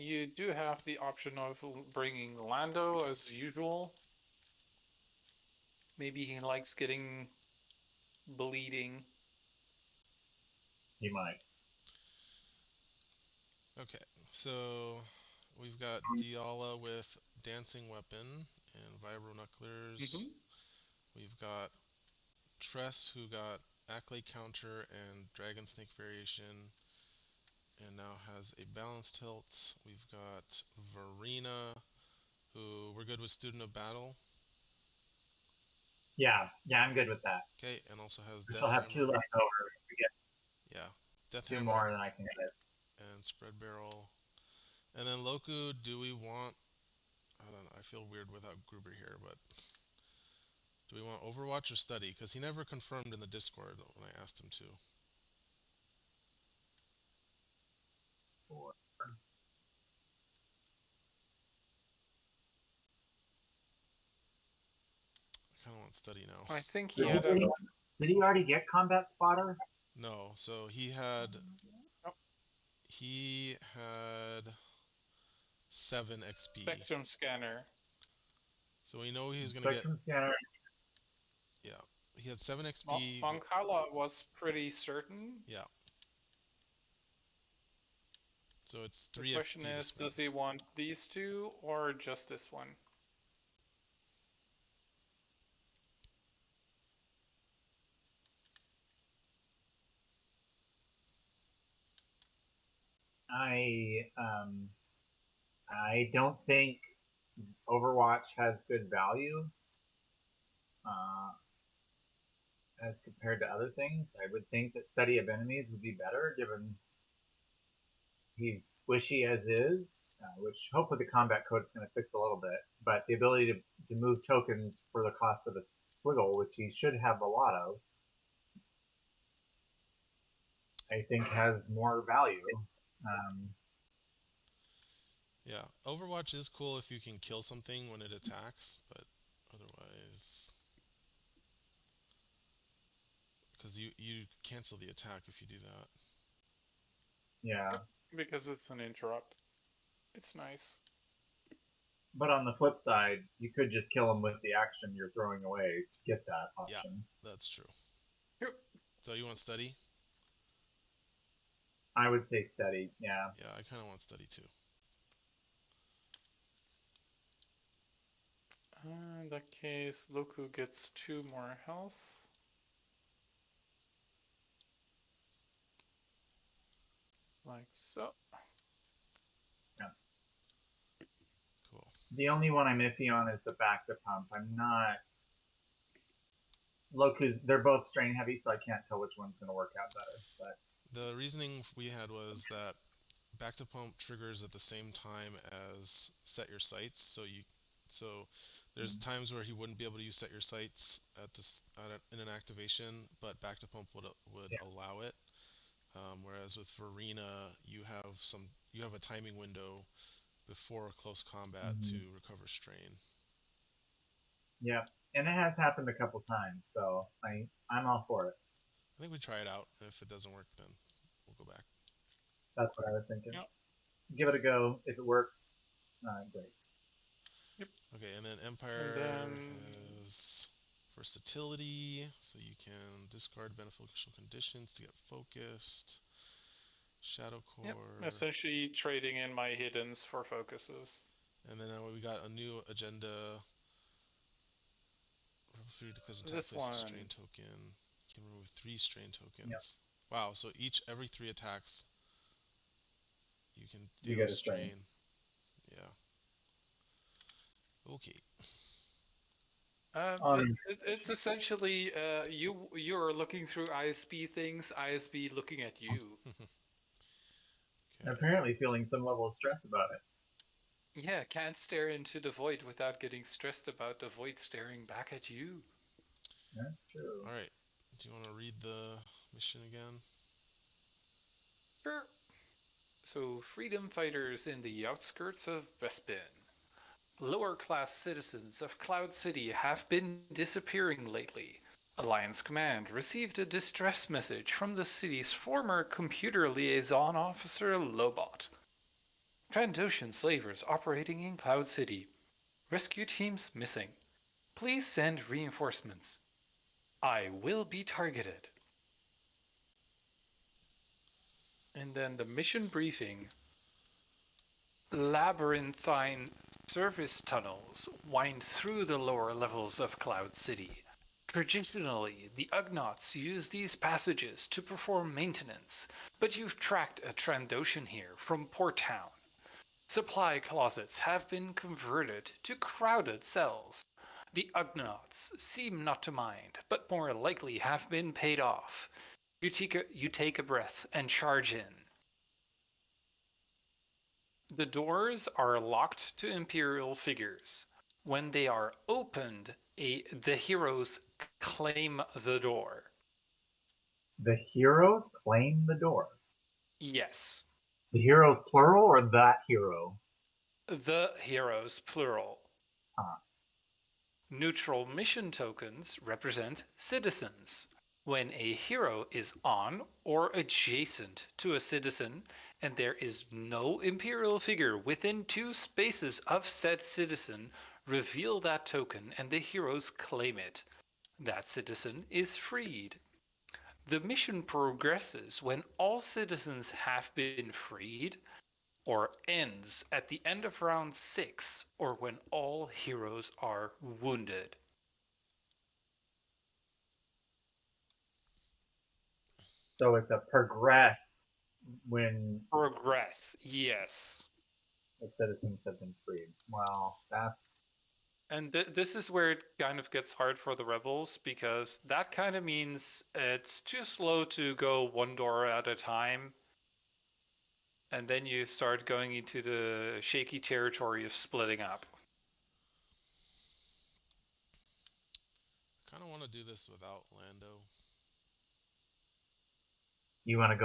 you do have the option of bringing Lando as usual. Maybe he likes getting bleeding. He might. Okay, so we've got Diala with Dancing Weapon and Vibronuclears. Mm-hmm. We've got Tress, who got Accolade Counter and Dragon Snake Variation, and now has a Balance Tilt. We've got Verena, who we're good with Student of Battle. Yeah, I'm good with that. Okay, and also has I Death still have 2 Hammer. left over. If we get Yeah, Death 2 Hammer more, then I can get it. and Spread Barrel. And then Loku, do we want? I don't know. I feel weird without Gruber here, but do we want Overwatch or Study? Because he never confirmed in the Discord when I asked him to. 4. I kind of want Study now. I think he Did had a. he already get Combat Spotter? No, so he had Oh, 7 XP. spectrum scanner. So we know he was gonna get. Spectrum Scanner. Yeah, he had 7 Well, XP. Bonkala was pretty certain. Yeah. So it's The 3 question XP to is, spend. does he want these two or just this one? I don't think Overwatch has good value as compared to other things. I would think that Study of Enemies would be better, given he's squishy as is, which hopefully the combat code is going to fix a little bit. But the ability to move tokens for the cost of a squiggle, which he should have a lot of, I think has more value. Yeah, Overwatch is cool if you can kill something when it attacks, but otherwise, because you cancel the attack if you do that. Yeah. Yep, because it's an interrupt. It's nice. But on the flip side, you could just kill him with the action you're throwing away to get that option. Yeah, that's true. Yep. So you want Study? I would say Study, yeah. Yeah, I kind of want Study too. In that case, Loku gets 2 more health. Like so. Yeah. Cool. The only one I'm iffy on is the back to pump. I'm not. Loku's, they're both strain heavy, so I can't tell which one's going to work out better. But The reasoning we had was that back to pump triggers at the same time as set your sights, so there's times where he wouldn't be able to use set your sights in an activation, but back to pump would yeah. allow it. Whereas with Verena, you have a timing window before close combat to recover strain. Yeah, and it has happened a couple times, so I'm all for it. I think we try it out. If it doesn't work, then we'll go back. That's what I was thinking. Yep. Give it a go. If it works, great. Yep. Okay, and then Empire has versatility, so you can discard beneficial conditions to get focused. Shadow Core. Yep. Essentially trading in my hiddens for focuses. And then we got a new agenda. Free because attack This place a one. strain token. You can remove 3 strain tokens. Yep. Wow, so every 3 attacks you can You deal get a a strain. Yeah. Okay. It's essentially you're looking through ISB things, ISB looking at you. And apparently feeling some level of stress about it. Yeah, can't stare into the void without getting stressed about the void staring back at you. That's true. All right. Do you want to read the mission again? Sure. So, freedom fighters in the outskirts of Bespin. Lower class citizens of Cloud City have been disappearing lately. Alliance Command received a distress message from the city's former computer liaison officer, Lobot. Trandoshan slavers operating in Cloud City. Rescue teams missing. Please send reinforcements. I will be targeted. And then the mission briefing. Labyrinthine service tunnels wind through the lower levels of Cloud City. Traditionally, the Ugnaughts use these passages to perform maintenance, but you've tracked a Trandoshan here from Port Town. Supply closets have been converted to crowded cells. The Ugnaughts seem not to mind, but more likely have been paid off. You take a breath and charge in. The doors are locked to Imperial figures. When they are opened, the heroes claim the door. The heroes claim the door. Yes, The heroes plural or that hero? the heroes, plural. Huh. Neutral mission tokens represent citizens. When a hero is on or adjacent to a citizen, and there is no Imperial figure within 2 spaces of said citizen, reveal that token and the heroes claim it. That citizen is freed. The mission progresses when all citizens have been freed, or ends at the end of round 6, or when all heroes are wounded. So it's a progress when Progress, yes. the citizens have been freed. Well, that's And this is where it kind of gets hard for the rebels, because that kind of means it's too slow to go one door at a time. And then you start going into the shaky territory of splitting up. I kind of want to do this without Lando. you want to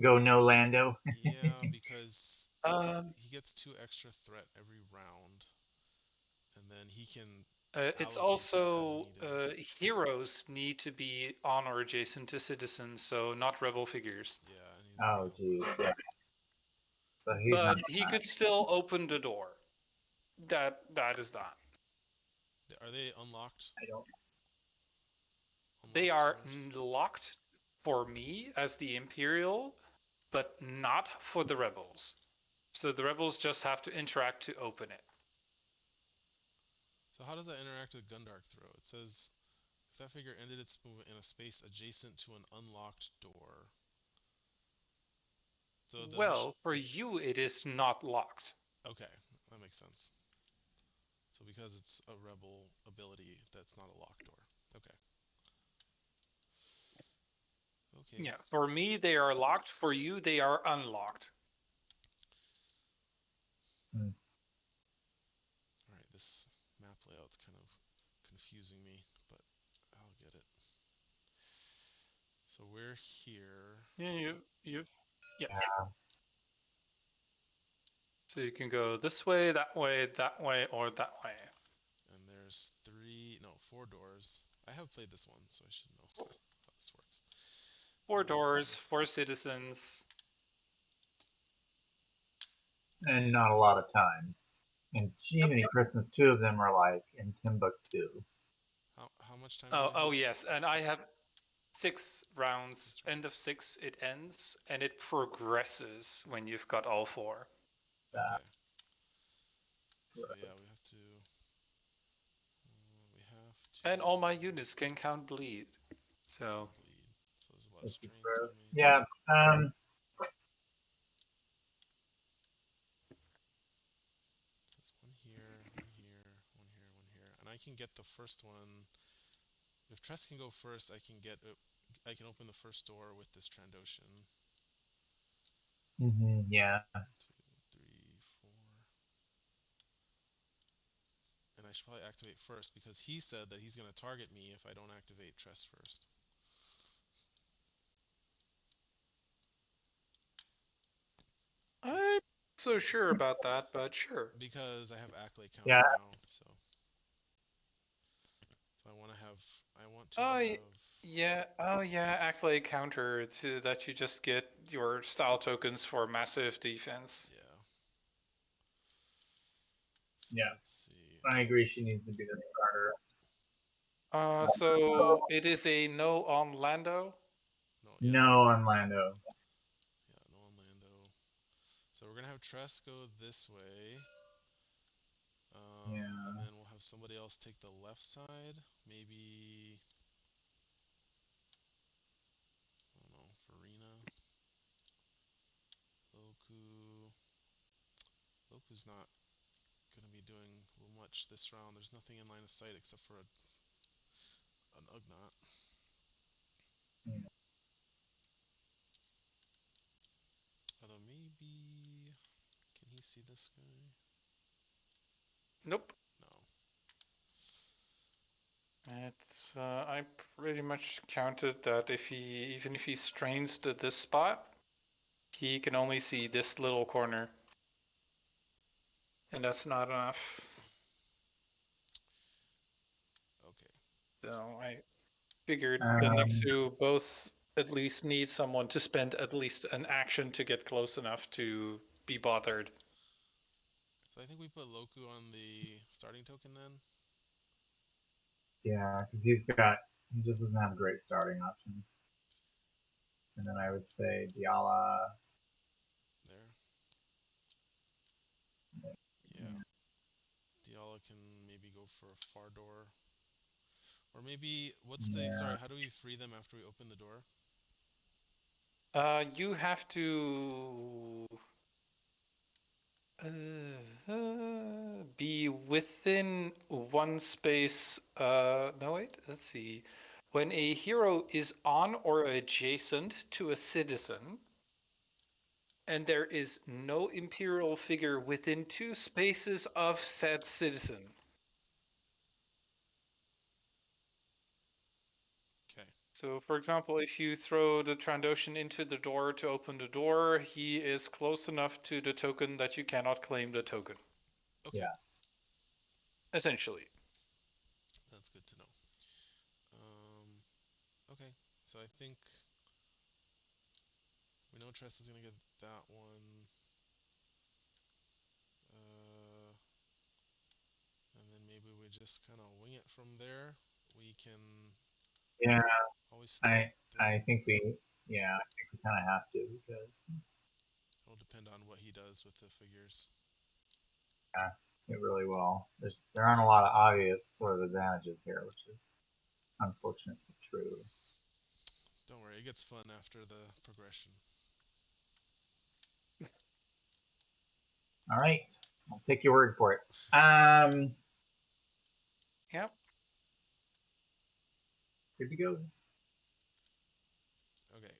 go no Lando. Yeah, because Um, he gets 2 extra threat every round, and then he can it's allocate that as also needed. heroes need to be on or adjacent to citizens, so not rebel figures. Yeah, I need Oh, to geez. be. Yeah. So he's not. But he could still open the door. That is that. Are they unlocked? I don't. They Unlocked are doors? locked for me as the Imperial, but not for the rebels. So the rebels just have to interact to open it. So how does that interact with Gundark Throw? It says if that figure ended its movement in a space adjacent to an unlocked door. So the mission. Well, for you, it is not locked. Okay, that makes sense. So because it's a rebel ability, that's not a locked door. Okay. Okay. Yeah, for me, they are locked. For you, they are unlocked. Hmm. All right. This map layout's kind of confusing me, but I'll get it. So we're here. Yeah, you, yes. Yeah. So you can go this way, that way, that way, or that way. And there's 4 doors. I have played this one, so I should know how this works. 4 doors, 4 citizens. And not a lot of time. And Jiminy Christmas, 2 of them are like in Timbuktu. How much time do Oh, I have? yes, and I have 6 rounds. End of 6, it ends, and it progresses when you've got all 4. Okay. So yeah, we have to. We have to. And all my units can count bleed. So Bleed. So there's a lot of This is strain gross. coming. Yeah. So there's one here, one here, one here, one here, and I can get the first one. If Tress can go first, I can get. I can open the first door with this Trandoshan. Yeah. 1, 2, 3, 4. And I should probably activate first because he said that he's going to target me if I don't activate Tress first. I'm not so sure about that, but sure. Because I have Acklay counter Yeah. now, so I want to have. I want to Oh, have. yeah. Oh, yeah. Acklay counter to that you just get your style tokens for massive defense. Yeah. So Yeah, let's see. I agree. She needs to be the starter. So it is a no on Lando. No, yeah, No on Lando. yeah, no on Lando. So we're gonna have Tress go this way, and Yeah. then we'll have somebody else take the left side. Maybe I don't know, Verena, Loku. Loku's not gonna be doing much this round. There's nothing in line of sight except for an Ugnaught. Yeah. Although maybe can he see this guy? Nope. No. It's I pretty much counted that even if he strains to this spot, he can only see this little corner, and that's not enough. Okay. So I figured the next Um, two both at least need someone to spend at least an action to get close enough to be bothered. So I think we put Loku on the starting token then. yeah, because he just doesn't have great starting options. And then I would say Diala. There. Yeah. Yeah. Diala can maybe go for a far door. Or maybe what's the Yeah. sorry, how do we free them after we open the door? You have to be within one space. No, wait, let's see. When a hero is on or adjacent to a citizen, and there is no Imperial figure within 2 spaces of said citizen. Okay. So, for example, if you throw the Trandoshan into the door to open the door, he is close enough to the token that you cannot claim the token, Okay. Yeah. essentially. That's good to know. Okay. So I think we know Tress is gonna get that one. And then maybe we just kind of wing it from there. We can Yeah. always start I I throwing. think we yeah, I think we kind of have to because It'll depend on what he does with the figures. yeah, it really will. There aren't a lot of obvious sort of advantages here, which is unfortunately true. Don't worry, it gets fun after the progression. All right, I'll take your word for it. Um, Yep. good to go. Okay,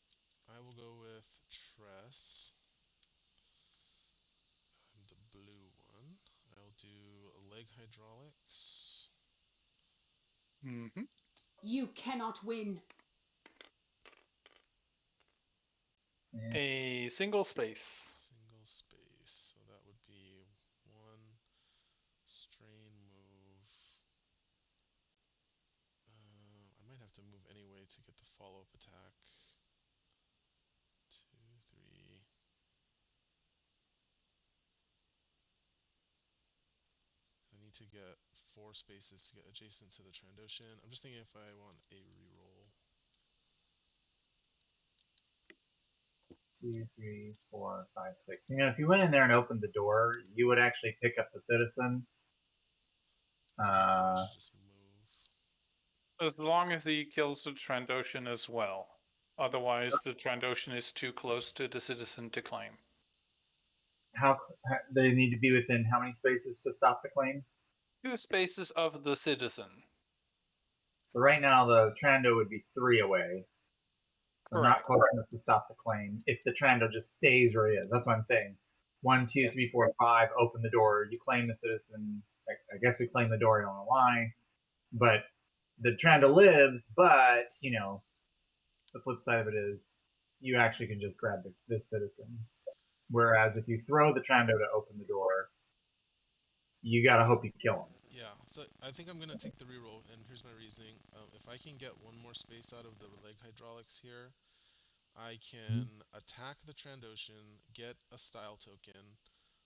I will go with Tress. I'm the blue one. I'll do leg hydraulics. Mm-hmm. You cannot win. Yeah. A single space. Single space. So that would be one strain move. I might have to move anyway to get the follow-up attack. 2, 3. I need to get 4 spaces to get adjacent to the Trandoshan. I'm just thinking if I want a reroll. 2, 3, 4, 5, 6. You know, if you went in there and opened the door, you would actually pick up the citizen. So maybe I Uh, should just move. As long as he kills the Trandoshan as well. Otherwise, the Trandoshan is too close to the citizen to claim. how they need to be within how many spaces to stop the claim? 2 spaces of the citizen. So right now the Trando would be 3 away. So not Correct. close enough to stop the claim. If the Trando just stays where he is, that's what I'm saying. 1, 2, Yes. 3, 4, 5. Open the door. You claim the citizen. I guess we claim the door. You don't know why, but the Trando lives. But you know, the flip side of it is you actually can just grab this citizen. Whereas if you throw the Trando to open the door, you gotta hope you kill him. Yeah, so I think I'm gonna take the reroll, and here's my reasoning. If I can get one more space out of the leg hydraulics here, I can attack the Trandoshan, get a style token,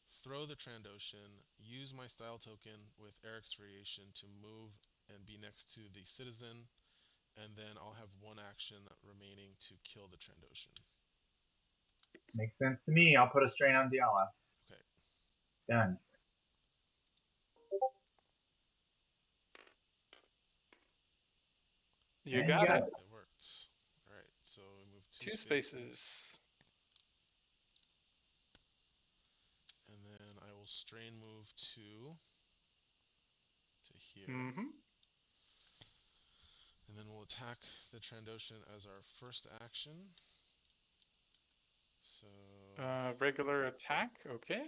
throw the Trandoshan, use my style token with Eric's variation to move and be next to the citizen, and then I'll have one action remaining to kill the Trandoshan. Makes sense to me. I'll put a strain on Diala. Okay. Done. You And got it. It worked. Alright, so we move Two spaces. And then I will strain move to here. Mm-hmm. And then we'll attack the Trandoshan as our first action. So Regular attack, okay.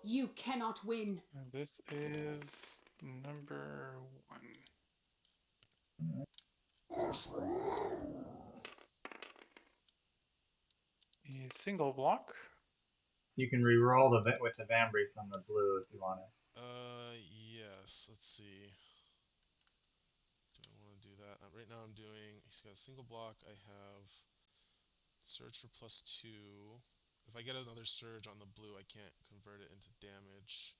You cannot win. And this is number 1. A single block. You can re-roll with the Vambrace on the blue if you want it. yes. Let's see. Do I want to do that? Right now I'm doing, he's got a single block. I have surge for +2. If I get another surge on the blue, I can't convert it into damage.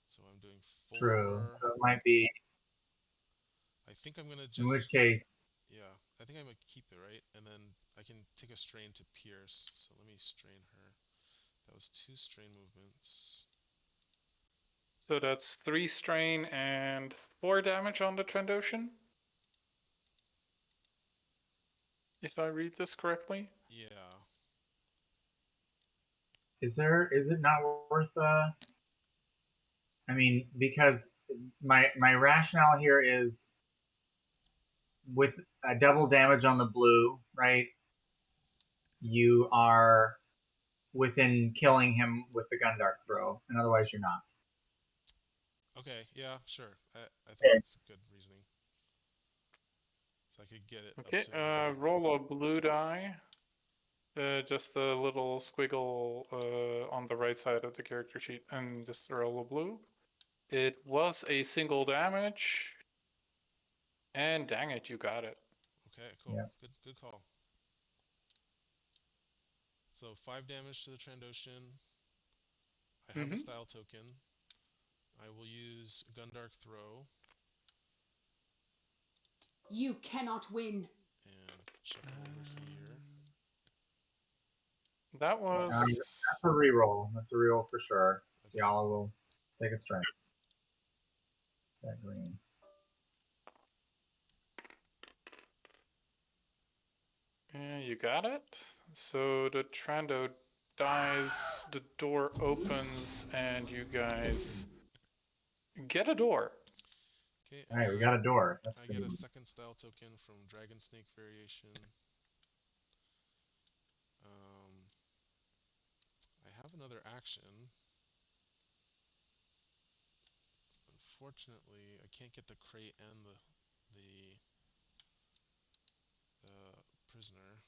So I'm doing 4. True. So it might be. I think I'm gonna just. In which case. Yeah, I think I'm gonna keep it, right, and then I can take a strain to pierce. So let me strain her. That was 2 strain movements. So that's 3 strain and 4 damage on the Trandoshan. If I read this correctly. Yeah. Is it not worth I mean, because my rationale here is with a double damage on the blue, right? You are within killing him with the Gundart throw, and otherwise you're not. Okay, yeah, sure. I think Okay. that's good reasoning. So I could get it Okay, up to... roll a blue die. Just the little squiggle on the right side of the character sheet, and just roll a blue. It was a single damage. And dang it, you got it. Okay, cool. Yeah. Good call. So 5 damage to the Trandoshan. I have a style token. I will use Gundark Throw. You cannot win. And check over here. That was... That's a reroll. That's a reroll for sure. Okay. Diala will take a strength. That green. Yeah, you got it. So the Trando dies, the door opens, and you guys get a door. Okay. All right, we got a door. That's I good. get a second style token from Dragon Snake Variation. I have another action. Unfortunately, I can't get the crate and the prisoner.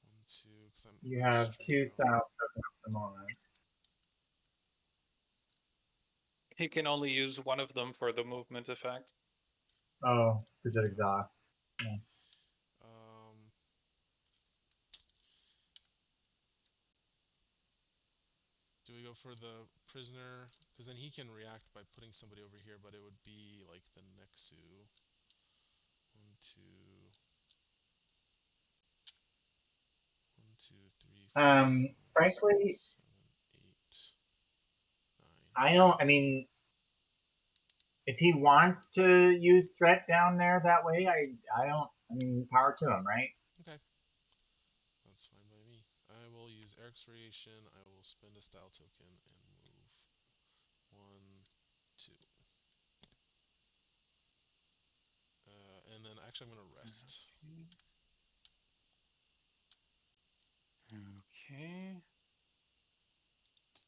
1, 2, because I'm. You have 2 style tokens at the moment. He can only use one of them for the movement effect. Oh, because it exhausts. Yeah. Do we go for the prisoner? Because then he can react by putting somebody over here, but it would be like the Nexu. 1, 2. 1, 2, 3, 4, 5, frankly, 6, 7, 8, 9. I don't. I mean, if he wants to use threat down there that way, I don't. I mean, power to him, right? Okay. That's fine by me. I will use Eric's Variation. I will spend a style token and move 1, 2. And then actually I'm going to rest. Okay.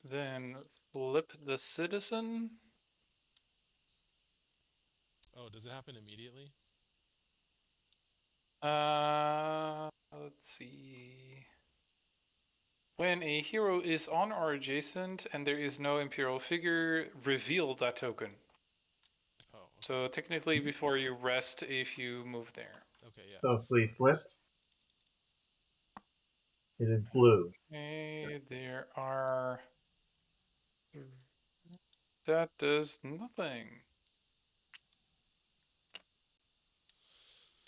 Then flip the citizen. Oh, does it happen immediately? Let's see. When a hero is on or adjacent and there is no Imperial figure, reveal that token. Oh, okay. So technically before you rest if you move there. Okay, yeah. So if we flip, It is blue. Okay, there are. That does nothing.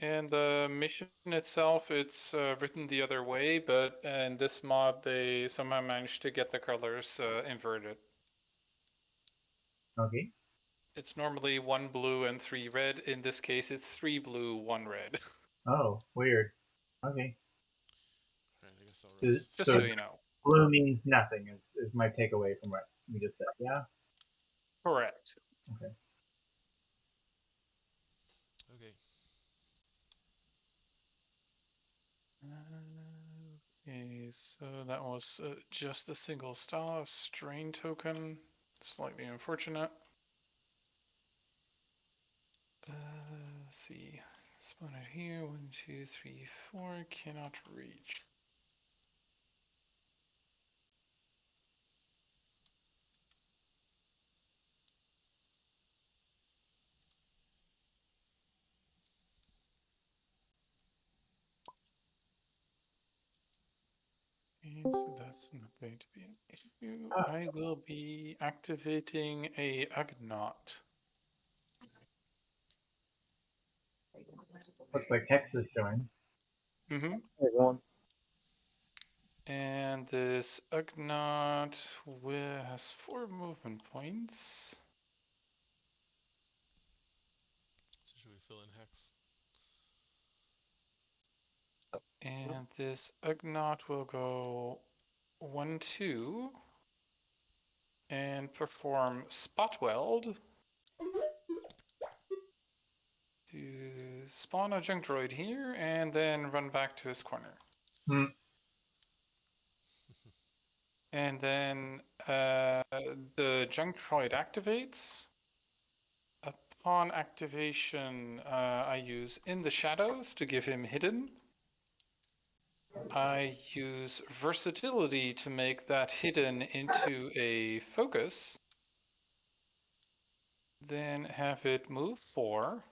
And the mission itself, it's written the other way, but in this mod, they somehow managed to get the colors inverted. Okay. It's normally 1 blue and 3 red. In this case, it's 3 blue, 1 red. Oh, weird. Okay. Alright, I guess I'll Is- rest. Just So- so you know. Blue means nothing. Is my takeaway from what we just said? Yeah. Correct. Okay. Okay. Okay, so that was just a single star strain token. Slightly unfortunate. Let's see. Spawn it here. 1, 2, 3, 4. Cannot reach. Okay, so that's not going to be an issue. I will be activating a Ugnaught. Looks like Hex is showing. Mm-hmm. Everyone. And this Ugnaught has 4 movement points. So should we fill in Hex? And this Ugnaught will go 1, 2 and perform Spot Weld to spawn a junk droid here and then run back to his corner. Hmm. And then the junk droid activates. Upon activation, I use In the Shadows to give him hidden. I use versatility to make that hidden into a focus. Then have it move 4.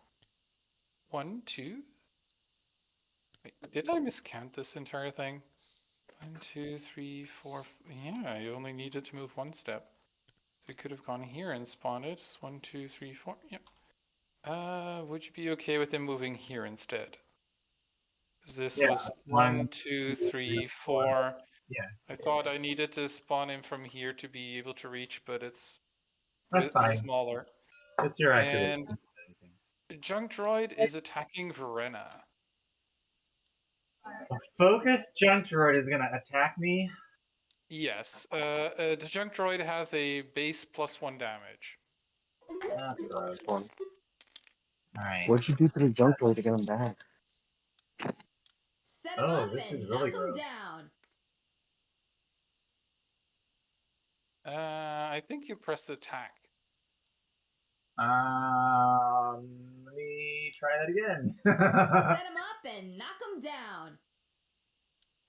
1, 2. Wait, did I miscount this entire thing? 1, 2, 3, 4. Yeah, I only needed to move 1 step. So we could have gone here and spawned it. 1, 2, 3, 4. Yep. Would you be okay with him moving here instead? This Yeah, was 1, 1, 2, 3, 4. Yeah. I thought I needed to spawn him from here to be able to reach, but it's a That's bit fine. smaller. It's your activation. And Junk Droid is attacking Verena. A focus junk droid is gonna attack me. Yes, the Junk Droid has a base +1 damage. Ah, gross. Fun. All right. What'd you do to the junk droid to get him back? Set him Oh, up this and is really knock him gross. down. I think you press attack. Let me try that again. Set him up and knock him down.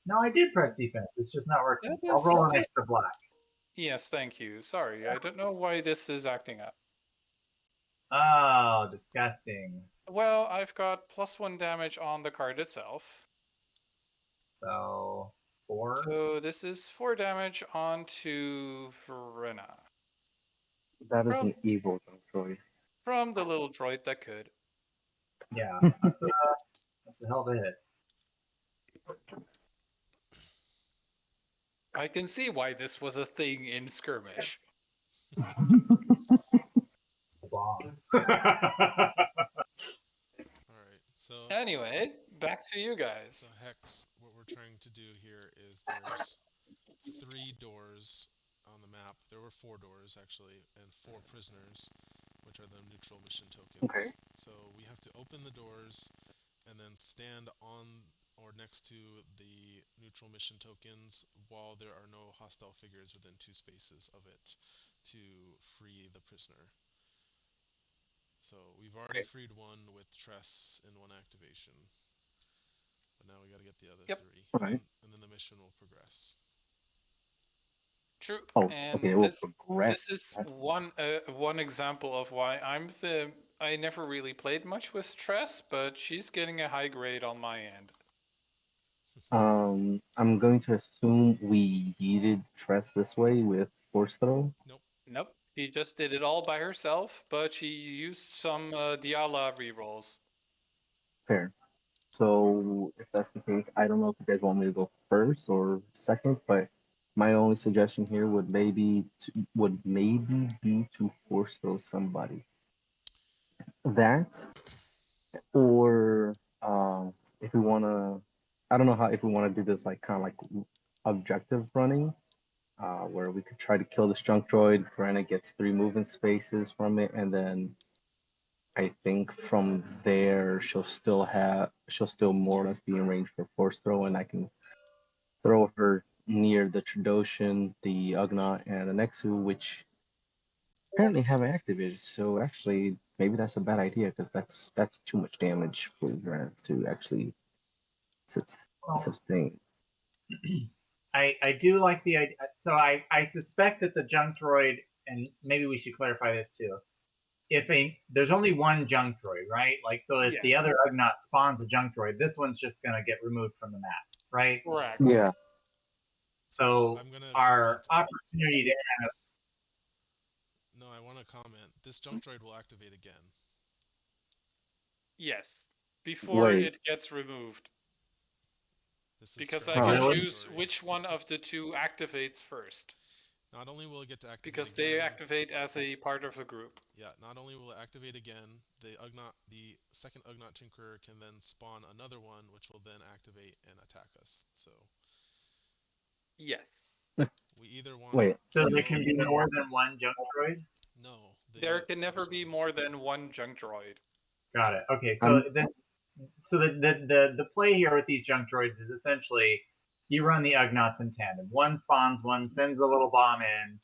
No, I did press defense. It's just not working. That I'll roll is- an extra black. Yes, thank you. Sorry, I don't know why this is acting up. Oh, disgusting. Well, I've got +1 damage on the card itself. So 4. So this is 4 damage onto Verena. That is an evil junk droid. From the little droid that could. Yeah, that's a hell of a hit. I can see why this was a thing in skirmish. Bomb. Alright, so Anyway, back to you guys. so Hex, what we're trying to do here is there's 3 doors on the map. There were 4 doors actually, and 4 prisoners, which are the neutral mission tokens. Okay. So we have to open the doors and then stand on or next to the neutral mission tokens while there are no hostile figures within 2 spaces of it to free the prisoner. So we've already freed one with Tress in 1 activation. But now we gotta get the other Yep. 3. Okay. And then the mission will progress. True. Oh, And okay, it will this progress. is one example of why I never really played much with Tress, but she's getting a high grade on my end. I'm going to assume we yeeted Tress this way with Force Throw. Nope. Nope. She just did it all by herself, but she used some Diala rerolls. Fair. So if that's the case, I don't know if you guys want me to go first or second, but my only suggestion here would maybe be to force throw somebody. That or if we wanna, I don't know how if we want to do this like kind of like objective running, where we could try to kill this junk droid. Verena gets 3 movement spaces from it, and then I think from there she'll still more or less be in range for force throw, and I can throw her near the Trandoshan, the Ugnaught, and the Nexu, which apparently have activated. So actually, maybe that's a bad idea because that's too much damage for Grants to actually Well, sustain. I do like the idea. So I suspect that the junk droid, and maybe we should clarify this too. If there's only one junk droid, right? Like, so if Yeah. the other Ugnaught spawns a junk droid, this one's just gonna get removed from the map, right? Correct. Yeah. So I'm gonna our comment. opportunity to kind of No, I want to comment. This junk droid will activate again. Yes. Before Wait. it gets removed. This is Because scrap I can Really? choose territory. which one of the two activates first. Not only will it get to activate Because again, they activate as a part of a group. yeah, not only will it activate again, the second Ugnaught Tinkerer can then spawn another one, which will then activate and attack us. So Yes. we either want to Wait. so there kill. can be more than one junk droid. No, There can never first be ones. more than one junk droid. Got it. Okay, so I'm then, so the play here with these junk droids is essentially you run the Ugnaughts in tandem. One spawns, one sends the little bomb in.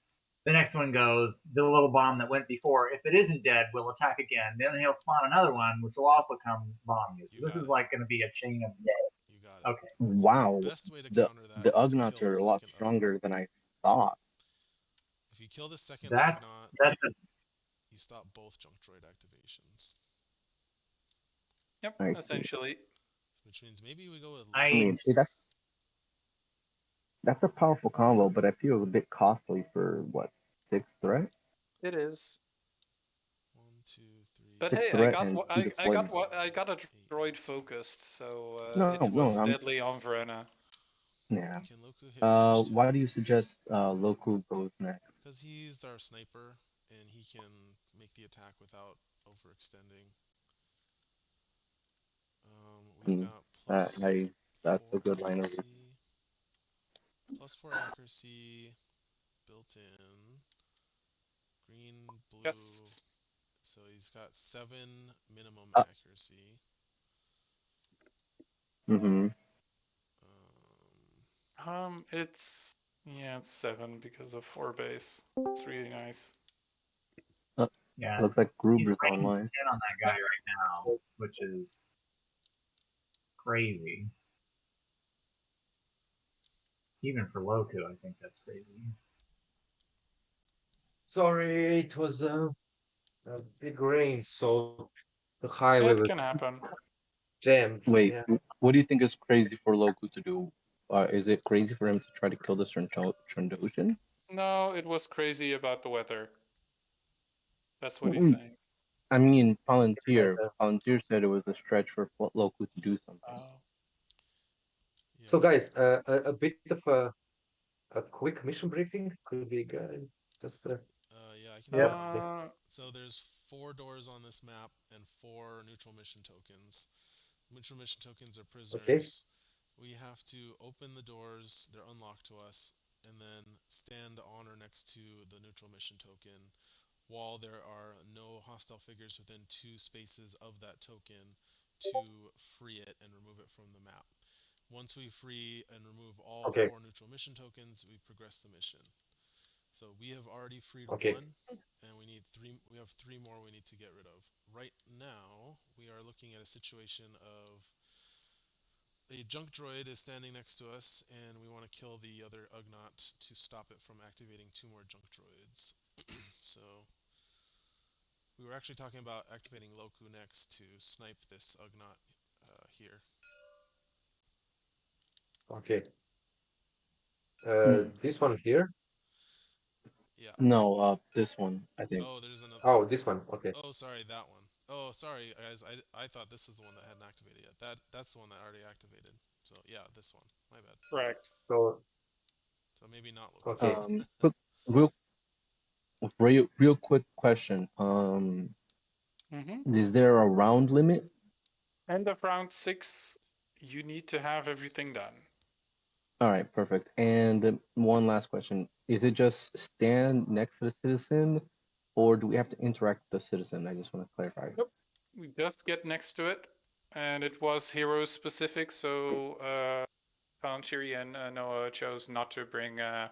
The next one goes. The little bomb that went before, if it isn't dead, will attack again. Then he'll spawn another one, which will also come bomb you. So You this got is it. like going to be a chain of death. You got it. Okay. So wow. the best way to The counter that the is to Ugnaughts kill are the a lot second stronger Ugnaught. than I thought. If you kill the second That's Ugnaught, a, you stop both junk droid activations. Yep, I see. essentially. Which means maybe we go with I I mean, see, that's a powerful combo, but I feel a bit costly for what 6 threat, It is. 1, 2, 3, But 6 hey, threat, and 2 4, deployments. I got a 8, droid 10. focused, so No, it no, was I'm deadly on Verena. yeah. Can Loku hit range Why 10? do you suggest Loku goes next? Because he's our sniper, and he can make the attack without overextending. We've Hmm. got plus That's a 4 good line of reasoning. accuracy. Plus 4 accuracy built in. Green, blue. Yes. So he's got 7 minimum Uh, accuracy. mm-hmm. It's it's 7 because of 4 base. It's really nice. yeah, Looks like he's Gruber's range 10 online. on that guy right now, which is crazy. Even for Loku, I think that's crazy. Sorry, it was a big rain, so the highway It was can happen. jammed. Wait, Yeah. what do you think is crazy for Loku to do? Is it crazy for him to try to kill this Trandoshan? No, it was crazy about the weather. That's what he's Mm, saying. I mean, Palantir. Uh, Palantir said it was a stretch for Loku to do something. Oh. Yeah. So, guys, a bit of a quick mission briefing. Could be good. Just Yeah, I can do Yep. that. So there's 4 doors on this map and 4 neutral mission tokens. Neutral mission tokens are okay. prisoners. We have to open the doors, they're unlocked to us, and then stand on or next to the neutral mission token while there are no hostile figures within 2 spaces of that token to free it and remove it from the map. Once we free and remove all Okay. 4 neutral mission tokens, we progress the mission. So we have already freed Okay. 1, and we need 3. We have 3 more we need to get rid of. Right now, we are looking at a situation of a junk droid is standing next to us, and we want to kill the other Ugnaught to stop it from activating 2 more junk droids. So we were actually talking about activating Loku next to snipe this Ugnaught here. Okay. Mm, This one here. Yeah. no, this one, I think. Oh, there's another. Oh, this one. Okay. Oh, sorry, that one. Oh, sorry, guys. I thought this is the one that hadn't activated yet. That's the one that already activated. So yeah, this one. My bad. Correct. So So maybe not Loku. okay. Quick, real, real quick question. Mm-hmm. Is there a round limit? End of round 6, you need to have everything done. All right, perfect. And one last question. Is it just stand next to the citizen, or do we have to interact with the citizen? I just want to clarify. Nope. We just get next to it, and it was hero specific, so Palantiri and Noah chose not to bring a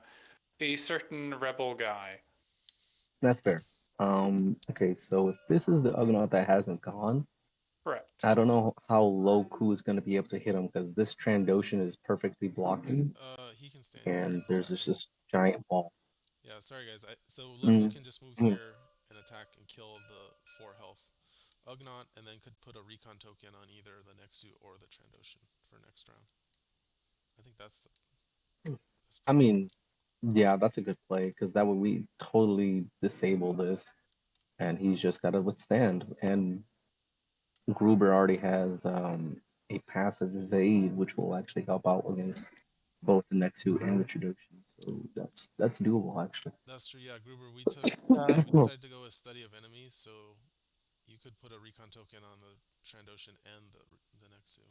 certain rebel guy. That's fair. Okay, so if this is the Ugnaught that hasn't gone, Correct. I don't know how Loku is going to be able to hit him because this Trandoshan is perfectly blocking, He can stand here and and there's attack. this giant ball. Yeah, sorry guys. So Loku Mm, can just move mm. here and attack and kill the 4 health Ugnaught, and then could put a recon token on either the Nexu or the Trandoshan for next round. I think that's the best I play. mean, yeah, that's a good play because that way we totally disable this, and he's just got to withstand. And Gruber already has a passive evade, which will actually help out against both the Nexu and the Traduction. So that's doable actually. That's true. Yeah, Gruber. We Uh, decided to go with study of enemies, so you could put a recon token on the Trandoshan and the Nexu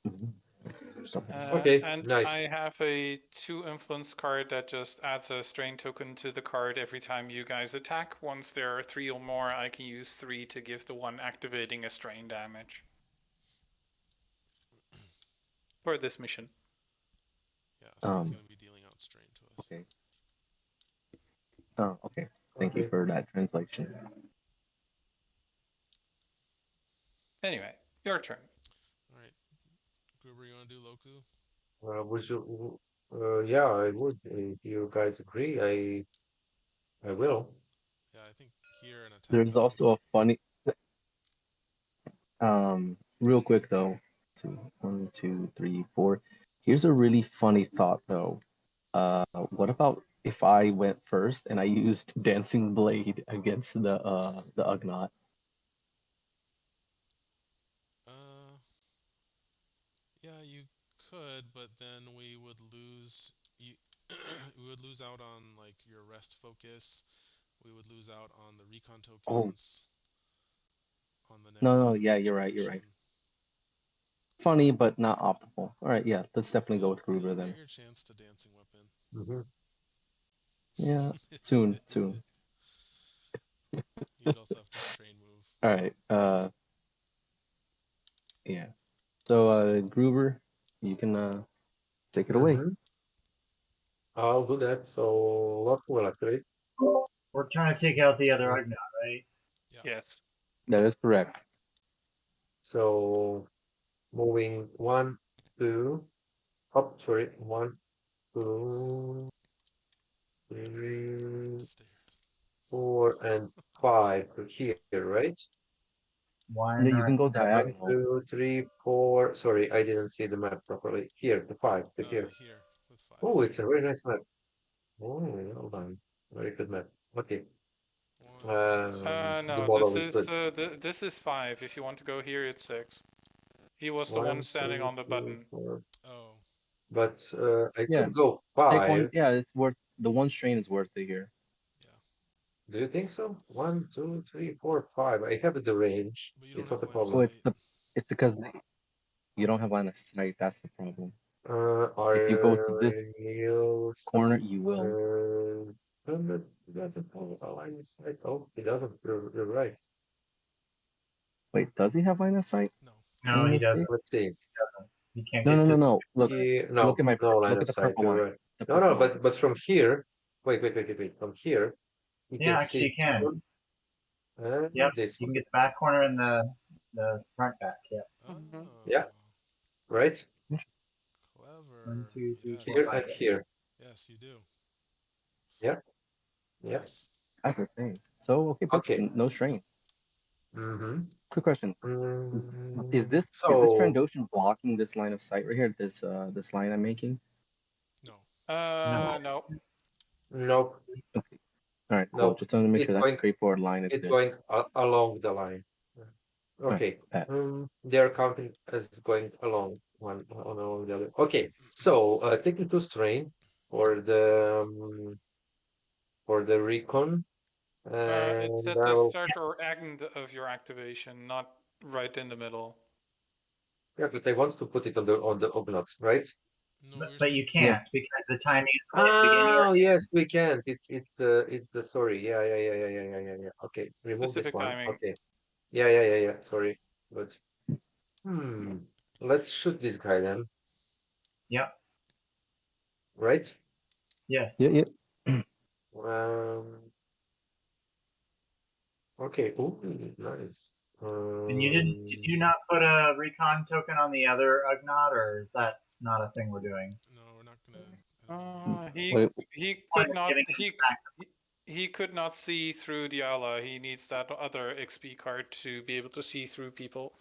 Mhm. with Gruber's strategy. Okay. and Nice. I have a 2 influence card that just adds a strain token to the card every time you guys attack. Once there are 3 or more, I can use 3 to give the one activating a strain damage for this mission. Yeah, so he's Um, going to be dealing out strain to us. okay. Oh, okay. Thank you Okay. for that translation. Anyway, your turn. All right, Gruber, you want to do Loku? Would you? Yeah, I would. If you guys agree, I will. Yeah, I think here and attack There's the also a Ugnaught. funny real quick though. Two, one, two, three, four. Here's a really funny thought though. What about if I went first and I used Dancing Blade against the Ugnaught? Uh, yeah, you could, but then we would lose. You, we would lose out on like your rest focus. We would lose out on the recon Oh, tokens on the no, no, Nexu and yeah, the you're right, you're right. Trandoshan. Funny, but not optimal. All right, yeah, let's definitely go Well, with Gruber you'll get then. your chance to dancing weapon. Hmm. Yeah, soon, soon. You'd also have to strain move. All right, yeah. So, Gruber, you can take it away. Hmm. I'll do that. So what will activate? We're trying to take out the other Mhm. Ugnaught, right? Yeah. Yes. That is correct. So moving one, two, up. Sorry, one, two, Up three, the stairs. 4, and 5 to here, right? Yeah, One you right can go there. One, diagonal. two, three, 4. Sorry, I didn't see the map properly. Here, the 5 to here. Here with 5. Oh, it's a very nice map. Oh, well done. Very good map. Okay. One, The No, two. model is good. this is 5. If you want to go here, it's 6. He was the one One, standing two, on the three, button. 4. Oh, But I Yeah, could go take one. 5. Yeah, it's worth the one strain is worth it here. yeah. Do you think so? 1, 2, 3, 4, 5. I have the range. But you don't It's have not a line of Oh, problem. sight. it's because you don't have line of sight. That's the problem. If you go to Are this you corner, some you will. no, it doesn't have a line of sight. Oh, it doesn't. You're right. Wait, does he have line of sight No. No, in he this case? doesn't. Let's see. He can't No, get no, to no, the no. Look, Here, look no, at my no line look at of the sight. purple You're line. right. The No, no, purple line. but from here, wait. From here, you can Yeah, actually, see you can. Cube and Yep, this you can one. get the back corner and the front back. Yep. Mm-hmm. Yeah, Oh, right. One, clever. two, three, four, Here Yes. five. and Yep. here. Yes, you do. Yeah, yeah. Nice. That's the thing. So okay, perfect. Okay. No strain. Mm-hmm. Quick question: Is Mm, this so Trandoshan blocking this line of sight right here? This line I'm making? No. No. nope, Okay. All right. Cool. nope. Just wanted to make It's sure that going straightforward line is it's good. going along the line. All right. Okay. Pat. They're counting as going along along the other. Okay. So taking two strain for the recon, It's and at the I'll start or end of your activation, not right in the middle. yeah, but I want to put it on the Ognot, right? No, we're But you saying Yeah. can't because the timing is right at the beginning or Oh yes, we can't. It's the sorry. Yeah. Okay, remove this Specific one. timing. Okay. Yeah. Sorry, but let's shoot this guy then, Yep. right? Yes. Yeah. Um. Okay. Ooh, nice. And you didn't? Did you not put a recon token on the other Ugnaught, or is that not a thing we're doing? no, we're not gonna. I don't think He we're Wait, he Point could of not giving him he back. he could not see through Diala. He needs that other XP card to be able to see through people.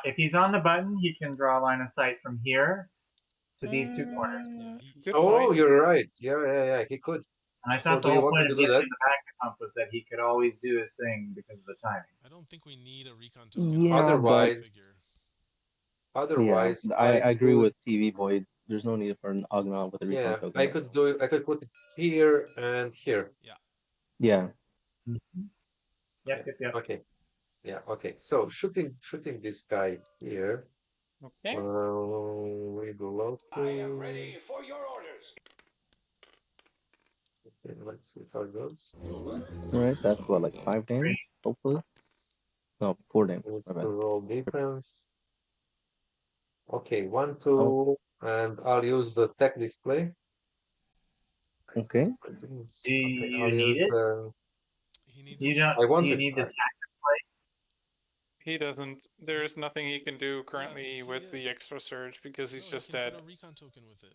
If he's on the button, he can draw a line of sight from here to these two corners. Yeah, Good Oh, point. you're right. Yeah. He could. And I I So thought don't the do you whole want me point to of do giving that? him the back pump was that he could always do his thing because of the timing. I don't think we need a recon token yeah, on the but Otherwise, figure. yeah, otherwise I I agree could. with TV Boy. There's no need for an Ugnaught with a recon Yeah, token. I could do. I could put it here and here. Yeah. Yeah. Mm-hmm. Yeah. Yep. Okay. Yeah. Okay. So shooting this guy here. Okay. We go Loku. for your orders. Okay, let's see how it goes. All right. That's what, like 5 damage, hopefully. No, 4 damage. My Let's bad. roll defense. Okay, 1, Oh, 2, and I'll use the tech display. okay. Do Okay, you I'll need use it? the. He needs You it. don't. I Do want you it. need the tactic play? He doesn't. There is nothing he can do currently he with the is. extra surge because he's No, just he can dead. put a recon token with it.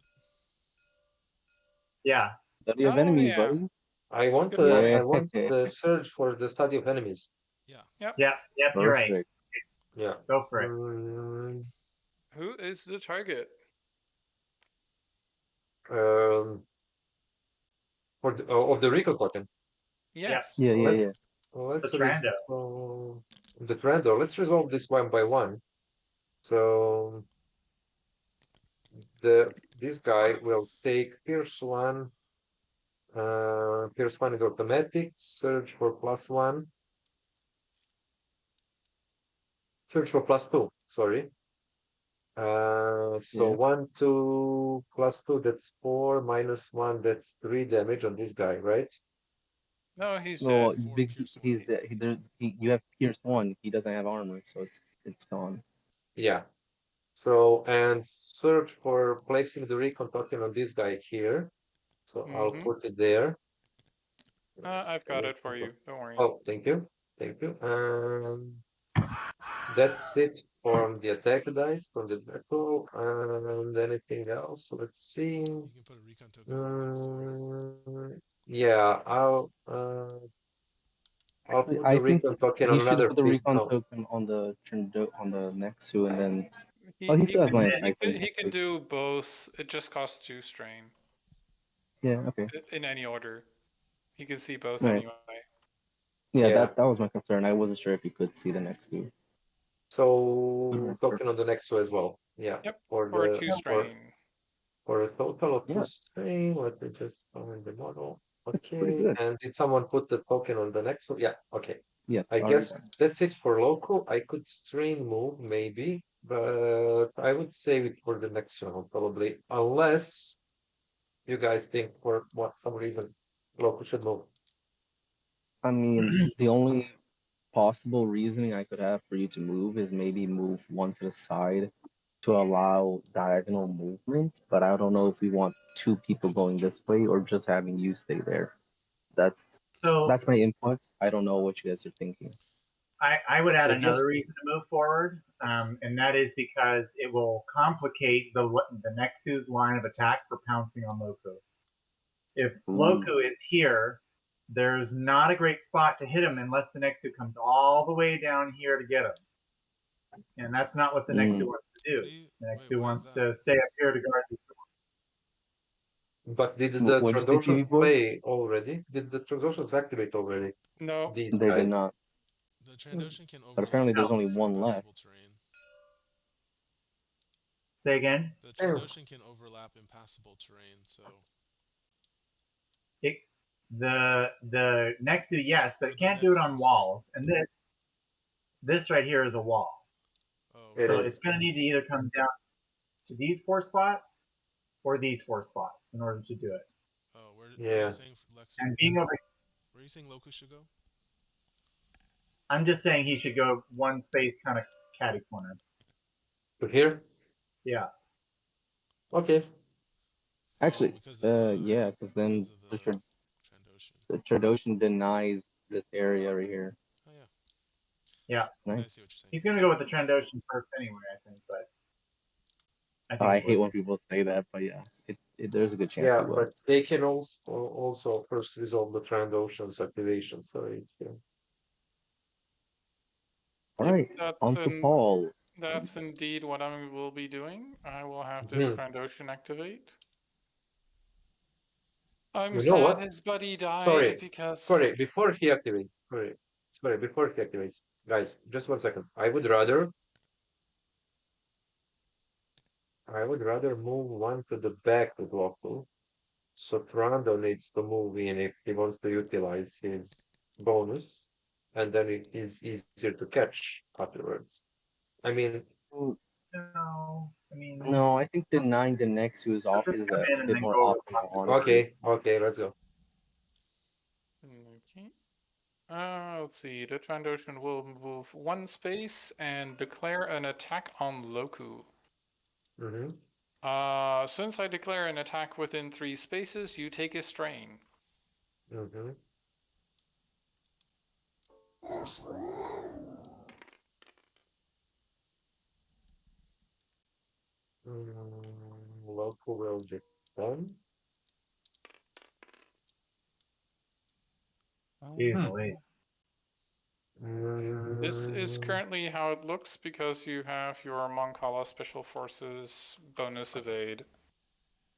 Yeah. Study of Oh enemies, yeah. buddy. I want Good the. point. I Yeah. want the surge for the study of enemies. Yeah. Yep. Yep. You're right. Perfect. Yeah. Go for it. Who is the target? Um. For the, of the recall token. Yes. Yeah. Let's The Trando. resolve the Trando. Let's resolve this one by one. So this guy will take Pierce 1. Pierce 1 is automatic. Surge for +1. Search for +2. Sorry. So Yeah. 1, 2, +2. That's 4. -1. That's 3 damage on this guy, right? No, he's No, dead. For big. Pierce 1. He's the, he, there's, he. You have Pierce 1. He doesn't have armor, so it's gone. Yeah. So and search for placing the recon token on this guy here. So I'll put it there. I've got it for you. Don't worry. Oh, thank you. That's it from the attack dice, from the battle, and anything else. Let's see. You can put a recon token on the next suit. Yeah, I'll Actually, put I the think recon token he on should another put the piece. recon No, token on the Nexu, and then He he he still has can line of he sight can from he can like, do both. It just costs 2 strain yeah. Okay. in any order. He can see both Right. anyway. Yeah. yeah. That was my concern. I wasn't sure if you could see the Nexu. So Alright, token on the next two as well. Yeah, Yep. for Or the 2 for strain. for a total of 2 Yeah, strain. Let me just find the model. that's pretty Okay, good. and did someone put the token on the next one? Yeah, okay. Yes, I already guess done. that's it for local. I could strain move maybe, but I would save it for the next round probably, unless you guys think for what some reason local should move. I mean, the only possible reasoning I could have for you to move is maybe move one to the side to allow diagonal movement, but I don't know if we want 2 people going this way or just having you stay there. That's So that's my inputs. I don't know what you guys are thinking. I would add I guess another reason to move forward, and that is because it will complicate the Nexu's line of attack for pouncing on Loku. If Ooh. Loku is here, there's not a great spot to hit him unless the Nexu comes all the way down here to get him. And that's not what the Nexu wants to do. The Nexu why is wants that? to stay up here to guard the But did the What'd you say, Trandoshans TV boy? play already? Did the Trandoshans activate already? No. These They did guys? not. The Trandoshan can But overlap apparently, there's only against one left. impassable terrain. Say again? The Trandoshan can overlap impassable terrain, so The Nexu, yes, but Or it the can't do it Nexu, on sorry. walls. And this right here is a wall. Oh, It So is. it's going to need to either come down to these 4 spots or these 4 spots in order to do it. Oh, where are Yeah. you saying Lexu? And being over, Where are you saying Loku should go? I'm just saying he should go one space kind of catty corner. To here? Yeah. Okay. Actually, Because of yeah, because then because of the Trandoshan. the Trandoshan denies this area right here. Oh yeah, Yeah. I Nice. see what you're saying. He's going to go with the Trandoshan first anyway, I think. But I think I it's hate when worth it. people say that, but yeah, there's a good chance Yeah, he will. but they can also first resolve the Trandoshans activation, so it's All Yep, right, on to Paul. that's indeed what I will be doing. I will have this Mhm. Trandoshan activate. I'm You know sad what? his buddy died Sorry, because sorry. Before he activates, sorry. Before he activates, guys, just 1 second. I would rather move one to the back with Loku. So Trando needs to move in if he wants to utilize his bonus, and then it is easier to catch afterwards. I mean, Mm, No, I mean, No, I think denying the Nexus is he'll off just is come a in and bit then more go over optimal, honestly. okay, let's go. okay. Let's see. The Trandoshan will move one space and declare an attack on Loku. Mm-hmm. Since I declare an attack within 3 spaces, you take a strain. Mm-hmm. Local will defend. Jeez Louise. This is Mm, currently how it looks because you have your Moncala Special Forces bonus evade.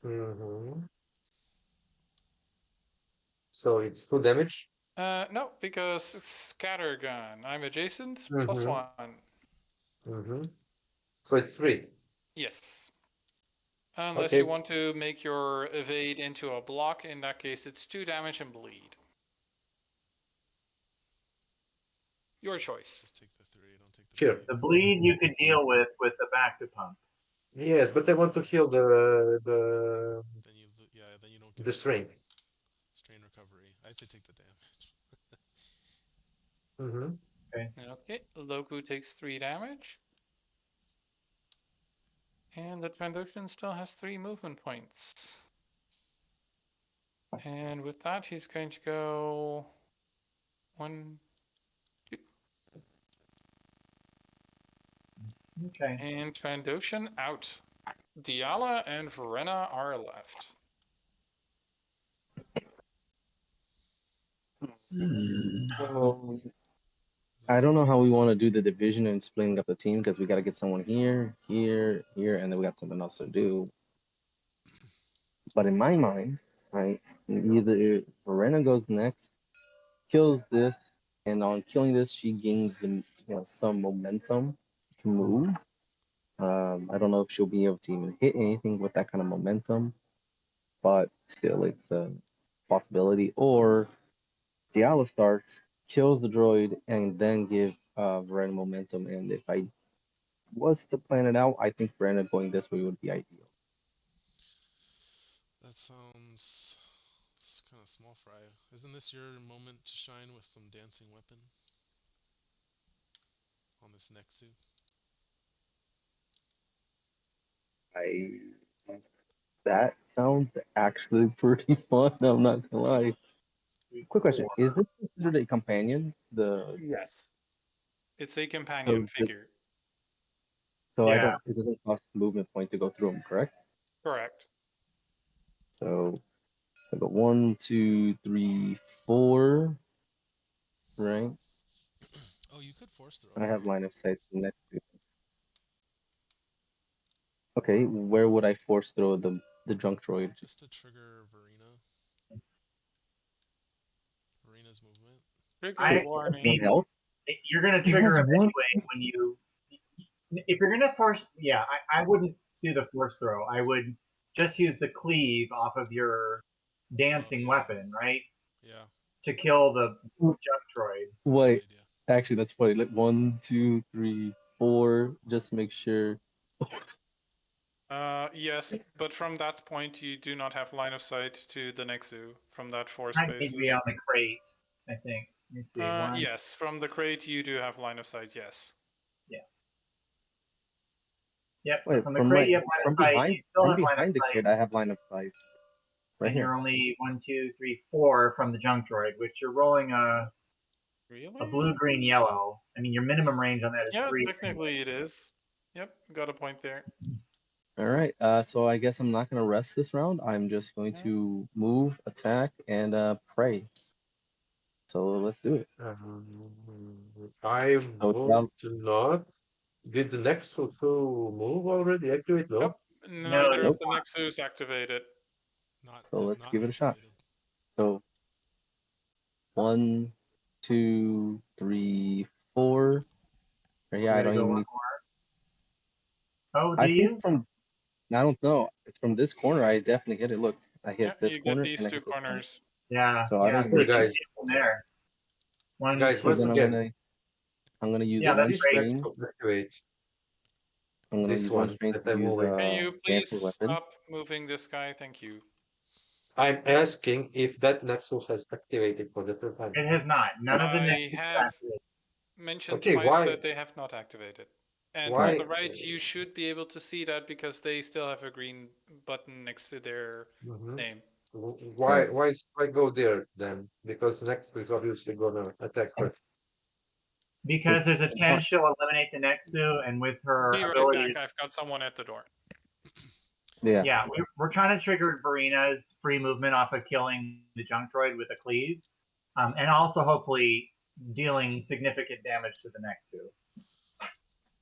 mm-hmm. So it's 2 damage. No, because Scattergun. I'm adjacent, plus Mm-hmm. 1. Mm-hmm. So it's 3. Yes. Unless you Okay. want to make your evade into a block, in that case it's 2 damage and bleed. Your choice. Just take the 3. Don't take the Sure. bleed. The bleed you could deal with the back to pump. Yes, but I want to heal the Then you don't get the strain. strain recovery. I'd say take the damage. Mm-hmm. Okay, Loku takes 3 damage. And the Trandoshan still has 3 movement points. And with that, he's going to go 1, 2. Okay. And Trandoshan out. Diala and Verena are left. So I don't know how we want to do the division and splitting up the team because we got to get someone here, here, here, and then we got something else to do. But in my mind, right, either Verena goes next, kills this, and on killing this, she gains some momentum to move. I don't know if she'll be able to even hit anything with that kind of momentum, but still, it's a possibility. Or Diala starts, kills the droid, and then give Verena momentum. And if I was to plan it out, I think Verena going this way would be ideal. That sounds kind of small fry. Isn't this your moment to shine with some dancing weapon on this Nexu? That sounds actually pretty fun. I'm not gonna lie. Quick question: is this considered a companion? Yes. It's a companion So, figure. so I Yeah. don't. It doesn't cost movement point to go through them, correct? Correct. So I go 1, 2, 3, 4, right? Oh, you could force throw. I have line of sight to the next 2. Okay, where would I force throw the junk droid? Just to trigger Verena. Verena's movement. Trigger I warning. mean, Health? you're gonna He trigger has him one. anyway when you. If you're gonna force, yeah, I wouldn't do the force throw. I would just use the cleave off of your dancing yeah. weapon, right, Yeah, to kill the junk droid. that's a good Wait, idea. actually, that's funny. Like 1, 2, 3, 4. Just to make sure. Yes, but from that point you do not have line of sight to the Nexu from that 4 I need to be spaces. on the crate. I think. Let me see. One. Yes, from the crate you do have line of sight. Yes. Yep. So Wait, from the crate you have line of sight. You still have line of behind the sight, crate, I have line of sight. Right and here. you're only 1, 2, 3, 4 from the junk droid, which you're rolling a Really? blue, green, yellow. I mean, your minimum range on that is Yeah, 3. technically it is. Yep, got a point there. All right. So I guess I'm not gonna rest this round. I'm just going to move, attack, and pray. So let's do it. I So it's would about not. Did the Nexus 2 move already? Activate? No. Yep. No, Neither there's of the Nexus activated. Not So is let's not give it a shot. activated. So 1, 2, 3, 4. Or yeah, I Ready don't to go even one need. more? Oh, do I think you? from I don't know. From this corner, I definitely hit it. Look, I hit Yeah, this you get corner these and I two hit this corner. corners. Yeah. So I Yeah. don't So even you need. can guys. hit from there. 1, Guys, 2. So once then again, I'm gonna use Yeah, one that's this great. strain. Nexus activate. I'm gonna This use one one strain that to I'm use moving. Can you please dancing weapon. stop moving this guy? Thank you. I'm asking if that Nexus has activated for the third time. It has not. None of the I next have activated. mentioned Okay, twice why? that they have not activated. And on Why? the right, you should be able to see that because they still have a green button next to their Mhm. name. Why? Why go there then? Because Nexus is obviously gonna attack first. Because there's a chance she'll eliminate the Nexu, and with her Be right ability, back. I've got someone at the door. Yeah. yeah, we're trying to trigger Verena's free movement off of killing the junk droid with a cleave, and also hopefully dealing significant damage to the Nexu.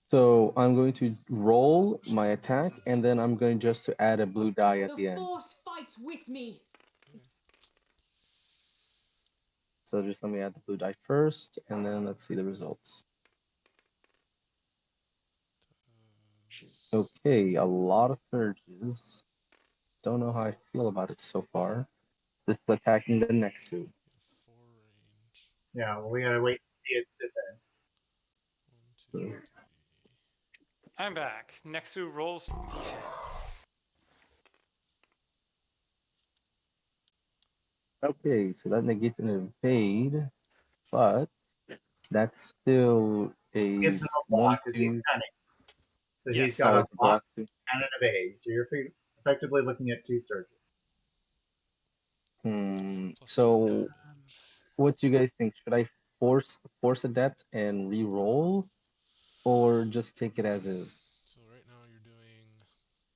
So I'm going to roll my attack, and then I'm going just to add a blue die at the The end. Force fights with me. So just let me add the blue die first, and then let's see the results. Okay, a lot of surges. Don't know how I feel about it so far. This is attacking the Nexu. 4 range. Yeah, well, we gotta wait to see its defense. 1, 2, 3. I'm back. Nexu rolls defense. Okay, so that negates an evade, but that's still a Gives him a 1, block because he's 2. cunning. So Yes. he's got Oh, a it's a block block too. and an evade. So you're effectively looking at 2 surges. +1 So damage. what do you guys think? Should I force adept and re-roll, or just take it as is? So right now you're doing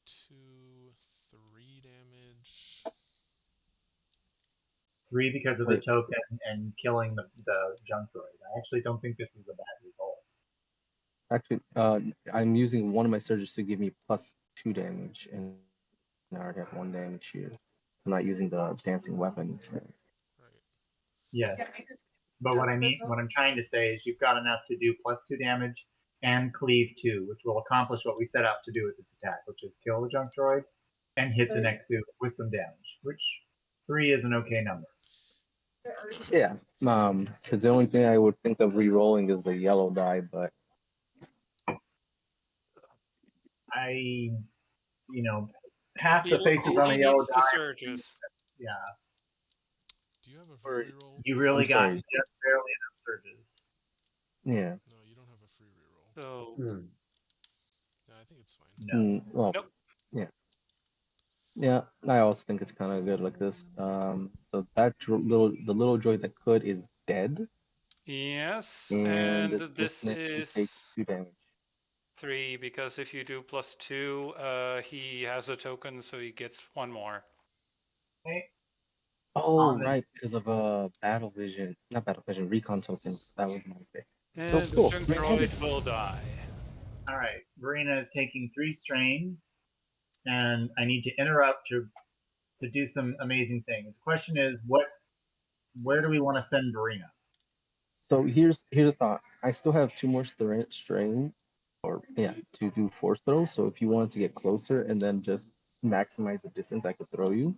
2, 3 damage. 3 because of the Wait, token and killing the junk droid. I actually don't think this is a bad result. actually, I'm using one of my surges to give me +2 damage, and I already have 1 damage here. I'm not using the dancing weapons. Right. Yes. But what I'm trying to say is you've got enough to do +2 damage and cleave 2, which will accomplish what we set out to do with this attack, which is kill the junk droid and hit the Nexu with some damage, which 3 is an okay number. Yeah, because the only thing I would think of re-rolling is the yellow die, but Half the faces on the He yellow needs the die. surges. Yeah, Do you have a free reroll? you really I'm got sorry. just barely enough surges. Yeah. No, you don't have a free reroll. So Yeah, I think it's fine. No. Well, Nope. yeah. I also think it's kind of good like this. So that the little droid that could is dead, yes, and and this this next takes is 2 damage. 3 because if you do +2, he has a token, so he gets 1 more. Okay. Oh, on the. right, because of battle vision, not battle vision, recon token. That was my mistake. So And cool. the Great heavy. droid will die. All right, Verena is taking 3 strain, and I need to interrupt to do some amazing things. The question is, where do we want to send Verena? So here's a thought. I still have 2 more strain, or yeah, to do force throws. So if you wanted to get closer and then just maximize the distance I could throw you,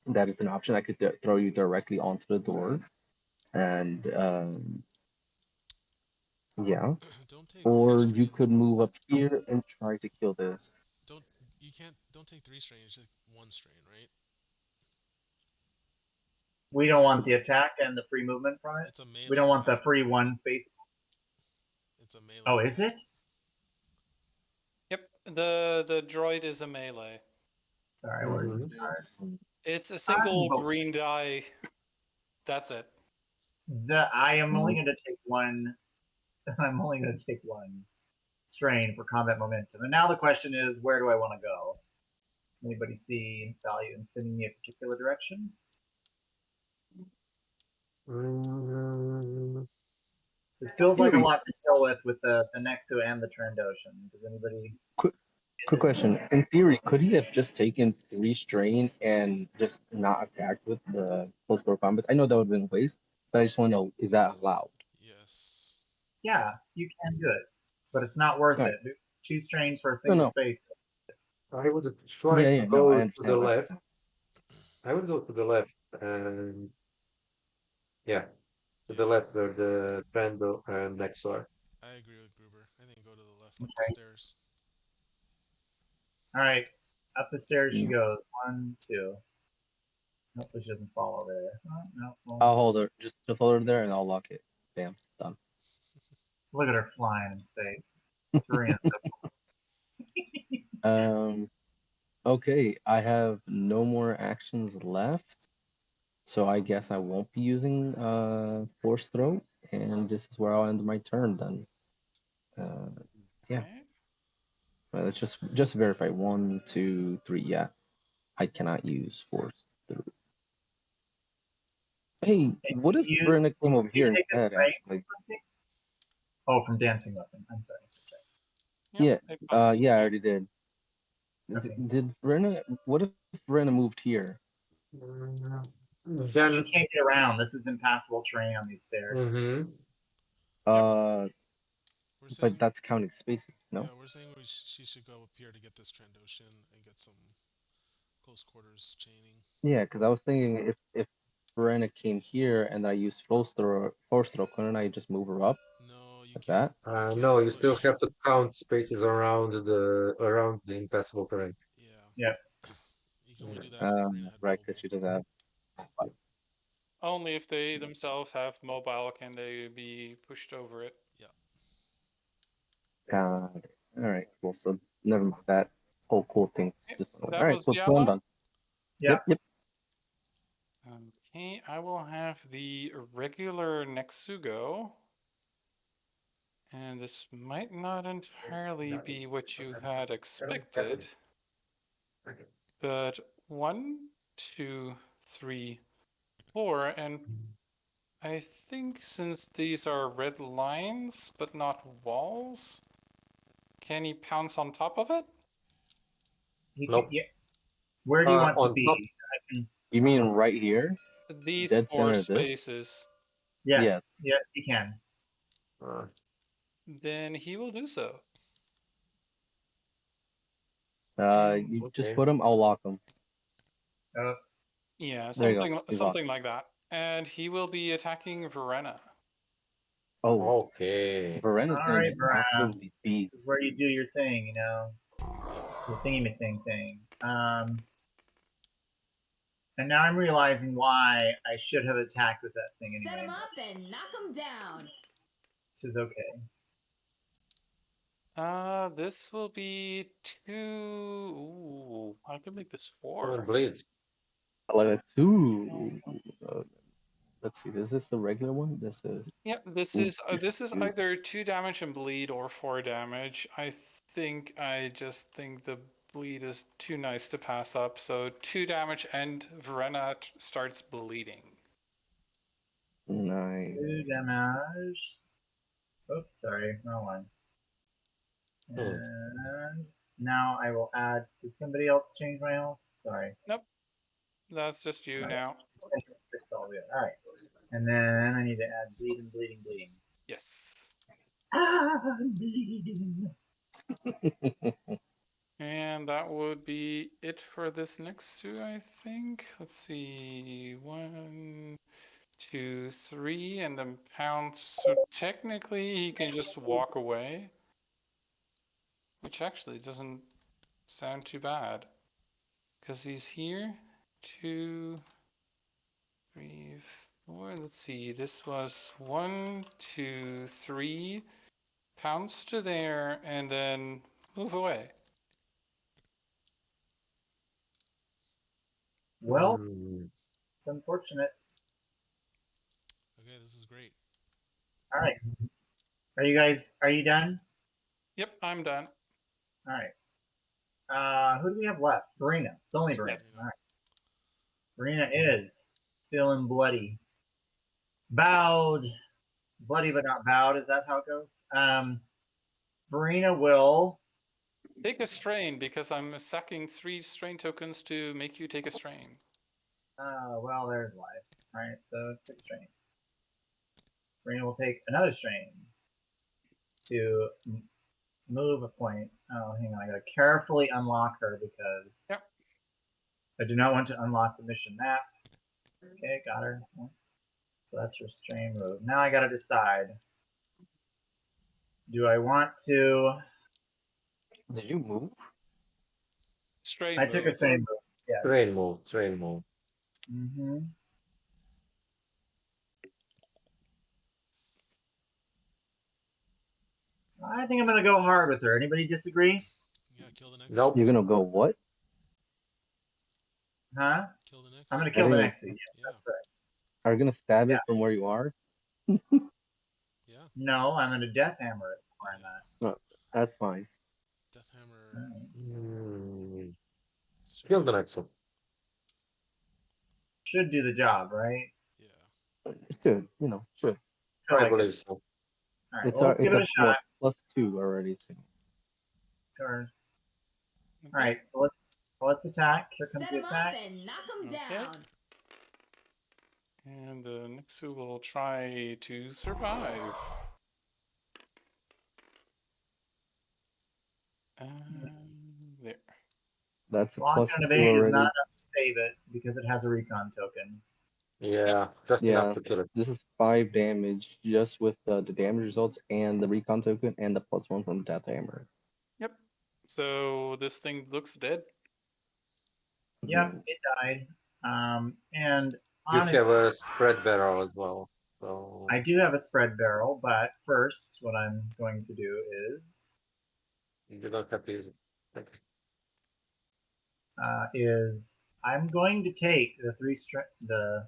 that is an option. I could throw you directly onto the door, and yeah, Don't take three or you strain. could move up here and try to kill this. Don't take 3 strain. It's just 1 strain, right? We don't want the attack and the free movement from it. It's a melee We don't want the attack. free 1 space. It's a melee. Oh, attack. is it? Yep, the droid is a melee. Sorry, where's Mhm. this card? It's a single but- green die. That's it. I am only going to take 1. I'm only going to take 1 strain for combat momentum. And now the question is, where do I want to go? Does anybody see value in sending me a particular direction? Mm, This feels like a lot to deal with the Nexu and the Trandoshan. Does anybody? Quick question. In theory, could he have just taken 3 strain and just not attacked with the close door combats? I know that would have been a waste, but I just want to know, is that allowed? Yes. Yeah, you can do it, but it's not worth Right. it. Choose strain for a single No. space. I would try Yeah, to yeah, no, go I to understand. the I left. understand. I would go to the left and yeah, to the left where the Trando and Nex are. I agree with Gruber. I think go to the left up the Okay. stairs. All right, up the stairs she Mm. goes. 1, 2. Hopefully she doesn't fall over there. Oh, no. Well, I'll hold her. Just hold her there and I'll lock it. Bam. Done. look at her flying in space. Verena's Okay, I have no more actions left. So I guess I won't be using Force Throw, and this is where I'll end my turn then. Yeah. Okay. Let's just verify. 1, 2, 3. Yeah, I cannot use Force Throw. Hey, what if use- Verena came over you here take a instead? strain Actually, Oh, from dancing weapon. I'm sorry. Yep, yeah. it passes Yeah, I me. already did. Okay. Did Verena? What if Verena moved here? She Then, can't get around. This is impassable terrain on these stairs. mhm. Uh, We're saying, but that's counting spaces. No. yeah, we're saying she should go up here to get this Trandoshan and get some close quarters chaining. Yeah, because I was thinking if Verena came here and I used force throw, couldn't I just move her up No, you like can't. that? You can't No, you still push. have to count spaces around the impassable terrain. Yeah. Yeah. You can only do that if Verena had Right, mobile. because she doesn't have. Only if they themselves have mobile can they be pushed over it. Got it. All right, cool. So never mind that whole cool thing. Yep, Just all that right, was cool. So I'm Diala. done. Yeah. Yep. Okay, I will have the regular Nexu go. And this might not entirely be what you had expected. But 1, 2, 3, 4, and I think since these are red lines but not walls, can he pounce on top of it? Nope. Yeah. Where do you want to On be? top. You mean right here? These Dead 4 center of this? spaces. Yes, he can. Then he will do so. You just put him. I'll lock him. Yeah, There you go. something He's something like that. And he will be attacking Verena. Oh, Okay. Verena's All gonna right, just Verena. absolutely beat. This is where you do your thing, you know, your thingy thing. And now I'm realizing why I should have attacked with that thing Set him anyway, up and knock him down. which is okay. This will be 2. Ooh, I can make this 4. Bleed. I like that too. Let's see. Is this the regular one? This is. Yep, this Ooh, is either 2 damage and bleed or 4 damage. I just think the bleed is too nice to pass up. So 2 damage and Verena starts bleeding. Nice. 2 damage. Oops, sorry, wrong one. And now I will add. Did somebody else change my health? Sorry. Nope. That's just you now. 6 all good. All right. And then I need to add bleeding, bleeding, bleeding. Yes. I'm bleeding. And that would be it for this next two, I think. Let's see. 1, 2, 3, and then pounce. So technically, he can just walk away, which actually doesn't sound too bad. Because he's here. 2, 3, 4. Let's see. This was 1, 2, 3. Pounce to there, and then move away. Well, Hmm. it's unfortunate. Okay, this is great. All right. Are you done? Yep, I'm done. All right. Who do we have left? Verena. It's only Verena. Yes. All right. Verena is feeling bloody. Bowed. Bloody but not bowed. Is that how it goes? Verena will. Take a strain, because I'm sacking 3 strain tokens to make you take a strain. Well, there's life. All right, so take a strain. Verena will take another strain to move a point. Oh, hang on. I gotta carefully unlock her because Yep. I do not want to unlock the mission map. Okay, got her. So that's her strain move. Now I gotta decide. Do I want to? Did you move? Strain I move. took a strain move. Yes. Train move, train move. Mm-hmm. I think I'm gonna go hard with her. Anybody disagree? Yeah, kill the next. Nope. You're gonna go what? Huh? Kill the next. I'm gonna I kill the didn't- next suit. Yes, that's right. Are you gonna stab Yeah. it from where you are? Yeah. No, I'm gonna death hammer it. Why not? No, that's fine. Death hammer. Hmm. Let's check Kill it the out. next one. Should do the job, right? Yeah. Should, should. Feel I like believe it. so. All right, It's well, let's give it a shot. what, +2 already. So. Sure. All right, so let's attack. Here comes Set the him up attack. and knock him Okay. down. And the Nixu will try to survive. There. That's a Lock on +2 evade is already. not enough to save it because it has a recon token. Yeah, just Yeah, enough to kill it. this is 5 damage just with the damage results and the recon token and the +1 from the death hammer. Yep. So this thing looks dead. Yep, it died. And You have honestly, a spread barrel as well. So I do have a spread barrel, but first, what I'm going to do you don't have to use it. Okay. is I'm going to take the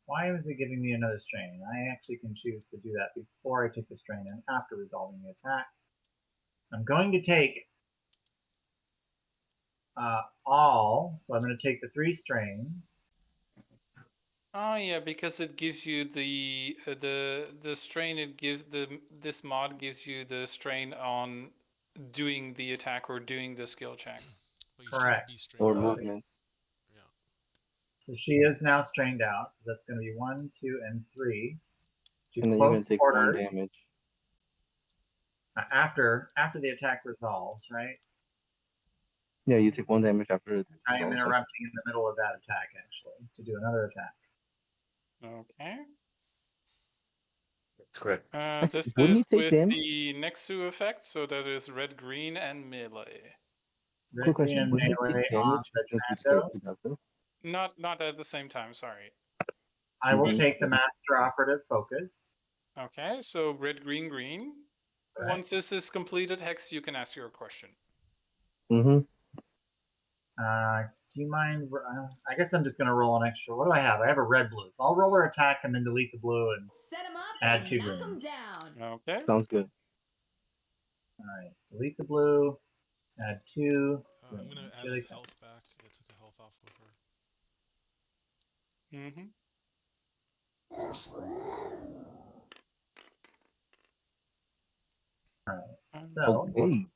Why is it giving me another strain? I actually can choose to do that before I take the strain and after resolving the attack. I'm going to take all, so I'm going to take the 3 strain. Oh yeah, because it gives you the strain. It gives this mod gives you the strain on doing the attack or doing the skill check. But you Correct. shouldn't be strained Or So- out. movement. Yeah. So she is now strained out. So that's going to be 1, 2, and 3. To And then you're gonna close take 1 quarters damage. after the attack resolves, right? Yeah, you take 1 damage after it. I am resolves. interrupting in the middle of that attack actually to do another attack. Okay. That's correct. This Wouldn't you is take with damage? the Nexu effect, so that is red, green, and melee. Red, Quick green, question: and Wouldn't you melee take on damage the since you Trando. skipped about this? Not at the same time. Sorry. I will Mhm. take the master operative focus. Okay, so red, green, green. Correct. Once this is completed, Hex, you can ask your question. Mm-hmm. Do you mind? I guess I'm just going to roll an extra. What do I have? I have a red blue. So I'll roll her attack and then delete the blue. And Set him up Add and 2 knock him greens. down. Okay. Sounds good. all right, delete the blue. Add 2. I'm gonna It's add really a cool. health back. I took a health off of her. Mm-hmm. So Okay,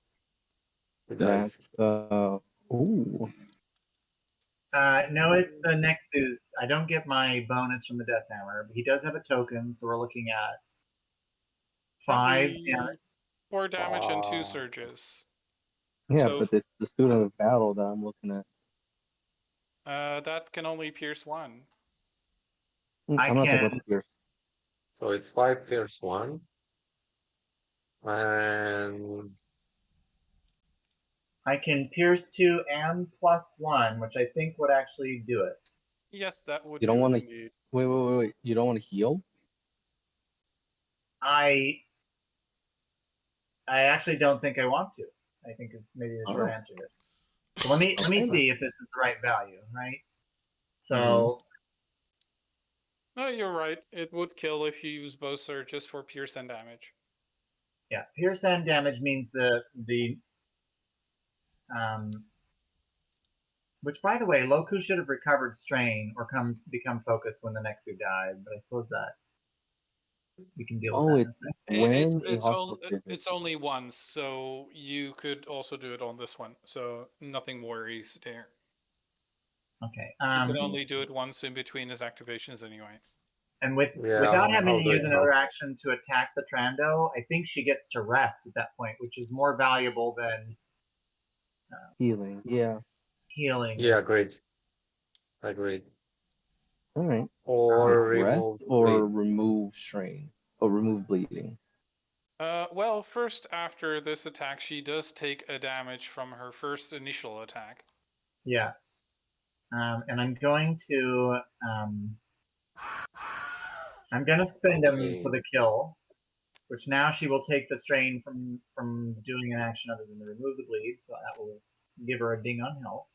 You guys. that's ooh. no, it's the Nexus. I don't get my bonus from the Death Hammer, but he does have a token, so we're looking at 5 damage. 4 damage and 2 Wow. surges. Yeah, So but it's the student of battle that I'm looking at. that can only pierce 1. I I'm not talking about can the pierce. So it's 5 pierce 1. And I can pierce 2 and +1, which I think would actually do it. Yes, that would You don't do want it to indeed. wait. You don't want to heal? I actually don't think I want to. I think it's maybe the short Oh. answer here. So let me Okay, see if this is the right value, right? So No, you're right. It would kill if you use both surges for pierce and damage. yeah, pierce and damage means the which, by the way, Loku should have recovered strain or become focused when the Nexu died, but I suppose that we can deal with that in a it's second. when a hospital It's only once, so you could also do it on this one. So nothing worries there. Okay. You could only do it once in between his activations anyway. And yeah, without having I'll to do use it another now. action to attack the Trando, I think she gets to rest at that point, which is more valuable than healing. Yeah. healing. Yeah, great. Agreed. All right. Or Rest remove or bleed. remove strain or remove bleeding. Well, first, after this attack, she does take a damage from her first initial attack. Yeah. And I'm going to spend him for the kill, which now she will take the strain from doing an action other than to remove the bleed, so that will give her a ding on health.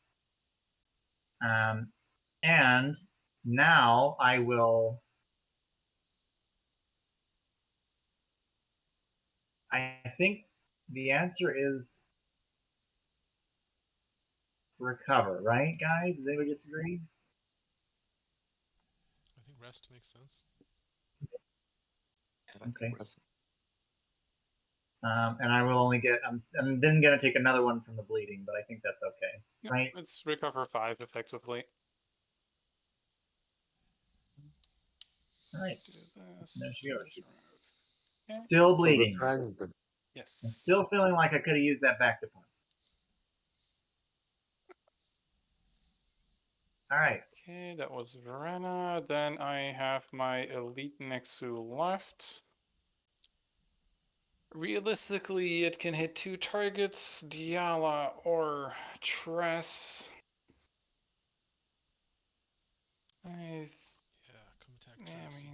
And now I will. I think the answer is recover, right, guys? Does anybody disagree? I think rest makes sense. Okay. Rest. And I will only get. I'm then gonna take another one from the bleeding, but I think that's okay, Yeah, right? it's recover 5 effectively. All right. Do this. There she goes. Okay. Still So the bleeding. trend. Yes. I'm still feeling like I could have used that back to punch. All right. Okay, that was Verena. Then I have my Elite Nexu left. Realistically, it can hit 2 targets, Diala or Tress. Yeah, come attack Tress and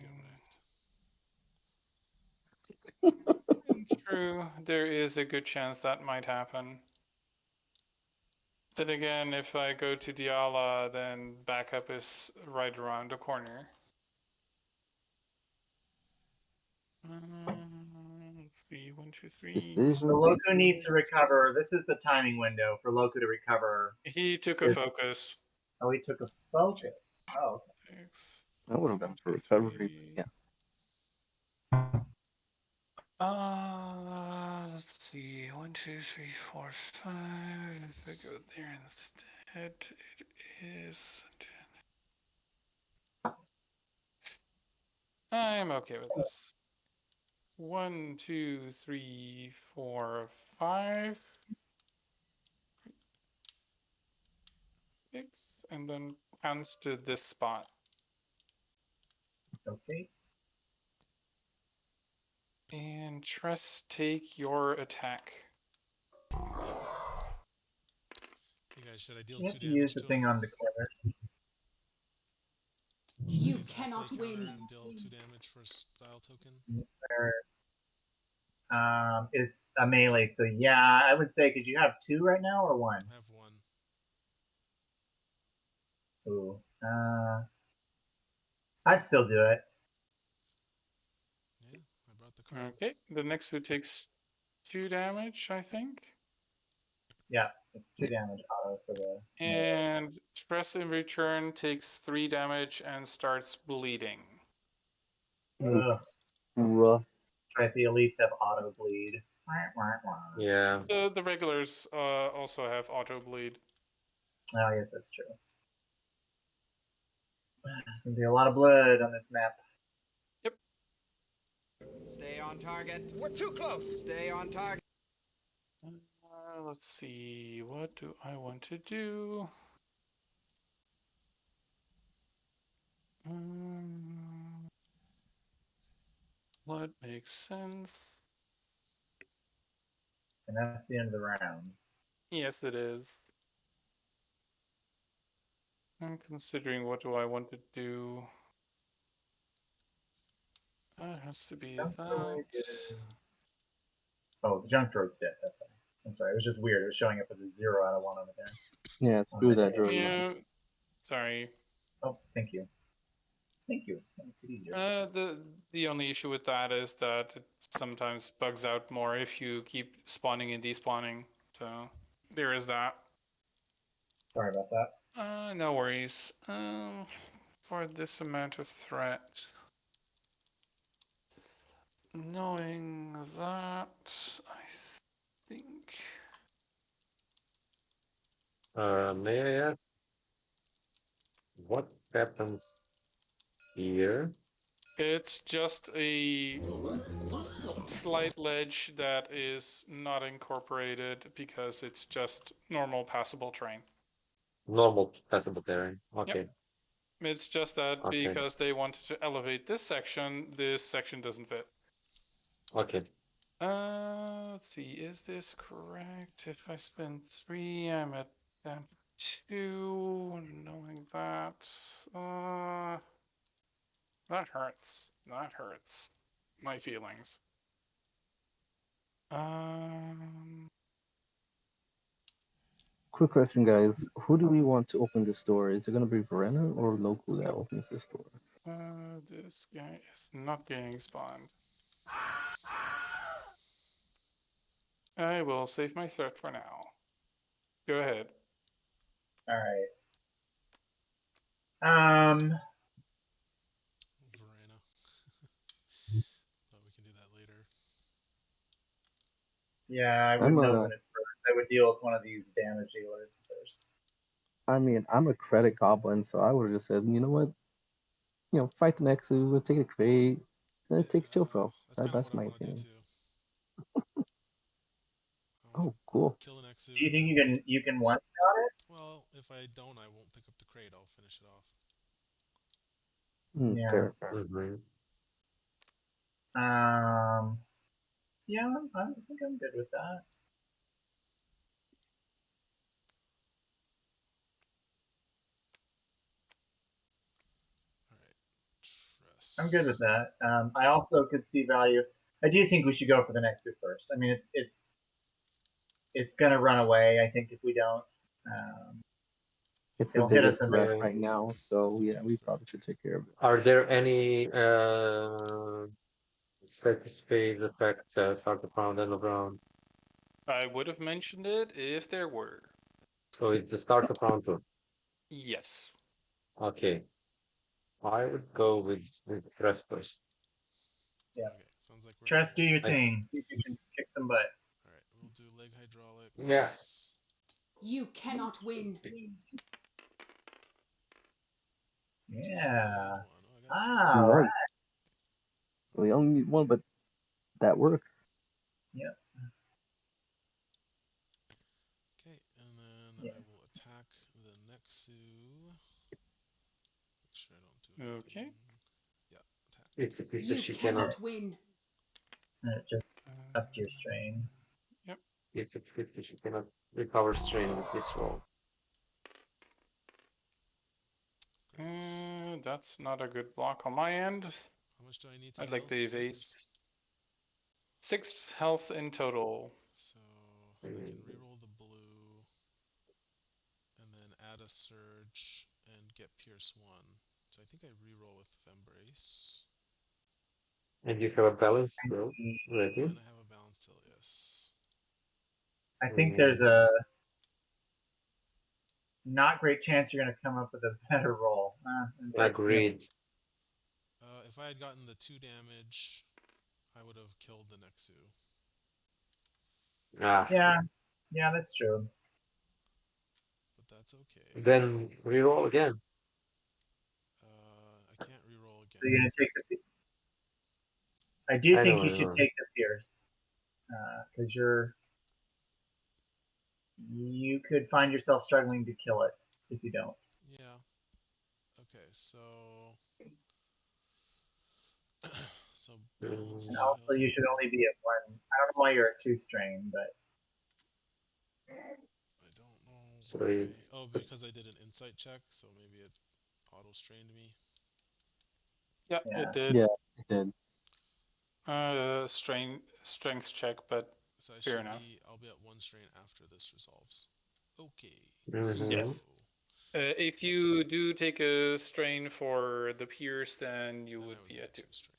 get wrecked. True, there is a good chance that might happen. Then again, if I go to Diala, then backup is right around the corner. Let's see, 1, 2, 3. So Loku needs to recover. This is the timing window for Loku to recover. He took a focus. Oh, he took a focus. Oh, okay. That would have been for recovery. Yeah. Let's see. 1, 2, 3, 4, 5. If I go there instead, it is. I'm okay with this. 1, 2, 3, 4, 5. 6, and then counts to this spot. Okay. And Tress, take your attack. Hey guys, should I deal You 2 have to damage use the to thing him? on the corner. Should I You use a cannot play win. counter and deal 2 damage for a style token? There is a melee. So yeah, I would say because you have 2 right now or 1. I have 1. Ooh. I'd still do it. Yeah, I brought the card. Okay, the next who takes 2 damage, I think. Yeah. It's 2 damage auto for the. And Tress in return takes 3 damage and starts bleeding. Ugh. Rough. Right, the elites have auto bleed. Yeah. The regulars also have auto bleed. Oh, yes, that's true. There's gonna be a lot of blood on this map. Stay on target. We're too close. Stay on target. Let's see, what do I want to do? What makes sense? And that's the end of the round. Yes, it is. I'm considering what do I want to do. That has to be Junk that. droid is- Oh, the junk droid's dead. That's fine. I'm sorry. It was just weird. It was showing up as a 0 out of 1 over there. Yeah, screw that droid. Yeah, sorry. Oh, thank you. Thank you. That makes it easier. The only issue with that is that it sometimes bugs out more if you keep spawning and despawning. So there is that. Sorry about that. No worries. For this amount of threat, knowing that, I think. May I ask what happens here? It's just a slight ledge that is not incorporated because it's just normal passable terrain. Normal passable terrain. Okay. It's just that Okay. because they wanted to elevate this section doesn't fit. Okay. Let's see, is this correct? If I spend 3, I'm at down to 2, knowing that. That hurts. That hurts. My feelings. Quick question, guys. Who do we want to open this door? Is it going to be Verena or Loku that opens this door? This guy is not getting spawned. I will save my threat for now. Go ahead. All right. Verena. But we can do that later. Yeah, I wouldn't open it first. I would deal with one of these damage dealers first. I mean, I'm a credit goblin, so I would have just said, you know what? Fight the Nexu, we'll take a crate, then take chill pro. That's my opinion. Oh, cool. Kill an Exu. Do you think you can one shot it? Well, if I don't, I won't pick up the crate. I'll finish it off. Yeah. Fair. Mm-hmm. Yeah, I think I'm good with that. All right. Tress. I'm good with that. I also could see value. I do think we should go for the Nexu first. I mean, it's gonna run away. I think if we don't, It's the it'll hit us biggest in threat the. right now, so yeah, we probably should take care of it. Are there any status phase effects start the round, end of round? I would have mentioned it if there were. So it's the start of round 2. Yes. Okay. I would go with Tress first. Yeah. Okay. Sounds like we're. Tress, do your thing. See if you can kick some butt. All right. We'll do leg hydraulics. Yeah. You cannot win. Yeah. Oh, Right. We only need one, but that works. Yep. Okay, and then I will attack the Nexu. Make sure I don't do anything. Okay. Yeah, attack. It's a pity You she cannot cannot. win. Just up your strain. Yep. It's a pity she cannot recover strain with this roll. That's not a good block on my end. How much do I need to I'd like the evade. 6? 6 health in total. So I can reroll the blue, and then add a surge and get Pierce 1. So I think I reroll with Embrace. And you have a balance roll ready? And I have a balance till, yes. I think there's a not great chance you're going to come up with a better roll. In fact, Agreed. If I had gotten the 2 damage, I would have killed the Nexu. Ah, yeah, that's true. But that's okay. then reroll again. I can't reroll So you're again. going to take the. I do I think know, you I should know. take the Pierce because you could find yourself struggling to kill it if you don't. Yeah. Okay, so so balance And Mm, also, you should only be at 1. I don't know why you're at 2 strain, but I don't know So why. it's Oh, because I did an insight check, so maybe it auto strained me. Yeah, yeah. it did. Yeah, it did. Strength check, but So I fair should enough. be. I'll be at 1 strain after this resolves. Okay. Mhm. Yes. If you do take a strain for the Pierce, then you Then I would would be be at at 2. 2 strain.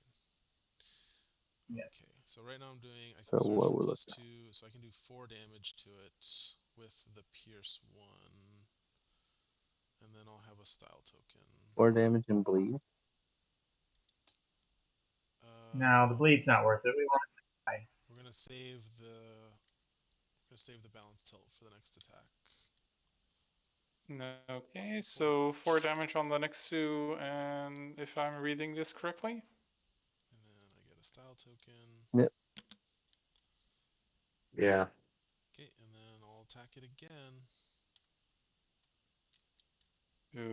Yeah. Okay. So right now I'm doing. I can So search what for we're plus looking 2, so I can do 4 damage to it with the Pierce 1, and then I'll have a style token. 4 damage and bleed. No, the bleed's not worth it. We want it to die. We're gonna save the. Gonna save the balance tilt for the next attack. Okay, so 4 damage on the next 2, and if I'm reading this correctly? And then I get a style token. Yep. Yeah. Okay, and then I'll attack it again.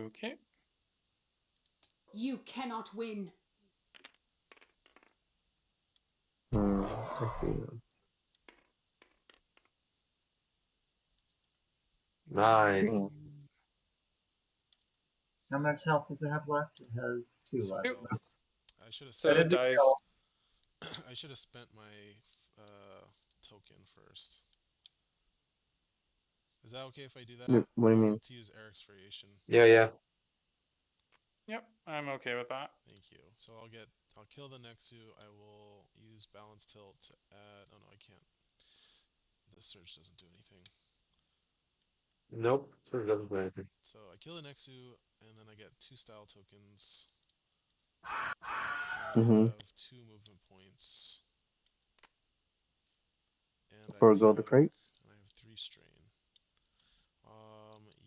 Okay. You cannot win. I see. Nice. Mm. How much health does it have left? It has 2 So left. So I should have So that spent. it is a dies. kill. I should have spent my token first. Is that okay if I do that? What do you I mean? want to use Eric's variation. Yeah, yeah. Yep, I'm okay with that. Thank you. So I'll kill the Nexu. I will use balance tilt to add. Oh no, I can't. The surge doesn't do anything. Nope. Sure doesn't do anything. So I kill the Nexu, and then I get 2 style tokens, and I Mm-hmm. have 2 movement points, and Forego the crate. and I have 3 strain.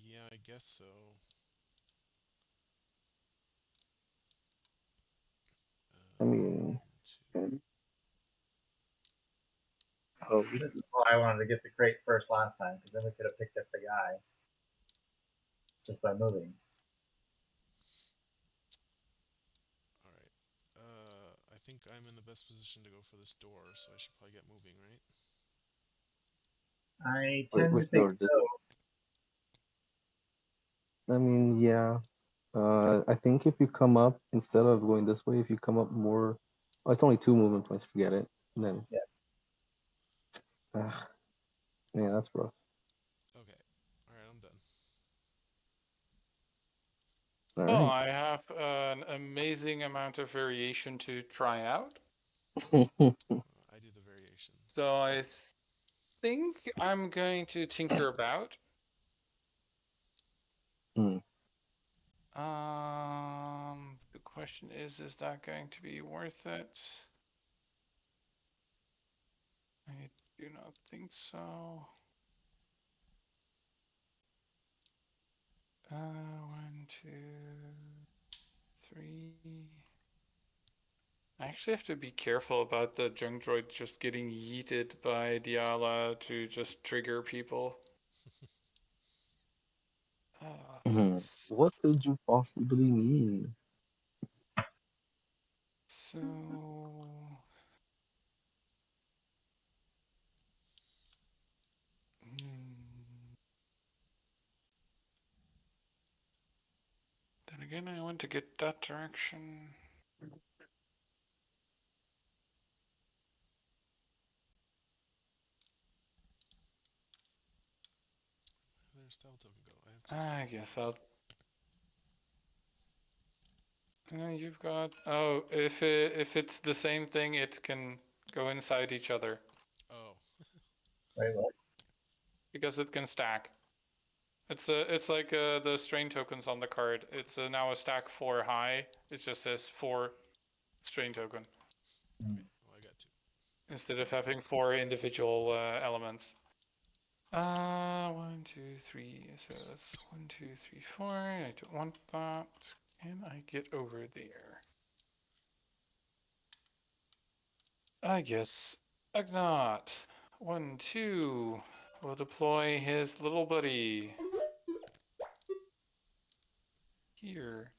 Yeah, I guess so. I mean, 1, 2. oh, This is why I wanted to get the crate first last time, because then we could have picked up the guy just by moving. All right. I think I'm in the best position to go for this door, so I should probably get moving, right? I wait, tend to which think door? so. I mean, yeah. I think if you come up instead of going this way, if you come up more, oh, it's only 2 movement points. Forget it. Then, Yeah. yeah, that's rough. Okay. All right, I'm done. All Oh, right. I have an amazing amount of variation to try out. I do the variation. So I think I'm going to tinker about. Hmm. The question is that going to be worth it? I do not think so. 1, 2, 3. I actually have to be careful about the junk droid just getting yeeted by Diala to just trigger people. What could you possibly mean? So then again, I want to get that direction. There's style token go. I have 2 I style guess tokens. you've got. Oh, if it's the same thing, it can go inside each other Oh. Wait, what? because it can stack. It's like the strain tokens on the card. It's now a stack 4 high. It just says 4 strain token. Okay, well, I got 2. Instead of having 4 individual elements. 1, 2, 3. So that's 1, 2, 3, 4. I don't want that. Can I get over there? I guess Ugnaught. 1, 2. We'll deploy his little buddy here.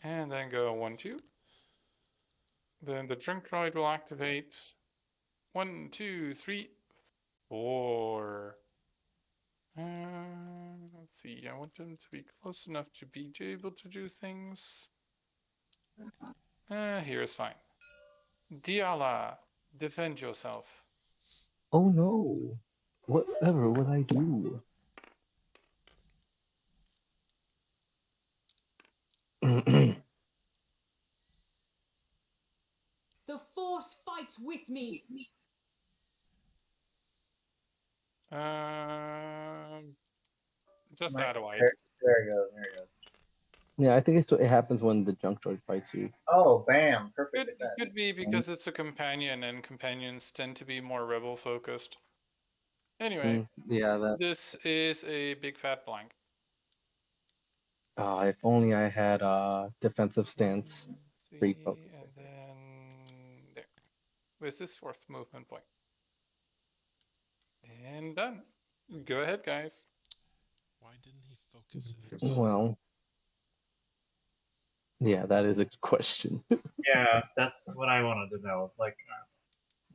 And then go 1, 2. Then the drunk droid will activate. 1, 2, 3, 4. Let's see. I want them to be close enough to be able to do things. Here is fine. Diala, defend yourself. Oh no! Whatever would I do? The Force fights with me. Just that away. There it goes. There it goes. Yeah, I think it happens when the junk droid fights you. Oh, bam! Perfect It defense. could be because it's a companion, and companions tend to be more rebel focused. Anyway, Yeah, that. this is a big fat blank. If only I had defensive stance. Let's see, Free focus. and then there. With this 4th movement point. And done. Go ahead, guys. Why didn't he focus it? Well, yeah, that is a good question. Yeah, that's what I wanted to know. It's like,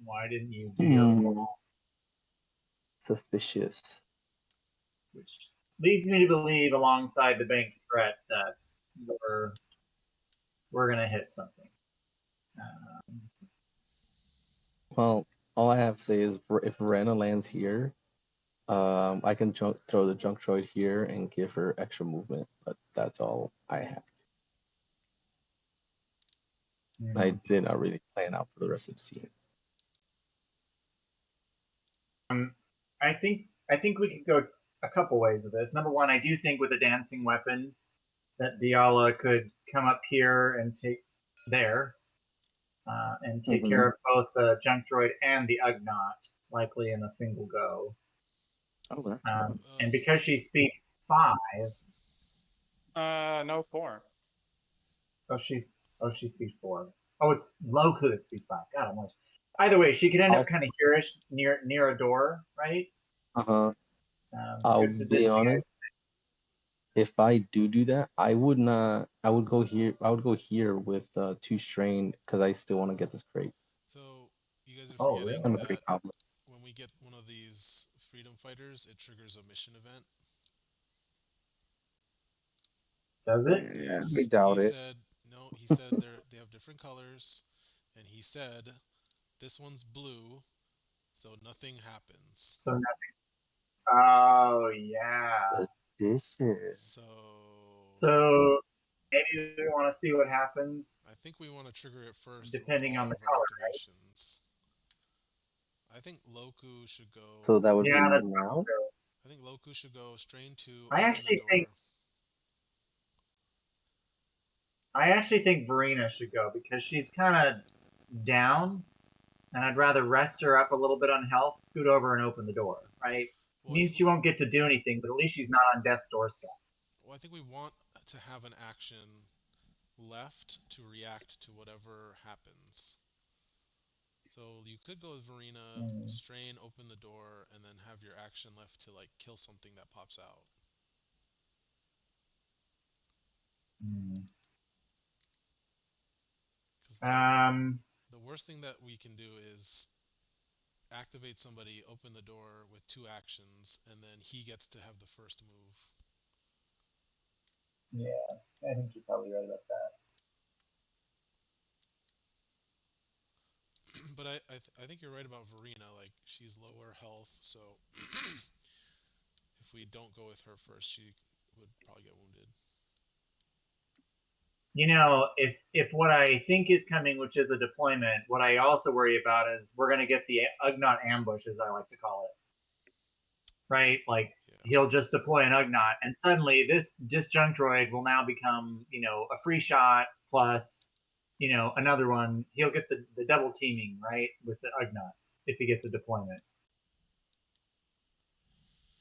why didn't you do your Suspicious. which leads me to believe, alongside the bank threat, that we're gonna hit something. Well, all I have to say is if Verena lands here, I can throw the junk droid here and give her extra movement, but that's all I have. I did not really plan out for the rest of the scene. I think we could go a couple ways with this. Number one, I do think with a dancing weapon that Diala could come up here and take there and take care of both the junk droid and the Ugnaught, likely in a single go. Oh, that's and because she's speed 5. No 4. Oh, she's speed 4. Oh, it's Loku that's speed 5. God, almost. Either way, she could end up kind of here-ish near a door, right? I'll Good be positioning. honest. If I do that, I would not. I would go here. I would go here with 2 strain because I still want to get this crate. So you guys are forgetting I'm a that crate goblin. when we get one of these freedom fighters, it triggers a mission event. Does it? Yeah, Yes. I doubt it. He said they have different colors, and he said this one's blue, so nothing happens. So nothing. Oh yeah. Suspicious. So maybe we want to see what happens. I think we want to trigger it first, depending on the of our color, activations. Right? I think Loku should go. So that would be that's now. I think Loku should go strain 2. I actually think Verena should go because she's kind of down, and I'd rather rest her up a little bit on health, scoot over and open the door. Right? Well, means she won't get to do anything, but at least she's not on death's doorstep. Well, I think we want to have an action left to react to whatever happens. So you could go with Verena, strain, open the door, and then have your action left to like kill something that pops out. The worst thing that we can do is activate somebody, open the door with 2 actions, and then he gets to have the first move. Yeah, I think you're probably right about that. But I think you're right about Verena. Like, she's lower health, so if we don't go with her first, she would probably get wounded. You know, if what I think is coming, which is a deployment, what I also worry about is we're going to get the Ugnaught ambush, as I like to call it. Right? Like, yeah. he'll just deploy an Ugnaught, and suddenly this disjunct droid will now become, a free shot plus, another one. He'll get the double teaming, right, with the Ugnaughts if he gets a deployment.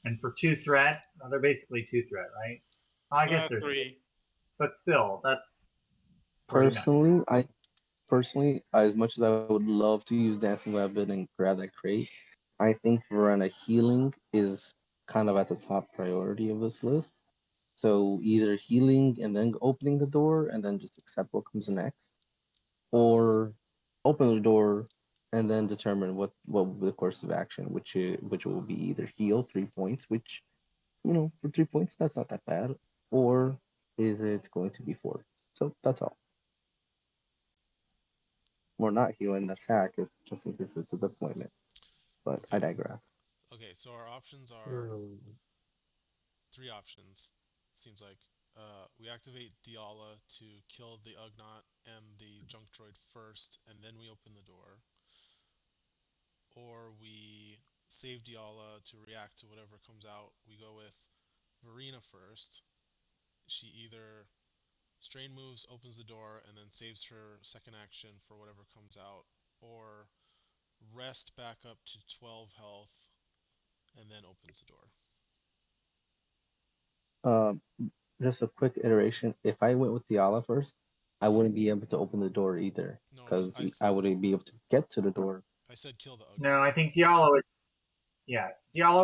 And for 2 threat, they're basically 2 threat, right? I guess they're 3. but still, that's pretty nice. Personally, as much as I would love to use Dancing Weapon and grab that crate, I think Verena healing is kind of at the top priority of this list. So either healing and then opening the door and then just accept what comes next, or open the door and then determine what will be the course of action, which will be either heal 3 points, which for 3 points that's not that bad, or is it going to be 4? So that's all. Or not heal and attack if just in case it's a deployment. But I Okay. digress. Okay, so our options are Hmm. 3 options. Seems like we activate Diala to kill the Ugnaught and the junk droid first, and then we open the door. Or we save Diala to react to whatever comes out. We go with Verena first. She either strain moves, opens the door, and then saves her second action for whatever comes out, or rest back up to 12 health and then opens the door. Um, just a quick iteration. If I went with Diala first, I wouldn't be able to open the door either, No, because I I said wouldn't be able to get to the door. I said kill the No, Ugnaught. I think Diala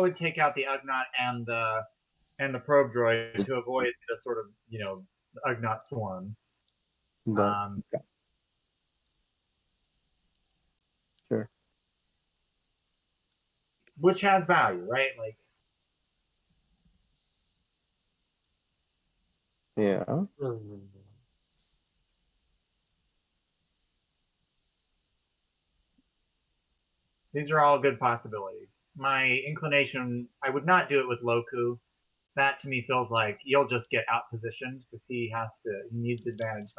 would take out the Ugnaught and the probe droid to avoid the sort of Ugnaught swarm. But yeah, sure, Which has value, right? Like, yeah. Hmm. these are all good possibilities. My inclination, I would not do it with Loku. That to me feels like you'll just get out positioned because he needs advantage.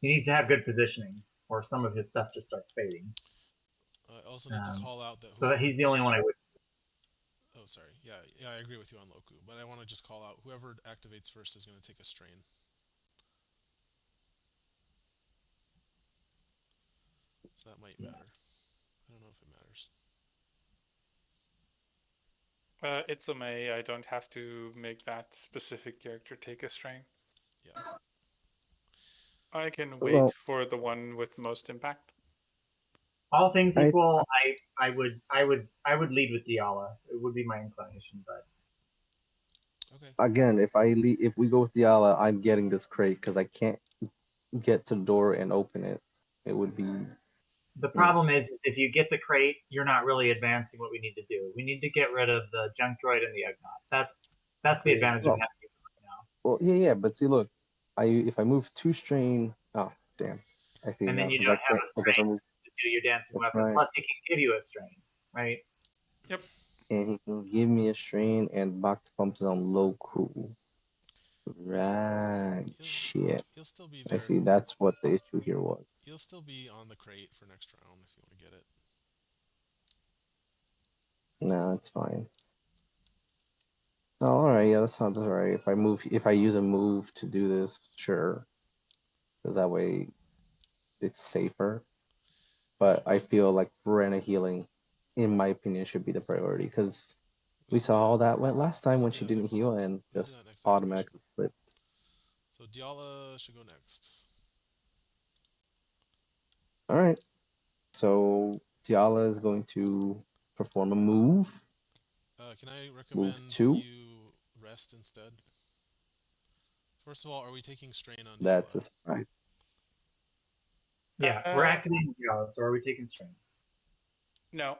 He needs to have good positioning, or some of his stuff just starts fading. I also need to call out that So that whoever. he's the only one I would. Oh, sorry. Yeah, I agree with you on Loku, but I want to just call out whoever activates first is going to take a strain. So that might matter. I don't know if it matters. It's a May. I don't have to make that specific character take a strain. Yeah. I can wait Well, for the one with most impact. All things I equal, I would lead with Diala. It would be my inclination, but Okay. again, if we go with Diala, I'm getting this crate because I can't get to the door and open it. It would be the problem is if you get the crate, you're not really advancing what we need to do. We need to get rid of the junk droid and the Ugnaught. That's the advantage of well, having it right now. yeah. But see, look, if I move 2 strain, oh damn, I see And then now you because don't I have can't a because if I strain move, to do your dancing that's weapon. right, Plus, he can give you a strain, right? Yep. and he can give me a strain and box pumps on Loku. Right, He'll, shit. he'll still be I there. see. That's what the issue here was. He'll still be on the crate for next round if you want to get it. No, it's fine. Oh, all right, yeah, that sounds all right. If I use a move to do this, sure, because that way it's safer. But I feel like Verena healing, in my opinion, should be the priority because We we can do saw how that. that went last We time can when do she that didn't next. heal and We can do just that next activation. automatically flipped. So Diala should go next. All right, so Tiala is going to perform a move. Can I Move recommend 2. you rest instead? First of all, are we taking strain on That's Diala? a surprise. Yeah, we're activating Diala, so are we taking strain? No.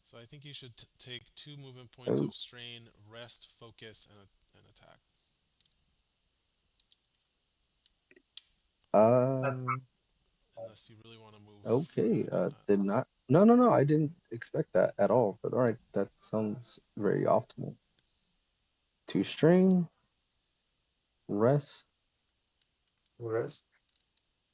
So I think you should take 2 movement points Oh, of strain, rest, focus, and attack. That's fine. um, Unless you really want to move okay. beyond that. Did not. No, no, no. I didn't expect that at all. But all right, that sounds very optimal. 2 strain, rest, Rest.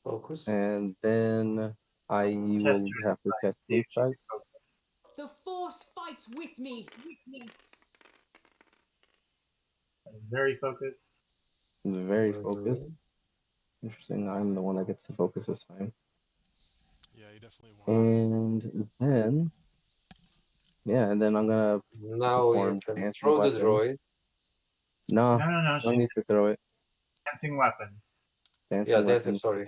Focus. and then I Test will your have to insight, test see if she insight. can focus. The Force fights with me. Very focused. Very focused. Interesting. I'm the one that gets to focus this time. Yeah, you definitely won. And then, yeah, and then I'm gonna Now you perform can dancing throw the weapon. droid. No, No. don't She's need to throw it. dancing weapon. Dancing Yeah, weapon. dancing, sorry.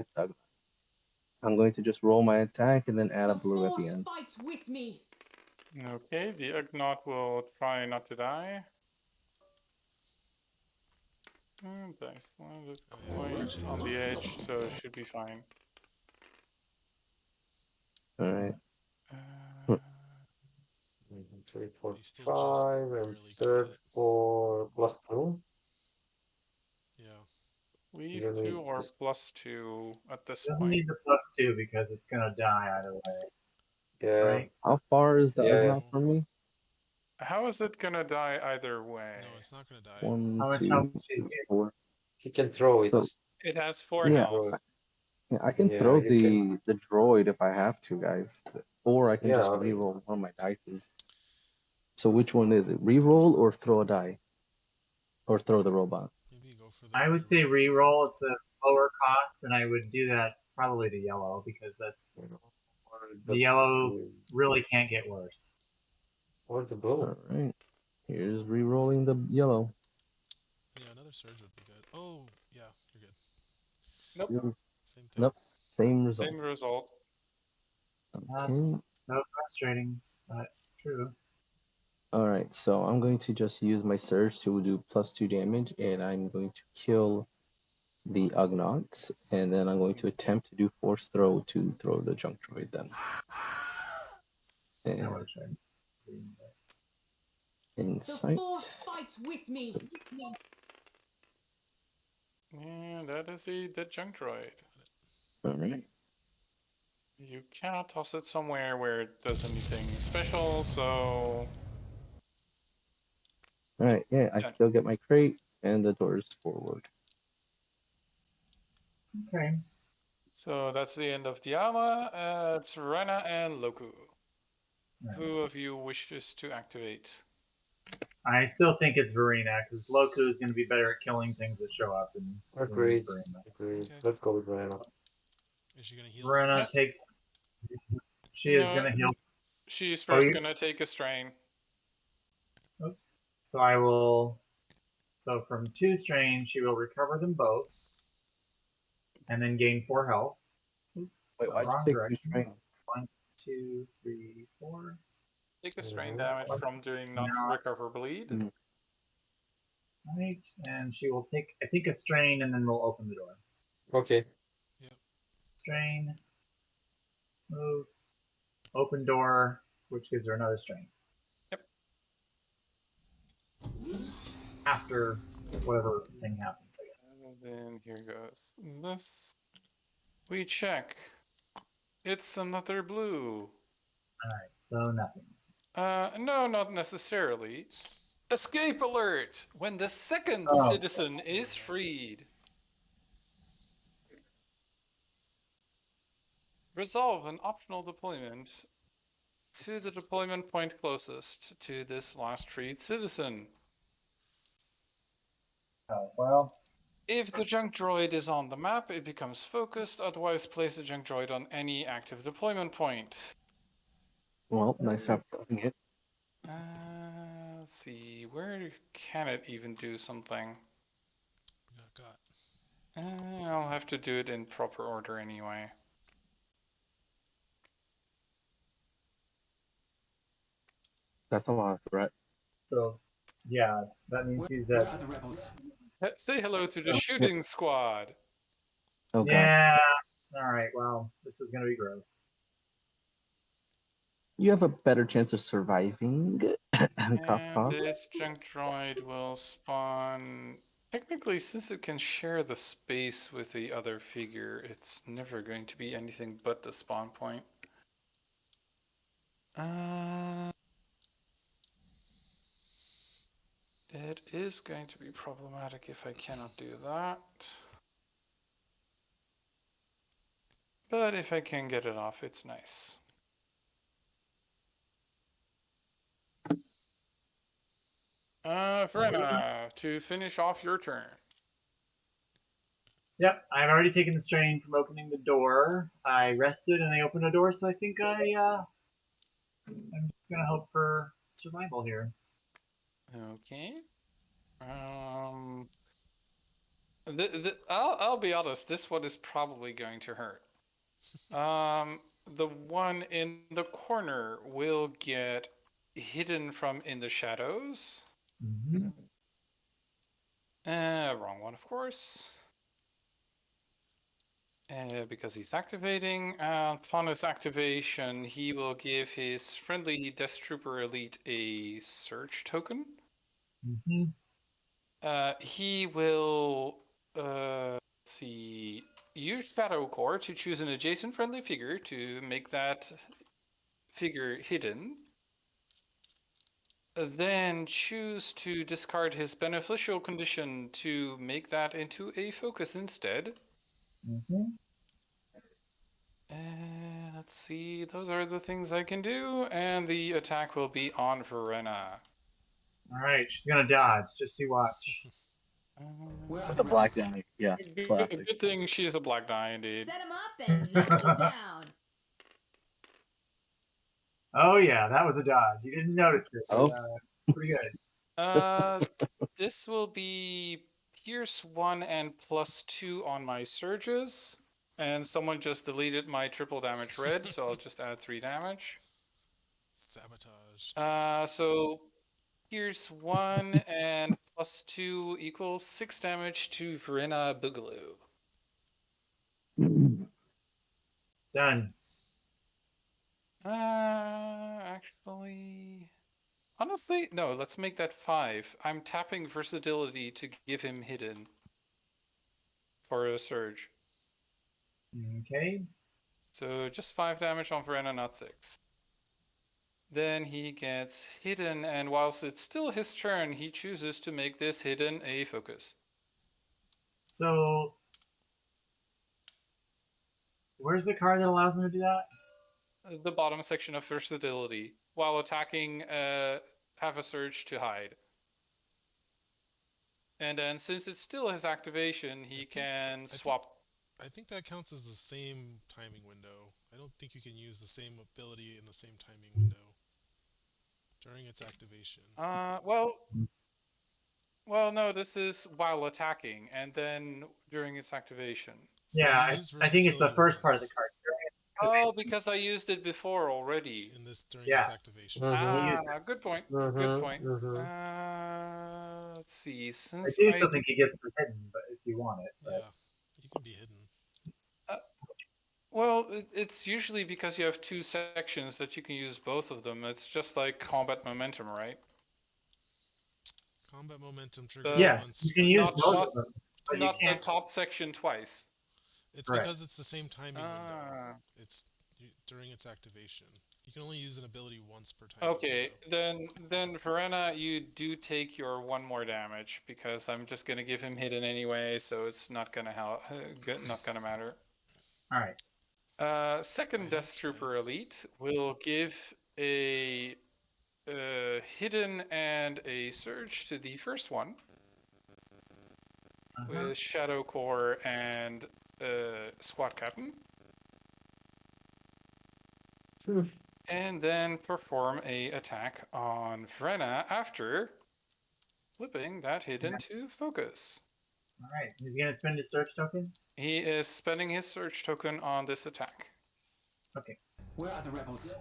I'm going to just roll my attack and then add a The blue at the force end. fights with me. Okay, the Ugnaught will try not to die. Dice landed Oh, yeah, quite unfortunately, on that's the the edge, issue. so it should be fine. All right. Uh, 3, 4, You still just 5, and barely search caught it. for +2. Yeah. leave You need 2 or this. +2 at this Doesn't point. need the +2 because it's gonna die either way, Yeah, right? How far is the Yeah. Ugnaught from me? How is it gonna die either way? No, it's not gonna die. 1, How much 2, health does she 3, do? 4. he can throw it. So It has 4 yeah, Throw it. health. I can Yeah, throw you can. the droid if I have to, guys, or I can just Yeah, reroll one of my dices. So which one is it? Reroll or throw a die, or throw the robot? Maybe go for the I would say reroll. reroll. It's a lower cost, and I would do that probably to yellow because that's or the the yellow blue. really can't get worse. Or the blue. All right, here's rerolling the yellow. Yeah, another surge would be good. Oh, yeah, you're good. Nope. Same thing. Nope, same result. Same result. Okay. That's so frustrating, but true. All right, so I'm going to just use my surge to do +2 damage, and I'm going to kill the Ugnaught, and then I'm going to attempt to do force throw to throw the junk droid then. I And would try. The insight. force fights with me. And that is a dead junk droid. All right. You cannot toss it somewhere where it does anything special, so All right. Yeah, I Done. still get my crate and the doors forward. Okay. So that's the end of Diala. It's Verena and Loku. Right. Who of you wishes to activate? I still think it's Verena because Loku is going to be better at killing things that show up than Agreed. Verena. Agreed. Okay. Let's go with Verena. Is she gonna heal Verena first? takes. She is No. going to heal. She's Oh, first you- gonna take a strain. Oops. So I will. So from 2 strain, she will recover them both, and then gain 4 health. Oops. Wait, why'd you Wrong take 2 direction. strain? 1, 2, 3, 4. Take a strain Mhm. damage from doing not No. recover bleed. Mm. Right, and she will take, I think, a strain, and then we'll open the door. Okay. Strain, move, open door, which gives her another strain. Yep. After whatever thing happens, I guess. And then here goes this. We check. It's another blue. All right, so nothing. No, not necessarily. Escape alert! When the second Oh. citizen is freed. Resolve an optional deployment to the deployment point closest to this last freed citizen. Oh, well. If the junk droid is on the map, it becomes focused, otherwise place the junk droid on any active deployment point. Well, nice job killing it. Let's see, where can it even do something? Got. I'll have to do it in proper order anyway. That's a lot of threat. So, yeah, that means he's at. Say hello to the Oh, shooting squad. Oh god. Yeah. All right. Well, this is gonna be gross. You have a better chance of surviving. Cough, And cough. this junk droid will spawn. Technically, since it can share the space with the other figure, it's never going to be anything but the spawn point. It is going to be problematic if I cannot do that. But if I can get it off, it's nice. Verena, to finish off your turn. Yep, I've already taken the strain from opening the door. I rested and I opened the door, so I think I'm just gonna hope for survival here. Okay. I'll be honest. This one is probably going to hurt. The one in the corner will get hidden from in the shadows. Mm-hmm. Wrong one, of course. Because he's activating. Upon his activation, he will give his friendly Death Trooper Elite a search token. Mm-hmm. He will, let's see, use Shadow Core to choose an adjacent friendly figure to make that figure hidden. Then choose to discard his beneficial condition to make that into a focus instead. Mm-hmm. Let's see, those are the things I can do, and the attack will be on Verena. All right, she's gonna dodge. Just you watch. With the black die. Yeah, classic. Good thing she is a black die, indeed. Set him up and knock him down. Oh yeah, that was a dodge. You didn't notice it. Oh. Pretty good. This will be Pierce 1 and +2 on my surges. And someone just deleted my triple damage red, so I'll just add 3 damage. Sabotage. So Pierce 1 and +2 equals 6 damage to Verena Boogaloo. Done. Actually, honestly, no, let's make that 5. I'm tapping versatility to give him hidden for a surge. Okay. So just 5 damage on Verena, not 6. Then he gets hidden, and whilst it's still his turn, he chooses to make this hidden a focus. So, where's the card that allows him to do that? The bottom section of versatility. While attacking, have a surge to hide. And then since it's still his activation, he can swap. I think that counts as the same timing window. I don't think you can use the same ability in the same timing window during its activation. Well, no, this is while attacking, and then during its activation. So Yeah, I think it's the first part of the once card. Oh, because I used it before already. in this during Yeah. its activation. Good point. Good point. Let's see. I Since do still think he gets the hidden, but if you want it. But... Yeah, you can be hidden. Well, it's usually because you have 2 sections that you can use both of them. It's just like combat momentum, right? Combat momentum triggers Yes, once. you can use both of them, but you Not the can't. top section twice. It's Correct. because it's the same timing window. It's during its activation. You can only use an ability once per time. Okay, then Verena, you do take your 1 more damage because I'm just gonna give him hidden anyway, so it's not gonna help. Not gonna matter. All right. Second Death Trooper Elite will give a hidden and a surge to the first one with Shadow Core and Squad Captain. And then perform a attack on Verena after flipping that hidden to focus. All right. He's gonna spend his search token. He is spending his search token on this attack. Okay. Where are the rebels?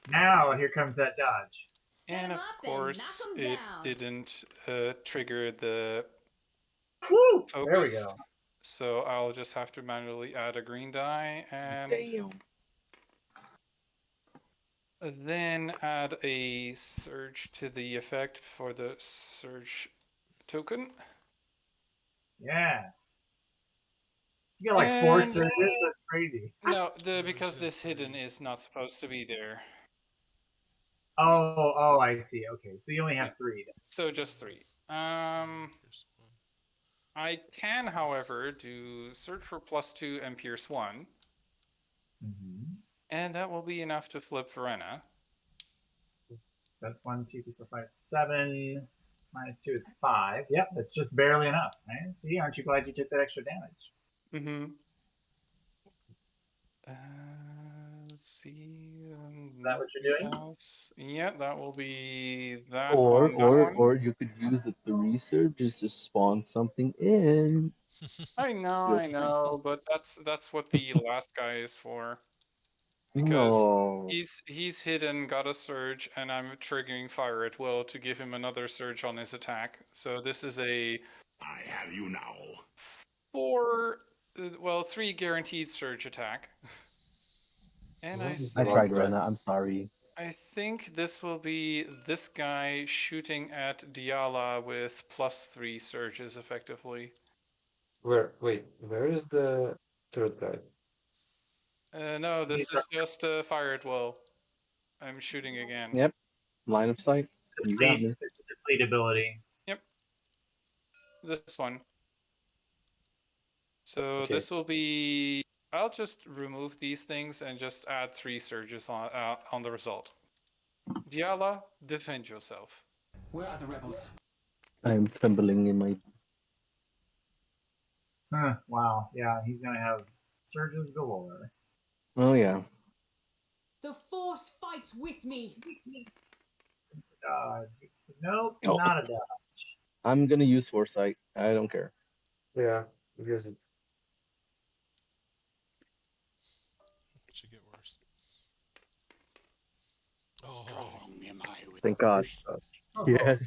Now here comes that dodge. And of course, it didn't trigger the Woo! focus. There we go. So I'll just have to manually add a green die and then add a surge to the effect for the surge token. Yeah. You got like 4 surges? That's crazy. No, because this hidden is not supposed to be there. Oh, I see. Okay, so you only have 3. Then. So just 3. I can, however, do search for +2 and pierce 1. And that will be enough to flip Verena. That's 1, 2, 3, 4, 5, 7. -2 is 5. Yep, that's just barely enough, right? See, aren't you glad you took that extra damage? Mm-hmm. Let's see. Is that what you're doing? Else. Yeah, that will be that Or on that one. or you could use the 3 surges to spawn something in. I know, but that's what the last guy is for. Because No. he's hidden, got a surge, and I'm triggering fire at will to give him another surge on his attack. So this is a I have you now. 3 guaranteed surge attack. And What is I the last tried, think guy? Rena. I'm sorry. I think this will be this guy shooting at Diala with +3 surges effectively. Wait, where is the third guy? No, this These is just fire at will. I'm shooting again. Yep. Line of sight. You got me. It's a deplete ability. Yep. This one. So Okay. this will be. I'll just remove these things and just add 3 surges on the result. Diala, defend yourself. Where are the rebels? I am trembling in my. Wow. Yeah, he's gonna have surges galore. Oh yeah. The force fights with me. It's a dodge. Nope, Oh. not a dodge. I'm gonna use foresight. I don't care. Yeah, use it. It should get worse. Oh, Strong am I with Thank God. Oh, Yes.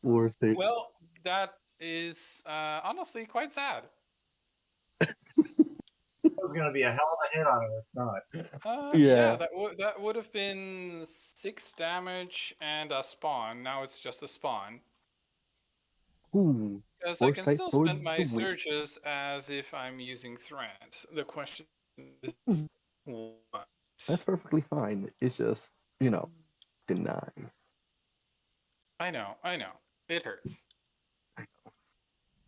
Worth it. Well, that is honestly quite sad. That was gonna be a hell of a hit on her if not. Yeah, Yeah. that would have been 6 damage and a spawn. Now it's just a spawn. Ooh. Because I can Foresight still for spend my the win. surges as if I'm using threat. The question is what? That's perfectly fine. It's just, deny. I know. It hurts.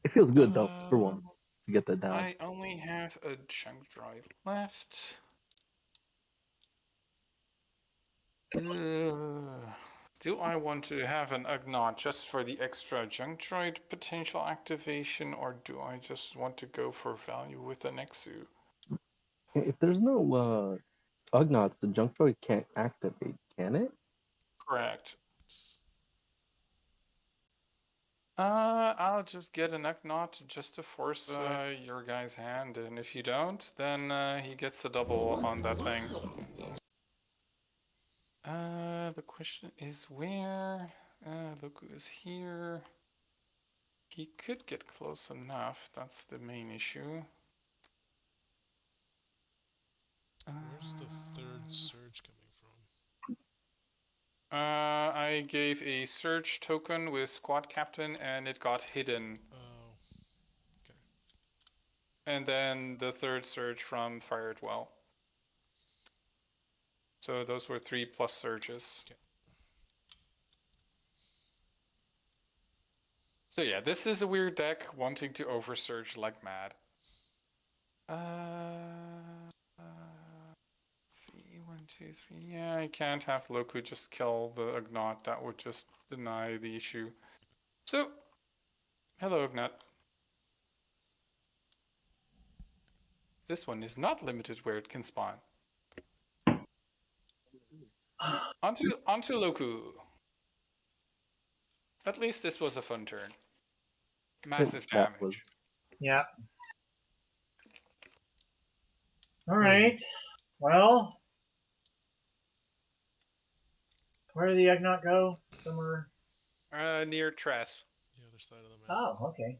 It feels good though, for one, to get that I dodge. only have a junk drive left. Do I want to have an Ugnaught just for the extra junk droid potential activation, or do I just want to go for value with a Nexu? If there's no Ugnaughts, the junk droid can't activate, can it? Correct. I'll just get an Ugnaught just to force your guy's hand, and if you don't, then he gets a double on that thing. The question is where? Loku is here. He could get close enough, that's the main issue. where's the third surge coming from? I gave a surge token with squad captain and it got hidden. Oh, okay. And then the third surge from Fired Well. So those were 3 plus surges. Okay. So yeah, this is a weird deck wanting to oversurge like mad. Let's see, 1, 2, 3. Yeah, I can't have Loku just kill the Ugnaught. That would just deny the issue. So, hello Ugnaught. This one is not limited where it can spawn. Onto Loku. At least this was a fun turn. Massive That damage. was- Yeah. All right. Well, where did the Ugnaught go? Somewhere. Near Tress. The other side of the map. Oh, okay.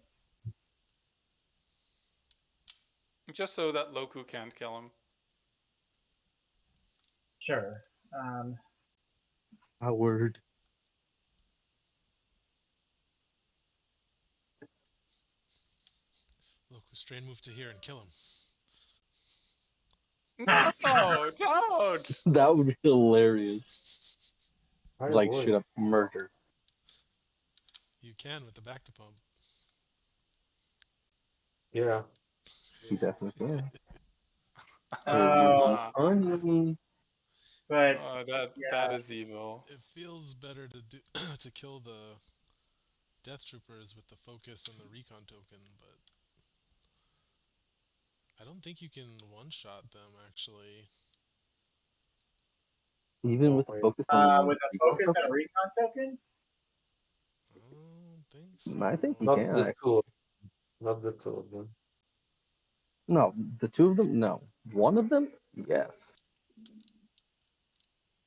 Just so that Loku can't kill him. Sure. Howard. Loku, strain move to here and kill him. No, don't! That would be hilarious. I Like would. straight up murder. You can with the back to pump. Yeah. You definitely can. Oh, Ah, Funny. But Oh, that yeah, is evil. It feels better to do to kill the death troopers with the focus and the recon token, but I don't think you can one-shot them actually. Even with the Wait, focus and with a recon focus and token, a recon token, I don't think I think you so. not can. the two, not the two of them. No, the two of them, no. One of them, yes.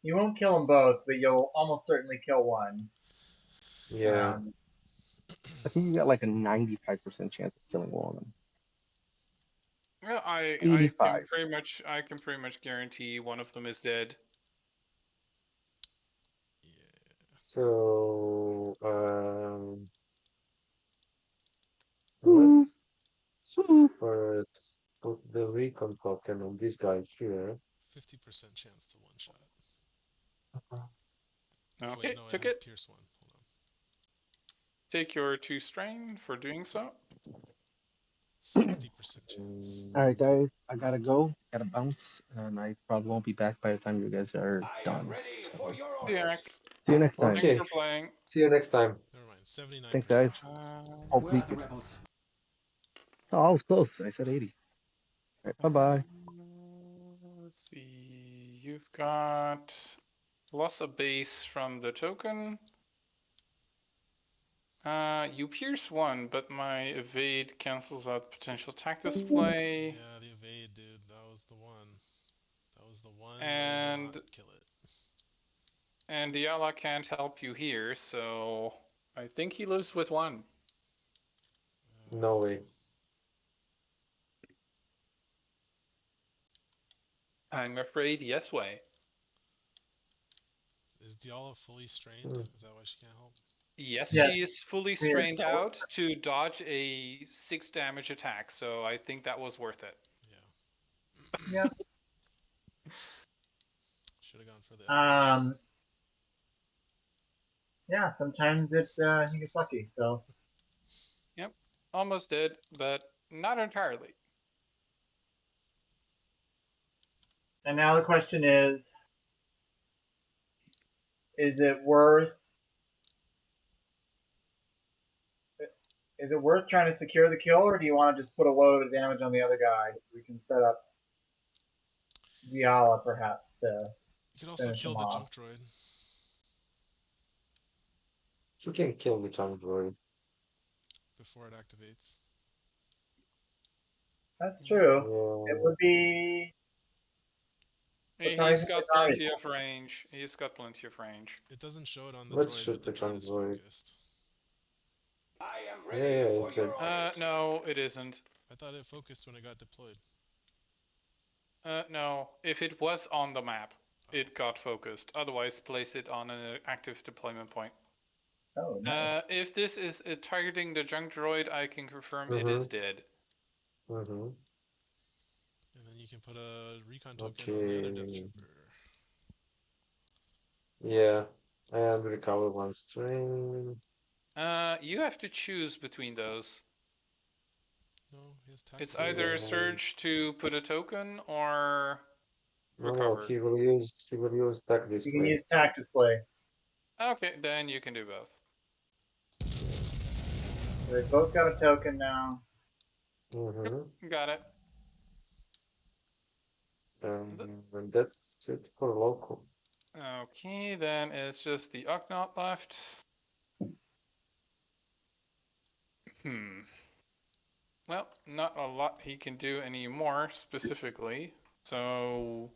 you won't kill them both, but you'll almost certainly kill one. Yeah. Um, I think you got like a 95% chance of killing one of them. Yeah, I 85. can pretty much guarantee one of them is dead. Yeah. So Woo, let's woo. first put the recon token on this guy here. 50% chance to one-shot. Oh wait, Okay, no, it took has it. Pierce 1. Hold on. Take your 2 strain for doing so. 60% chance. All right, Mm, guys, I gotta go. Gotta bounce, and I probably won't be back by the time you guys are I am done. ready for So, your See you, orders. Max. see you next time. Thanks okay. for playing. See you next time. Never mind. 79% Thanks, guys. chance. Where Hopefully, are the rebels? oh, I was close. I said 80. All right, bye bye. Let's see. You've got loss of base from the token. You pierce 1, but my evade cancels out potential attack display. Yeah, the evade, dude. That was the one. That was the one way to not And kill it. Diala can't help you here, so I think he lives with 1. No way. I'm afraid yes way. Is Diala fully strained? Mm. Is that why she can't help? Yes, yes, she is fully she is strained out to dodge a 6 damage attack, so I think that was worth it. Yeah. yeah. Should have gone for the evade. Yeah, sometimes he gets lucky. So Yep, almost did, but not entirely. and now the question is it worth is it worth trying to secure the kill, or do you want to just put a load of damage on the other guy so we can set up Diala perhaps to You could also finish kill him the off? junk droid You can kill the junk droid. before it activates. That's true. It Yeah. would be He's surprisingly got plenty valuable. of range. He's got plenty of range. It doesn't show it on the Let's droid, shoot but the the droid junk is droid. focused. I am Yeah, ready yeah, for it's your good. orders. No, it isn't. I thought it focused when it got deployed. No, if it was on the map, Oh. it got focused. Otherwise, place it on an active deployment point. Oh, nice. If this is targeting the junk droid, I can confirm it is dead. Mm-hmm. And then you can put a recon token on the other death Okay. trooper. Yeah. And recover 1 string. You have to choose between those. No, he has tact It's display. either Yeah. surge to put a token or No, recover. he will use tech You can display. use tact display. Okay, then you can do both. So they've both got a token now. Mm-hmm. Got it. And that's it for local. Okay, then it's just the Ugnaught left. Well, not a lot he can do anymore specifically. So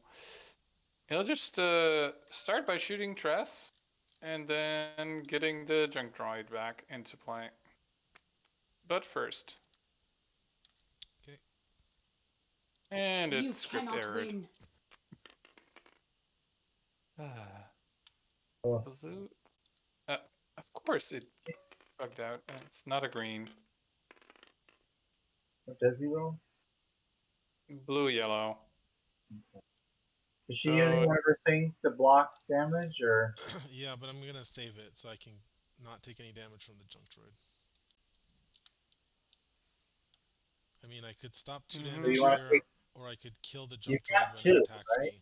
he'll just start by shooting Tress and then getting the junk droid back into play. But first. Okay. And You it's script cannot errored. win. Blue. Of course it bugged out. It's not a green. What does he roll? Blue yellow. Is she using one of her things to block damage, or Yeah, but I'm gonna save it so I can not take any damage from the junk droid. I mean, I could stop 2 do damage you want to here, take? or I could kill the You junk droid got when it two, attacks right? me.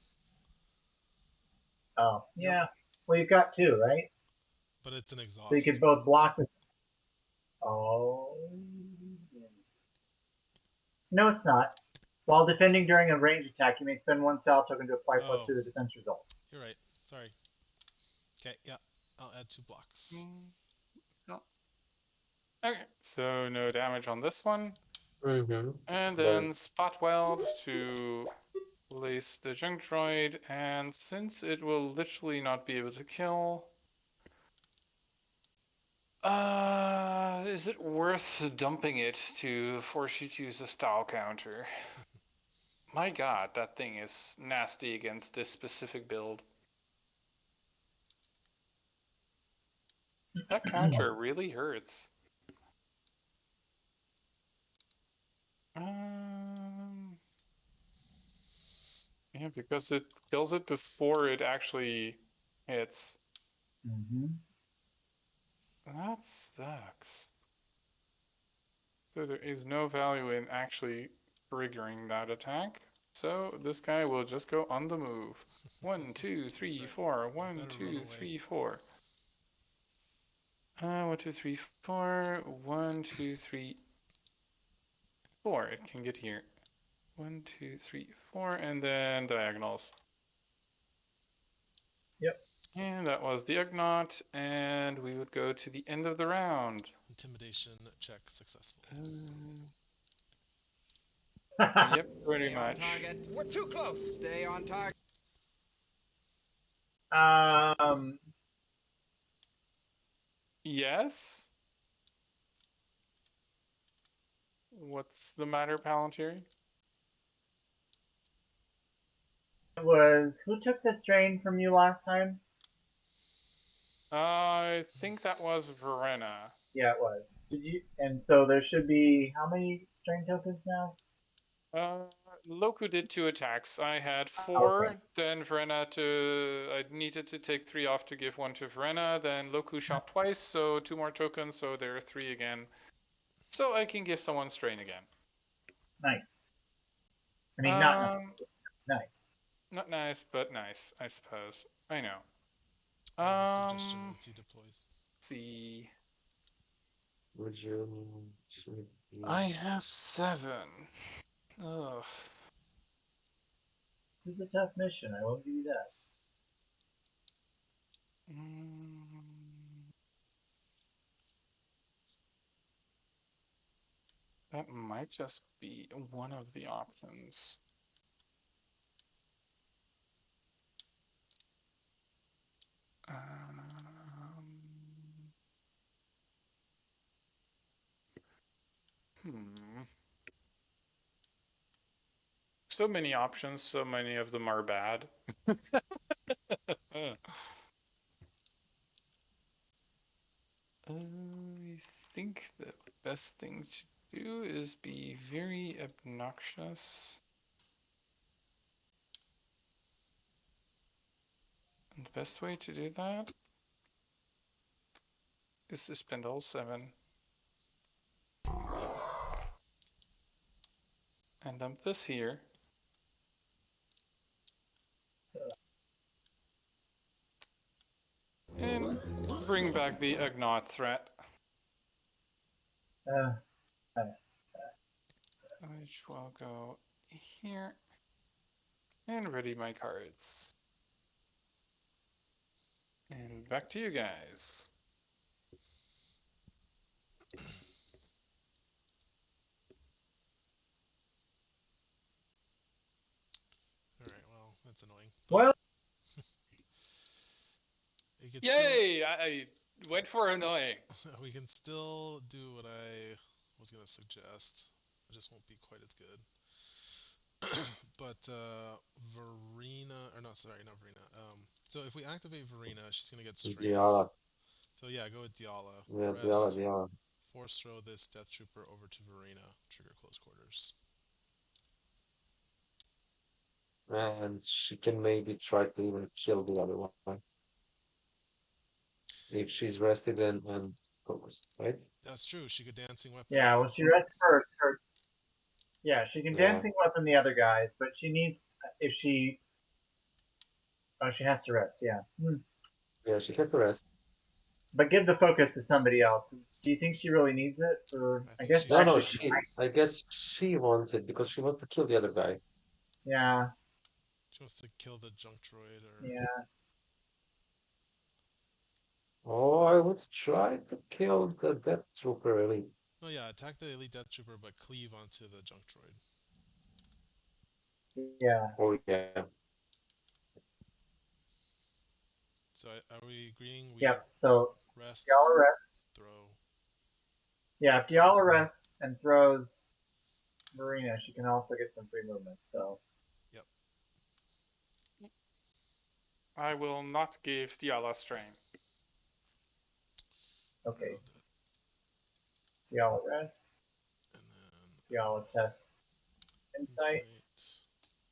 Oh, yeah. Well, you've got two, right? But it's an exhaust. So you could both block this. Oh. No, it's not. While defending during a range attack, you may spend one style token to apply +2 to the defense results. You're right. Sorry. Okay, yeah. I'll add 2 blocks. No. Okay, so no damage on this one. Mm-hmm. And then spot weld to place the junk droid, and since it will literally not be able to kill, is it worth dumping it to force you to use a style counter? My god, that thing is nasty against this specific build. That counter really hurts. Yeah, because it kills it before it actually hits. Mm-hmm. That sucks. So there is no value in actually triggering that attack. So this guy will just go on the move. 1, 2, 3, right. 4. 1, Better 2, run away. 3, 4. 1, 2, 3, 4. 1, 2, 3, 4. It can get here. 1, 2, 3, 4, and then diagonals. Yep. And that was the Ugnaught, and we would go to the end of the round. Intimidation check successful. Yep, pretty Stay on much. target. We're too close. Stay on target. Yes? What's the matter, Palantir? It was who took the strain from you last time? I think that was Verena. Yeah, it was. Did you? And so there should be how many strain tokens now? Loku did 2 attacks. I had 4. Okay. Then Verena I needed to take 3 off to give 1 to Verena. Then Loku shot twice, so 2 more tokens, so there are 3 again. So I can give someone strain again. Nice. I mean, not nice. Not nice, but nice, I suppose. I know. I have a suggestion once he deploys. See. Would you? I have 7. Ugh. This is a tough mission. I will give you that. That might just be one of the options. So many options, so many of them are bad. I think the best thing to do is be very obnoxious. And the best way to do that is to spend all 7. And dump this here. And bring back the Ugnaught threat. Which will go here. And ready my cards. And back to you guys. Alright, well, that's annoying. Well, yay! I went for annoying. We can still do what I was going to suggest. It just won't be quite as good. But Verena, or not, sorry, not Verena. So if we activate Verena, she's going to get strained. Diala. So yeah, go with Diala. Yeah, Rest, Diala. force throw this Death Trooper over to Verena. Trigger close quarters. And she can maybe try to even kill the other one. If she's rested and focused, right? That's true. She could dancing weapon. yeah. Well, she rests first. Yeah, she can Yeah. dancing weapon the other guys, but she needs if she Oh, she has to rest. Yeah. Yeah, she has to rest. But give the focus to somebody else. Do you think she really needs it? Or I think guess she No, no, actually, I guess she wants it because she wants to kill the other guy. yeah, She wants to kill the junk droid or. yeah. Oh, I would try to kill the Death Trooper elite. Oh yeah, attack the elite death trooper, but cleave onto the junk droid. Yeah. Oh yeah. So are we agreeing? We Yep. So rest, Diala rests. throw. Yeah, if Diala rests and throws Verena, she can also get some free movement. So Yep. I will not give Diala strain. okay, I'll do it. Diala rests. And then Diala tests insight.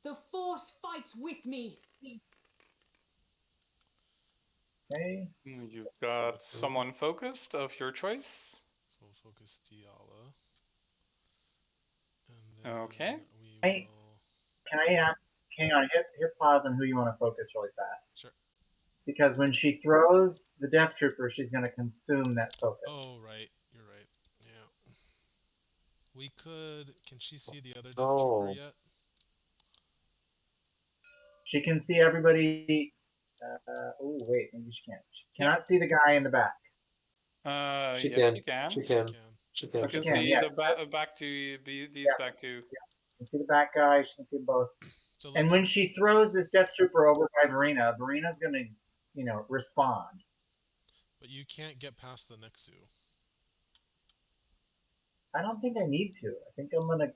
The Force fights with me. Okay. You've got someone focused of your choice. So we'll focus Diala. And then Okay. we Hey, will. can I ask? Hang on, hit pause on who you want to focus really fast. Sure. Because when she throws the Death Trooper, she's going to consume that focus. Oh, right. You're right. Yeah. We could. Can she see the other Death Trooper Oh, yet? She can see everybody. Oh, wait, maybe she can't. She cannot see the guy in the back. she Yep, can. you can. She She can. can. She Oh, can. she You can can, see yeah. the back to these Yeah. back to. She can see the back guy. She can see both. So And let's. when she throws this Death Trooper over by Verena, Verena's going to, respond. But you can't get past the Nexu. I don't think I need to. I think I'm gonna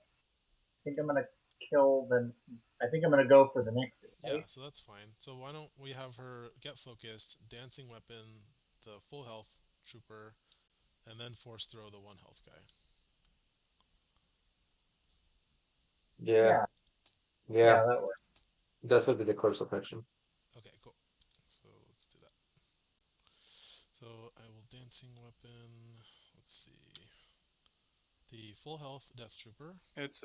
kill the. I think I'm gonna go for the Nixie. Right? Yeah, so that's fine. So why don't we have her get focused, dancing weapon, the full health trooper, and then force throw the 1 health guy. Yeah. Yeah, Yeah. that works. That would be the course of action. Okay, cool. So let's do that. So I will dancing weapon. Let's see. The full health death trooper. It's.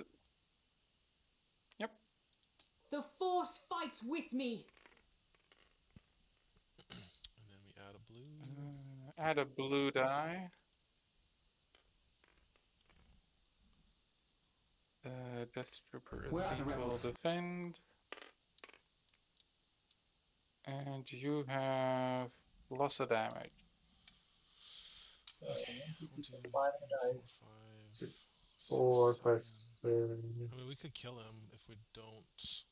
Yep. The Force fights with me. And then we add a blue. Add a blue die. Death Trooper elite will defend. And you have loss of damage. So Okay, 1, 2, 3, 4, 1, 2, 5 on 3, the 4, dice. 5, 4, 6, 5, 7. 7. I mean, we could kill him if we don't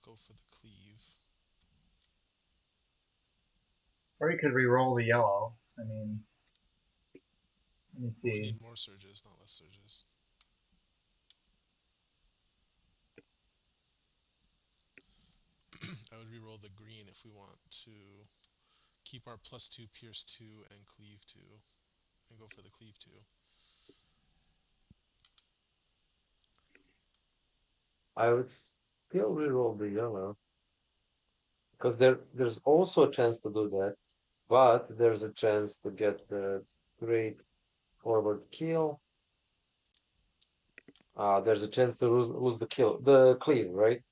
go for the cleave. Or you could re-roll the yellow. I mean, let me We see. need more surges, not less surges. I would re-roll the green if we want to keep our +2, pierce 2, and cleave 2, and go for the cleave 2. I would still reroll the yellow. Because there's also a chance to do that, but there's a chance to get the straight forward kill. There's a chance to lose the cleave, right?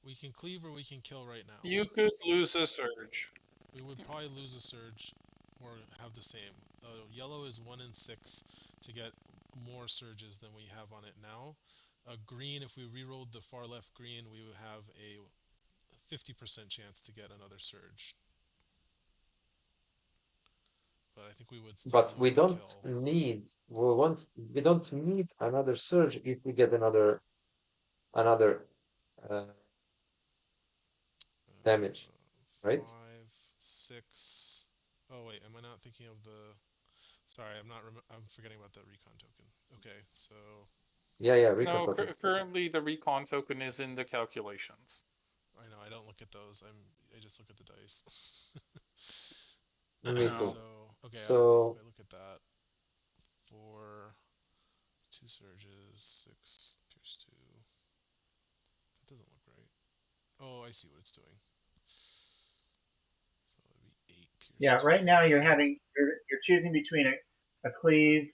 We can cleave or we can kill right now. You could lose a surge. We would probably lose a surge or have the same. Yellow is 1 in 6 to get more surges than we have on it now. Green, if we rerolled the far left green, we would have a 50% chance to get another surge. But I think we would still But lose we the don't kill. need we don't need another surge if we get another damage, right? 5, 6. Oh wait, am I not thinking of the? Sorry, I'm forgetting about that recon token. Okay, so Yeah, recon No, token. currently the recon token is in the calculations. I know I don't look at those. I just look at the dice. Me too. So okay, So if I look at that, 4, 2 surges, 6, pierce 2. That doesn't look right. Oh, I see what it's doing. So it would be 8 pierce. Yeah, 2. right now you're choosing between a cleave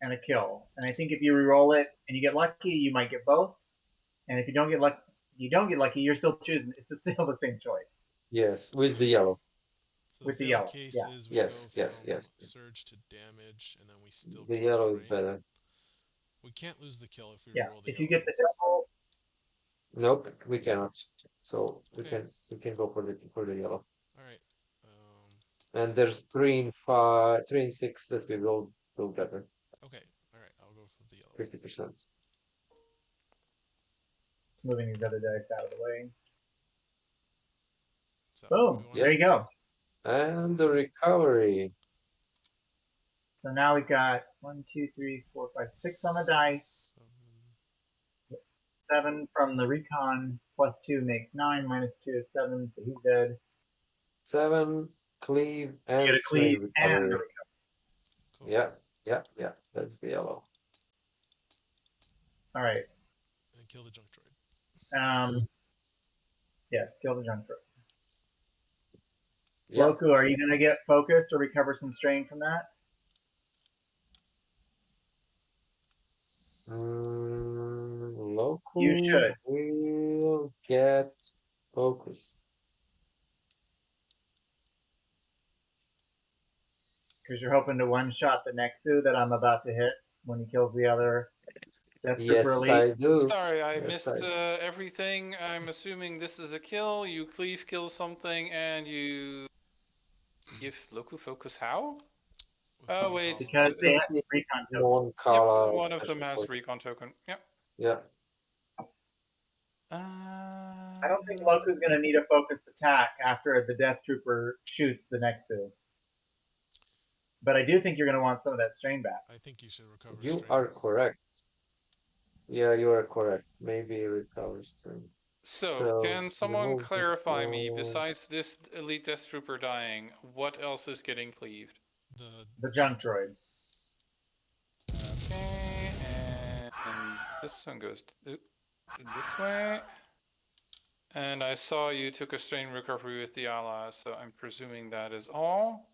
and a kill. And I think if you re-roll it and you get lucky, you might get both. And if you don't get lucky, you don't get lucky, you're still choosing. It's still the same choice. Yes, with the yellow. So With the the failed yellow, case yeah. is we Yes, go yes, from yes. surge to damage, and then we still The kill yellow them, is right? better. We can't lose the kill if we Yeah. roll the If you yellow. get the double, Nope, we cannot. So Okay. we can go for the yellow. All right. And there's 3 and 6 that we roll better. Okay. All right. I'll go for the yellow. 50%. just moving these other dice out of the way. So Boom. There you go. And the recovery. So now we've got 1, 2, 3, 4, 5, 6 on the dice. 7 from the recon plus 2 makes 9, minus 2 is 7, so he's dead. 7, cleave, You and get a cleave strain and a recovery. recovery. Cool. Yeah. That's the yellow. All right. And kill the junk droid. Yes, kill the junk droid. Yeah. Loku, are you going to get focused or recover some strain from that? Loku You should. will get focused. Because you're hoping to one-shot the Nexu that I'm about to hit when he kills the other Death Trooper Yes, Elite. I do. Sorry, I Yes, missed everything. I'm assuming this is a kill. You cleave, kill something, and you give Loku focus. How? With Oh one wait, column. Because they have Just recon token. non yep, color. one of them has recon token. Yep. Yeah. I don't think Loku's going to need a focused attack after the Death Trooper shoots the Nexu. But I do think you're going to want some of that strain back. I think you should recover You strain. are correct. Yeah, you are correct. Maybe recover strain. So, can someone remove this clarify me, one. besides this elite Death Trooper dying, what else is getting cleaved? The junk droid. Okay, and this one goes this way. And I saw you took a strain recovery with Diala, so I'm presuming that is all.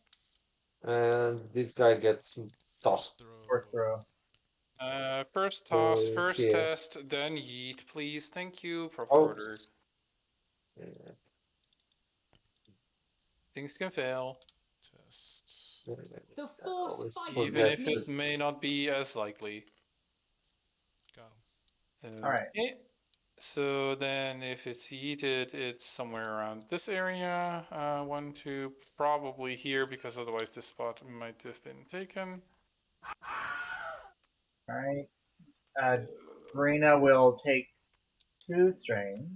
And this guy gets tossed. First throw. First toss, So first here. test, then yeet, please. Thank you, proper order. Oops. Yeah. Things can fail. Test. The force always fights Even with if me. it may not be as likely. Got him. All right. Okay. So then if it's yeeted, it's somewhere around this area. 1, 2, probably here, because otherwise this spot might have been taken. All right. Verena will take 2 strain.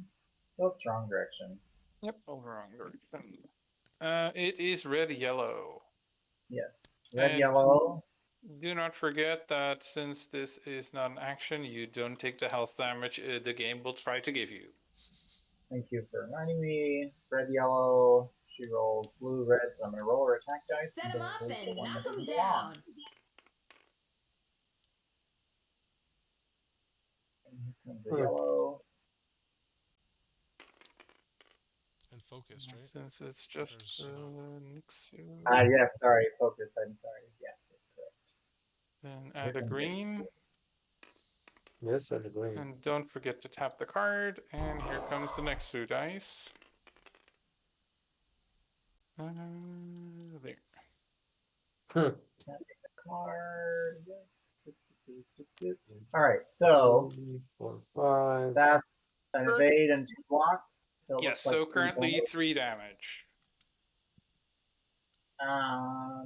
Oops, wrong direction. Yep, over wrong direction. It is red-yellow. Yes. Red, And yellow. do not forget that since this is not an action, you don't take the health damage the game will try to give you. Thank you for reminding me. Red, yellow. She rolls blue, red, so I'm going to roll her attack dice. Set him up go for and one knock that him doesn't belong. down. And here comes a yellow. And focused, right? Since it's just There's Nixu. Yes, sorry. Focus. I'm sorry. Yes, that's correct. Then Here add a comes green. Yes, I agree. And don't forget to tap the card. And here comes the next 2 dice. There. Hmm. Tapping the card. Yes. All right. So 3, 4, 5. that's an evade and 2 blocks. So it Yes, looks like so 3 currently damage. 3 damage. I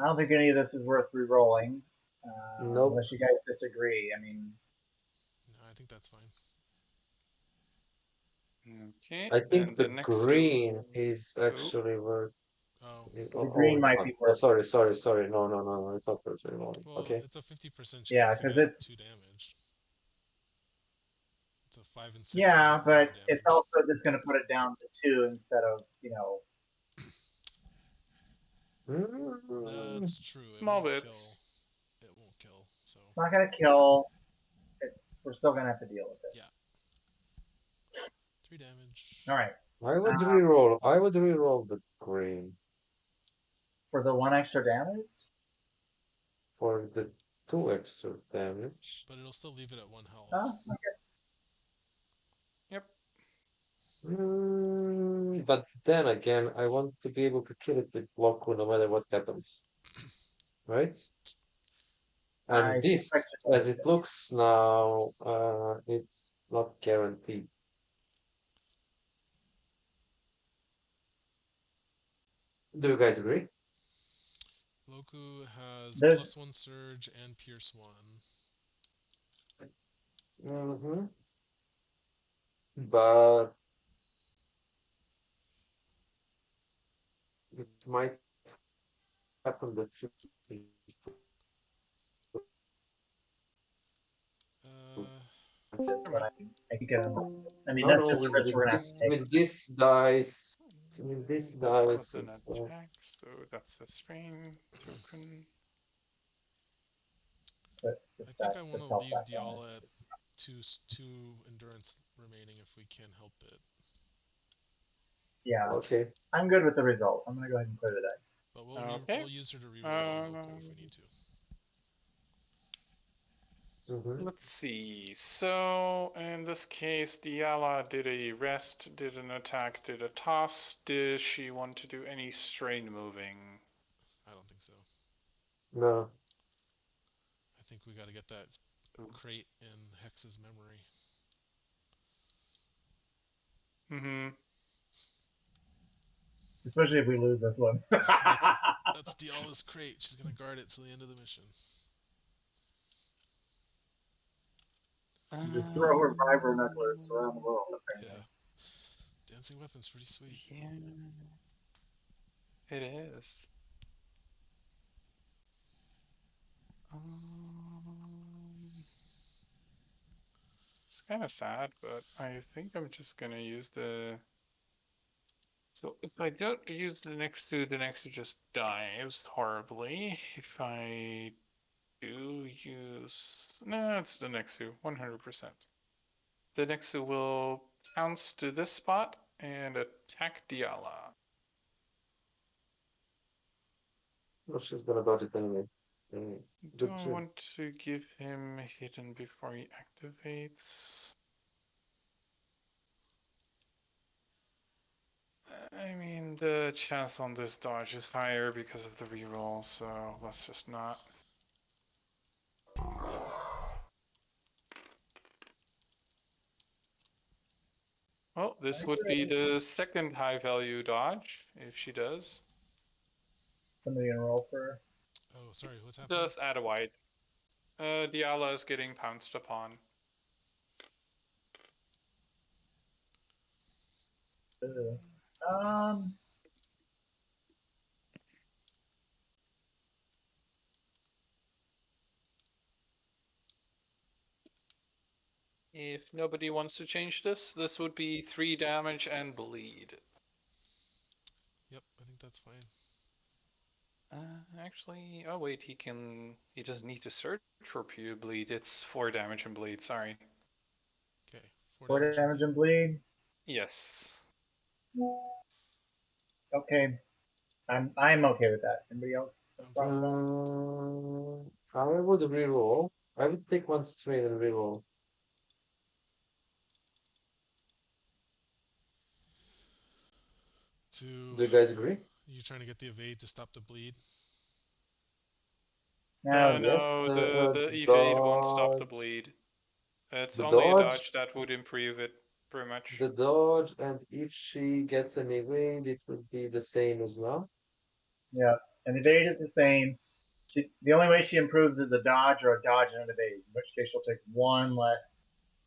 don't think any of this is worth re-rolling. Nope. Unless you guys disagree. I mean, No, I think that's fine. Okay. I think and the next green is actually worth. Oh. the green might be worth. Sorry. No. It's not worth removing. Well, Okay. it's a 50% chance Yeah, to 'cause get it's- 2 damage. It's a 5 and 6. Yeah, to but get 1 it's damage. also just going to put it down to 2 instead of That's true. Small it won't bits. Kill. It won't kill. So It's not going to kill. We're still going to have to deal with it. yeah. 3 damage. All right. I would reroll. I would reroll the green For the 1 extra damage. for the 2 extra damage. But it'll still leave it at 1 health. Okay. Yep. But then again, I want to be able to kill it with Loku no matter what happens. Right? I And this, suspect as it looks now, it's not guaranteed. Do you guys agree? Loku has There's- +1 surge and pierce 1. Mm-hmm. But it might happen that That's what I think. I mean, no, that's no, just a risk we're gonna have to take. with this dice, with this This dice, was an it's attack, so that's a strain token. But I think I want to leave that Diala at two endurance remaining if we can help it. Yeah. okay. I'm good with the result. I'm gonna go ahead and clear the dice. But we'll Okay. we'll use her to reroll Loku if we need to. Let's see. So in this case, Diala did a rest, did an attack, did a toss. Does she want to do any strain moving? I don't think so. No. I think we got to get that crate in Hex's memory. Mm-hmm. Especially if we lose this one. That's Diala's crate. She's gonna guard it till the end of the mission. Just throw her vibro knucklers around the world. Apparently. Yeah. Dancing weapon's pretty sweet. Yeah. It is. It's kind of sad, but I think I'm just gonna use the. So if I don't use the Nexu just dies horribly. If I do use... No, it's the Nexu, 100%. The Nexu will pounce to this spot and attack Diala. No, she's gonna dodge it anyway. Do I want to give him hidden before he activates? I mean, the chance on this dodge is higher because of the reroll, so let's just not. Well, this would be the second high value dodge, if she does. Somebody gonna roll for... Oh, sorry, what's happening? Just add a white. Diala is getting pounced upon. If nobody wants to change this, this would be 3 damage and bleed. Yep, I think that's fine. Actually, oh wait, he doesn't need to search for pure bleed. It's 4 damage and bleed, sorry. Okay, 4 damage and bleed. Yes. Okay. I'm okay with that. Anybody else? I would reroll. I would take 1 strain and reroll. Do you guys agree? You trying to get the evade to stop the bleed? No, the evade won't stop the bleed. It's only a dodge that would improve it, pretty much. The dodge, and if she gets an evade, it would be the same as now. Yeah, and the evade is the same. The only way she improves is a dodge or a dodge and an evade, in which case she'll take 1 less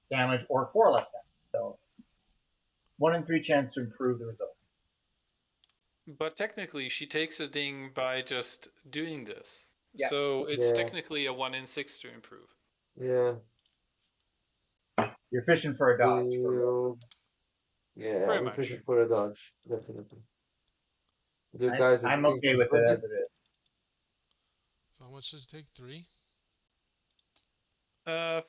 damage or 4 less damage. So 1 in 3 chance to improve the result. But technically, she takes a ding by just doing this. Yeah. So it's technically a 1 in 6 to improve. Yeah. You're fishing for a dodge. Yeah, Pretty we're much. fishing for a dodge, definitely. Do you guys I'm think okay it's with it worth as it is. So how much does it take? 3?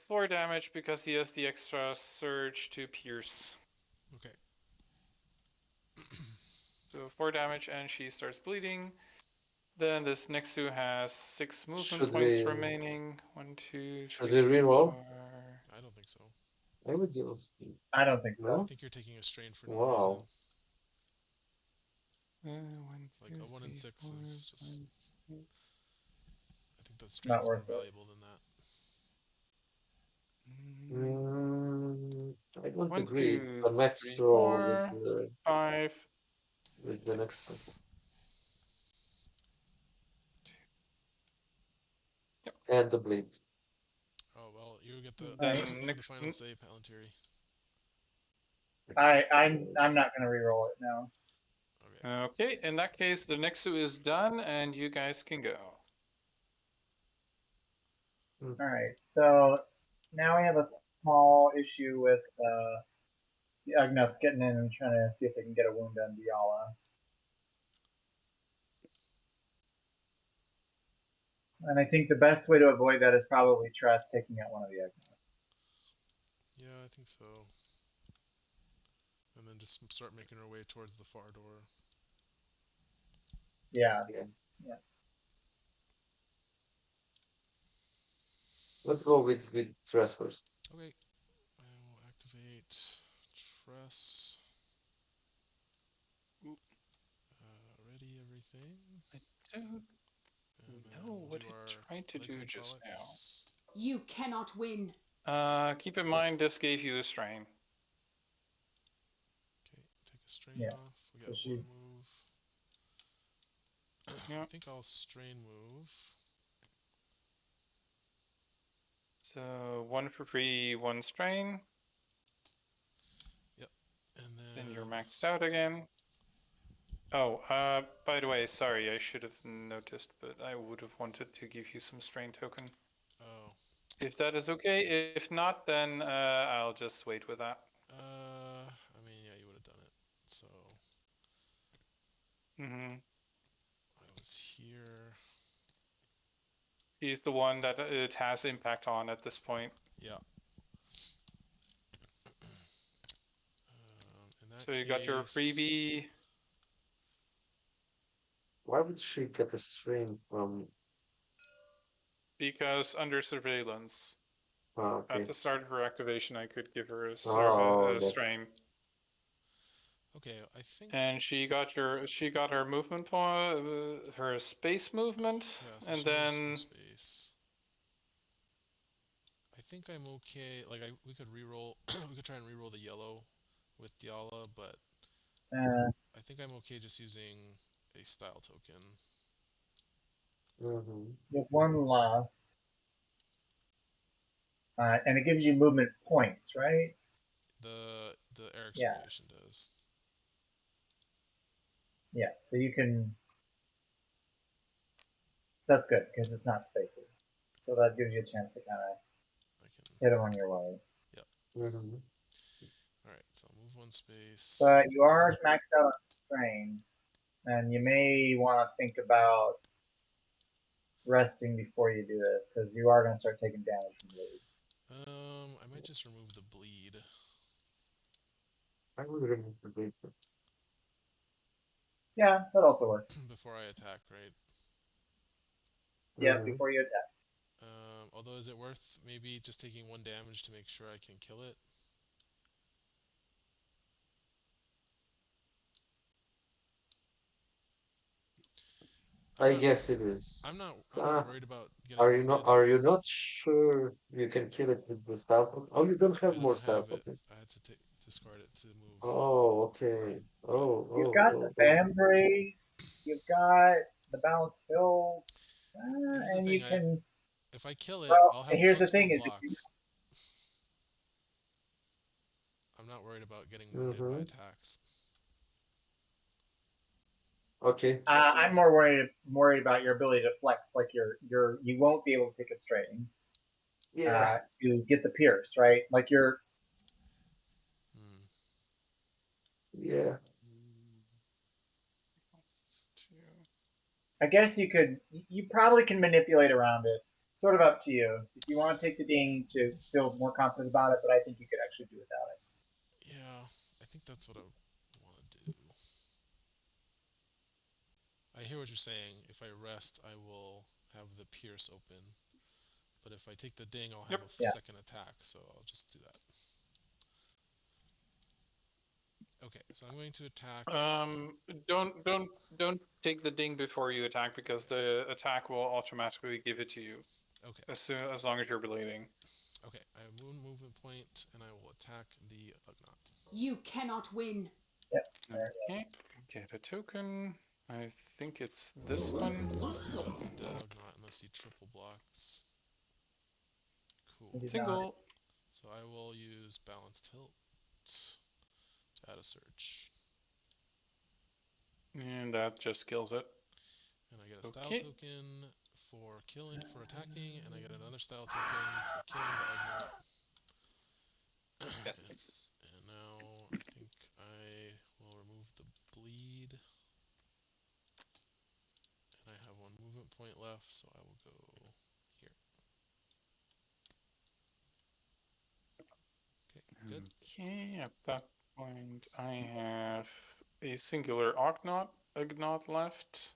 4 damage because he has the extra surge to pierce. Okay. So 4 damage and she starts bleeding. Then this Nexu has 6 movement Should points we remaining. 1, 2, should 3, we reroll? 4. I don't think so. I would use I don't think I so. no. think you're taking a strain for no Wow. reason. 1, Like 2, a 1 in 3, 6 4, is just. 5, 6. I think that Not strain's more worth it. valuable than that. I don't 1, agree. It's 2, the max 3, roll 4, 5, with the next one. 6. Yep. And the bleed. Oh well, you get the Then you get the next, final say, Palantiri. I'm not gonna reroll it now. Okay. okay, in that case, the Nexu is done, and you guys can go. All right, so now we have a small issue with the Ugnaughts getting in and trying to see if they can get a wound on Diala. And I think the best way to avoid that is probably Tress taking out one of the Ugnaughts. Yeah, I think so. And then just start making our way towards the far door. Yeah. Let's go with Tress first. Okay. I will activate Tress. Ready everything. I don't know what it tried to do just now. You cannot win. Keep in mind this gave you a strain. Okay, take a strain Yeah. off. We So got she's- one move. Yeah. I think I'll strain move. So 1 for free, 1 strain. Yep. And Then you're maxed out again. Oh, by the way, sorry, I should have noticed, but I would have wanted to give you some strain token. Oh. If that is okay. If not, then I'll just wait with that. I mean, yeah, you would have done it. So. Mm-hmm. I was here. He's the one that it has impact on at this point. Yeah. In that So you got your freebie. Why would she get a strain from? Because under surveillance. Okay. At the start of her activation, I could give her a okay. strain. Okay, I think. And she got her movement point, her space movement, Yeah, so and she moves then in space. I think I'm okay. Like we could reroll. We could try and reroll the yellow with Diala, but I think I'm okay just using a style token. You have 1 left. And it gives you movement points, right? The air exfoliation does. Yeah, so you can. That's good because it's not spaces, so that gives you a chance to kind of hit them on your way. Yep. All right, so I'll move 1 space. But you are maxed out on strain, and you may want to think about resting before you do this because you are going to start taking damage from bleed. I might just remove the bleed. I would remove the bleed first. Yeah, that also works. Before I attack, right? Yeah, before you attack. Although, is it worth maybe just taking 1 damage to make sure I can kill it? I guess it is. I'm not worried about getting Are you wounded. not? Are you not sure you can kill it with the staff? Oh, you don't have more staff. I had to discard it to move. Oh, okay. You've got the Vambrace. You've got the Balance Hilt, and you can. If I kill it, well, I'll have here's the +4 thing: blocks. I'm not worried about getting wounded by attacks. Okay. I'm more worried about your ability to flex. Like you won't be able to take a strain. Yeah. To get the pierce, right? Like you're. Yeah. I guess you could. You probably can manipulate around it. Sort of up to you. If you want to take the ding to feel more confident about it, but I think you could actually do without it. Yeah, I think that's what I want to do. I I hear what you're saying. If I rest, I will have the pierce open. But if I take the ding, I'll have Yep. a Yeah. second attack, so I'll just do that. Okay, so I'm going to attack. Don't take the ding before you attack because the attack will automatically give it to you Okay, as long as you're bleeding. okay. I have one movement point, and I will attack the Ugnaught. You cannot win. Yep. There. Okay, get a token. I think it's this one. It's a dead Ugnaught unless he triple blocks. Cool. Maybe not. Single. So I will use Balanced Tilt to add a search. And that just kills it. And I get a style Okay. token for killing, for attacking, and I get another style token for killing the Ugnaught. Yes. And now I think I will remove the bleed. And I have one movement point left, so I will go here. Okay, good. Okay, at that point I have a singular Ugnaught left,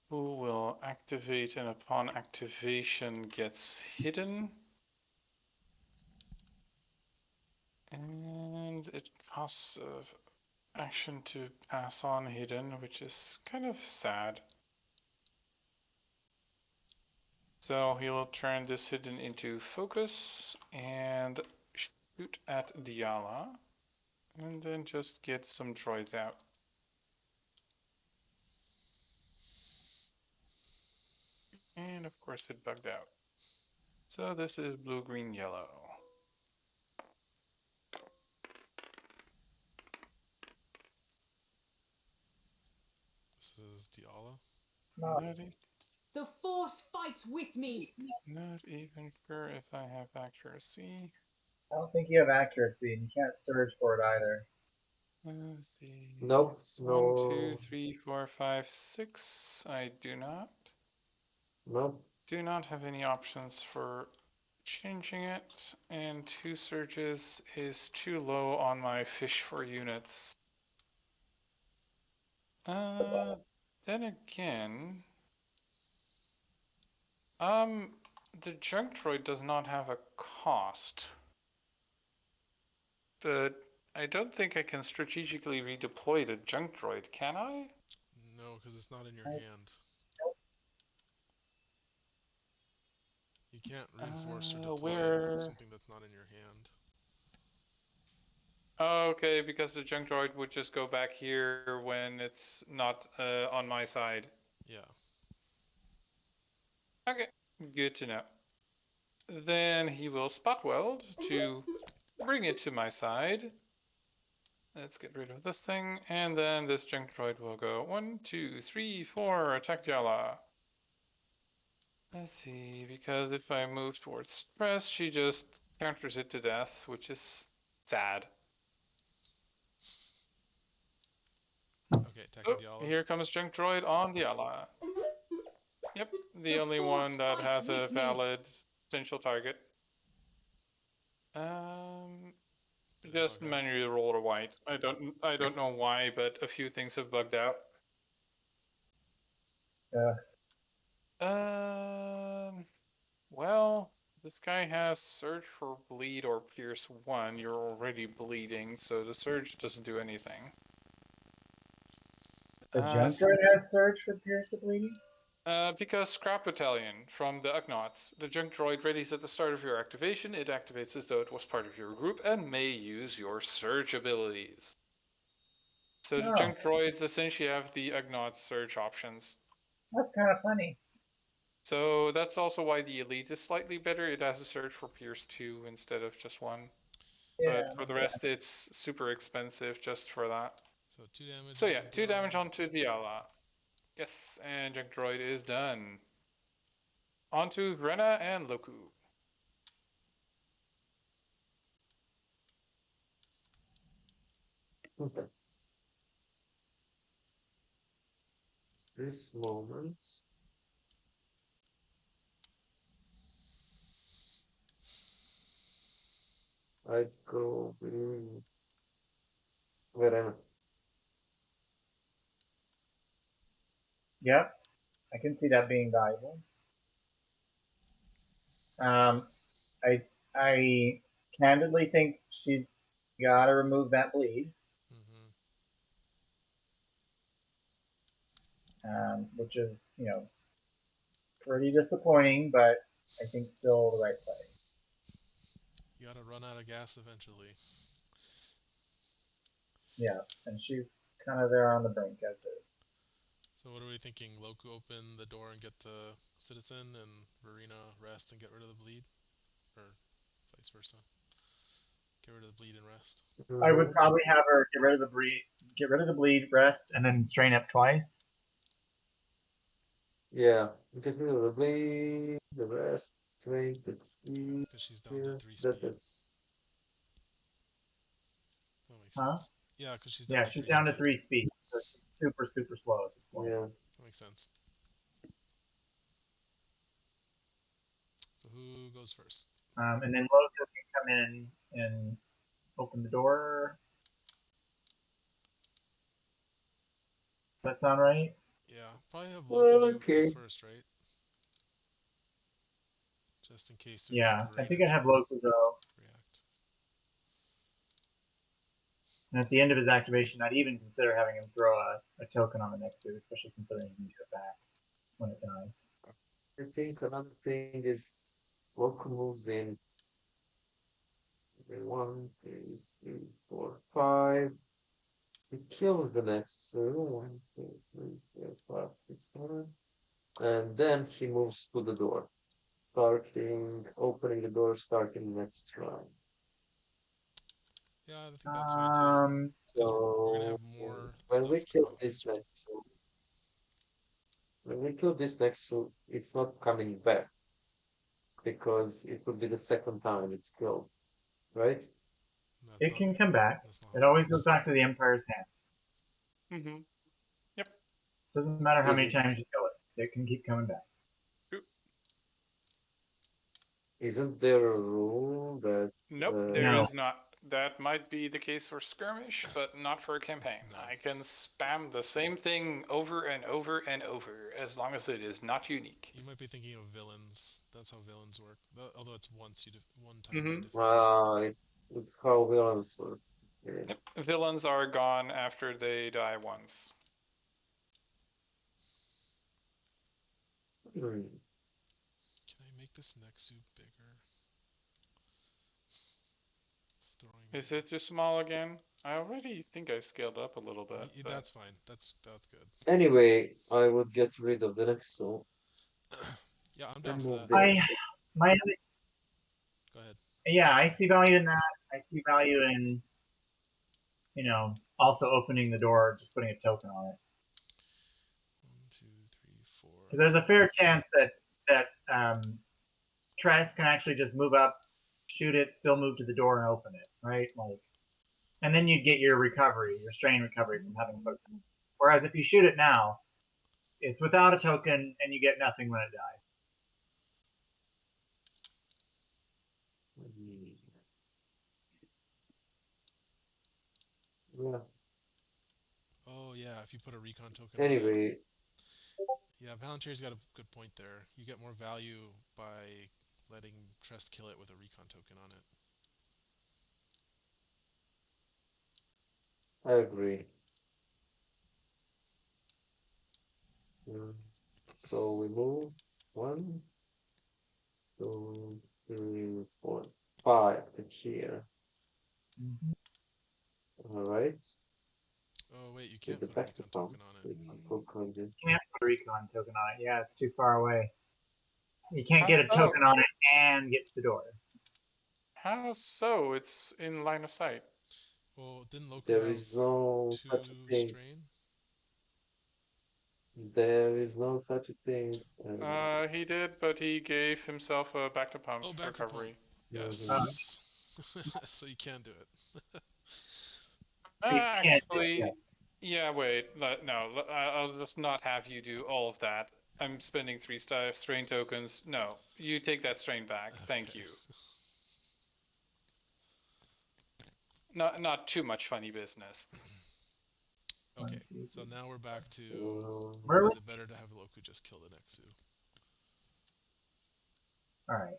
who will activate and upon activation gets hidden. And it costs action to pass on hidden, which is kind of sad. So he'll turn this hidden into focus and shoot at Diala. And then just get some droids out. And of course it bugged out. So this is blue, green, yellow. This is Diala. Not, The Force fights with me. Not even sure if I have accuracy. I don't think you have accuracy, and you can't surge for it either. Let's see. Nope, It's no. 1, 2, 3, 4, 5, 6. I do not. Nope. Do not have any options for changing it, and 2 surges is too low on my fish for units. Then again, the junk droid does not have a cost, but I don't think I can strategically redeploy the junk droid, can I? No, because it's not in your hand. You can't reinforce or deploy Where? something that's not in your hand. Oh, okay, because the junk droid would just go back here when it's not on my side. Yeah. Okay, good to know. Then he will spot weld to bring it to my side. Let's get rid of this thing, and then this junk droid will go 1, 2, 3, 4, attack Diala. Let's see, because if I move towards Tress, she just counters it to death, which is sad. Okay, attacking Diala. Here comes junk droid on Diala. Yep, the only Force one that fights has a with me. valid potential target. Just bug out? manually roll a white. I don't know why, but a few things have bugged out. Well, this guy has Surge for Bleed or Pierce 1. You're already bleeding, so the Surge doesn't do anything. The junk droid has surge for pierce of bleeding? Because Scrap Battalion from the Ugnaughts, the junk droid readies at the start of your activation. It activates as though it was part of your group and may use your Surge abilities. So the junk droids essentially have the Ugnaught Surge options. That's kind of funny. So that's also why the Elite is slightly better. It has a Surge for Pierce 2 instead of just 1. Yeah, But for the rest, it's super expensive just for that. So 2 damage. So yeah, 2 damage onto Diala. Yes, and junk droid is done. Onto Verena and Loku. Okay. It's this moment. I'd go with Verena. Yep, I can see that being valuable. I candidly think she's got to remove that bleed, which is pretty disappointing, but I think still the right play. You gotta run out of gas eventually. Yeah, and she's kind of there on the brink as is. So what are we thinking? Loku open the door and get the citizen, and Verena rest and get rid of the bleed, or vice versa? Get rid of the bleed and rest. I would probably have her get rid of the bleed, rest, and then strain up twice. Yeah, get rid of the bleed, the rest, straight, the Yeah, because she's down to 3 that's speed. it. That makes Huh? sense. Yeah, because she's down Yeah, to she's 3 down to speed. 3 speed. So she's super, super slow at this point. Yeah. That makes sense. So who goes first? And then Loku can come in and open the door. Does that sound right? Yeah, probably have Loku Okay. go first, right? Just in case we Yeah, need I Verena think I'd have to Loku go. react. And at the end of his activation, I'd even consider having him throw a token on the next suit, especially considering he can get it back when it dies. I think another thing is Loku moves in. 1, 2, 3, 4, 5. He kills the next 1, 2, 3, 4, 5, 6, 7. And then he moves to the door. Opening the door, starting next round. Yeah, I think that's fine too. Because we're gonna So have more when stuff we come kill out this next round. next suit, when we kill this next suit, it's not coming back because it will be the second time it's killed, right? It can come back. That's not It how it always goes works. back to the Empire's hand. Mm-hmm. Yep. Doesn't matter how Is many it? times you kill it. It can keep coming back. Isn't there a rule that Nope, there No. is not. That might be the case for skirmish, but not for a campaign. No. I can spam the same thing over and over and over as long as it is not unique. You might be thinking of villains. That's how villains work. Although it's once one time Mhm. they defeat. it's how villains work. Yeah. Yep. Villains are gone after they die once. Hmm. Can I make this next suit bigger? It's throwing me Is it too small again? I already think I scaled up a little bit. But... That's fine. That's good. Anyway, I would get rid of the next soul. Yeah, I'm down And for move that. this. Go ahead. Yeah, I see value in that. I see value in, also opening the door, just putting a token on it. 1, 2, 3, 4. Because there's a fair chance that Tress can actually just move up, shoot it, still move to the door and open it, right? And then you'd get your strain recovery from having put it. Whereas if you shoot it now, it's without a token and you get nothing when it dies. Yeah. Oh yeah, if you put a recon token Anyway. on it. Yeah, Palantir's got a good point there. You get more value by letting Tress kill it with a recon token on it. I agree. So we move 1, 2, 3, 4, 5 to here. Mm-hmm. All right. Oh wait, you With can't the put a back to recon pump. token on it. You can't put a recon token on it. Yeah, it's too far away. You can't How get a so? token on it and get to the door. How so? It's in line of sight. Well, didn't Loku There have is no 2 such a thing. strain? There is no such a thing as. He did, but he gave himself a back to pump Back to pump. recovery. Yes. So you can do it. So you can't do it, Actually, yes. yeah, wait. No, I'll just not have you do all of that. I'm spending 3 strain tokens. No, you take that strain back. Thank Okay. you. Not too much funny business. Okay, One, two, so three. now we're back to Where is was? it better to have Loku just kill the Nexu? All right.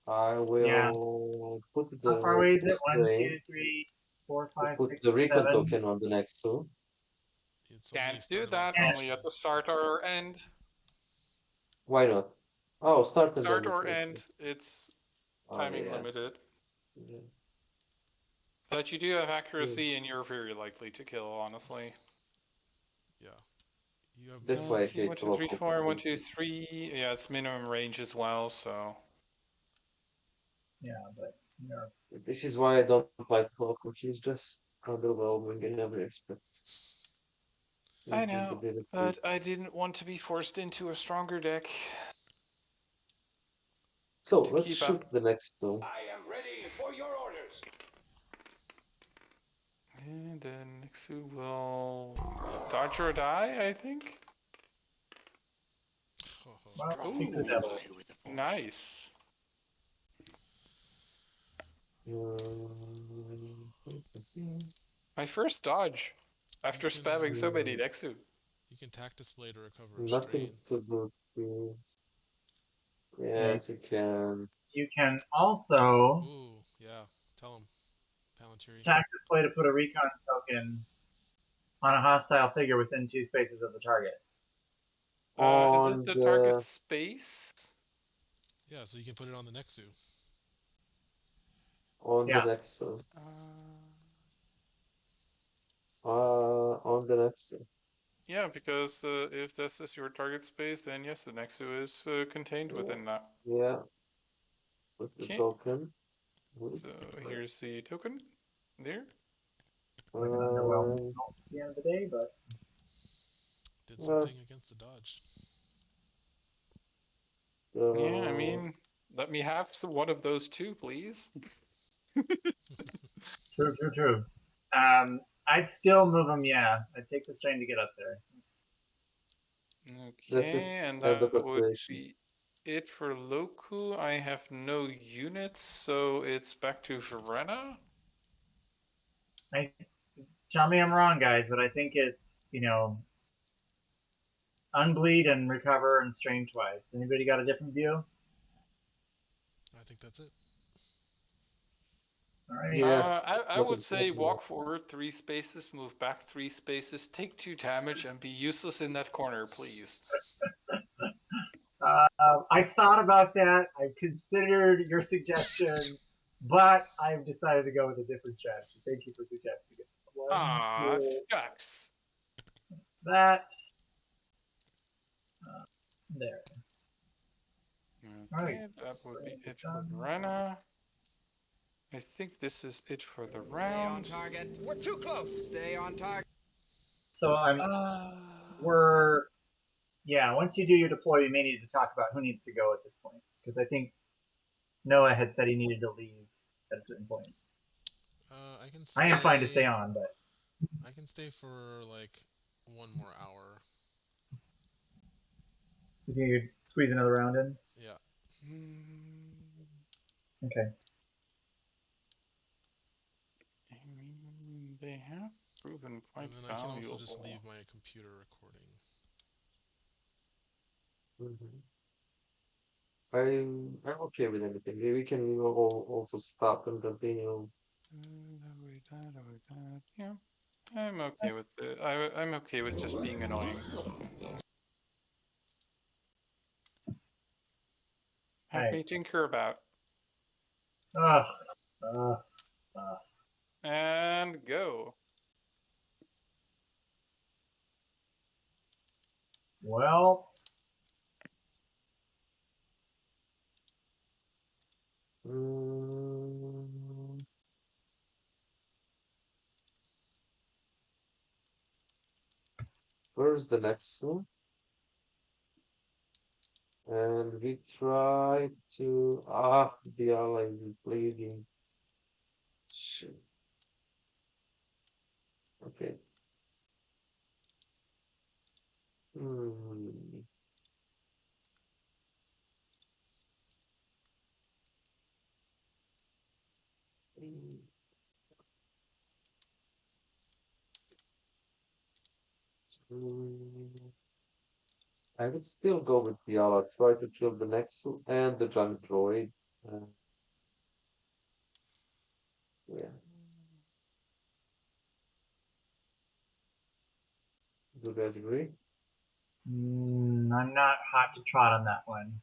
I Yeah. will put How far away is the it? One, strain two, three, four, to five, put the six, recon seven. token on the next two. It's only Can't do start of that, only operation. at the start or end. Why not? Oh, start and Start then or okay. end, it's Oh timing yeah. limited. Yeah. But you do have accuracy and you're very likely to kill, honestly. Yeah. You have That's minimum. why I Let's see, hate 1, 2, 3, Loku. 4, 1, 2, 3. Yeah, it's minimum range as well, so. Yeah, but you know, This is why I don't like Loku. He's just underwhelming in every aspect. I His know, but I abilities. didn't want to be forced into a stronger deck So to let's keep shoot up. the next two. I am ready for your orders. And then Nixu will dodge or die, I think. well, speak to the Ooh, devil. nice. My first dodge after You can spamming so many Nexu. you can tack display to recover a Nothing strain. to do to. Yeah, Yeah, you can. you can also Ooh, yeah. Tell him, Palantiri. attack display to put a recon token on a hostile figure within 2 spaces of the target. Is it On the target the space? Yeah, so you can put it on the Nexu. Yeah. next Uh, on the next yeah, because if this is your target space, then yes, the Nexu is contained within that. yeah, with the Okay, token. so here's the token. There. It's like an underwhelming Uh, result at the end of the day, but Did something against the dodge. Yeah, I mean, let me have one of those too, please. true. I'd still move him. Yeah, I'd take the strain to get up there. that's it. Okay, and End that of would operation. be it for Loku. I have no units, so it's back to Verena. Tell me I'm wrong, guys, but I think it's unbleed and recover and strain twice. Anybody got a different view? I think that's it. All right. Yeah, I would nothing say to walk forward 3 spaces, move back 3 spaces, take 2 damage, and be useless in that corner, please. I thought about that. I've considered your suggestion, but I've decided to go with a different strategy. Thank you for suggesting it. One, Ah, two, shucks. that. There. All right. Okay, that would be it for Done. Verena. I think this is it for the Stay on round. target. We're too close. Stay on target. So once you do your deploy, you may need to talk about who needs to go at this point, because I think Noah had said he needed to leave at a certain point. I can stay. I am fine to stay on, but I can stay for like 1 more hour. you think you'd squeeze another round in? Yeah. Okay. I mean, they have proven quite And then I can valuable. also just leave my computer recording. I'm okay with anything. We can also stop and continue. Yeah, I'm okay with it. I'm okay with just being annoying. Have me Right. tinker about. Ugh. Ugh. Ugh. And go. Well, Mm, First, the next one. And we try to. Diala is bleeding. Shit. Okay. Hmm. I would still go with Diala. Try to kill the Nexu and the junk droid. Uh, yeah. Do you guys agree? I'm not hot to trot on that one.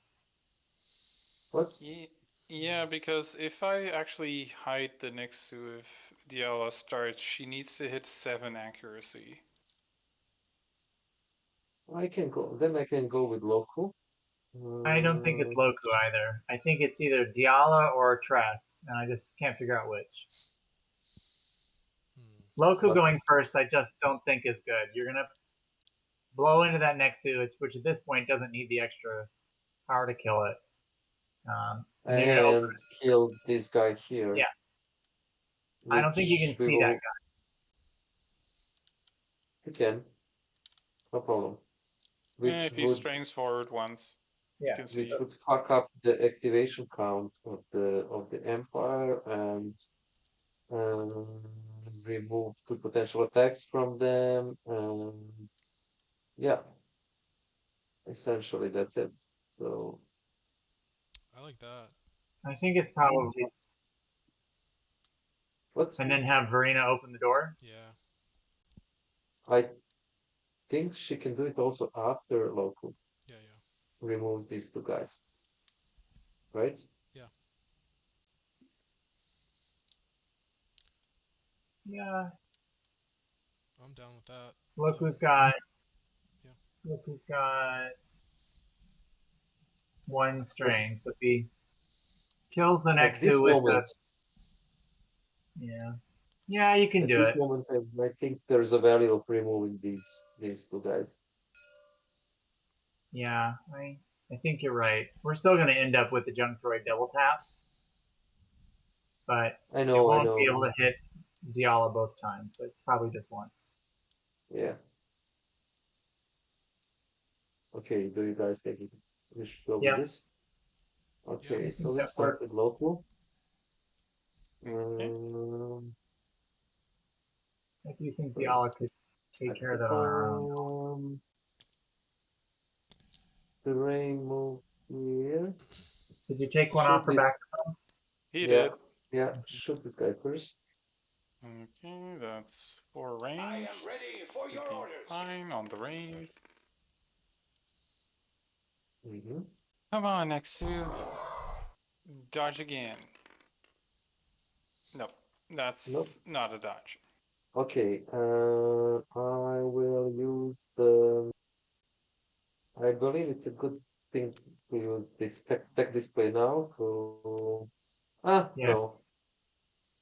What? Yeah, because if I actually hide the Nexu if Diala starts, she needs to hit 7 accuracy. I can go. Then I can go with Loku. I don't think it's Loku either. I think it's either Diala or Tress, and I just can't figure out which. Loku But going first, I just don't think is good. You're gonna blow into that Nexu, which at this point doesn't need the extra power to kill it. And then you're gonna open. and kill this guy here. Yeah, I don't think you Which can we see that will. guy. You can, no problem. Which If he would strains forward once, you Yeah, can see. which would fuck up the activation count of the Empire and um, remove two potential attacks from them. Yeah, essentially that's it. So I like that. I think it's probably. what And then have Verena open the door. Yeah. I think she can do it also after Loku Yeah. Yeah. removes these two guys, right? Yeah. Yeah, I'm down with that. Loku's So got. yeah. Loku's got one strain, so if he kills the At this Nexu with the. moment, Yeah, you can at do this it. moment, I think there's a value of removing these two guys. Yeah, I think you're right. We're still going to end up with the junk droid double tap, but I it know, I won't be know. able to hit Diala both times. So it's probably just once. Yeah. Okay, do you guys think we should go with Yeah, this? I Okay, so think that let's start with works. Loku. Okay. I do think First, Diala could take at care the of that on her own. terrain move here. Did you take one Shoot off her this. back? He Yeah, did. yeah. Shoot this guy first. Okay, that's 4 I range. am ready for Should your be orders. fine on the range. Mm-hmm. Come on, Nexu. Dodge again. Nope, Nope. that's not a dodge. Okay. I will use the. I believe it's a good thing to use this tech display now to. Ah, Yeah. no.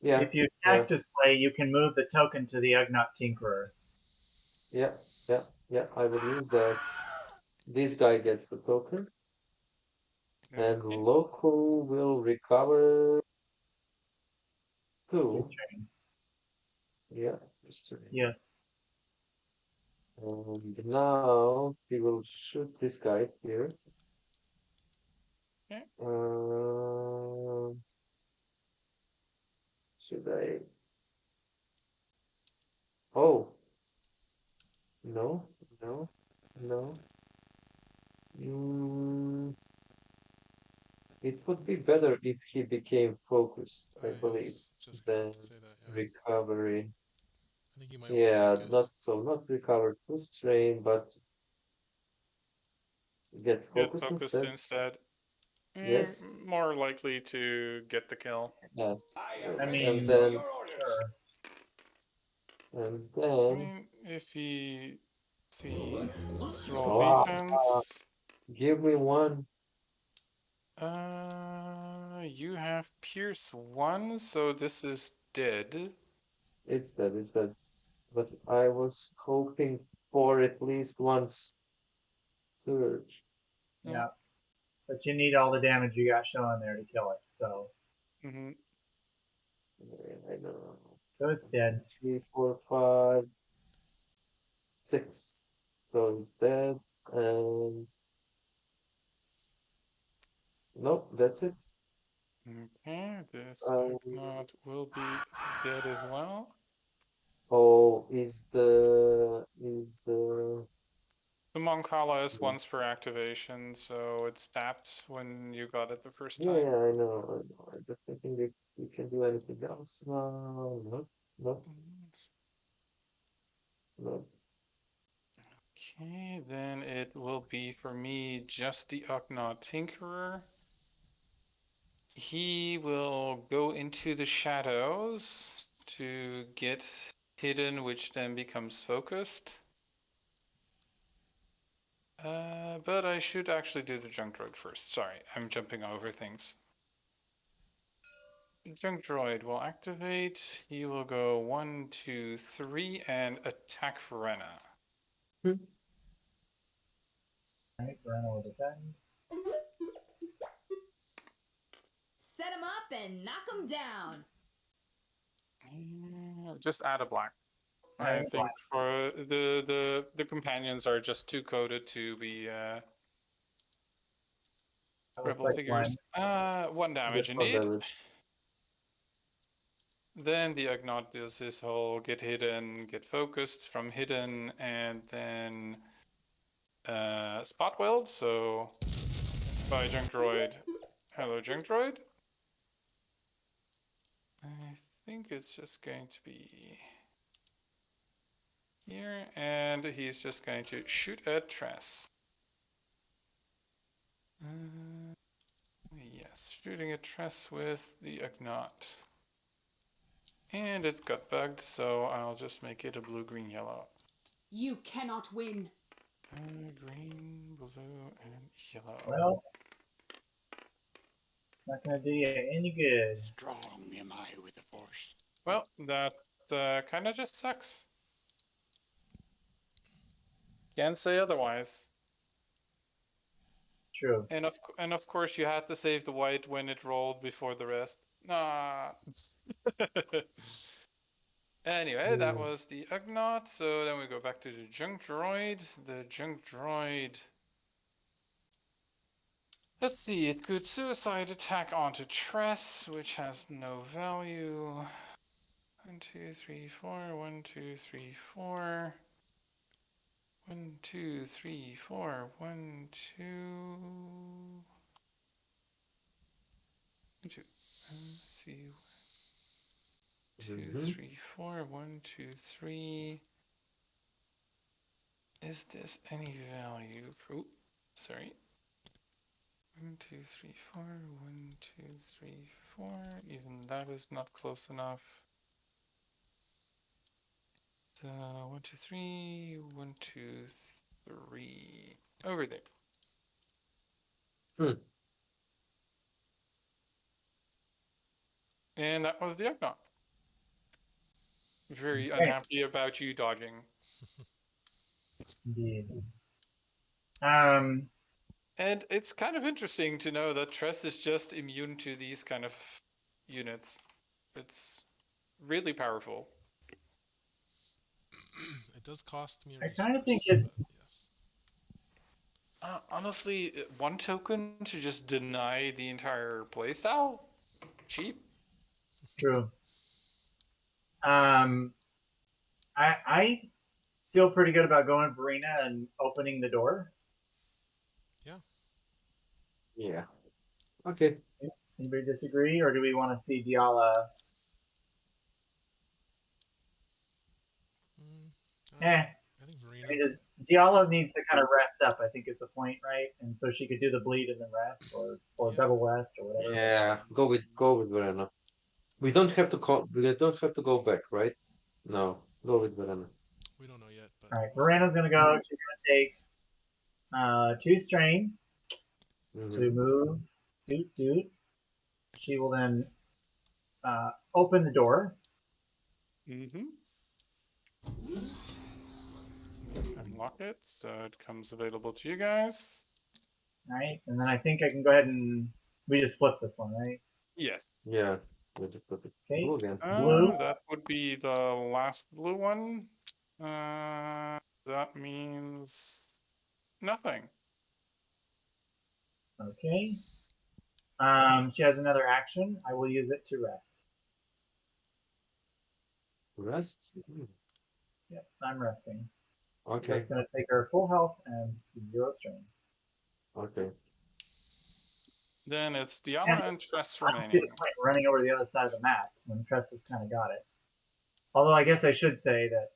Yeah, If you yeah, attack display, you can move the token to the Ugnaught Tinkerer. yeah, yeah, yeah. I will use that. This guy gets the token, and Okay. Loku will recover This two. train. Yeah, just two. Yes. And now he will shoot this guy here. Okay. Should I? Oh, no, no, no. Mm, it would be better if he became focused, I I believe, was just gonna than say that. Yeah. recovery. I think you might want to Yeah, focus. not recover to strain, but get Get focused focused instead. instead. Yes, More likely to get the kill. yes, I am I yes. ready mean, for your orders. sure. And I then, mean, if he see, let's roll ah, defense. give me one. You have Pierce 1, so this is dead. It's that. But I was hoping for at least one surge. Yeah. Yeah. But you need all the damage you got showing there to kill it. So Mm-hmm. I know. so it's dead. 3, 4, 5, 6. So it's dead. And nope, that's it. Okay, this Um, Ugnaught will be dead as well. oh, is the The Moncala is once per activation, so it's tapped when you got it the first Yeah, time. I know. I'm just thinking if we can do anything else. No, no, no. Okay, then it will be for me just the Ugnaught Tinkerer. He will go into the shadows to get hidden, which then becomes focused. But I should actually do the junk droid first. Sorry, I'm jumping over things. Junk droid will activate. He will go 1, 2, 3 and attack Verena. Alright, Verena will defend. Set him up and knock him down. Just add a black. I think for the companions are just too coded to be rebel like figures. 1 damage Just 1 indeed. damage. Then the Ugnaught does his whole get hidden, get focused from hidden, and then spot weld. So by junk droid. Hello, junk droid. I think it's just going to be here, and he's just going to shoot at Tress. Yes, shooting at Tress with the Ugnaught. And it got bugged, so I'll just make it a blue, green, yellow. You cannot win. Green, blue, and yellow. Well, it's not going to do you any good. Strong am I with the Force. Well, that kind of just sucks. Can't say otherwise. True. And of course, you had to save the white when it rolled before the rest. Nah. Anyway, that was the Ugnaught. So then we go back to the junk droid. The junk droid. Let's see, it could suicide attack onto Tress, which has no value. 1, 2, 3, 4. 1, 2, 3, 4. 1, 2, 3, 4. 1, 2. 2. Let's see. 2, 3, 4. 1, 2, 3. Is this any value? Oh, sorry. 1, 2, 3, 4. 1, 2, 3, 4. Even that is not close enough. So 1, 2, 3. 1, 2, 3. Over there. And that was the Ugnaught. Very unhappy about you dodging. Indeed. And it's kind of interesting to know that Tress is just immune to these kind of units. It's really powerful. It does cost me a I resource. kind of think it's yes. Honestly, 1 token to just deny the entire playstyle? Cheap. true. I feel pretty good about going Verena and opening the door. Yeah. Okay. Anybody disagree, or do we want to see Diala? I think Verena. I mean, Diala needs to kind of rest up, I think is the point, right? And so she could do the bleed and then rest, or double rest, or whatever. Yeah. Go with Verena. We don't have to go back, right? No. Go with Verena. We don't know yet, but all right, Verena's gonna go. She's gonna take 2 strain to move. Doot. She will then open the door. Unlock it, so it comes available to you guys. Right, and then I think I can go ahead and we just flip this one, right? Yes. Yeah. We just put it Okay. blue again. Blue. That would be the last blue one. That means nothing. Okay. She has another action. I will use it to rest. Rest? Yep, I'm resting. Okay. That's going to take her full health and 0 strain. Okay. Then it's And Diala and Tress I don't see the remaining. point in running over to the other side of the map when Tress has kind of got it. Although I guess I should say that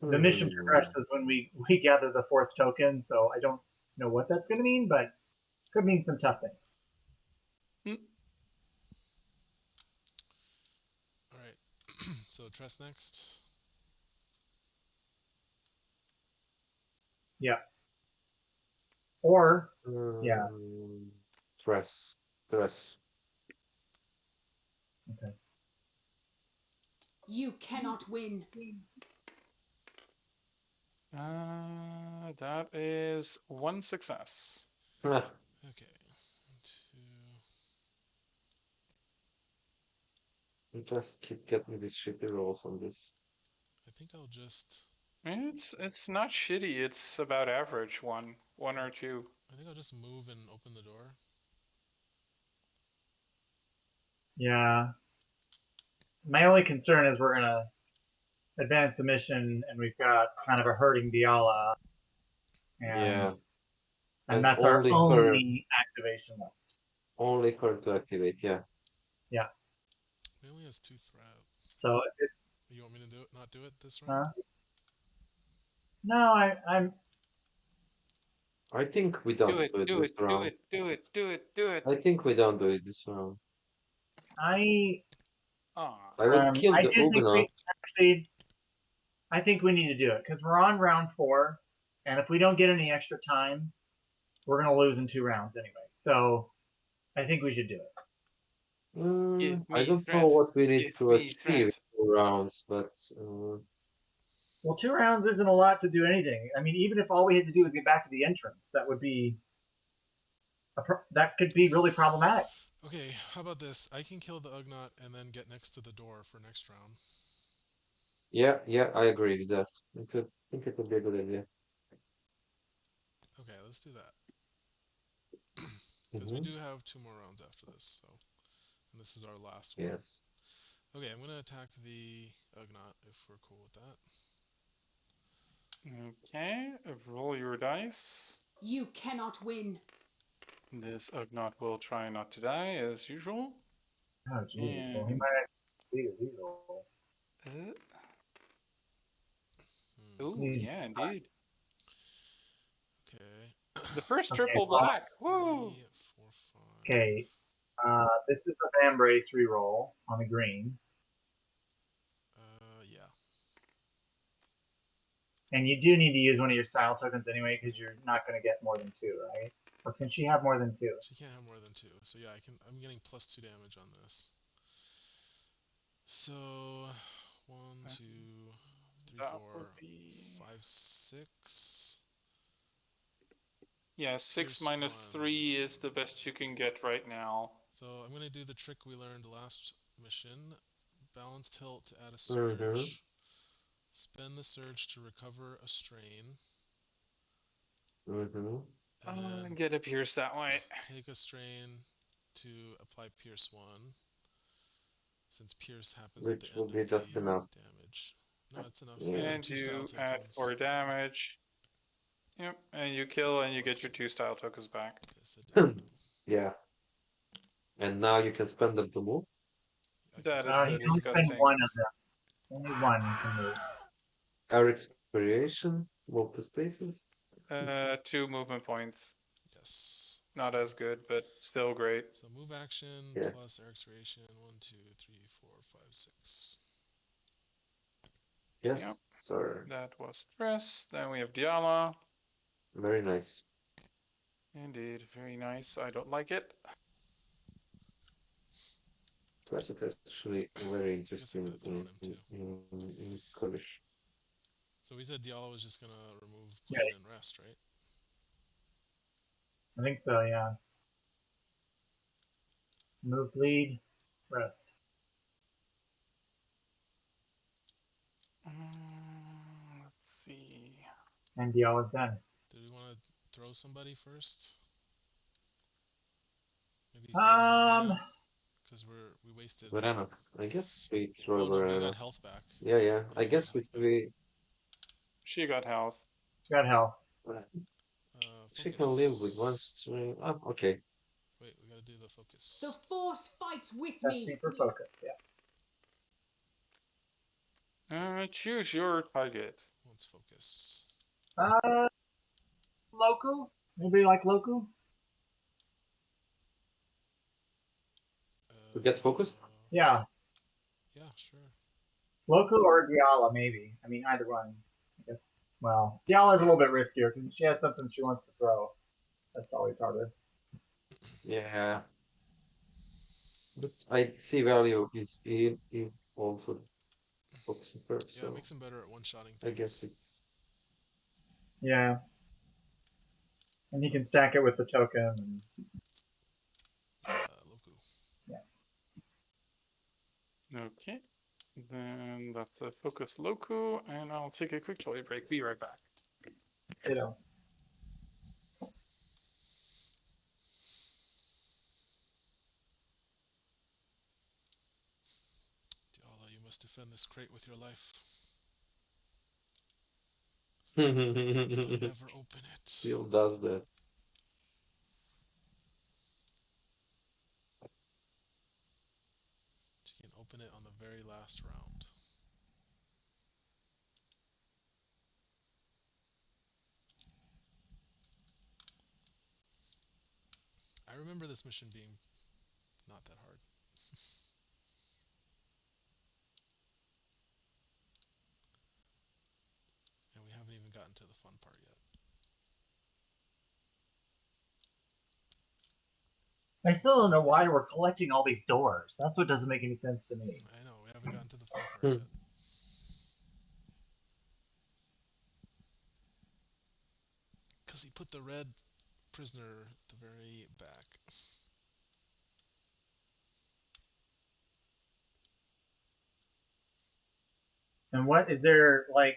the mission progresses when we gather the 4th token, so I don't know what that's going to mean, but could mean some tough things. All right. So Tress next. Yeah. Or, yeah. Tress. Okay. You cannot win. That is 1 success. Okay. Just keep getting these shitty rolls on this. I think I'll just. It's not shitty. It's about average. One or two. I think I'll just move and open the door. Yeah. My only concern is we're going to advance the mission and we've got kind of a hurting Diala. And that's our only activation left. Only her to activate, yeah. Yeah. He only has 2 threat. So it's. You want me to do it? Not do it this round? No, I'm. I think we don't do it this round. Do it. I think we don't do it this round. I would kill the Ugnaught. Actually, I think we need to do it because we're on round 4, and if we don't get any extra time, we're going to lose in 2 rounds anyway. So I think we should do it. I don't know what we need to achieve in 2 rounds, but. Well, 2 rounds isn't a lot to do anything. I mean, even if all we had to do was get back to the entrance, that would be. That could be really problematic. Okay, how about this? I can kill the Ugnaught and then get next to the door for next round. Yeah, I agree with that. I think it would be a good idea. Okay, let's do that. Because we do have 2 more rounds after this, so. And this is our last one. Yes. Okay, I'm going to attack the Ugnaught if we're cool with that. Okay, roll your dice. You cannot win. This Ugnaught will try not to die as usual. Oh, jeez. Well, he might actually see these rolls. Oh, yeah, indeed. Okay. The first triple black. Woo! 3, 4, 5. Okay. This is a Van Brace reroll on the green. Yeah. And you do need to use one of your style tokens anyway because you're not going to get more than 2, right? Or can she have more than 2? She can't have more than 2. So yeah, I'm getting +2 damage on this. So 1, 2, 3, 4, 5, 6. Yeah, 6 minus 3 is the best you can get right now. So I'm going to do the trick we learned last mission. Balance tilt to add a surge. Spend the surge to recover a strain. And then get a pierce that way. Take a strain to apply pierce 1. Since pierce happens at the end of the just enough. damage. No, it's enough. And you add 4 damage. Yep, and you kill and you get your 2 style tokens back. Yeah. And now you can spend them to move? That is you can disgusting. spend 1 of them. Only 1 can move. Eric's variation, move to spaces? 2 movement points. Yes. Not as good, but still great. So move action plus Eric's variation. 1, 2, 3, 4, 5, 6. Yes, sir. That was Tress. Then we have Diala. Very nice. Indeed, very nice. I don't like it. Tress is actually very interesting in Scottish. So we said Diala was just going to remove bleed and rest, right? I think so, yeah. Move, bleed, rest. Let's see. And Diala's done. Did we want to throw somebody first? Maybe because we wasted. Verena. I guess we throw Oh no, but you Verena. got health back. Yeah, yeah. You I got guess health back. we She got health. Got health. she can live with one Focus. string. Oh, okay. Wait, we gotta do the The focus. force fights with That's me. super focus. Yeah. Choose your target. Let's focus. Loku. Anybody like Loku? We get focused? Yeah. Yeah, sure. Loku or Diala, maybe. I mean, either one. I guess. Well, Diala's a little bit riskier because she has something she wants to throw. That's always harder. Yeah. But I see value is in also focusing first, Yeah, it so makes him better at one-shotting I things. guess it's Yeah. And he can stack it with the token. And... Loku. Yeah. Okay. Then that's a focus Loku, and I'll take a quick toilet break. Be right back. Ditto. Diala, you must defend this crate with your life. But never open it. still does that. You can open it on the very last round. I remember this mission being not that hard. And we haven't even gotten to the fun part yet. I still don't know why we're collecting all these doors. That's what doesn't make any sense to me. I know, we haven't gotten to the fun part yet. Because he put the red prisoner at the very back. And what is there, like,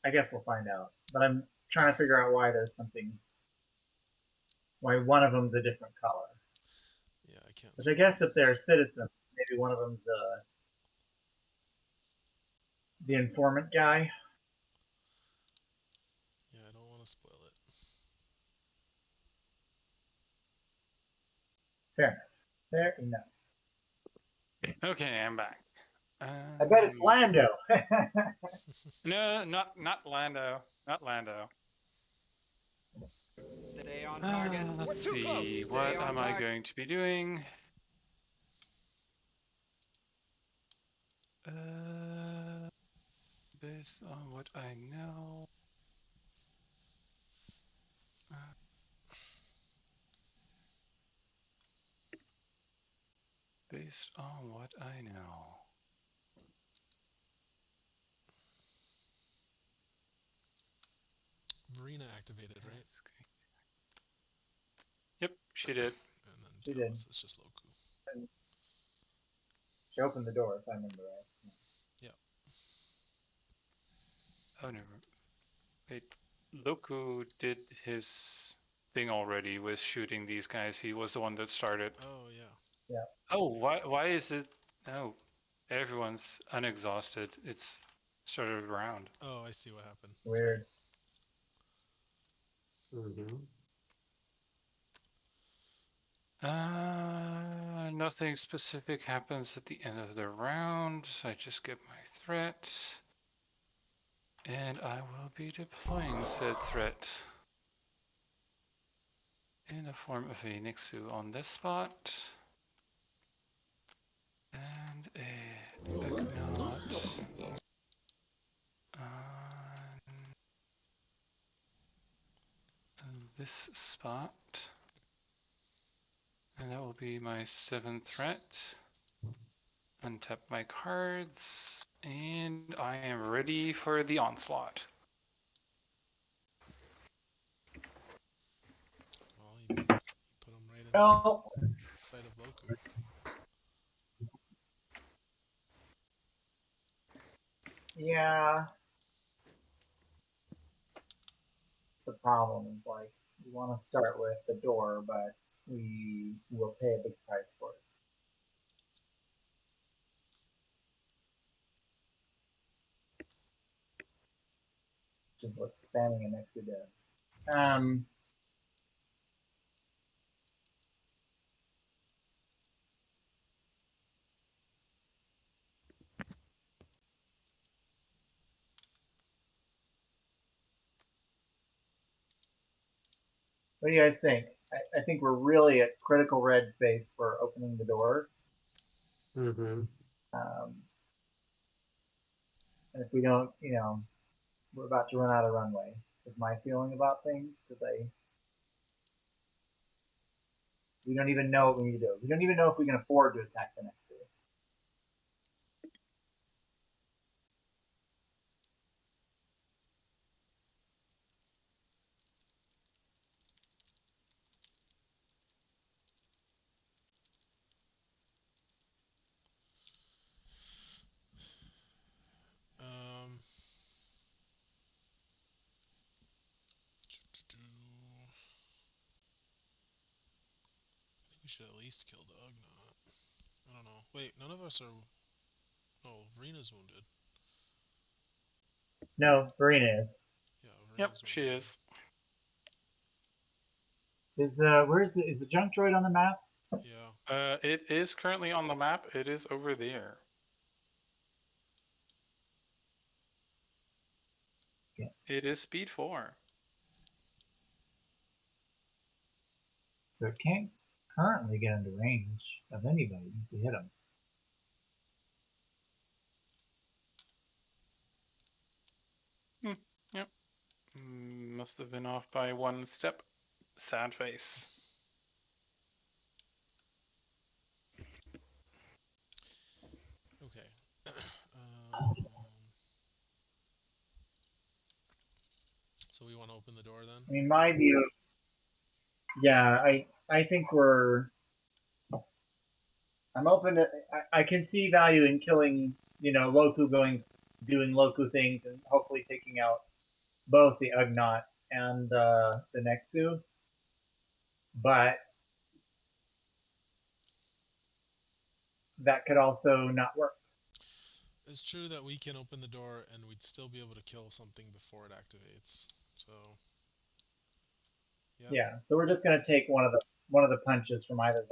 I guess we'll find out. But I'm trying to figure out why there's something, why one of them's a different color. Yeah, I can't. Which I guess if they're citizens, maybe one of them's the informant guy. Yeah, I don't want to spoil it. Fair enough. Okay, I'm back. I bet it's Lando. No, not Lando. Not Lando. Stay on target. Let's We're too close. see. Stay What on am I target. going to be doing? Based on what I know. Based on what I know. Verena activated, right? Yep, she did. And then She Dallas, did. it's just Loku. She opened the door, if I remember right. Yeah. Oh no. Wait, Loku did his thing already with shooting these guys. He was the one that started. Oh yeah. Yeah. Oh, why is it? Oh, everyone's unexhausted. It's started around. Oh, I see what happened. Weird. Mm-hmm. Nothing specific happens at the end of the round. I just get my threat. And I will be deploying said threat in the form of a Nixu on this spot. And a Ugnaught on this spot. And that will be my 7th threat. Untap my cards, and I am ready for the onslaught. Well, you put him right in Oh. the sight of Loku. Yeah. The problem is, like, we want to start with the door, but we will pay a big price for it. which is what spamming a Nexu does. What do you guys think? I think we're really at critical red space for opening the door. Mm-hmm. And if we don't, we're about to run out of runway. Is my feeling about things because we don't even know what we need to do. We don't even know if we can afford to attack the next city. Um, I think we should at least kill the Ugnaught. I don't know. Wait, none of us are. No, Verena's wounded. No, Verena is. Yeah, Yep, Verena's she wounded. is. Is the junk droid on the map? Yeah. It is currently on the map. It is over there. Yeah. It is speed 4. So it can't currently get into range of anybody to hit him. Yep. Must have been off by one step. Sad face. Okay. um, so we want to open the door then? I mean, my view. Yeah, I think I'm open to. I can see value in killing. Loku doing Loku things, and hopefully taking out both the Ugnaught and the Nexu. But that could also not work. It's true that we can open the door and we'd still be able to kill something before it activates. So, Yeah. So we're just gonna take one of the punches from either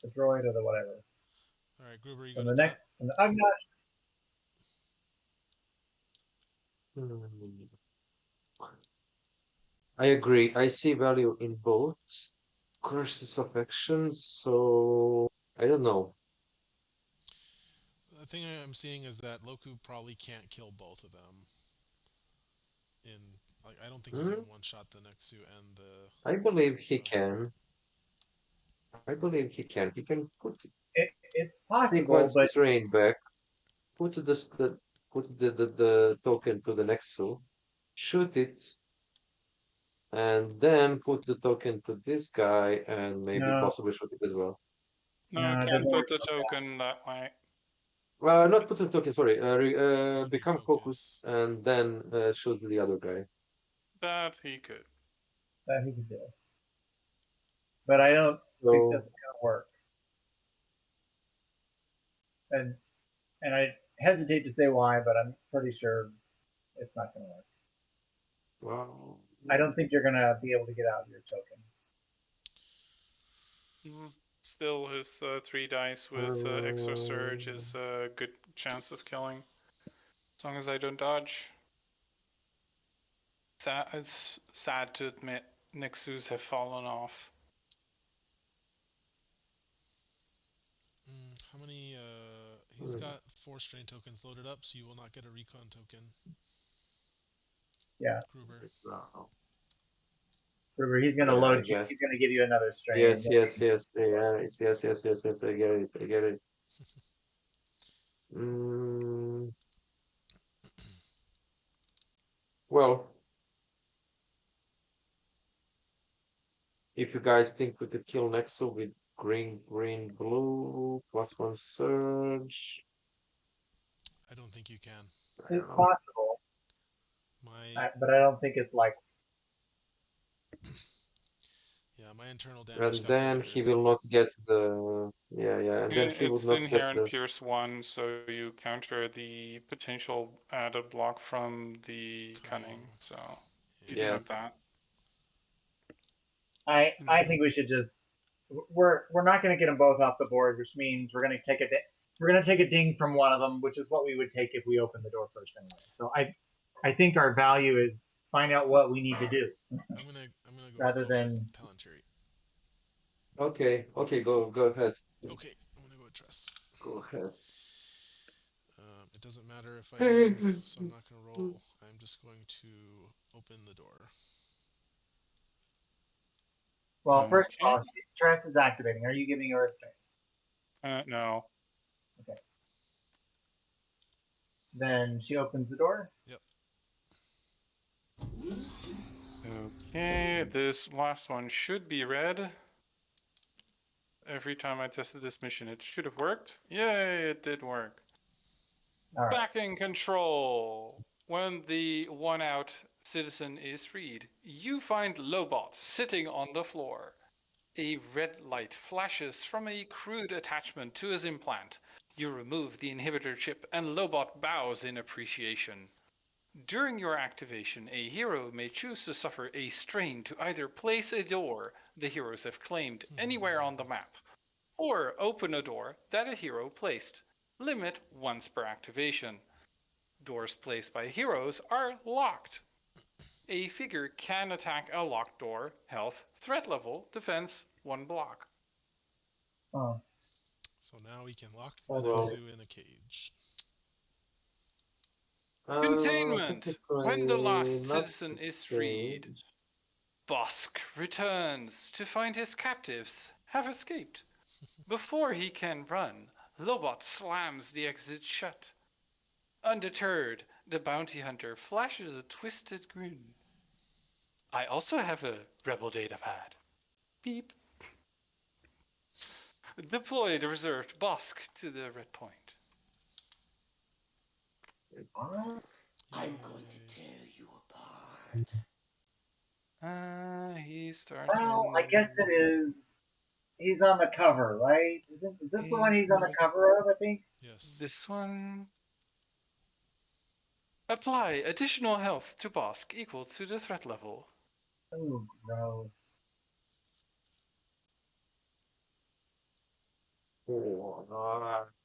the droid or the whatever. All right, Gruber, you From got the a next thought? from the Ugnaught. I agree. I see value in both courses of action, so I don't know. The thing I'm seeing is that Loku probably can't kill both of them. I don't think he Hmm? can one-shot the Nexu and the I believe he Ugnaught. can. I believe he can. He can put It's possible, sequence but train back, put the token to the Nexu, shoot it, and then put the token to this guy, and maybe no, possibly shoot it as well. No, it can't doesn't work put the like that. token that way. Not put the token. Sorry. Become focused, Refocus. and then shoot the other guy. That he could. That he could do, but I don't think So, that's gonna work. And I hesitate to say why, but I'm pretty sure it's not gonna work. wow. I don't think you're gonna be able to get out your token. Still, his 3 dice with extra surge is a good chance of killing. As long as I don't dodge. It's sad to admit Nexus have fallen off. How many? He's got 4 strain tokens loaded up, so you will not get a recon token. Yeah. Gruber. Wow. Gruber, he's gonna Yeah, I load you. guess. He's gonna give you another strain. Yes, yes, yes, yes. I get it. I get it. Mm, well, if you guys think we could kill Nexo with green, green, blue, +1 surge, I don't think you can. I don't It's know. possible, My but I don't think it's likely. Yeah, my internal damage And then calculator he is will saying not get the and then he would It's not get inherent the Pierce 1, so you counter the potential added block from the cunning. So you do Yeah. have that. I think we should just we're not going to get them both off the board, which means we're going to take a ding from one of them, which is what we would take if we opened the door first anyway. So I think our value is find out what we need to do I'm gonna go rather with than Palantiri. Okay, go ahead. Okay, I'm gonna go with Tress. Go ahead. It doesn't matter if I move, so I'm not gonna roll. I'm just going to open the door. well, first of all, Okay. Tress is activating. Are you giving her a strength? No. Okay. Then she opens the door. Yep. Okay, this last one should be red. Every time I tested this mission, it should have worked. Yay, it did work. All right. Back in control. When the one-out citizen is freed, you find Lobot sitting on the floor. A red light flashes from a crude attachment to his implant. You remove the inhibitor chip and Lobot bows in appreciation. During your activation, a hero may choose to suffer a strain to either place a door the heroes have claimed anywhere on the map, or open a door that a hero placed. Limit once per activation. Doors placed by heroes are locked. A figure can attack a locked door, health, threat level, defense, 1 block. Oh. So now we can lock Well, Zenitsu in a cage. Containment! When the last Not citizen is freed, Bosk returns to find his captives have escaped. Before he can run, Lobot slams the exit shut. Undeterred, the bounty hunter flashes a twisted grin. I also have a rebel datapad. Beep. Deploy the reserved Bosk to the red point. I'm going to tear you apart. He starts. Well, I guess it is. He's on the cover, right? Is this the one he's on the cover of? I think. Yes. This one. Apply additional health to Bosk equal to the threat level. Oh, gross.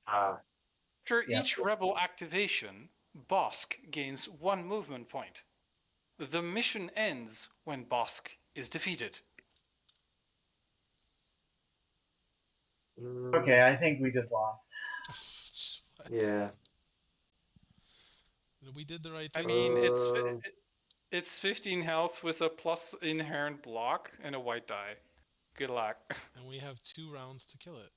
After Yeah. each rebel activation, Bosk gains 1 movement point. The mission ends when Bosk is defeated. Okay, I think we just lost. What? Yeah. We did the right I thing. mean, it's 15 health with a plus inherent block and a white die. Good luck. And we have 2 rounds to kill it.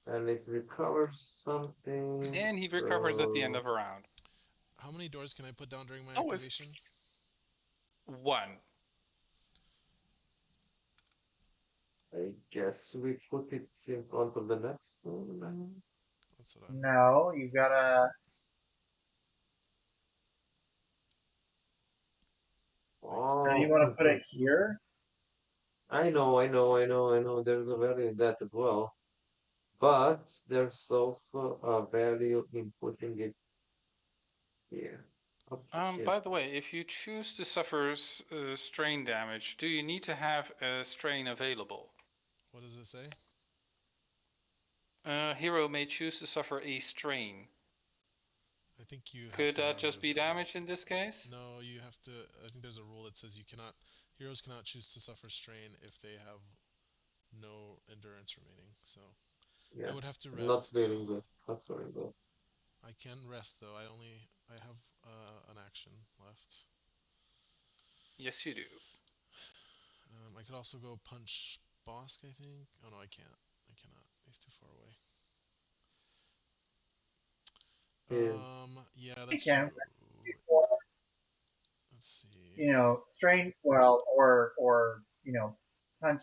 And it recovers something. And he recovers at the end of a round. How many doors can I put down during my Oh, activation? 1. I guess we put it in front of the next one. That's what I'm... No, you gotta. Oh, Now you want to put it here? I know. There's a value in that as well. But there's also a value in putting it here. By the way, if you choose to suffer strain damage, do you need to have a strain available? What does it say? Hero may choose to suffer a strain. I think you have Could to that have just it be available. damage in this case? No, you have to... I think there's a rule that says heroes cannot choose to suffer strain if they have no endurance remaining. So Yeah. I would have to Not rest. very good. Not very good. I can rest though. I have an action left. Yes, you do. I could also go punch Bosk, I think. Oh no, I can't. I cannot. He's too far away. Yeah, that's can. true. Let's see. You know, strain. Well, or punch.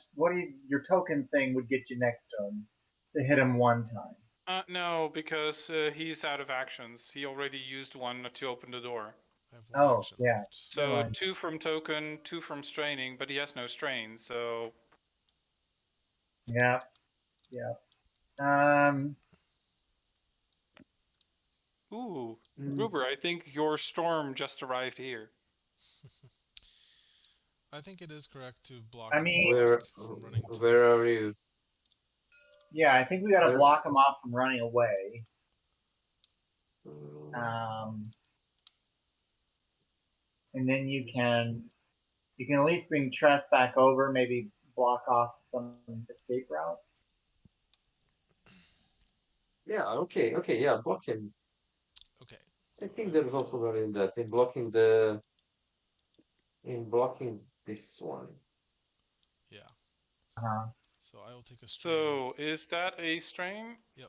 Your token thing would get you next to him to hit him 1 time. No, because he's out of actions. He already used 1 to open the door. I have one Oh, action yeah. left. So Never mind. 2 from token, 2 from straining, but he has no strain, so Yeah. Yeah. Um. ooh, mm, Gruber, I think your storm just arrived here. I think it is correct to block I mean, Bosk Where from running to where this. are you? yeah, I think we got to Where? block him off from running away. Mm, And then you can at least bring Tress back over, maybe block off some escape routes. yeah, okay, yeah, block him. Okay. I So think I there's also will. value in that, in blocking this one. Yeah. Uh-huh. So I will take a strain. So is that a strain? Yep.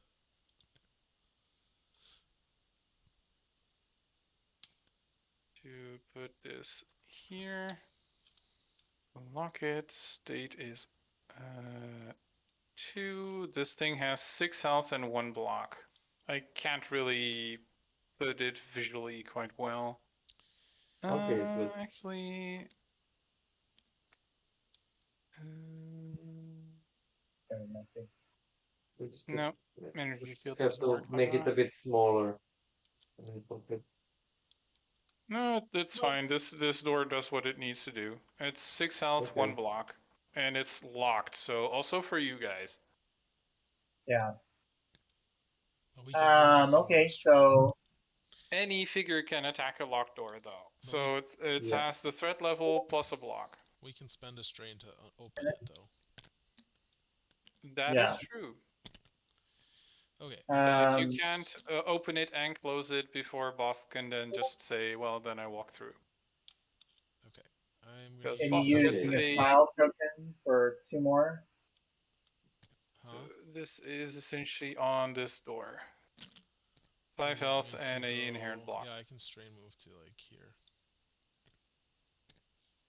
To put this here. Lock it. State is 2. This thing has 6 health and 1 block. I can't really put it visually quite well. Okay, it's good. Actually, Very messy. It's no, yeah, energy just field have doesn't to work for make it that. a bit smaller. Okay. No, that's fine. This door does what it needs to do. It's 6 health, Okay. 1 block, and it's locked. So also for you guys. Yeah. But we can unlock them with Okay. a strain. So Any figure can attack a locked door though. But So it Yeah. has the threat level plus a block. we can spend a strain to open it though. That is yeah. true. Okay. But you Um. can't open it and close it before boss can then just say, well, then I walk through. Okay. I'm gonna Because And boss you gets using a a. smile token for 2 more. So Huh? this is essentially on this door. 5 You want health me and to a go? inherent block. Yeah, I can strain move to like here.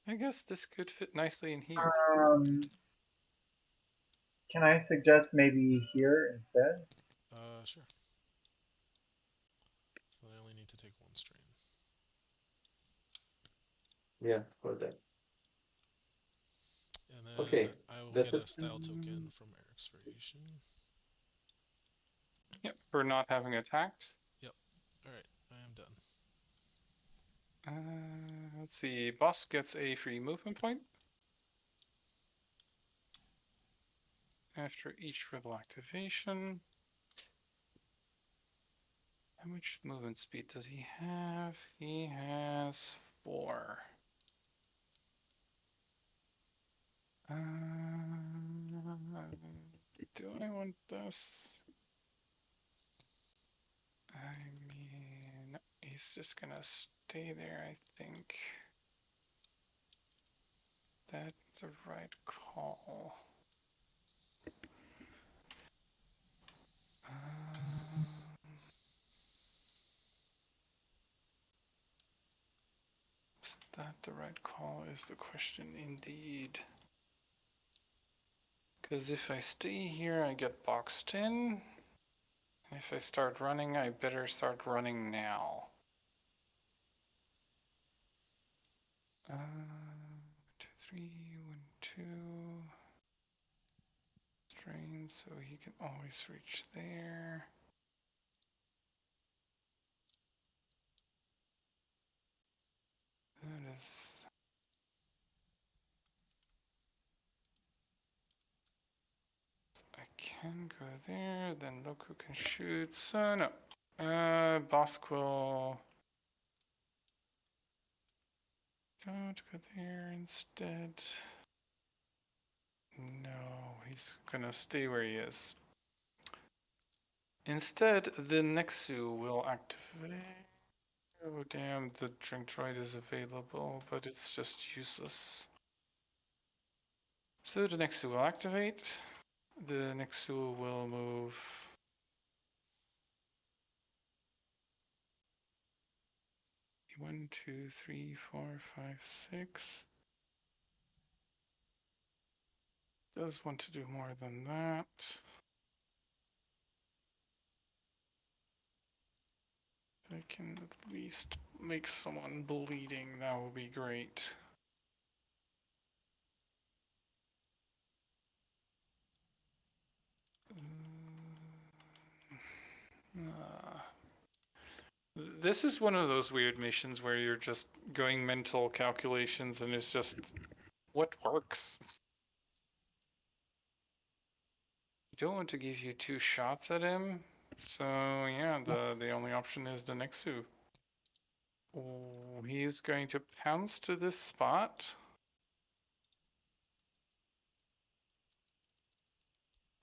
I guess this could fit nicely in here. Can I suggest maybe here instead? Sure. So I only need to take one strain. Yeah, for that. And then Okay, I will that's get a it. style token from Eric's variation. Yep, for not having attacked. Yep. Alright, I am done. Let's see. Boss gets a free movement point after each rebel activation. How much movement speed does he have? He has 4. Do I want this? I mean, he's just gonna stay there, I think. That's the right call. Is that the right call is the question indeed. Because if I stay here, I get boxed in. If I start running, I better start running now. 1, 2, 3, 1, 2. Strain, so he can always reach there. That is. I can go there, then Loku can shoot. So no. Bosk will. Don't go there instead. No, he's gonna stay where he is. Instead, the Nexu will activate. Oh damn, the drink droid is available, but it's just useless. So the Nexu will activate. The Nexu will move. One, two, three, four, five, six. Does want to do more than that. I can at least make someone bleeding, that would be great. This is one of those weird missions where you're just going mental calculations and it's just what works. You don't want to give you 2 shots at him, so yeah, the only option is the Nexu. Oh, he's going to pounce to this spot.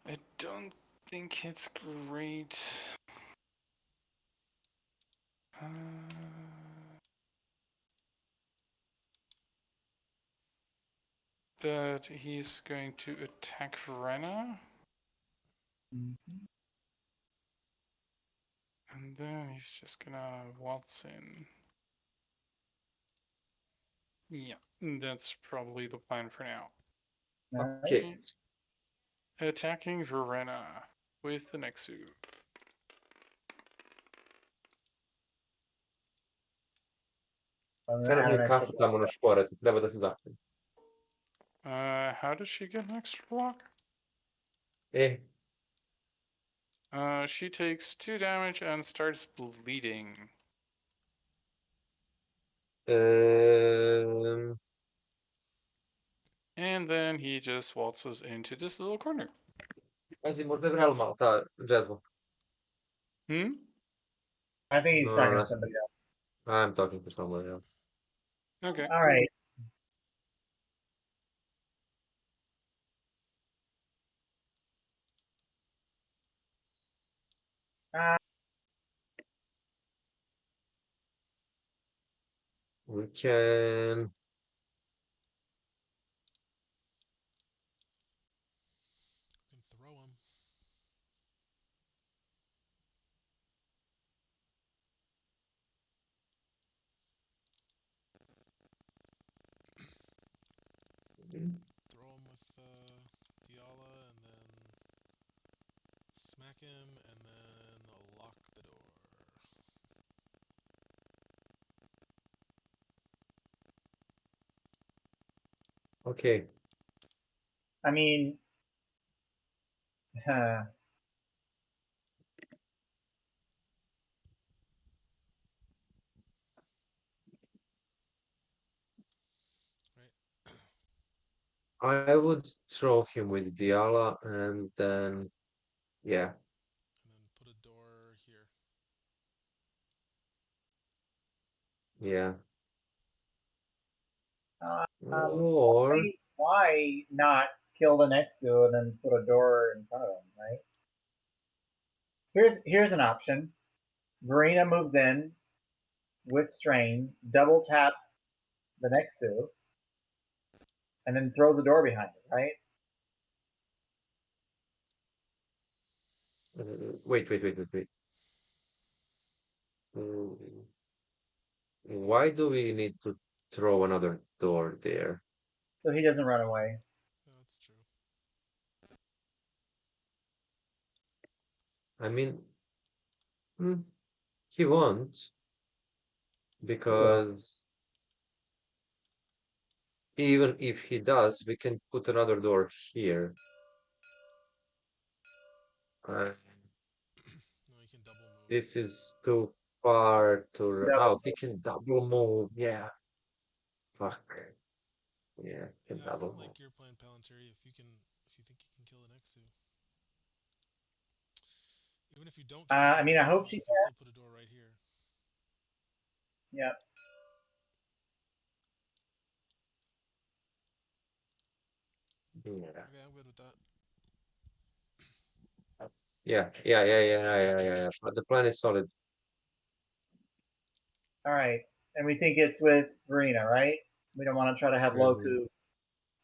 I don't think it's great. But he's going to attack Verena. Mm-hmm. And then he's just gonna waltz in. Yeah, that's probably the plan for now. Okay. Attacking Verena with the Nexu. Serve un cazzo dammi uno spore, ti levo da esatto. How does she get an extra block? She takes 2 damage and starts bleeding. And then he just waltzes into this little corner. Asimov Devral Malta, Jasmine. I think he's talking to somebody else. I'm talking to someone else. Okay. All right. We can. Throw him. Throw him with Diala, and then smack him, and then lock the door. Okay. I mean, I would throw him with Diala, and then, yeah. And then put a door here. Yeah. or why not kill the Nexu and then put a door in front of him, right? Here's an option. Verena moves in with strain, double taps the Nexu, and then throws a door behind it, right? Wait. Why do we need to throw another door there? So he doesn't run away. That's true. I mean, he won't, because even if he does, we can put another door here. No, you can double move. This is too far to. Oh, he can double move. Yeah. Fuck. Yeah, can double move. Like your plan, Palanteri, if you think you can kill the Nexu. Even if you don't kill I mean, I hope she you can still put a door right here. Yep. Yeah. Okay, I'm good with that. Yeah. But the plan is solid. All right. And we think it's with Verena, right? We don't want to try to have Loku.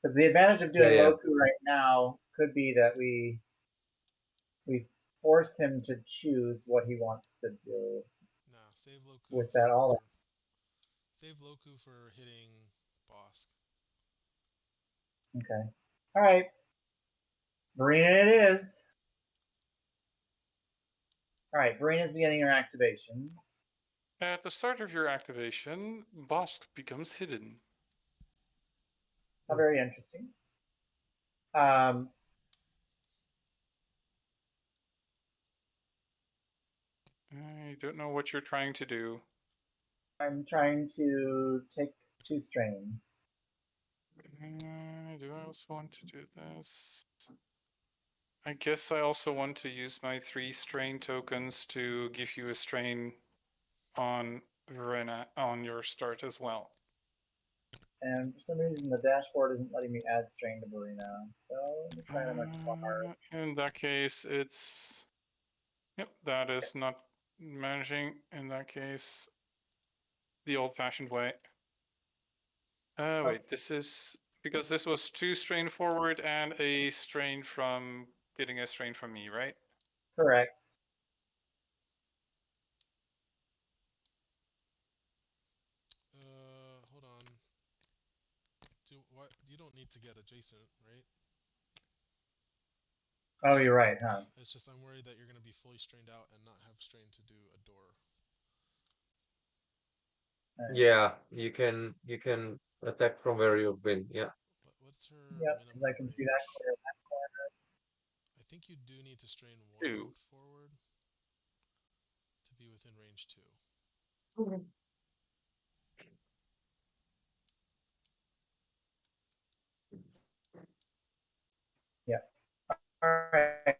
Because the advantage of doing Loku right now could be that we force him to choose what he wants to do. Nah, save Loku. With that all. Save Loku for hitting Bosk. Okay. All right. Verena it is. All right. Verena's beginning her activation. At the start of your activation, Bosk becomes hidden. How very interesting. Um, I don't know what you're trying to do. I'm trying to take 2 strain. Do I also want to do this? I guess I also want to use my 3 strain tokens to give you a strain on Verena on your start as well. And for some reason, the dashboard isn't letting me add strain to Verena. So let me try on a car. In that case, it's... Yep, that is not managing. In that case, the old-fashioned way. Wait, this is... Because this was 2 strain forward and a strain from... Getting a strain from me, right? Correct. Hold on. You don't need to get adjacent, right? Oh, you're right, huh? It's just I'm worried that you're going to be fully strained out and not have strain to do a door. Right. Yeah, you can attack from where you've been. Yeah. What's her Yep, because I can see that clear in that corner. I think you do need to strain 1 2. forward to be within range 2. Okay. Yeah. All right.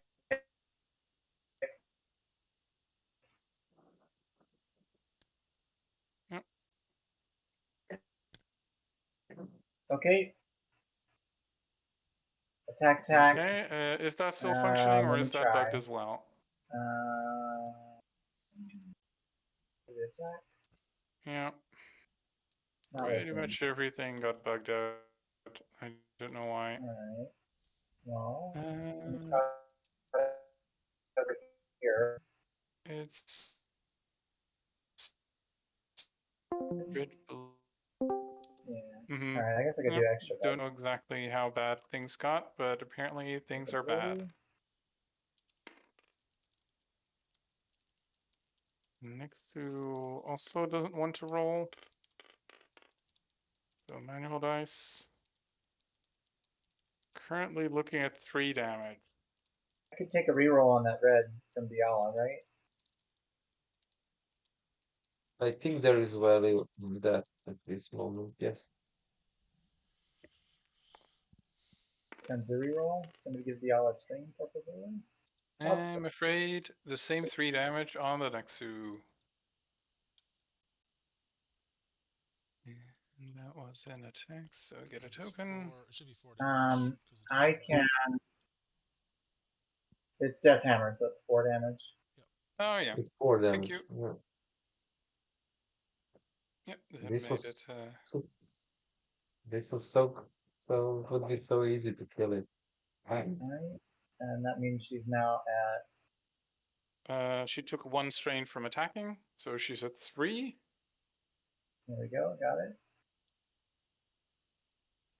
Yep. Okay. Attack, attack. Okay, is that still functioning or is that bugged as well? Attack. Yeah. Not Pretty working. much everything got bugged out. I don't know why. Alright. Well, let me Uh, try over here. it's red. Yeah. Alright, I guess I could do extra. Don't know exactly how bad things got, but apparently things are bad. Next to also doesn't want to roll. So manual dice. Currently looking at 3 damage. I could take a reroll on that red from Diala, right? I think there is value in that at this moment. Yes. Times the reroll. Somebody give Diala a string, preferably. I'm afraid the same 3 damage on the Nexu. And that was an attack, so get a token. It should be 4 damage. I can. It's Death Hammer, so it's 4 damage. Yep. Oh yeah. It's 4 damage. Thank you. Yeah. Yep, that This made was it. this was so would be so easy to kill it. Alright, and that means she's now at. She took 1 strain from attacking, so she's at 3. There we go, got it.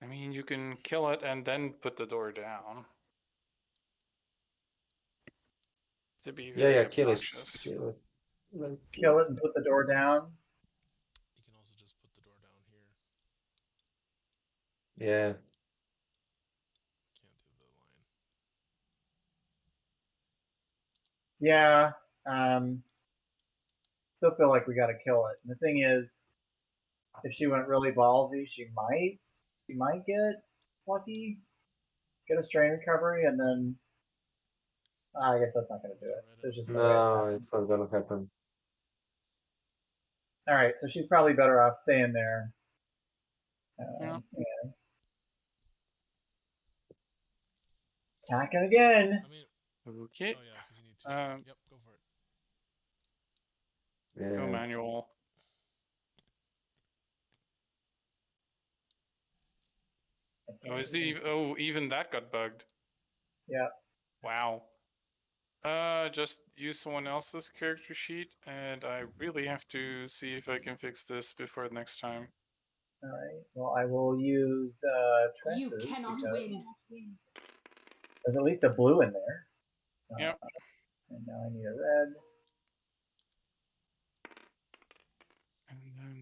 I mean, you can kill it and then put the door down. To be very Yeah, kill it. obnoxious. Kill it. Kill it and put the door down. You can also just put the door down here. Yeah. Can't do the line. Yeah. Still feel like we gotta kill it. And the thing is, if she went really ballsy, she might get lucky, get a strain recovery, and then I guess that's not gonna do it. There's just no way No, it's not gonna happen. All right, so she's probably better off staying there. Yeah. Attacking again. I mean, okay. Oh yeah, because you need 2 strain. Yep, go for it. Yeah. Go manual. Oh, is the even that got bugged? Yeah. Wow. Just use someone else's character sheet, and I really have to see if I can fix this before next time. All right. Well, I will use Tresses. You cannot win. There's at least a blue in there. Yep. And now I need a red.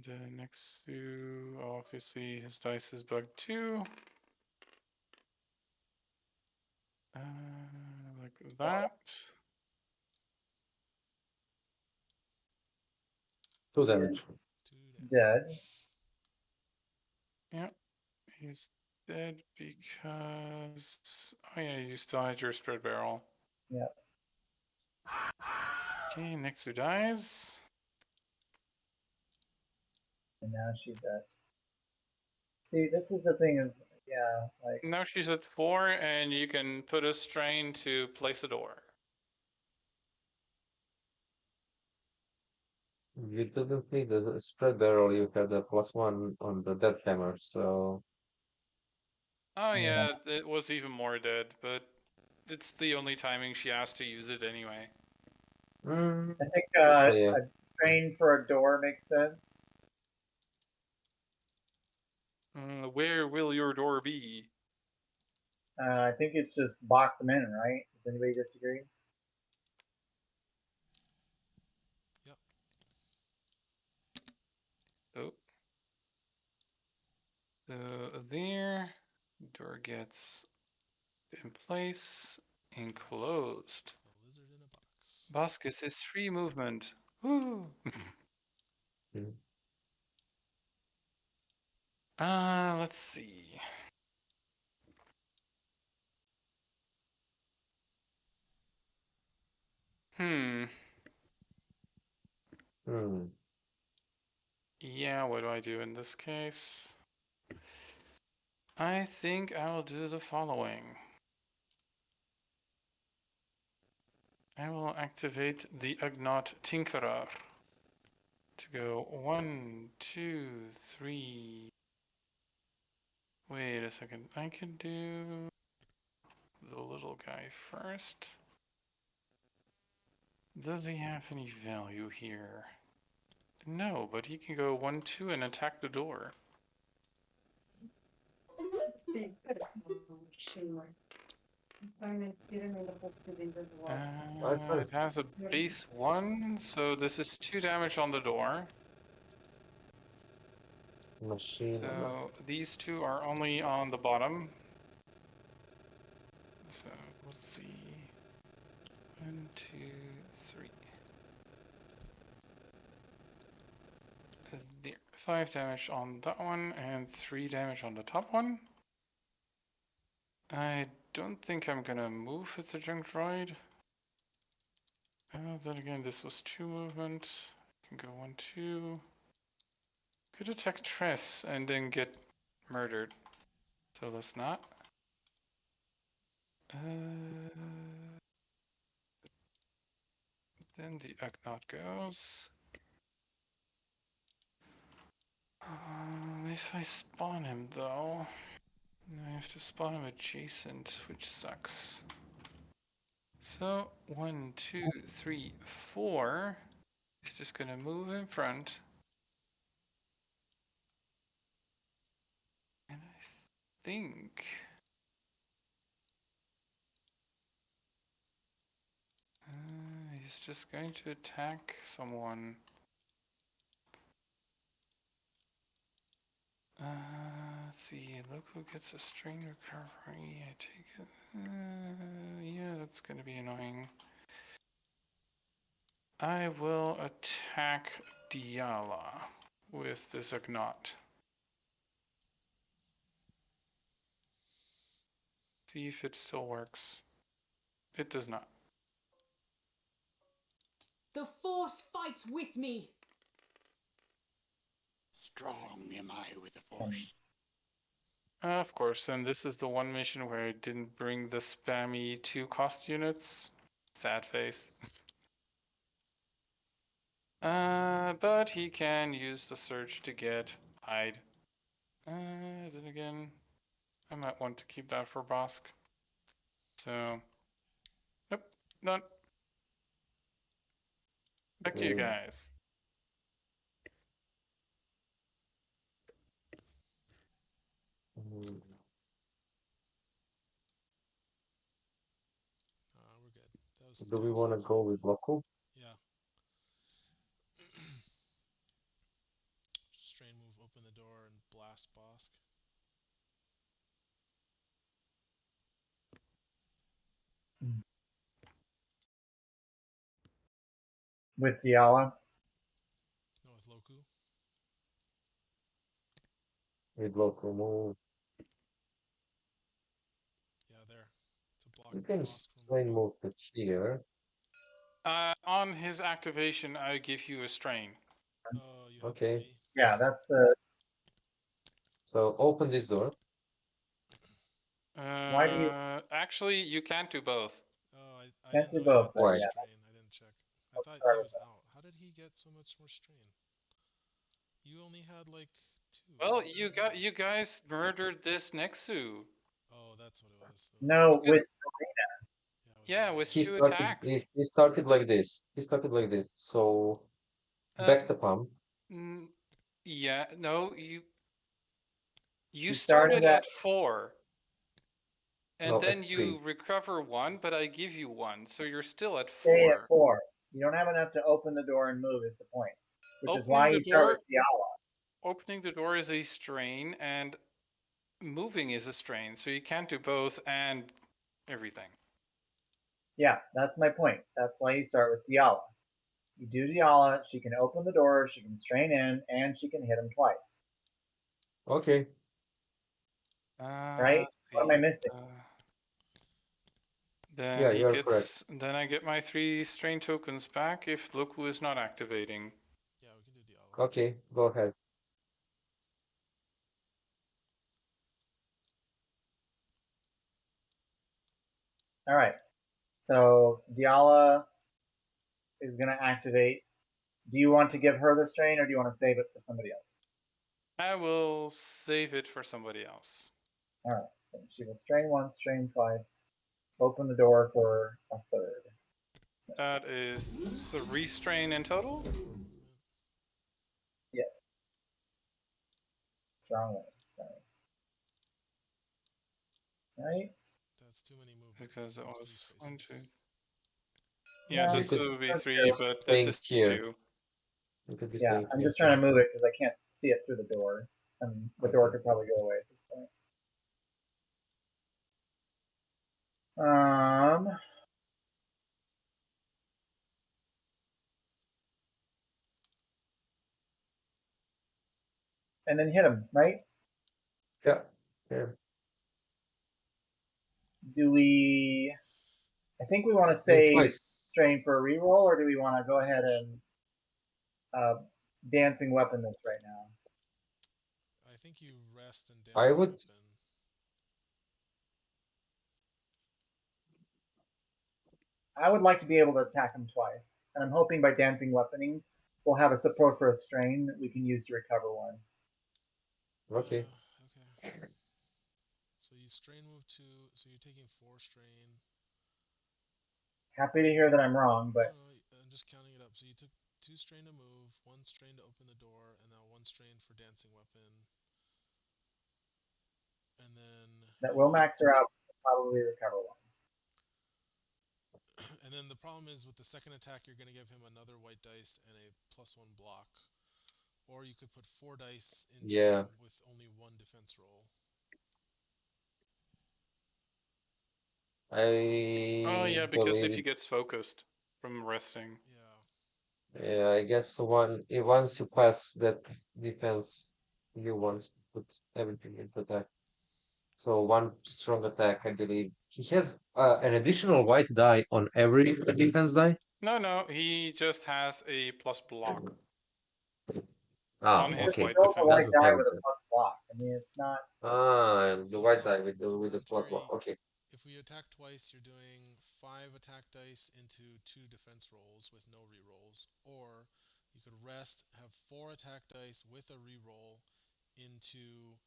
And next to, obviously, his dice is bugged too. Like that. 2 damage. Is 2 damage. dead. Yep, he's dead because. Oh, yeah, you still had your spread barrel. Yep. Okay, next who dies. And now she's at. See, this is the thing is, yeah, like. Now she's at 4, and you can put a strain to place a door. You didn't need the spread barrel, you had a +1 on the death hammer, so. Oh, Yeah. yeah, it was even more dead, but it's the only timing she has to use it anyway. I think Yeah. a strain for a door makes sense. Where will your door be? I think it's just box them in, right? Does anybody disagree? Yep. Oh. So there, door gets in place, enclosed. The lizard in a box. Boss gets his free movement. Woo! Mhm. Let's see. Hmm. Yeah, what do I do in this case? I think I'll do the following. I will activate the Ugnaught Tinkerer to go 1, 2, 3. Wait a second. I could do the little guy first. Does he have any value here? No, but he can go 1, 2 and attack the door. It has a base 1, so this is 2 damage on the door. Machine. So these 2 are only on the bottom. So let's see. 1, 2, 3. There. 5 damage on that one and 3 damage on the top one. I don't think I'm gonna move with the junk droid. Then again, this was 2 movement. Can go 1, 2. Could attack Tress and then get murdered. So let's not. Then the Ugnaught goes. If I spawn him though, I have to spawn him adjacent, which sucks. So 1, 2, 3, 4. He's just gonna move in front. And I think he's just going to attack someone. Let's see. Loku gets a strain recovery. I take it. Yeah, that's gonna be annoying. I will attack Diala with this Ugnaught. See if it still works. It does not. The Force fights with me. Strong am I with the Force. Of course, and this is the one mission where I didn't bring the spammy 2 cost units. Sad face. But he can use the surge to get hide. Then again, I might want to keep that for Bosk. So, yep, done. Back to you guys. We're good. That was Do we chaos want to like go with Loku? Yeah. open the door and blast Bosk. With Diala. No, with Loku. With Loku move. Yeah, there. To block You can Bosk from strain moving. move to here. On his activation, I give you a strain. Oh, you had Okay. 3. Yeah, that's the. So open this door. Why do you Actually, you can't do both. Oh, I can't didn't do know you both? had Then, 2 Why? yeah, strain. I didn't check. I let's thought start he with was that. out. How did he get so much more strain? You only had like 2. Well, How'd you get more? guys murdered this Nexu. Oh, that's what it was. It was No, with Yeah, Verena, with He yeah. 2 started. attacks. He started like this. He started like this. So Uh, back the pump. yeah, no, you he started started at at 4, and No, then at 3. you recover 1, but I give you 1, so you're still at stay at 4. 4. You don't have enough to open the door and move. Is the point? Which is Opening why the you start door, with Diala. opening the door is a strain, and moving is a strain, so you can't do both and everything. Yeah, that's my point. That's why you start with Diala. You do Diala, she can open the door, she can strain in, and she can hit him twice. Okay. Right? What am I missing? Then Yeah, he you are correct. gets. Then I get my 3 strain tokens back if Loku is not activating. Yeah, we can do Diala. Okay, go ahead. All right. So Diala is going to activate. Do you want to give her the strain, or do you want to save it for somebody else? I will save it for somebody else. All right. Then she will strain once, strain twice, open the door for a third. That is 3 strain in total. Yes. It's wrong way. Sorry. Right. That's too many movements. Because it was 3 1, 2. spaces. Yeah, No, this could would be that's 3, good. but this Staying is here. 2. You could be Yeah, staying I'm here. just trying to move it because I can't see it through the door, and the door could probably go away at this point. And then hit him, right? Yeah. Yeah. Do we? I think we want to Think save twice. strain for a reroll, or do we want to go ahead and dancing weapon this right now? I think you rest and I dancing would. weapon. I would like to be able to attack him twice, and I'm hoping by dancing weaponing we'll have a support for a strain that we can use to recover one. Okay. Okay. So you strain move 2, so you're taking 4 strain. Happy to hear that I'm wrong, but No, I'm just counting it up. So you took 2 strain to move, 1 strain to open the door, and now 1 strain for dancing weapon. And then that will max her out to probably recover one. and then the problem is with the second attack you're going to give him another white dice and a +1 block. Or you could put 4 dice into Yeah. him with only 1 defense roll. Oh I yeah, because if he believe. gets focused from resting. Yeah. Yeah, I guess once you pass that defense, you want to put everything into attack. So one strong attack, I believe. He has an additional white die on every defense die. No, he just has a plus block Ah, on He his just okay. white rolls a He defense. white doesn't die have with a it. plus block. I mean, it's not. Ah, the So white for die with the plus block. voluntary, Okay. if we attack twice, you're doing 5 attack dice into 2 defense rolls with no rerolls, or you could rest, have 4 attack dice with a reroll into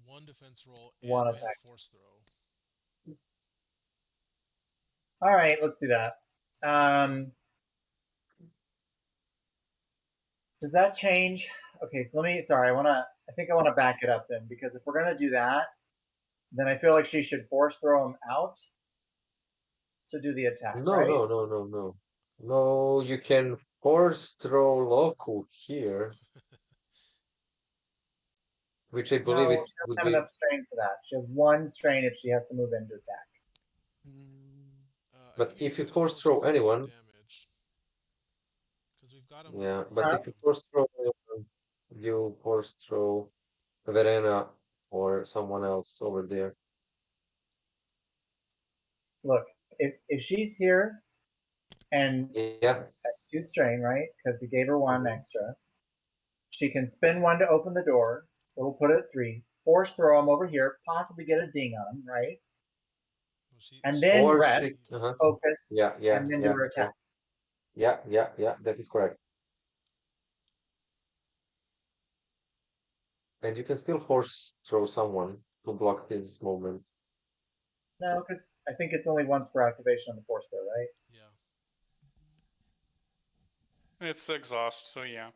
1 defense roll, One and we have attack. force throw. All right, let's do that. Does that change? Okay, so let me. Sorry, I think I want to back it up then, because if we're gonna do that, then I feel like she should force throw him out to do the attack, No, right? no, no, no, no. No, you can force throw Loku here. which I No, believe she it doesn't would have be. enough strain for that. She has 1 strain if she has to move in to attack. I But think you're if just you gonna force force throw throw for anyone, damage. Because we've got him. yeah, we've but got if you him. force throw anyone, you force throw Verena or someone else over there. Look, if she's here and Yeah. at 2 strain, right? Because he gave her 1 Mhm. extra. She can spin 1 to open the door. We'll put it at 3. Force throw him over here, possibly get a ding on him, right? Well, And then Or rest, she, focus, yeah, and then do her attack. yeah, that is correct. And you can still force throw someone to block his movement. No, because I think it's only once per activation on the force throw, right? Yeah. It's exhaust, so yeah.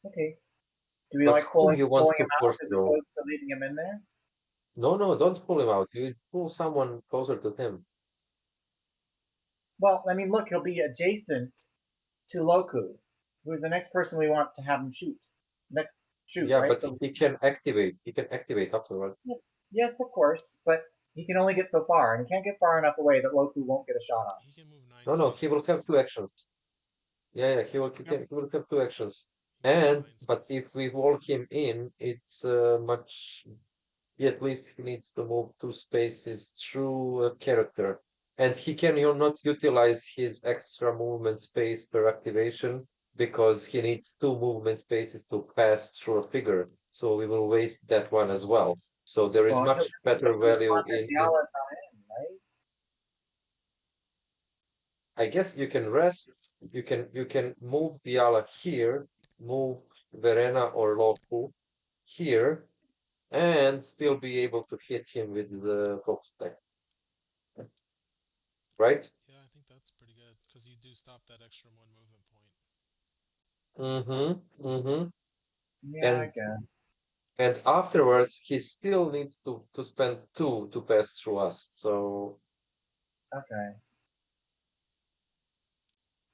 Okay. Do we But like whom pulling you want him to out force as throw? opposed to leaving him in there? No, don't pull him out. You pull someone closer to him. Well, I mean, look, he'll be adjacent to Loku, who's the next person we want to have him shoot. Next shoot, Yeah, right? but So he can activate. He can activate afterwards. yes, of course, but he can only get so far, and he can't get far enough away that Loku won't get a shot on. He can move 9 No, he will have spaces. 2 actions. Yeah, he will have 2 actions. And but if we wall him in, it's much. At least he needs to move 2 spaces through a character, and he can not utilize his extra movement space per activation because he needs 2 movement spaces to pass through a figure. So we will waste that one as well. So there is Well, he'll much just better put this value one that in. Diala's not in, right? I guess you can rest. You can move Diala here, move Verena or Loku here, and still be able to hit him with the focus attack. Right? Yeah, I think that's pretty good because you do stop that extra 1 movement point. Yeah, I And guess. afterwards he still needs to spend 2 to pass through us. So Okay.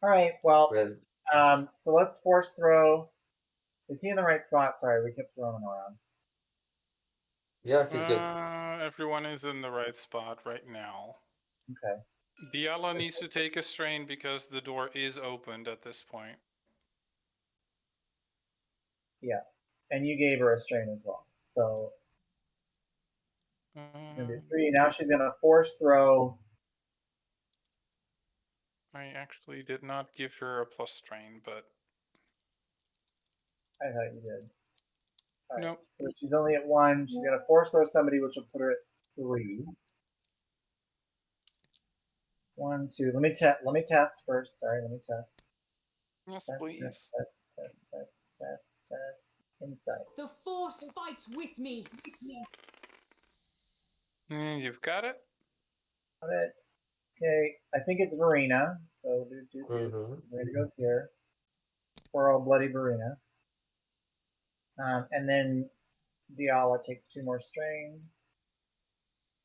All right. Well, well, so let's force throw. Is he in the right spot? Sorry, we kept throwing him around. yeah, he's good. Everyone is in the right spot right now. Okay. Diala needs to take a strain because the door is opened at this point. Yeah, and you gave her a strain as well. So she's gonna do 3. Now she's gonna force throw. I actually did not give her a plus strain, but I thought you did. All right. nope. So she's only at 1. She's gonna force throw somebody, which will put her at 3. 1, 2. Let me test first. Sorry, let me test. Yes, Test, please. test. Insight. The Force fights with me. You've got it. Got it. Okay, I think it's Verena. So Mhm. Verena goes here. Poor old bloody Verena. And then Diala takes 2 more strain.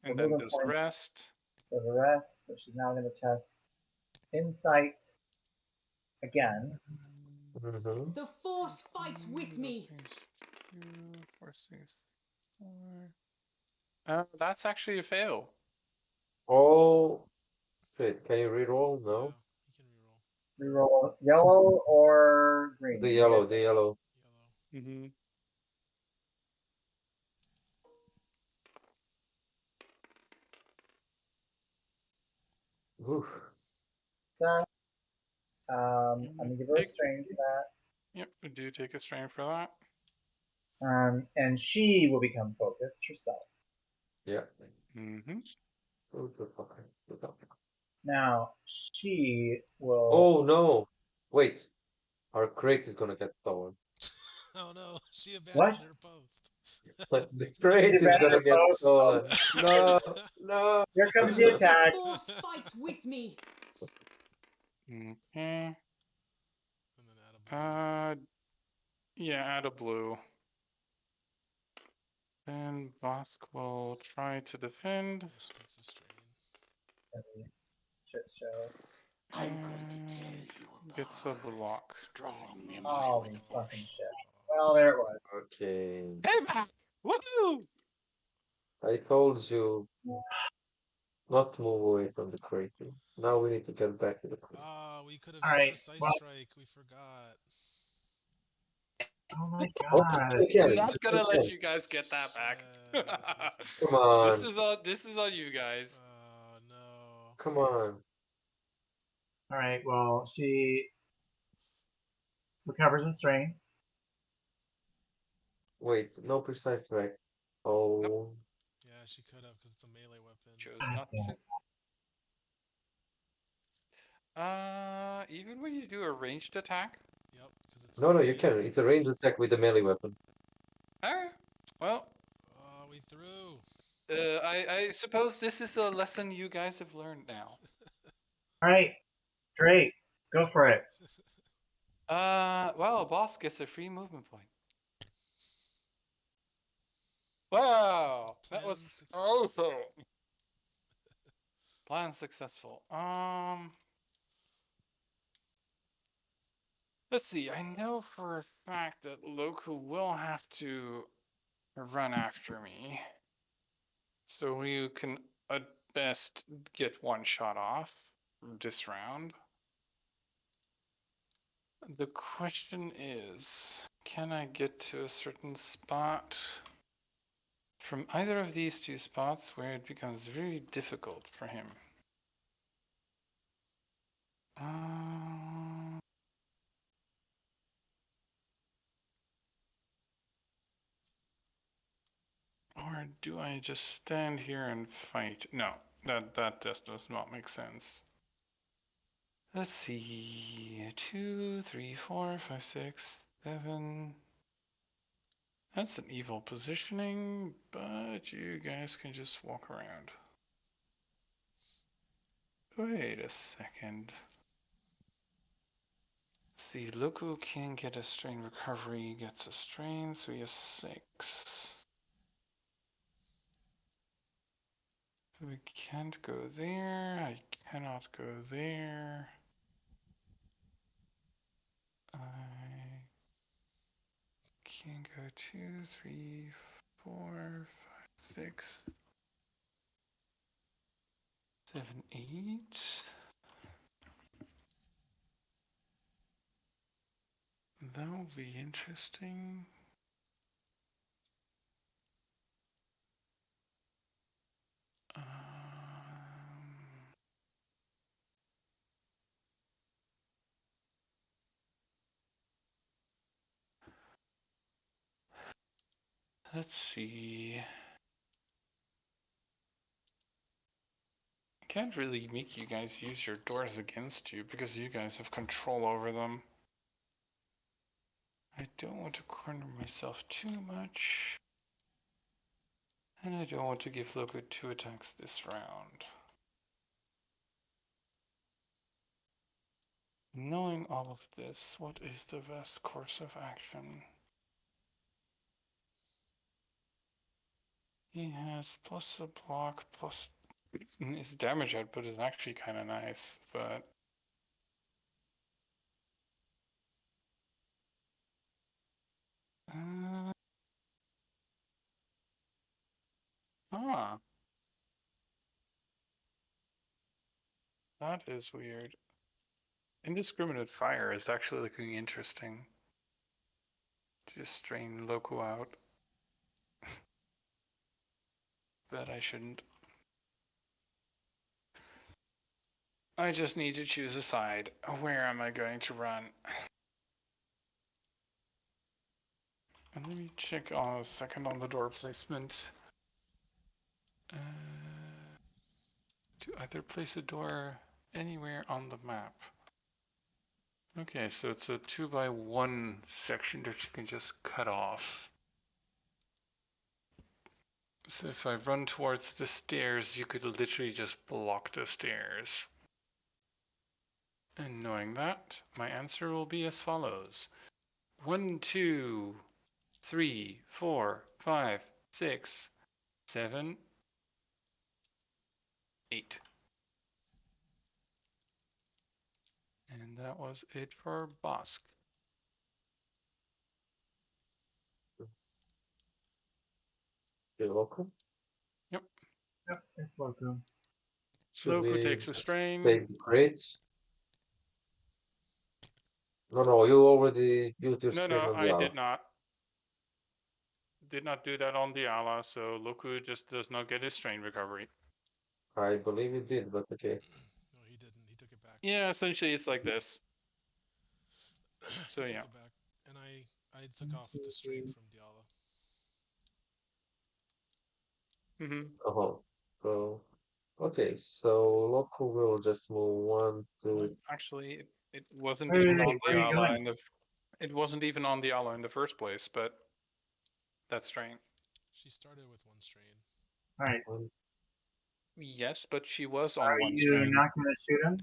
And For then movement does points, rest. does a rest. So she's now going to test Insight again. Mhm. The Force fights with me. 2, 4, 6, 4. That's actually a fail. Oh, shit! Can you reroll? No, Yeah, he can reroll. Reroll yellow or green. the What do you yellow, guys the think? yellow. Yellow. Mm-hmm. Oof. So, I'm gonna give her a strain for that. Yep, we do take a strain for that. And she will become focused herself. Yeah. Mm-hmm. Who the fuck? Now she will. Oh no! Wait, our crate is gonna get stolen. Oh no, she What? abandoned her post. The crate is gonna get stolen. No, no. Here comes the attack. The Force fights with me. Okay. And then add a blue. Yeah, add a blue. Then Bosk will try to defend. Yeah, she takes a strain. Shit show. I'm going to tell you about Gets a block. strong am I Holy with the fucking force. shit. Well, there it was. Okay. Hey, Matt! Woohoo! I told you not to move away from the crater. Now we need to get back to the crater. Ah, we could have All used right. precise Well, strike. We forgot. oh my Oh, god. you I'm can. not gonna You let can. you guys get that back. Shit, we Come forgot. on. This is on you guys. Oh no. Come on. All right. Well, she recovers the strength. Wait, no precise strike. Nope, Oh, Yeah, she could have because it's a melee weapon. chose God not damn to. it. Even when you do a ranged attack. Yep, because it's no, no, you melee. can. It's a ranged attack with a melee weapon. Alright. Well, Oh, we threw. I suppose this is a lesson you guys have learned now. All right. Great. Go for it. Well, boss gets a free movement point. Wow, that Plan was success. awesome. Plan successful. Let's see. I know for a fact that Loku will have to run after me, so you can at best get one shot off this round. The question is, can I get to a certain spot from either of these two spots where it becomes very difficult for him? Or do I just stand here and fight? No, that just does not make sense. Let's see. 2, 3, 4, 5, 6, 7. That's an evil positioning, but you guys can just walk around. Wait a second. Let's see, Loku can get a strain recovery, gets a strain, so he has 6. So we can't go there, I cannot go there. I can go 2, 3, 4, 5, 6, 7, 8. That will be interesting. Let's see. I can't really make you guys use your doors against you because you guys have control over them. I don't want to corner myself too much. And I don't want to give Loku 2 attacks this round. Knowing all of this, what is the best course of action? He has plus a block, plus his damage output is actually kind of nice, but that is weird. Indiscriminate fire is actually looking interesting. Just strain Loku out. But I shouldn't. I just need to choose a side. Where am I going to run? And let me check a second on the door placement. To either place a door anywhere on the map. Okay, so it's a 2x1 section that you can just cut off. So if I run towards the stairs, you could literally just block the stairs. And knowing that, my answer will be as follows. 1, 2, 3, 4, 5, 6, 7, 8. And that was it for Bosk. Okay, Loku. Yep, it's Loku. Should Loku we takes a just strain. take the crit? No, you already used your No, strain no, on the I other. did not. Did not do that on Diala, so Loku just does not get his strain recovery. I believe you did, but okay. No, he didn't. He took it back. Yeah, essentially it's like this. So He yeah. took it back, and I took off the strain from Diala. Mm-hmm. So okay, so Loku will just move 1, 2. Actually, it wasn't Hey, even on what are you Diala doing? it wasn't even on Diala in the first place, but that strain. She started with 1 strain. All right. Yes, but she was on Are 1 you strain. not going to shoot him?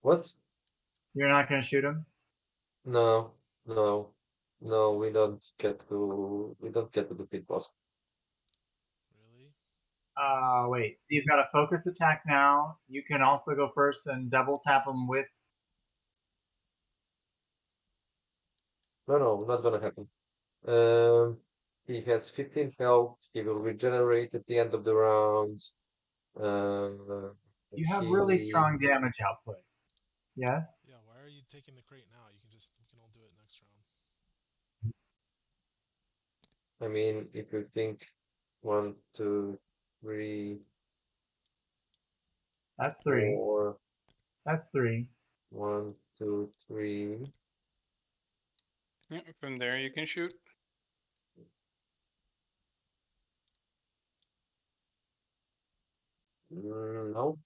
What? You're not going to shoot him? No, no, no. We don't get to the big boss. Really? Wait. So you've got a focus attack now. You can also go first and double tap him with. No, not gonna happen. He has 15 health. He will regenerate at the end of the round. You have really He, strong damage output. Yes. Yeah. Why are you taking the crate now? We can all do it next round. I mean, if you think 1, 2, 3, That's 3. 4, That's 3. 1, 2, 3. Yeah, from there you can shoot. No,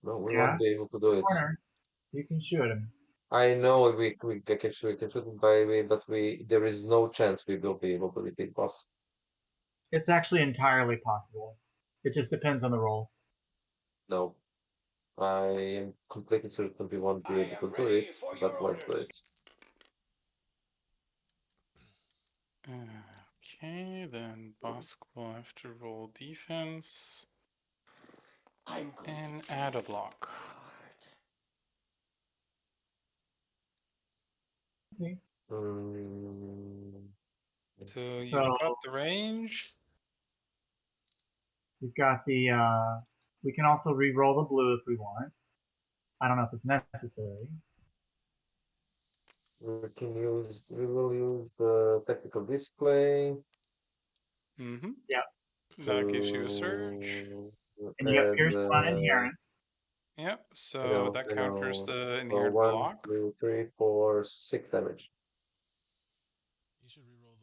we Yeah. won't be able to It's a do it. corner. You can shoot him. I know we can shoot it by way, but there is no chance we will be able to defeat boss. It's actually entirely possible. It just depends on the rolls. No, I am completely certain we won't be able to do it, but let's do it. Okay, then Bosk will have to roll defense and add a block. Okay. So you've So got the range. you've got the. We can also re-roll the blue if we want. I don't know if it's necessary. We will use the tactical display. Mm-hmm. Yeah. That gives you a surge. And you have And, Pierce on Inherent. Yep, so that counters the So inherent 1, block. 2, 3, 4, 6 damage. You should re-roll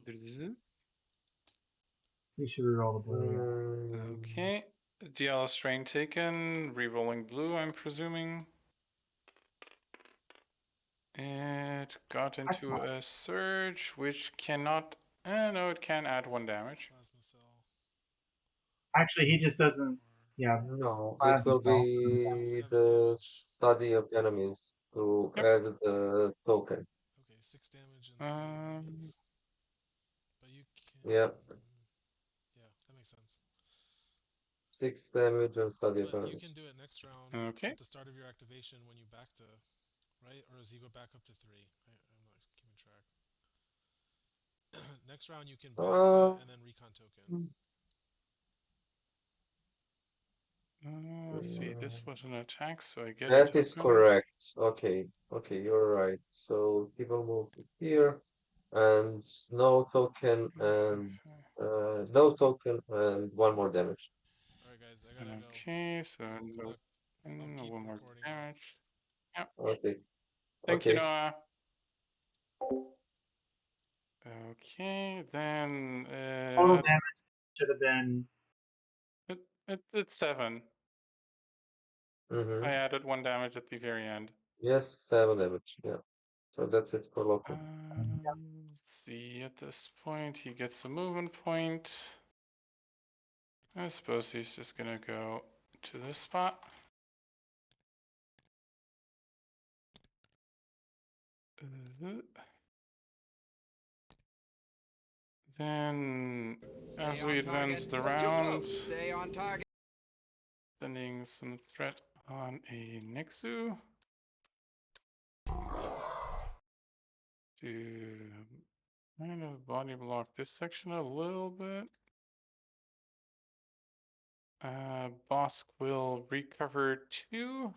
the blue. You should re-roll the blue. Yeah. Okay, Diala strain taken, re-rolling blue, I'm presuming. It got into Excellent. a surge, which cannot. No, it can add 1 damage. Plasma cell. Actually, he just doesn't. Yeah. No, it Plasma will cell. be 7 the damage. study of enemies to Yep. add the token. Okay, 6 damage and study of enemies. But you can. Yeah, Yeah, that makes sense. 6 damage and study of But you enemies. can do it next round Okay. at the start of your activation when you back to, right? Or does he go back up to 3? I'm not keeping track. Next round you can back to and then recon token. Let's see, this was an attack, so I get a That token. is correct. Okay, you're right. So he will move here, and no token, and no token, and 1 more damage. Alright guys, I gotta go. Okay, so no, I'll keep 1 more recording. damage. Yep. Okay. Thank you, Noah. Okay, then Total damage should have been. it's 7. I added 1 damage at the very end. Yes, 7 damage. Yeah. So that's it for Loku. Let's see, at this point he gets a movement point. I suppose he's just gonna go to this spot. Then, as we advance the round, Stay on target. spending some threat on a Nixu to I'm gonna body block this section a little bit. Bosk will recover 2.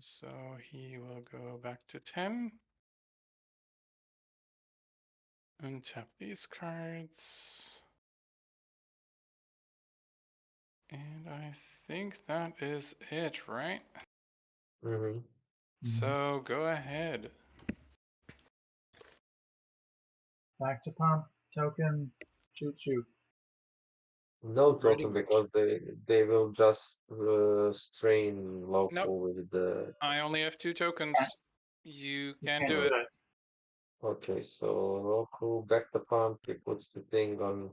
So he will go back to 10. Untap these cards. And I think that is it, right? Mm-hmm. So go ahead. Back to pump. Token. Shoot, shoot. No Pretty token much. because they will just strain Loku Nope. with the. I only have 2 tokens. You can do it. Okay, so Loku back the pump. He puts the thing on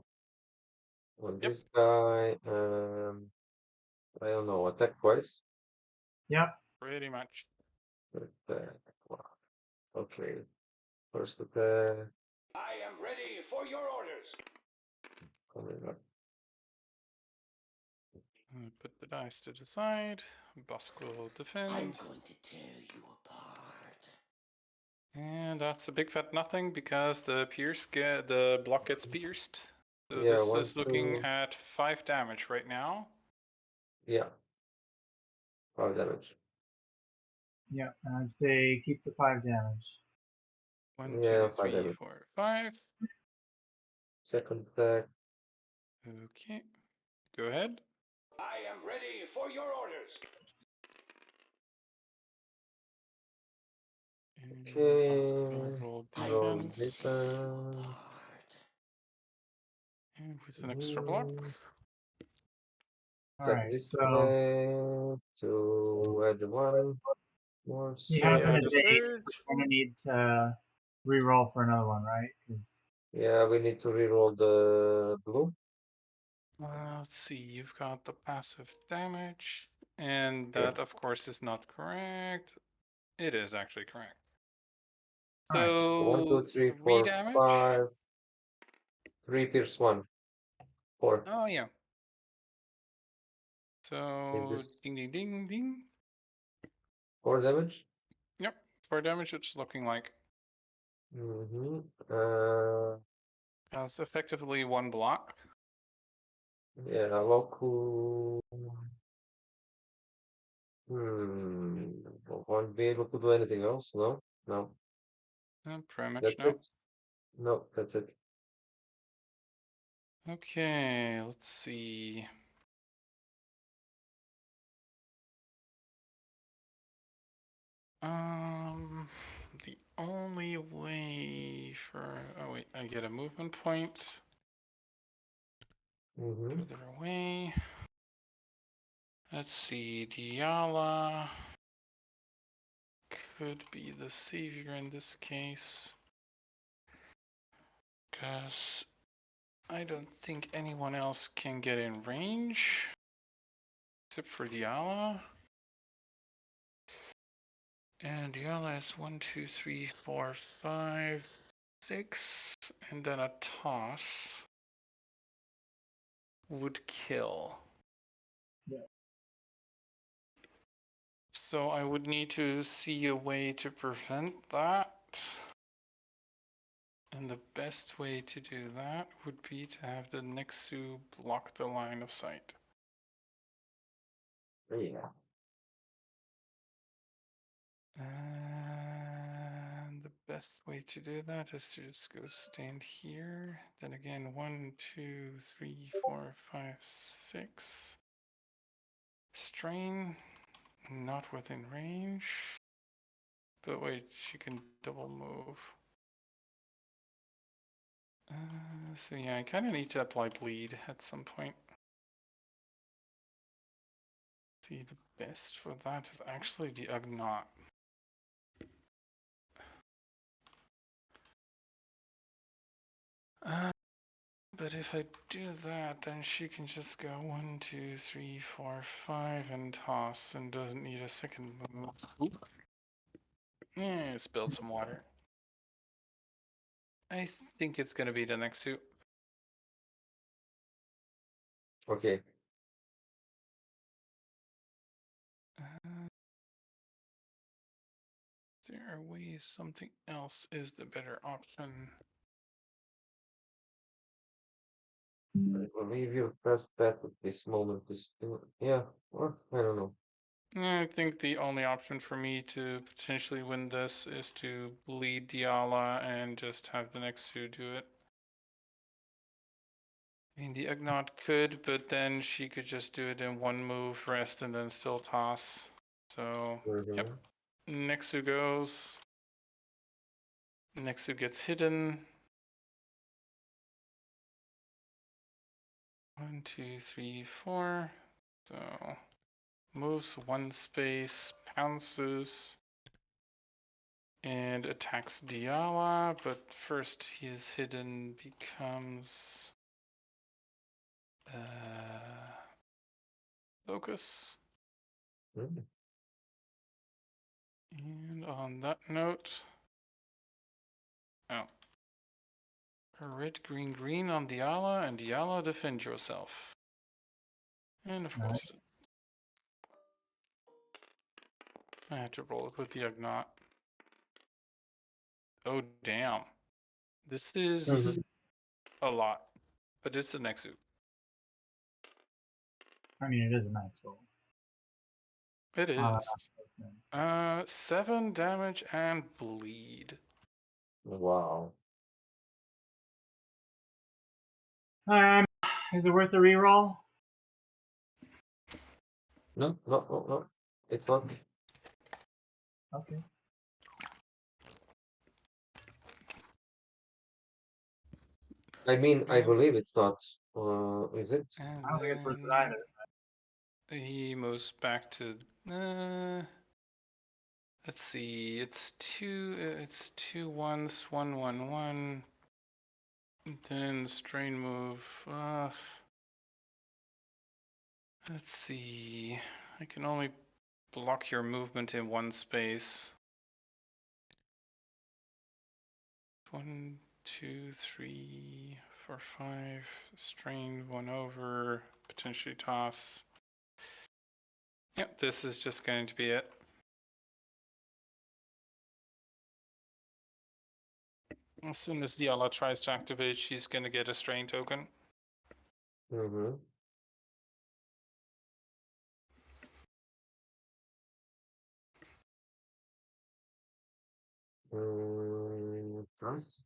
Yep. this guy. I don't know. Attack twice. Yep. Pretty much. Attack. Wow. Okay. First attack. I am ready for your orders. Coming up. Put the dice to the side. Bosk will defend. I'm going to tear you apart. And that's a big fat nothing because the block gets pierced. So Yeah, this 1, is looking 2. at 5 damage right now. Yeah. 5 damage. Yep. And I'd say keep the 5 damage. 1, Yeah, 2, 5 3, damage. 4, 5. Second attack. Okay. Go ahead. I am ready for your orders. And Okay. Bosk will roll Roll defense. defense. And with an extra block. All Set right. this So guy to add 1 more. he So has an add a advantage. surge. We're gonna need to re-roll for another one, right? Because Yeah, we need to reroll the blue. Let's see, you've got the passive damage, and Yeah. that, of course, is not correct. It is actually correct. All right. So, 1, 2, 3, 3 4, damage? 5. 3 pierce 1. 4. Oh, yeah. In So, this ding, ding, ding, ding. 4 damage. Yep, 4 damage, it's looking like. Mm-hmm. That's effectively 1 block. Yeah, Loku. Won't be able to do anything else. No, no. Pretty much That's no. it. No, that's it. Okay, let's see. The only way for... Oh, wait, I get a movement point. Mm-hmm. Further away. Let's see, Diala could be the savior in this case. Because I don't think anyone else can get in range. Except for Diala. And Diala is 1, 2, 3, 4, 5, 6. And then a toss would kill. Yeah. So I would need to see a way to prevent that. And the best way to do that would be to have the Nexu block the line of sight. Yeah. And the best way to do that is to just go stand here. Then again, 1, 2, 3, 4, 5, 6. Strain, not within range. But wait, she can double move. So yeah, I kind of need to apply bleed at some point. See, the best for that is actually the Ugnaught. But if I do that, then she can just go 1, 2, 3, 4, 5 and toss and doesn't need a second move. Yeah, spilled some water. I think it's gonna be the next suit. Okay. there a way something else is the better option? I believe your best bet at this moment is to, yeah, or I don't know. I think the only option for me to potentially win this is to bleed Diala and just have the next two do it. I mean, the Ugnaught could, but then she could just do it in one move, rest, and then still toss. So, yep. Nexu goes. Nexu gets hidden. 1, 2, 3, 4. So, moves one space, pounces, and attacks Diala. But first, his hidden becomes Locus. Mm. And on that note, oh, red, green, green on Diala, and Diala, defend yourself. And of course, I have to roll it with the Ugnaught. Oh, damn. This is a lot, but it's a Nexu. I mean, it is a nice roll. It is. 7 damage and bleed. Wow. Is it worth a reroll? No, no, no, no. It's not. Okay. I mean, I Yeah. believe it's not. Is it? And I don't think it's worth it then either. he moves back to. Let's see. It's two ones, 1, 1, 1. Then strain move. Let's see. I can only block your movement in one space. 1, 2, 3, 4, 5. Strain 1 over. Potentially toss. Yep, this is just going to be it. As soon as Diala tries to activate, she's going to get a strain token. Mm-hmm. Tress?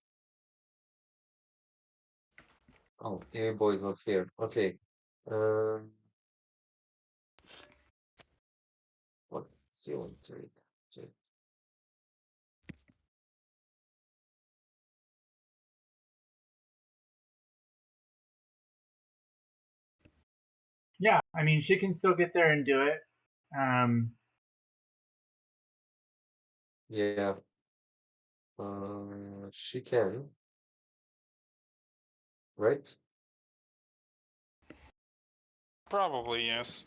Oh, TVboy is not here. Okay. What's your take? Yeah, I mean, she can still get there and do it. Yeah. She can, right? Probably, yes.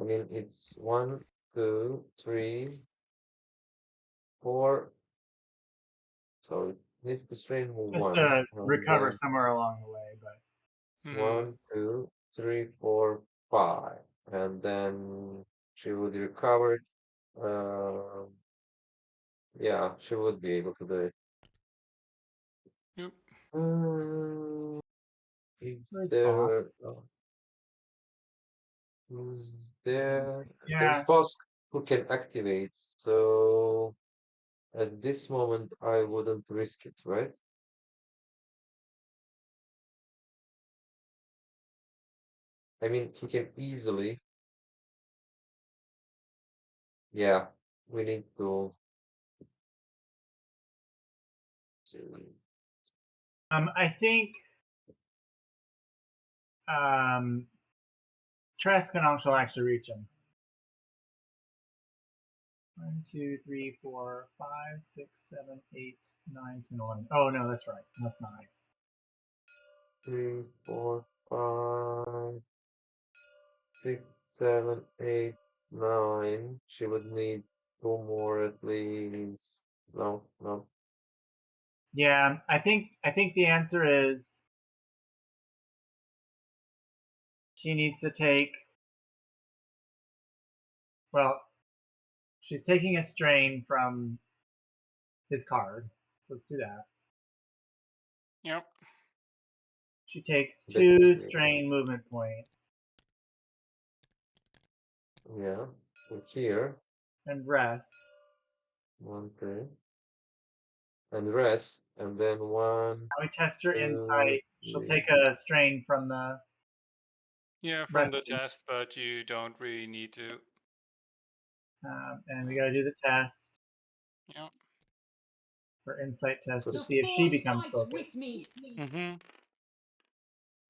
I mean, it's 1, 2, 3, 4. So it needs to strain move Just 1. to And recover then somewhere along the way, but 1, 2, 3, 4, 5. And then she would recover it. Yeah, she would be able to do it. Yep. Is where's there, boss? there's Yeah, boss who can activate, so at this moment I wouldn't risk it, right? I mean, he can easily, yeah, we need to see. I think Tress can also actually reach him. 1, 2, 3, 4, 5, 6, 7, 8, 9, 10, 11. Oh no, that's right. That's not right. 3, 4, 5, 6, 7, 8, 9. She would need 2 more at least. No, no. Yeah, I think the answer is she needs to take. Well, she's taking a strain from his card. So let's do that. Yep. She takes That's 2 great. strain movement points Yeah. And here. and rests. Okay. And rest. And then 1, Now we test her 2, insight. She'll 3. take a strain from the Yeah, from the resting. test, but you don't really need to. And we got to do the test Yeah. for insight test to The see if she force becomes fights with focused. me. Mm-hmm.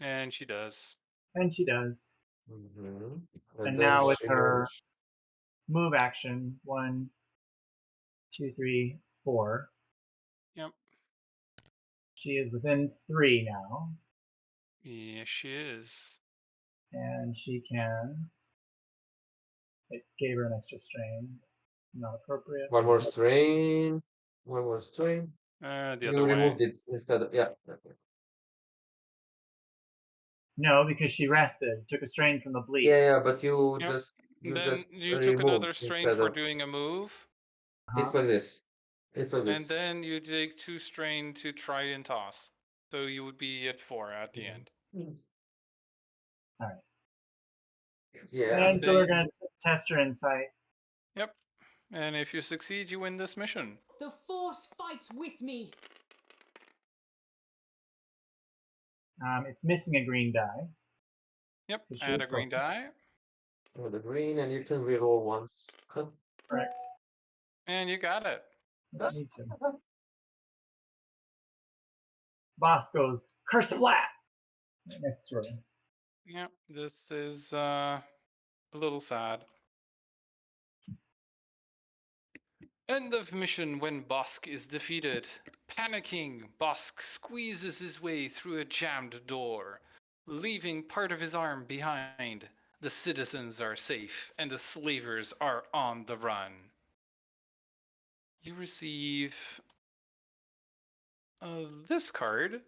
And she does. And she does. Mm-hmm. And then now with she her moves. move action, 1, 2, 3, 4. Yep. She is within 3 now, Yes, she is. and she can. It gave her an extra strain. Not appropriate. One more strain. One more strain. The You other way. removed it instead of, yeah. Okay. No, because she rested. Took a strain from the bleed. Yeah, but you Yep. just Then you took removed another strain instead for of. doing a move, It's like this. It's like and this. then you take 2 strain to try and toss. So you would be at 4 at the end. Yes. All right. Yeah. And so we're going to test her insight. Yep. And if you succeed, you win this mission. The force fights with me. It's missing a green die. Yep. She Add is a green focused. die. With the green, and you can reroll once. Correct. And you got it. You don't need to. Boss goes, curse flat! Right next to her. Yep. This is a little sad. End of mission when Bosk is defeated. Panicking, Bosk squeezes his way through a jammed door, leaving part of his arm behind. The citizens are safe, and the slavers are on the run. You receive this card,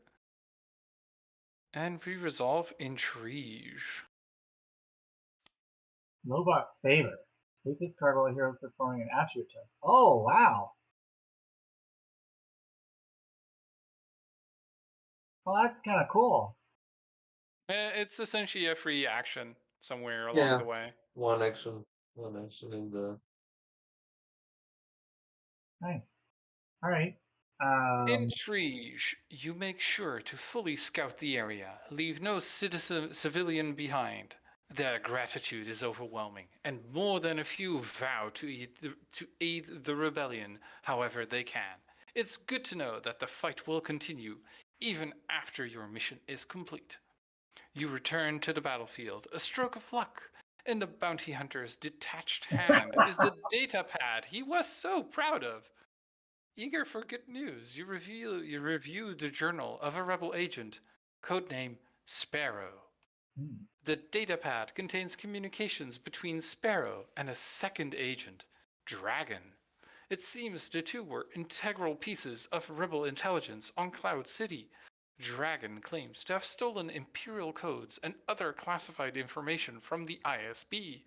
and we resolve Intrigue. Lobot's favor. Take this card while the hero is performing an attribute test. Oh, wow. Well, that's kind of cool. It's essentially a free action somewhere along Yeah. the way. One action in the. Nice. All right. Intrigue. You make sure to fully scout the area. Leave no civilian behind. Their gratitude is overwhelming, and more than a few vow to aid the rebellion however they can. It's good to know that the fight will continue even after your mission is complete. You return to the battlefield, a stroke of luck. In the bounty hunter's detached hand is the data pad he was so proud of. Eager for good news, you review the journal of a rebel agent, codename Sparrow. The datapad contains communications between Sparrow and a second agent, Dragon. It seems the two were integral pieces of rebel intelligence on Cloud City. Dragon claims to have stolen Imperial codes and other classified information from the ISB.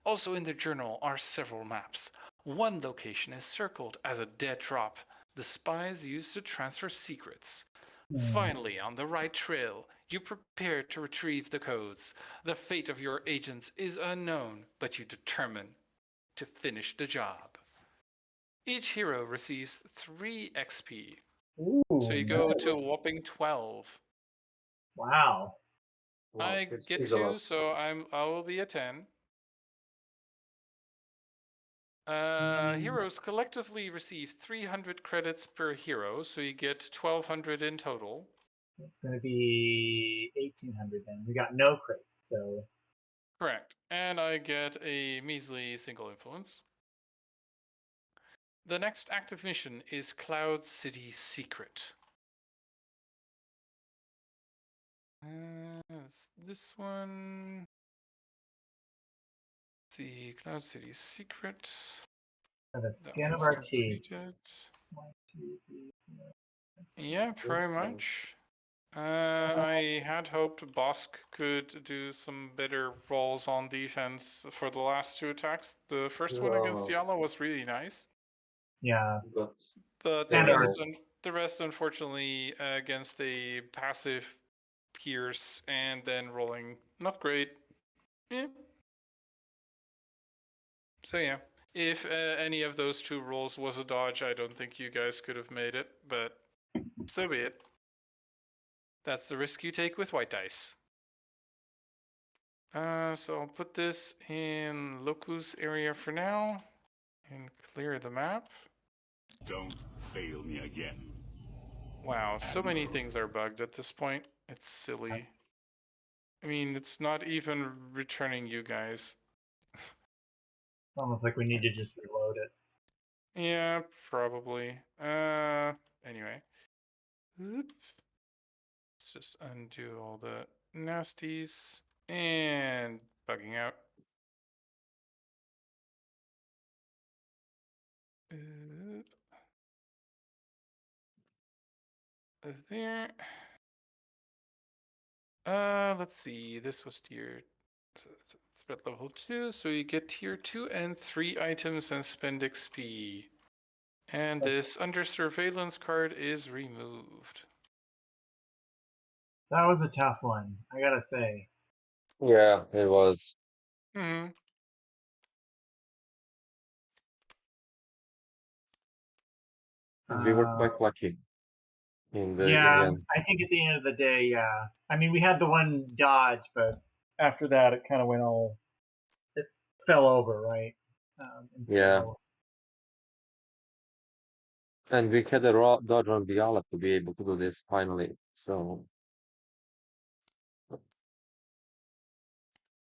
Also in the journal are several maps. One location is circled as a dead drop the spies used to transfer secrets. Finally, on the right trail, you prepare to retrieve the codes. The fate of your agents is unknown, but you determine to finish the job. Each hero receives 3 XP. Ooh, So you go nice. to a whopping 12. Wow. Wow, I it's get a 2, lot. so I will be a 10. Heroes collectively receive 300 credits per hero, so you get 1200 in total. It's going to be 1800 then. We got no crates, so. Correct. And I get a measly single influence. The next active mission is Cloud City Secret. This one. Let's see, Cloud City Secret. For the skin of our teeth. 1, 2, 3, 4, 5, 6. Yeah, pretty much. I had hoped Bosk could do some better rolls on defense for the last two attacks. The first one against No, Diala was really nice, Yeah. but but And the rest, unfortunately, against a passive Pierce and then rolling not great. Yeah. So yeah, if any of those two rolls was a dodge, I don't think you guys could have made it, but so be it. That's the risk you take with white dice. So I'll put this in Loku's area for now and clear the map. Don't fail me again. Wow, so many things are bugged at this point. It's silly. I mean, it's not even returning you guys. It's almost like we need to just reload it. Yeah, probably. Anyway. Oop. Let's just undo all the nasties and bugging out. There. Let's see. This was tier threat level 2, so you get tier 2 and 3 items and spend XP. And this under surveillance card is removed. That was a tough one, I gotta say. yeah, it was. Hmm. We were quite lucky in the Yeah, end. I think at the end of the day, yeah. I mean, we had the one dodge, but after that, it kind of went all. It fell over, right? And Yeah. so, And we had a raw dodge on Diala to be able to do this finally. So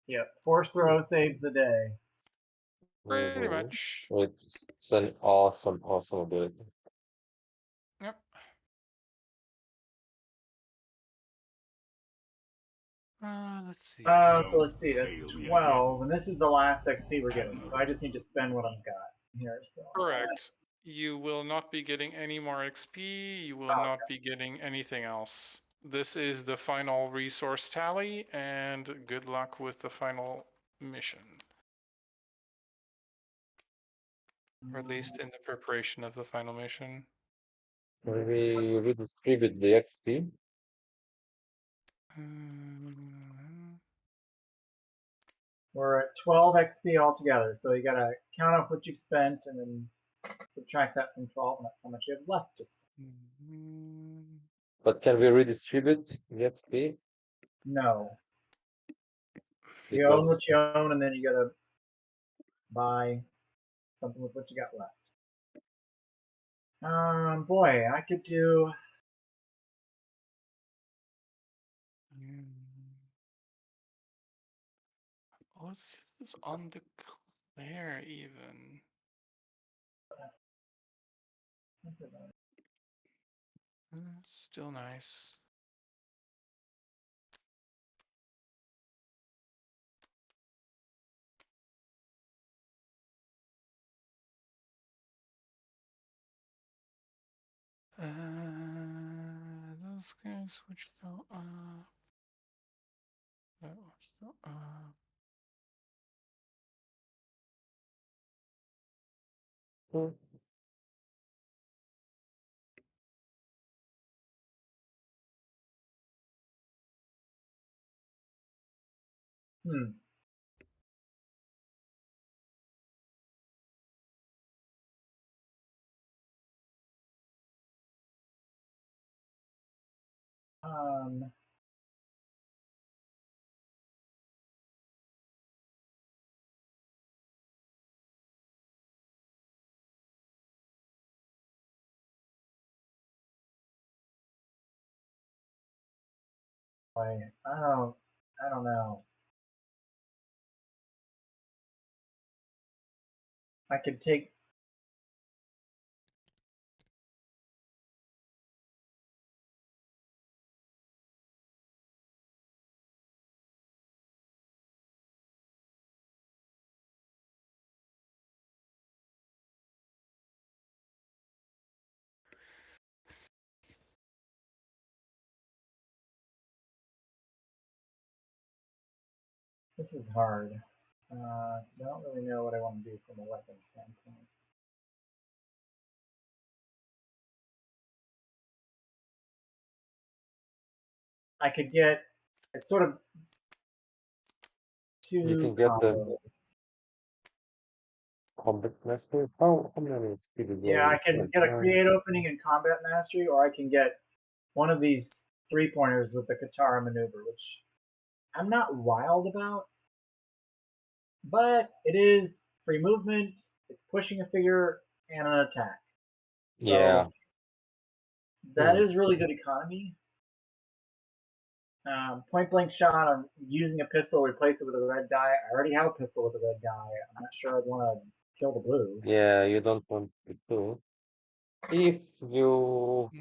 yeah, force throw saves the day. Pretty mhm, much. it's an awesome, awesome ability. Yep. Let's see. So let's see, that's 12, and this is the last XP we're getting, so I just need to spend what I've got here. So Correct. You will not be getting any more XP. You will not be getting anything else. This is the final resource tally, and good luck with the final mission. Or at least in the preparation of the final mission. We redistribute the XP. we're at 12 XP altogether. So you gotta count up what you've spent and then subtract that from 12, and that's how much you have left to spend. But can we redistribute the XP? No. You own what Because you own, and then you gotta buy something with what you got left. Boy, I could do. What's this on the Claire even? Still nice. Those guys which go up. That was go up. Hmm. Um. I don't know. I could take. This is hard. 'Cause I don't really know what I want to do from a weapon standpoint. I could get it's sort of You two can get the combos. combat master. How many XP do Yeah, I can get a create opening in combat mastery, or I can get one of these 3-pointers with the Katara maneuver, which I'm not wild about, but it is free movement, it's pushing a figure, and an attack. Yeah. So that is really good economy. Point blank shot, I'm using a pistol, replace it with a red die. I already have a pistol with a red die. I'm not sure I'd want to kill the blue. Yeah, you don't want to do. If you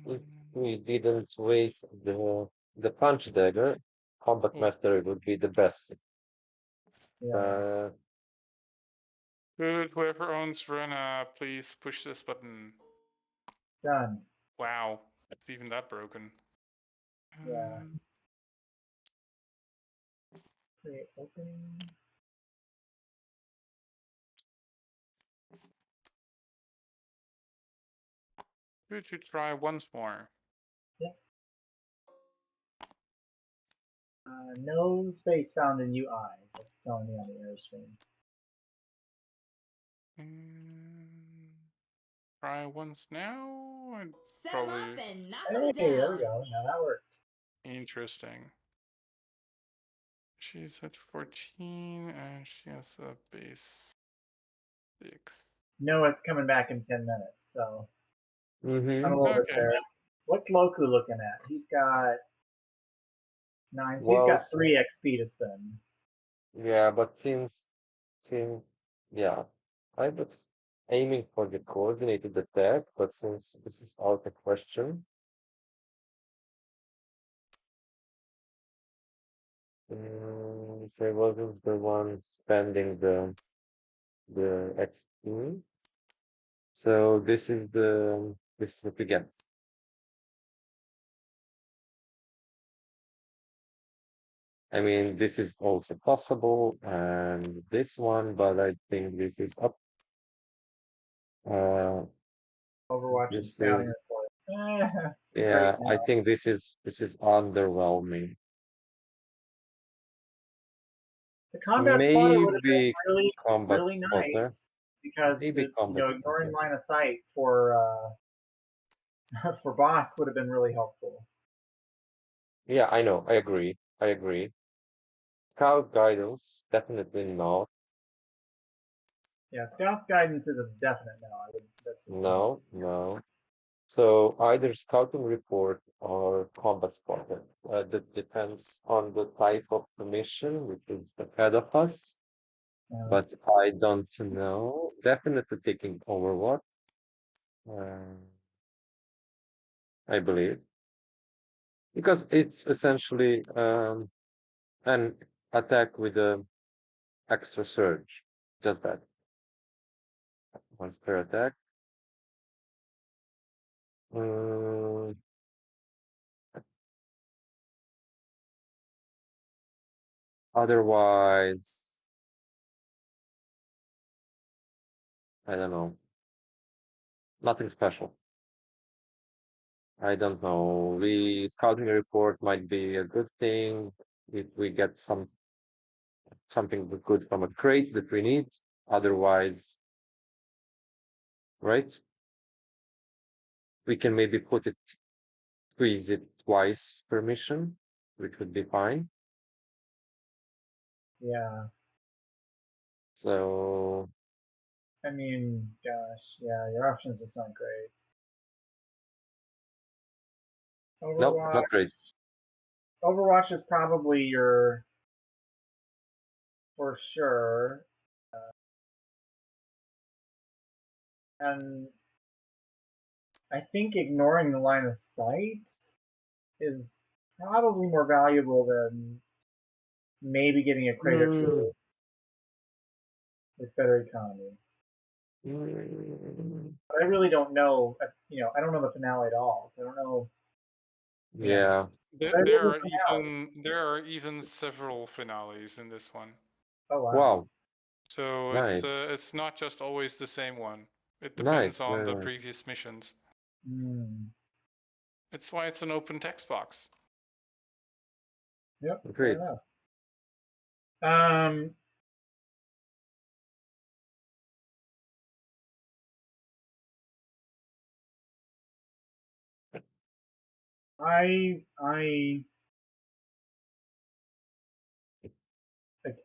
if we didn't waste the punch dagger, combat Oh. mastery would be the best. Yeah, Good, whoever owns Verena, please push this button. done. Wow, it's even that broken. Yeah. Create opening. Could you try once more? Yes. No space found in UI is what's telling me on the error screen. Try once now? And Set 'em probably up and knock 'em Hey, there we down. go. Now that worked. interesting. She's at 14 and she has a base 6. Noah's coming back in 10 minutes, so I'm a Mm-hmm. little bit Okay. there. What's Loku looking at? He's got 9, so he's Well, got 3 XP to spend. yeah, but since yeah, I was aiming for the coordinated attack, but since this is out of question, so I wasn't the one spending the XP. So this is what we get. I mean, this is also possible, and this one, but I think this is up. Uh, Overwatch's this scouting is report. Great yeah, I now. think this is underwhelming. The combat spotter would have Maybe been really, combat really spotter. nice because Maybe combat ignoring spotter. line of sight for for boss would have been really helpful. Yeah, I know. I agree. I agree. Scout guidance, definitely not. Yeah, Scout's guidance is a definite no. That's just a no. No, no. So either scouting report or combat spotter. That depends on the type of the mission, which is ahead of us. But I don't know. Definitely taking Overwatch, uh, I believe, because it's essentially an attack with a extra surge. Just that. Once per attack. Uh, Otherwise, I don't know. Nothing special. I don't know. The scouting report might be a good thing if we get something good from a crate that we need. Otherwise, right? We can maybe squeeze it twice per mission, which would be fine. Yeah, So I mean, gosh, yeah, your options just aren't great. no, not great. Overwatch. Overwatch is probably your for sure, and I think ignoring the line of sight is probably more valuable than maybe getting a crate or Mm, two with better economy. mm, But I really don't know. I don't know the finale at all, so I don't know Yeah. But it is a There are even several finales in this one. Oh wow. Wow. So Nice. it's not just always the same one. It Nice. depends on Very the nice. previous missions. Mm. It's why it's an open text box. Yep. Great. Fair enough.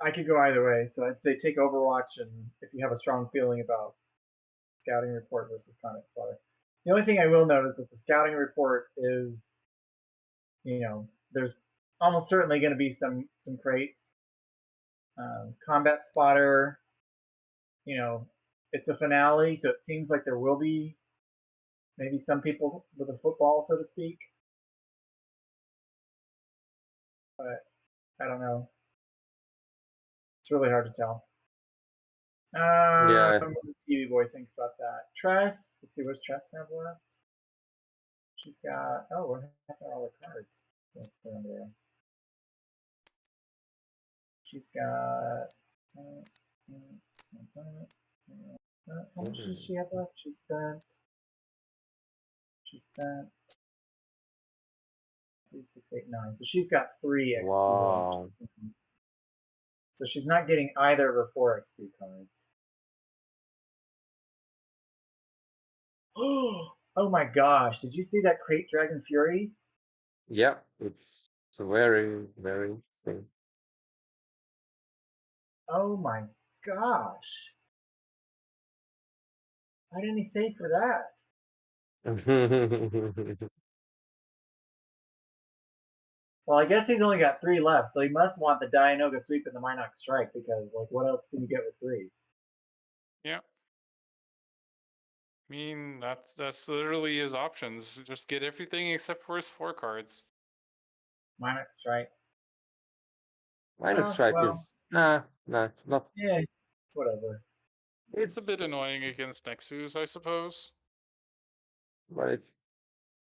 I could go either way. So I'd say take Overwatch, and if you have a strong feeling about scouting report versus content spotter. The only thing I will note is that the scouting report is, there's almost certainly going to be some crates. Combat spotter, it's a finale, so it seems like there will be maybe some people with a football, so to speak. But I don't know. It's really hard to tell. Yeah. What the TVboy thinks about that. Tress, let's see, where's Tress have left? She's got, what happened to all her cards? They're under there. She's got, how much does she have left? She spent 3, 6, 8, 9. So she's got 3 XP Wow. left. So she's not getting either of her 4 XP cards. Oh my gosh! Did you see that crate Dragon Fury? Yeah. It's very, very interesting. Oh my gosh! Why didn't he save for that? Well, I guess he's only got 3 left, so he must want the Dianoga Sweep and the Minox Strike, because, like, what else can you get with 3? Yeah. I mean, that's literally his options. Just get everything except for his 4 cards. Minox Strike. Minox Strike is nah, it's not. Yeah, it's whatever. It's a bit annoying against Nexus, I suppose. But it's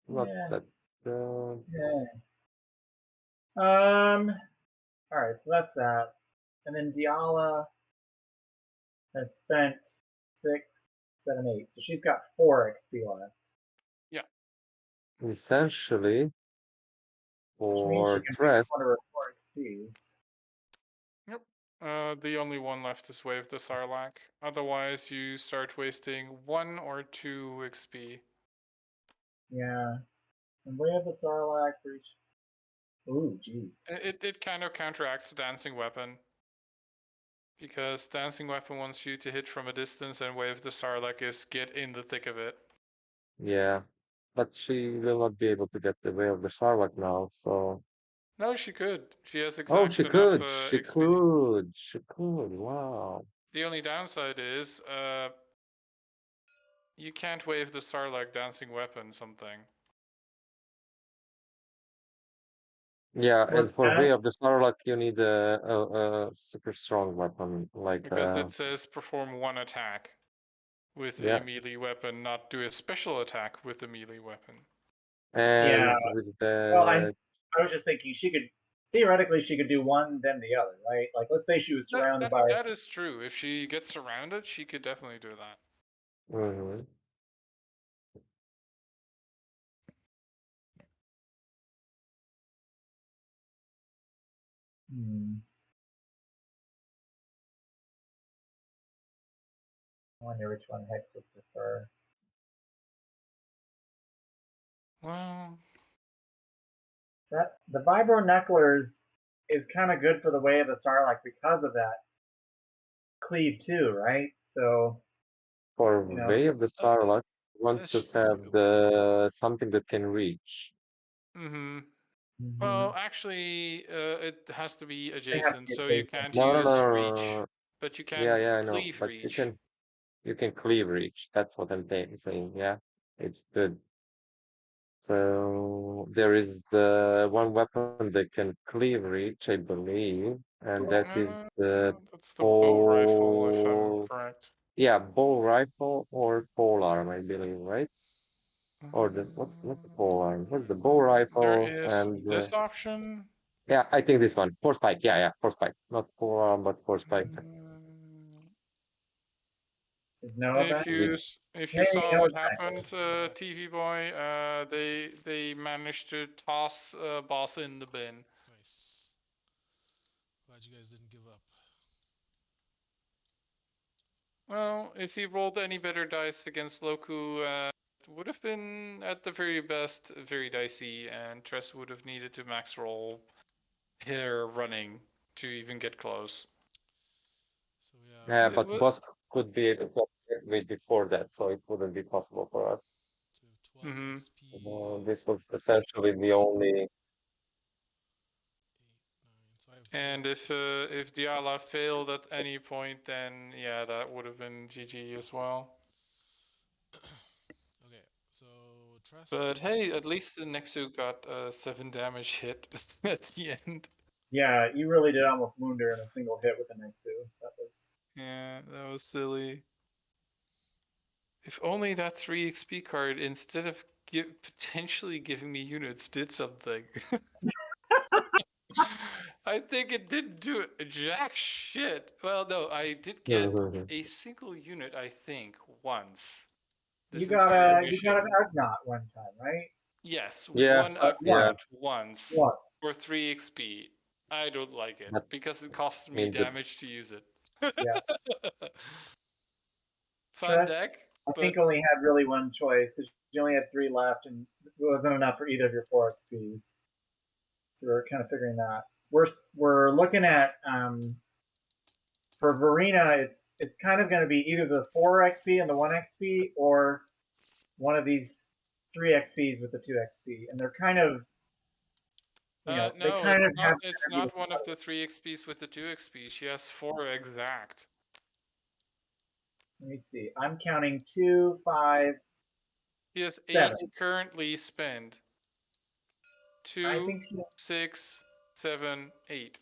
not that. Yeah. All right, so that's that, and then Diala has spent 6, 7, 8, so she's got 4 XP left. Yeah. Essentially, Which means she for can use Tress. one of her 4 XPs. Yep. The only one left is Wave the Sarlacc. Otherwise, you start wasting 1 or 2 XP. Yeah. And Wave the Sarlacc for each. Ooh, jeez. It kind of counteracts Dancing Weapon. Because Dancing Weapon wants you to hit from a distance, and Wave the Sarlacc is get in the thick of it. Yeah. But she will not be able to get the way of the Sarlacc now, so. No, she could. She has Oh, exact she enough could. She XP. could. She could. Wow. The only downside is, you can't wave the Sarlacc Dancing Weapon something. Yeah, and What's for that? Way of the Sarlacc, you need a super strong weapon, like Because it says perform 1 attack with a yeah, melee weapon, not do a special attack with a melee weapon. and Yeah. with Well, the I was just thinking theoretically she could do one then the other, right? Like, let's say she was surrounded by. That is true. If she gets surrounded, she could definitely do that. Mhm. I wonder which one Hex would prefer. Well, That the Vibro Knucklers is kind of good for the Way of the Sarlacc because of that cleave too, right? So For you know, Way of the Sarlacc, wants to have the something that can reach. Well, actually, it has to be they have to adjacent, be so you adjacent. can't No, no, use no, no, reach, no, no. but you Yeah, can yeah, I know, cleave but reach. you can cleave reach. That's what I'm saying. Yeah, it's good. So there is the one weapon that can cleave reach, I believe, and that is the That's the bow rifle, if I'm correct. yeah, bow rifle or pole arm, I believe, right? or what's not the pole line? What's the bow rifle? There is And this option. yeah, I think this one, force pike. Yeah, force pike, not pole arm, but force pike. Is Noah back? If you Hey, saw what Noah's back. happened, TVboy, they managed to toss boss in the bin. Nice. Glad you guys didn't give up. Well, if he rolled any better dice against Loku, it would have been at the very best very dicey, and Tress would have needed to max roll here running to even get close. So Yeah, we but Well, boss could be able to wait before that, so it wouldn't be possible for us. to 12 mhm. XP. This was essentially the only. 8, 9. So I have 3 And XP. if Diala failed at any point, then yeah, that would have been GG as well. Okay, so Tress. But hey, at least the Nexu got a 7 damage hit at the end. Yeah, you really did almost wound her in a single hit with an Nexu. That was. Yeah, that was silly. If only that 3 XP card, instead of potentially giving me units, did something. I think it didn't do jack shit. Well, no, I did get a single unit, I think, once. You This got entire a mission. Ugnaught one time, right? Yes, Yeah, one yeah. Ugnaught once One. for 3 XP. I don't like it But, because it costs I me mean, damage to use it. Yeah. Fun Tress, deck, I but think only had really one choice because you only had 3 left, and it wasn't enough for either of your 4 XPs. So we're kind of figuring that. We're looking at for Verena, it's kind of going to be either the 4 XP and the 1 XP, or one of these 3 XPs with the 2 XP, and they're kind of, no, they kind of have it's synergy not with one each of other. the 3 XPs with the 2 XP. She has 4 exact. Let me see. I'm counting 2, 5, She has 7. 8 currently spent. I 2, think she. 6, 7, 8.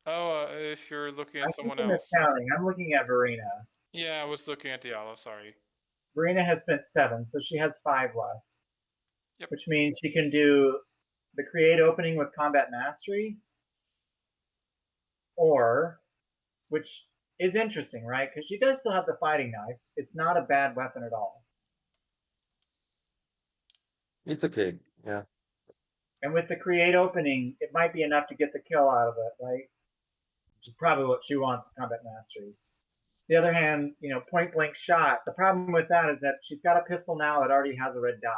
Oh, if you're looking I at think someone you're else. miscounting. I'm looking at Verena. Yeah, I was looking at Diala, sorry. Verena has spent 7, so she has 5 left. Yep. Which means she can do the create opening with combat mastery, or, which is interesting, right? Because she does still have the fighting knife. It's not a bad weapon at all. it's okay. Yeah. And with the create opening, it might be enough to get the kill out of it, right? Which is probably what she wants with combat mastery. The other hand, point blank shot. The problem with that is that she's got a pistol now that already has a red die.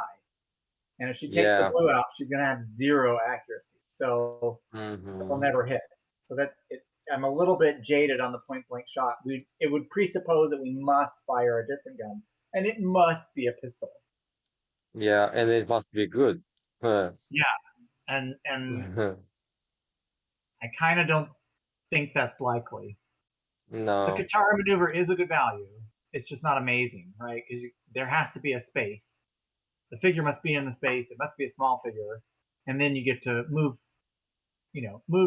And if she takes the Yeah. blue out, she's going to have 0 accuracy. So it'll never hit. So I'm a little bit jaded on the point blank shot. It would presuppose that we must fire a different gun, and it must be a pistol. Yeah, and it must be good. Huh. Yeah, and I kind of don't think that's likely. The No. Katara maneuver is a good value. It's just not amazing, right? Because there has to be a space. The figure must be in the space. It must be a small figure, and then you get to move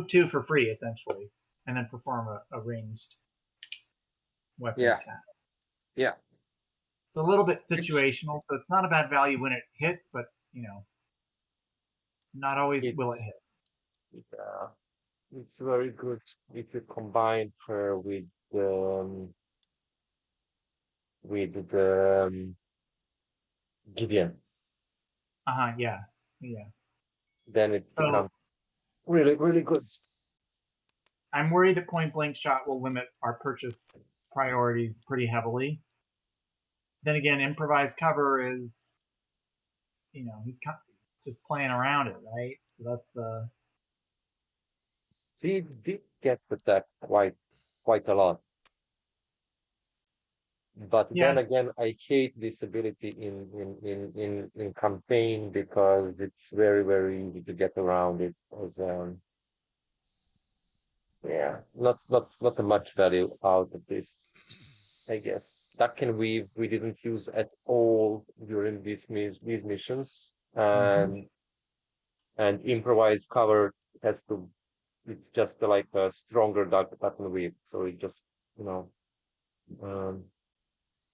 2 for free essentially, and then perform a ranged weapon Yeah. attack. Yeah. It's a little bit situational, so it's not a bad value when it hits, but not always will it hit. Yeah. It's very good if you combine her with the Gideon. Yeah, yeah. Then it So becomes really, really good. I'm worried that point blank shot will limit our purchase priorities pretty heavily. Then again, improvised cover is, he's just playing around it, right? So that's the. She did get the deck quite a lot. But then Yes. again, I hate this ability in campaign because it's very, very easy to get around it. Yeah, not a much value out of this, I guess. Duck and weave we didn't use at all during these missions, Mhm. and improvised cover has to. It's just like a stronger duck and weave, so it just you know. Um,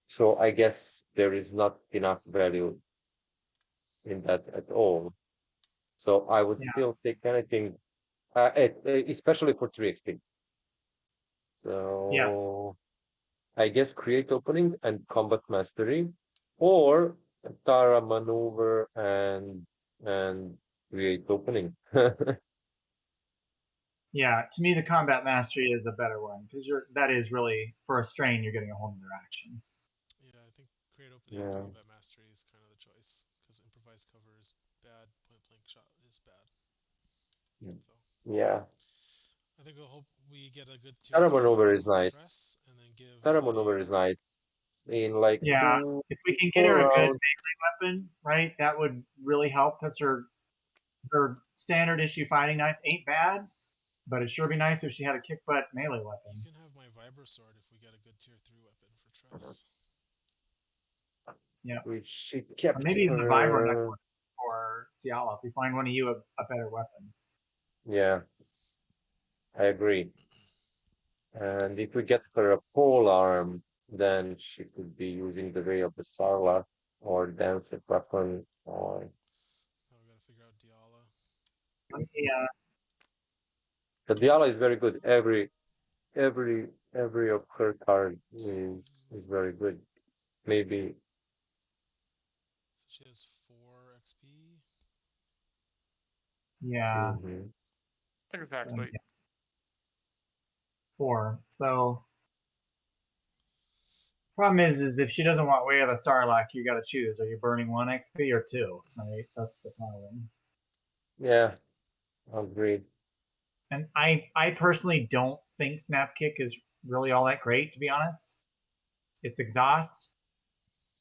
So I guess there is not enough value in that at all. So I would Yeah. still take anything, especially for 3 XP. Yeah. So I guess create opening and combat mastery, or Tara maneuver and create opening. Yeah. To me, the combat mastery is a better one because that is really for a strain. You're getting a whole new action. Yeah, I think create opening and Yeah. combat mastery is kind of the choice because improvised cover is bad, point blank shot is bad. So Yeah. I think we'll hope we get a good tier Tara 3 maneuver weapon is for nice. Tress and then give Tara Lydia. maneuver is nice. In like Yeah. If we can get four her a good rounds. melee weapon, right, that would really help because her standard issue fighting knife ain't bad, but it'd sure be nice if she had a kick butt melee You weapon. can have my Vibro Sword if we get a good tier 3 weapon for Tress. Yeah. Which she Or kept maybe even the vibro her. knuckle or Diala. If we find one of you a better weapon. Yeah, I agree. And if we get her a pole arm, then she could be using the way of the Sarlacc or dancing weapon. Or Now we gotta figure out Diala. Yeah. the Diala is very good. Every of her card is very good. Maybe. So she has 4 XP. Yeah. Mhm. So, Exactly. yeah, 4. So problem is if she doesn't want Way of the Sarlacc, you got to choose. Are you burning 1 XP or 2? Right. That's the problem. Yeah, agreed. And I personally don't think Snap Kick is really all that great, to be honest. It's exhaust.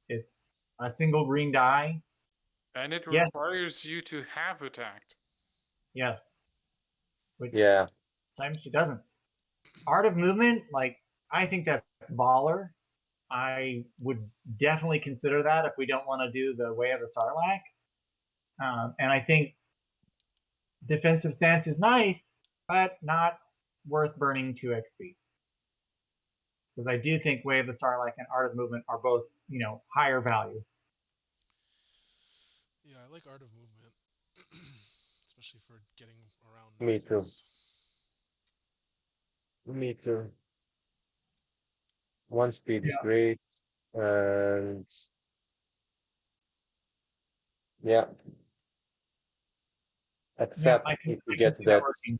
It's a single green die. And it Yes. requires you to have attacked. Yes. Which Yeah, sometimes she doesn't. Art of Movement, like, I think that's baller. I would definitely consider that if we don't want to do the Way of the Sarlacc. And I think Defensive Stance is nice, but not worth burning 2 XP. Because I do think Way of the Sarlacc and Art of Movement are both, higher value. Yeah, I like Art of Movement, especially for getting around me too. nosers. Me too. One speed is Yeah. great. And yeah, Yeah, except I if you can get see that that, working.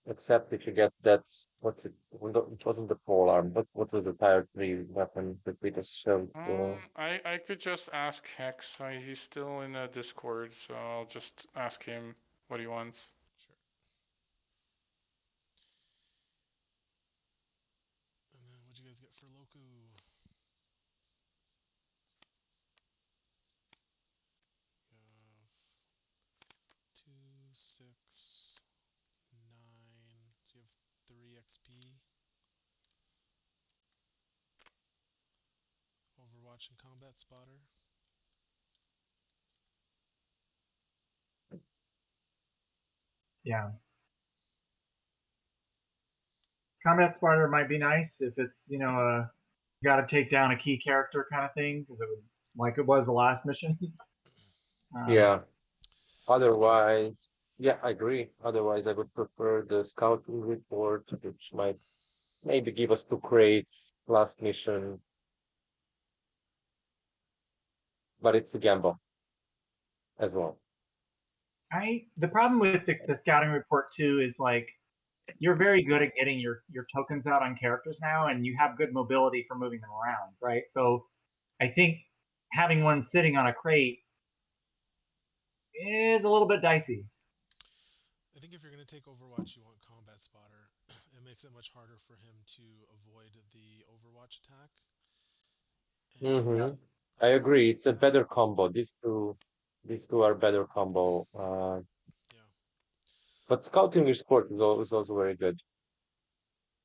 except if you get that, what's it? Well, it wasn't the pole arm, but what was the tier 3 weapon that we just showed? I could just ask Hex. He's still in a Discord, so I'll just ask him what he wants. Sure. And then what'd you guys get for Loku? You have 2, 6, 9. So you have 3 XP. Overwatch and Combat Spotter. Yeah. Combat Spotter might be nice if it's, got to take down a key character kind of thing, because it would, like it was the last mission. Yeah. Otherwise, yeah, I agree. Otherwise, I would prefer the scouting report, which might maybe give us 2 crates last mission, but it's a gamble as well. The problem with the scouting report too is like you're very good at getting your tokens out on characters now, and you have good mobility for moving them around, right? So I think having one sitting on a crate is a little bit dicey. I think if you're going to take Overwatch, you want Combat Spotter. It makes it much harder for him to avoid the Overwatch attack. And Mm-hmm. I Overwatch agree. It's a attack. better combo. These two are better combo. Yeah. But scouting report is also very good.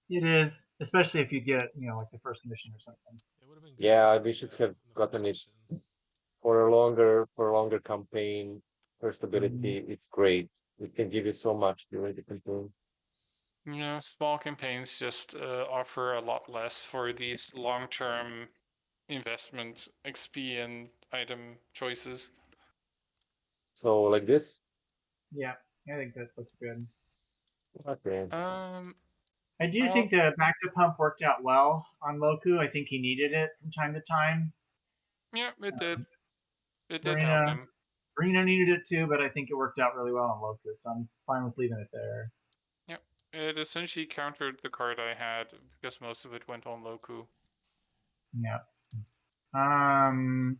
It is, especially if you get like the first mission or something. It would have been good Yeah, we should have in the gotten first it mission. for a longer campaign. First Mhm. ability, it's great. It can give you so much during the campaign. Small campaigns just offer a lot less for these long-term investment XP and item choices. So like this. Yeah, I think that looks good. Okay. I do think the back to pump worked out well on Loku. I think he needed it from time to time. Yeah, it did. It did help Verena, him. Verena needed it too, but I think it worked out really well on Loku, so I'm fine with leaving it there. Yep. It essentially countered the card I had because most of it went on Loku. Yeah. Then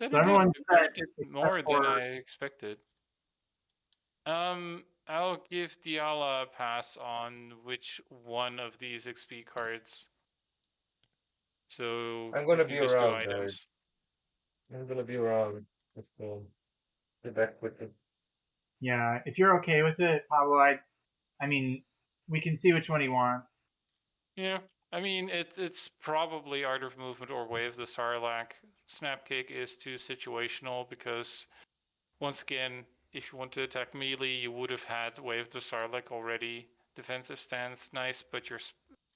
So again, everyone's the set card did more except than for I expected. I'll give Diala a pass on which one of these XP cards. So I'm you gonna can be just do around, guys. items. I'm gonna be around. Let's go. Be back quickly. yeah, if you're okay with it, Pablo, I mean, we can see which one he wants. Yeah, I mean it's probably Art of Movement or Wave the Sarlacc. Snapkick is too situational because once again, if you want to attack melee, you would have had Wave the Sarlacc already. Defensive stance, nice, but you're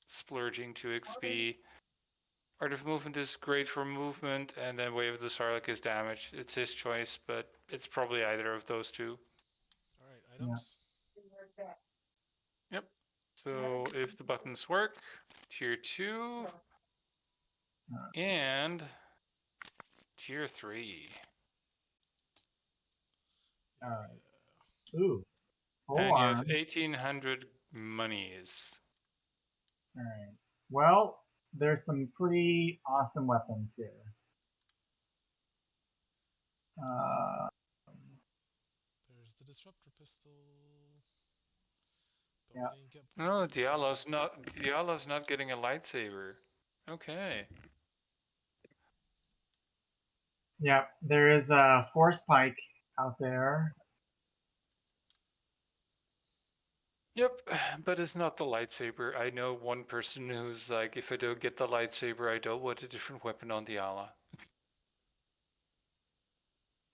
splurging 2 XP. Art of Movement is great for movement, and then Wave of the Sarlacc is damage. It's his choice, but it's probably either of those two. All right, items. Yep. So if the buttons work, tier 2 and tier 3. All right. Ooh. Hold And you on. have 1800 monies. All right. Well, there's some pretty awesome weapons here. There's the disruptor pistol. But Yeah. we didn't get No, Diala's not getting a lightsaber. Okay. Yeah, there is a force pike out there. Yep, but it's not the lightsaber. I know one person who's like, if I don't get the lightsaber, I don't want a different weapon on Diala.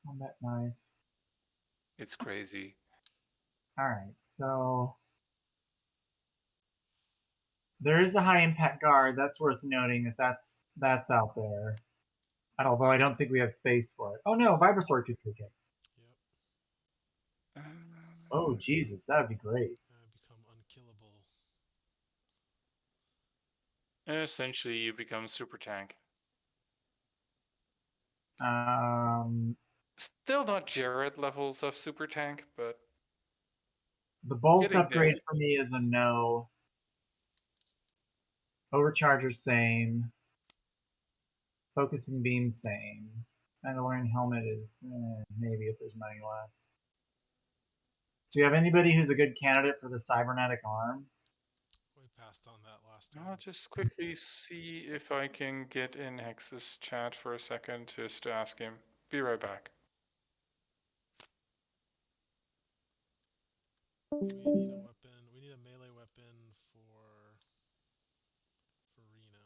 Combat knife. It's crazy. All right, so there is the high impact guard. That's worth noting that that's out there. Although I don't think we have space for it. Oh no, Vibrasword could take it. Yep. Oh Jesus, that would be great. Become unkillable. Essentially, you become super tank. Still not Jared levels of super tank, but the bolt getting upgrade there. for me is a no. Overcharger same. Focusing beam same. Mandalorian helmet is maybe if there's money left. Do you have anybody who's a good candidate for the cybernetic arm? We passed on that last time. I'll just quickly see if I can get in Hex's chat for a second just to ask him. Be right back. We need a weapon. We need a melee weapon for Verena,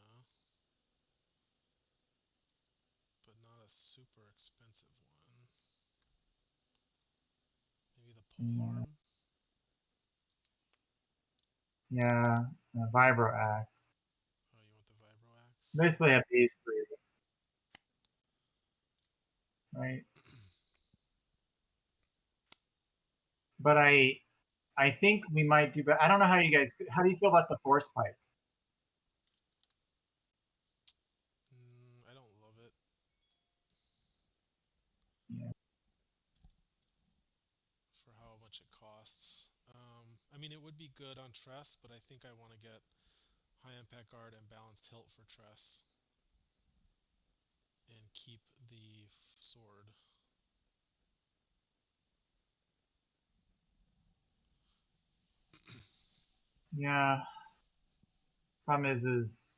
but not a super expensive one. Maybe the polearm. Yeah, Vibro Axe. Oh, you want the vibro axe? Basically, have these three, right? But I think we might do. But I don't know how you guys. How do you feel about the force pike? I don't love it. Yeah. For how much it costs. I mean, it would be good on Tress, but I think I want to get high impact guard and balanced hilt for Tress, and keep the sword. Yeah. Problem is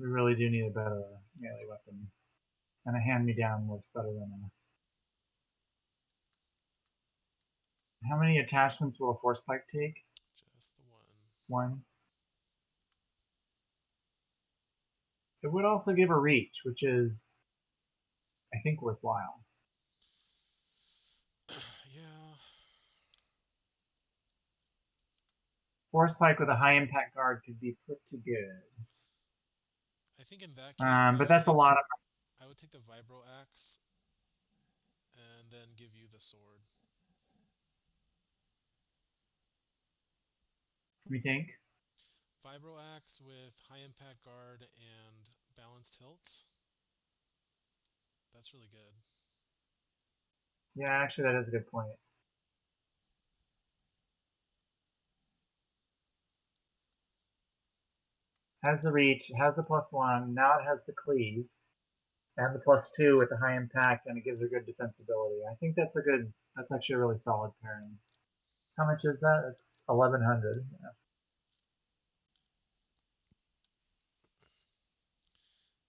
we really do need a better melee weapon, and a hand-me-down works better than a. How many attachments will a force pike take? Just the one. One. It would also give a reach, which is, I think, worthwhile. Yeah. Force pike with a high impact guard could be pretty good. think in that case, I But would that's a take lot of. I would take the vibro axe and then give you the sword. We think. Vibro axe with high impact guard and balanced hilt. That's really good. Yeah, actually, that is a good point. Has the reach, has the +1. Now it has the cleave, and the +2 with the high impact, and it gives her good defensibility. I think that's a good. That's actually a really solid pairing. How much is that? It's 1100. Yeah.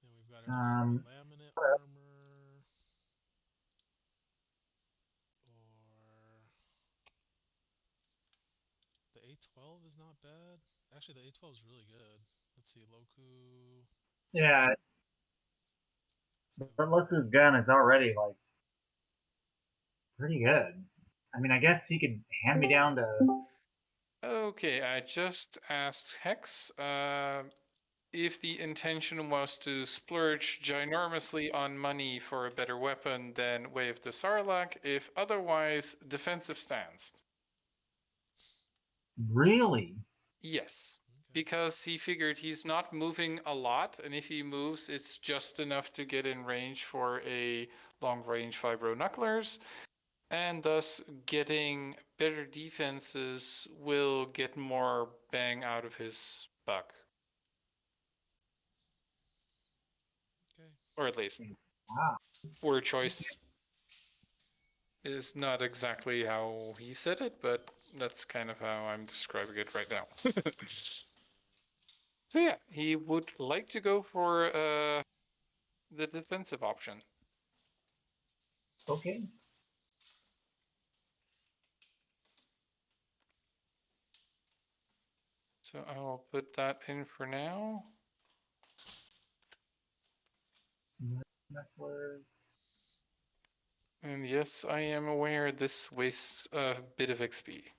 Then we've got enough for a laminate armor. Or the A12 is not bad. Actually, the A12 is really good. Let's see, Loku. Yeah, but Loku's gun is already like pretty good. I mean, I guess he could hand me down to. Okay, I just asked Hex if the intention was to splurge ginormously on money for a better weapon than Wave the Sarlacc, if otherwise defensive stance. Really? Yes, Okay. because he figured he's not moving a lot, and if he moves, it's just enough to get in range for a long-range Vibro Knucklers, and thus getting better defenses will get more bang out of his buck. Okay. Or at least Wow. word choice is not exactly how he said it, but that's kind of how I'm describing it right now. So yeah, he would like to go for the defensive option. Okay. So I'll put that in for now. Knucklers. And yes, I am aware this wastes a bit of XP.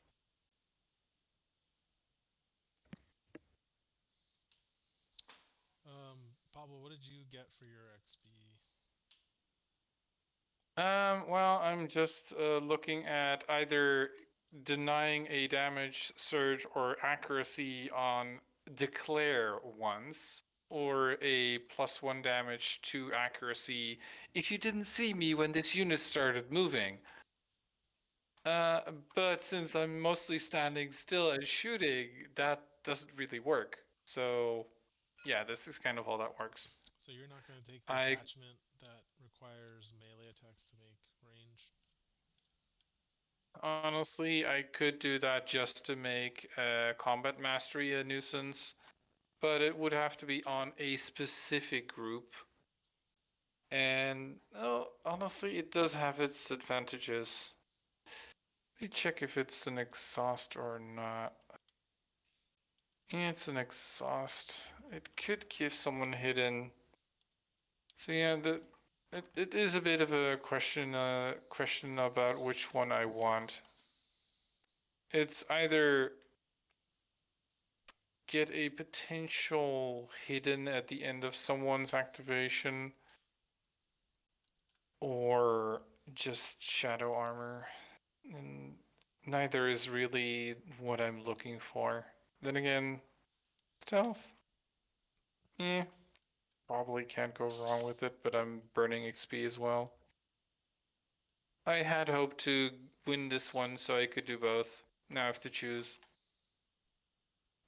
Pablo, what did you get for your XP? Well, I'm just looking at either denying a damage surge or accuracy on declare once, or a +1 damage to accuracy if you didn't see me when this unit started moving. But since I'm mostly standing still and shooting, that doesn't really work. So, yeah, this is kind of how that works. So you're not going to take the attachment that requires melee attacks to make range? Honestly, I could do that just to make combat mastery a nuisance, but it would have to be on a specific group. And honestly, it does have its advantages. Let me check if it's an exhaust or not. Yeah, it's an exhaust. It could give someone hidden. So yeah, it is a bit of a question about which one I want. It's either get a potential hidden at the end of someone's activation, or just shadow armor. And neither is really what I'm looking for. Then again, stealth. Yeah, probably can't go wrong with it, but I'm burning XP as well. I had hoped to win this one so I could do both. Now I have to choose.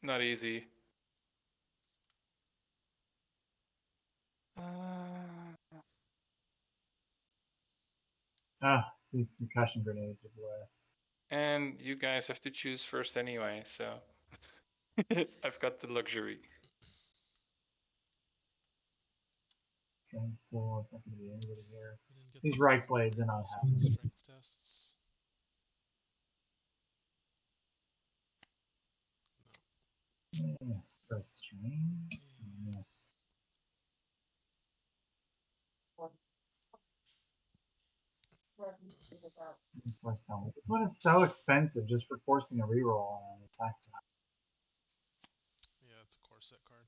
Not easy. These concussion grenades are the. And you guys have to choose first anyway, so I've got the luxury. Okay, cool. It's not going to be anybody here. We didn't get These the right combat blades are not bonus on happening. the strength tests. Yeah, restrain. Yeah. This one is so expensive just for forcing a reroll on an attack time. Yeah, it's a core set card.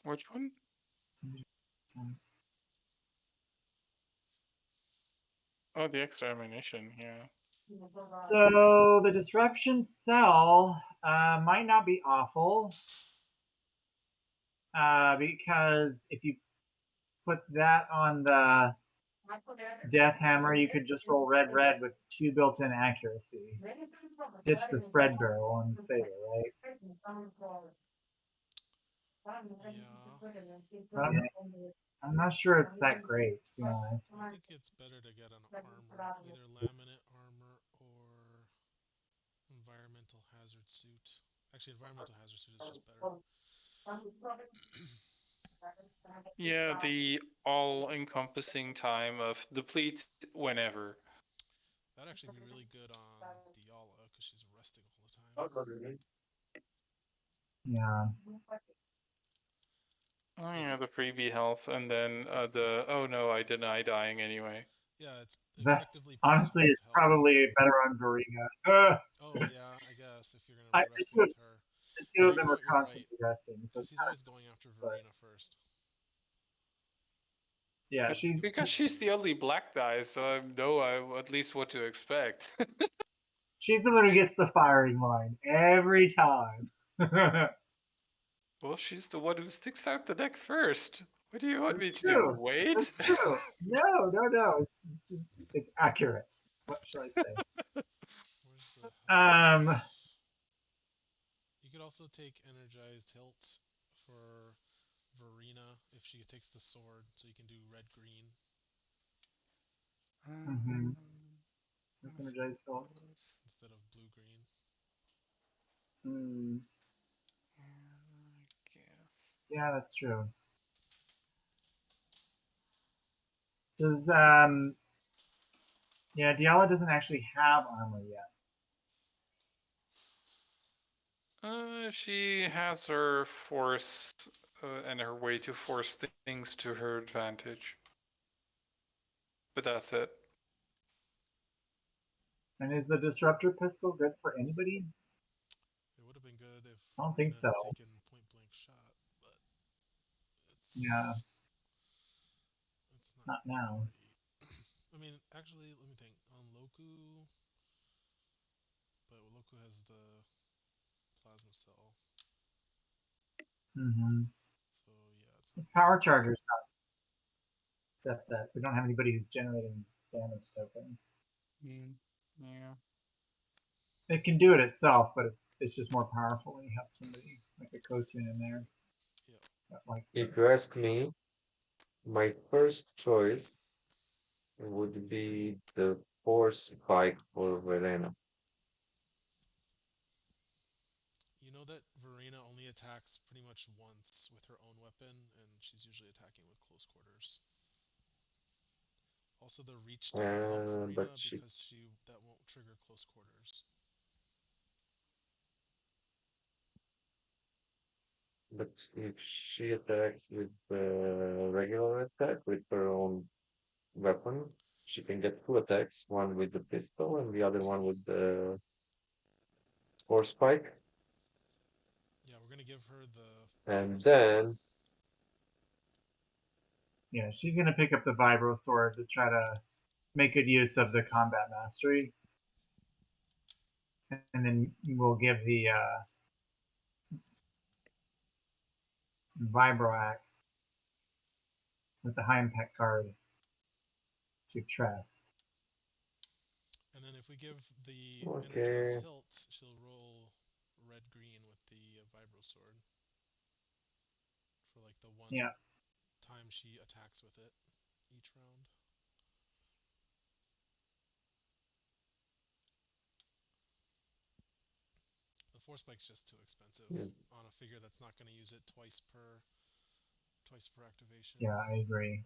Which one? Oh, the extra ammunition, yeah. So the disruption cell might not be awful because if you put that on the Death Hammer, you could just roll red with 2 built-in accuracy. Ditch the spread barrel on his favor, right? Yeah. But I'm not sure it's that great, to be honest. I think it's better to get an armor, either laminate armor or environmental hazard suit. Actually, environmental hazard suit is just better. Yeah, the all-encompassing time of deplete whenever. That'd actually be really good on Diala because she's resting all the time. Yeah. Oh yeah, the freebie health, and then the oh no, I deny dying anyway. Yeah, it's That's effectively honestly, it's health. probably better on Verena. Oh yeah, I guess if you're gonna I, be resting with her. the two Yeah, of them are you're constantly right. resting, so Because he's always going after Verena first. yeah, It's because she's the only black guy, so I know at least what to expect. she's the one who gets the firing line every time. Well, she's the one who sticks out the neck first. What do you want me to do? True. Wait? That's true. No. It's just it's accurate. What should I say? Where's the health? You could also take energized hilt for Verena if she takes the sword, so you can do red green. Mm-hmm. Energized hilt instead of blue green. Hmm. I guess. Yeah, that's true. Does yeah, Diala doesn't actually have armor yet. She has her force and her way to force things to her advantage. But that's it. And is the disruptor pistol good for anybody? It would have been good if I don't think so. taken point blank shot, but it's it's not now. I mean, actually, let me think. On Loku, but Loku has the plasma cell. Mm-hmm. So yeah, it's His power charger's not. Except that we don't have anybody who's generating damage tokens. Yeah. It can do it itself, but it's just more powerful when you have somebody like a Kotun in there. Yeah. That likes If you ask me, my first choice would be the force spike for Verena. You know that Verena only attacks pretty much once with her own weapon, and she's usually attacking with close quarters. Also, the reach doesn't help Verena because that won't trigger close quarters. But if she attacks with regular attack with her own weapon, she can get 2 attacks, one with the pistol and the other one with the force spike. Yeah, we're gonna give her the. And then. Yeah, she's gonna pick up the Vibro Sword to try to make good use of the combat mastery. And then we'll give the Vibro Axe with the high impact card to Tress. And then if we give the energized hilt, she'll roll red green with the vibro sword for like the one time she attacks with it each round. The force spike's just too expensive on a figure that's not going to use it twice per activation. Yeah, I agree.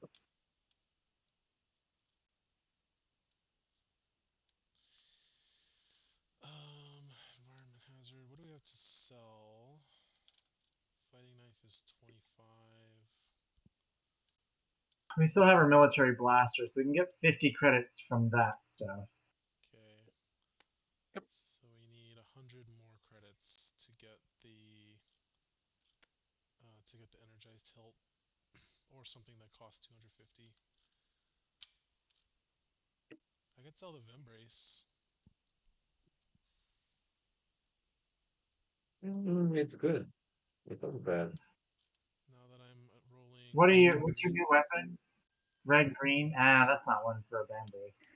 Environment hazard. What do we have to sell? Fighting knife is 25. We still have our military blaster, so we can get 50 credits from that stuff. Okay. Yep. So we need 100 more credits to get the to get the energized hilt or something that costs 250. I could sell the Vembrace. It's good. It's not bad. Now that I'm rolling. What's your new weapon? Red, green? That's not one for a band base.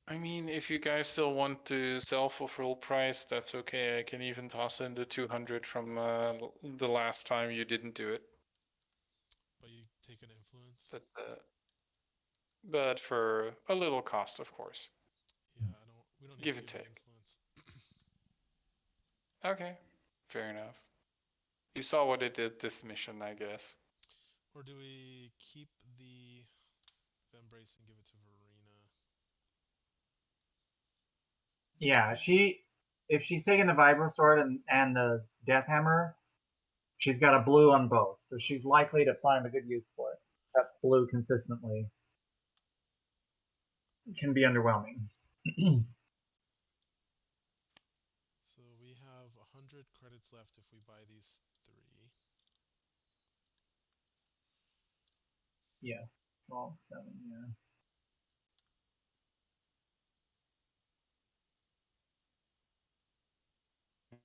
I mean, if you guys still want to sell for full price, that's okay. I can even toss in the 200 from the last time you didn't do it. But you take an influence. But for a little cost, of course. Yeah, we don't need Give to and give an take. influence. Okay, fair enough. You saw what it did this mission, I guess. Or do we keep the Vembrace and give it to Verena? Yeah, if she's taking the Vibro Sword and the Death Hammer, she's got a blue on both, so she's likely to find a good use for it. That blue consistently can be underwhelming. So we have 100 credits left if we buy these 3. Yes, 12, 7, yeah.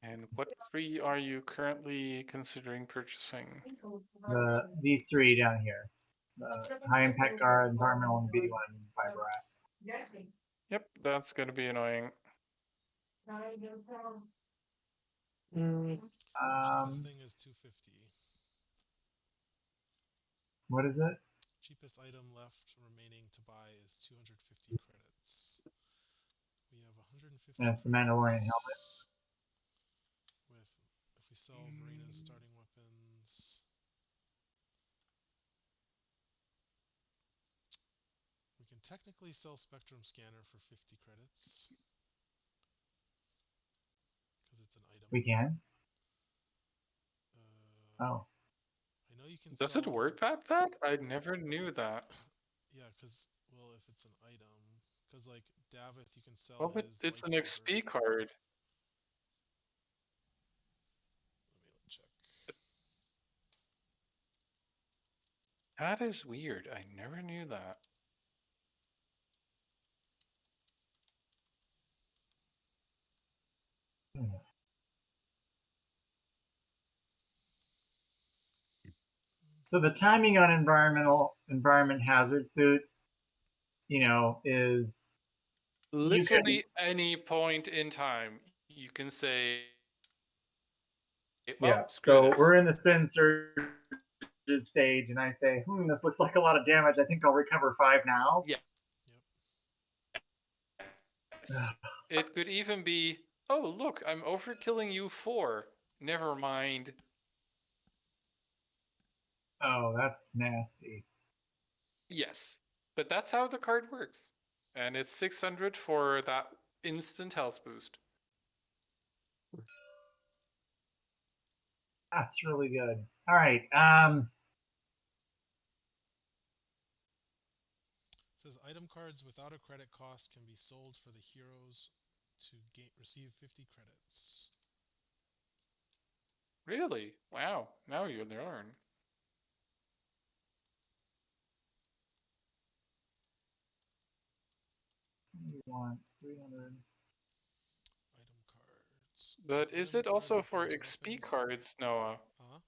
And what 3 are you currently considering purchasing? These 3 down here. The High Impact Guard, Environmental, and BD1 Vibro-Axe. Yep, that's going to be annoying. Cheapest thing is 250. What is it? Cheapest item left remaining to buy is 250 credits. We have 150. That's the Mandalorian helmet. With if we sell Verena's starting weapons, we can technically sell Spectrum Scanner for 50 credits because it's an item. We can. Oh. I know you can. Does it work like that? I never knew that. Yeah, because well, if it's an item, because like Davith, you can sell Oh, but his. it's an lightsaber. XP card. Let me check. That is weird. I never knew that. So the timing on environment hazard suit, is literally any point in time. You can say, yeah. So we're in the spin surge stage, and I say, this looks like a lot of damage. I think I'll recover 5 now. Yeah. Yep. It could even be, oh, look, I'm overkilling you 4. Never mind. Oh, that's nasty. Yes, but that's how the card works. And it's 600 for that instant health boost. That's really good. All right. It says item cards without a credit cost can be sold for the heroes to receive 50 credits. Really? Wow. Now you learn. He wants 300. Item cards. But is it also for XP cards, Noah? Huh?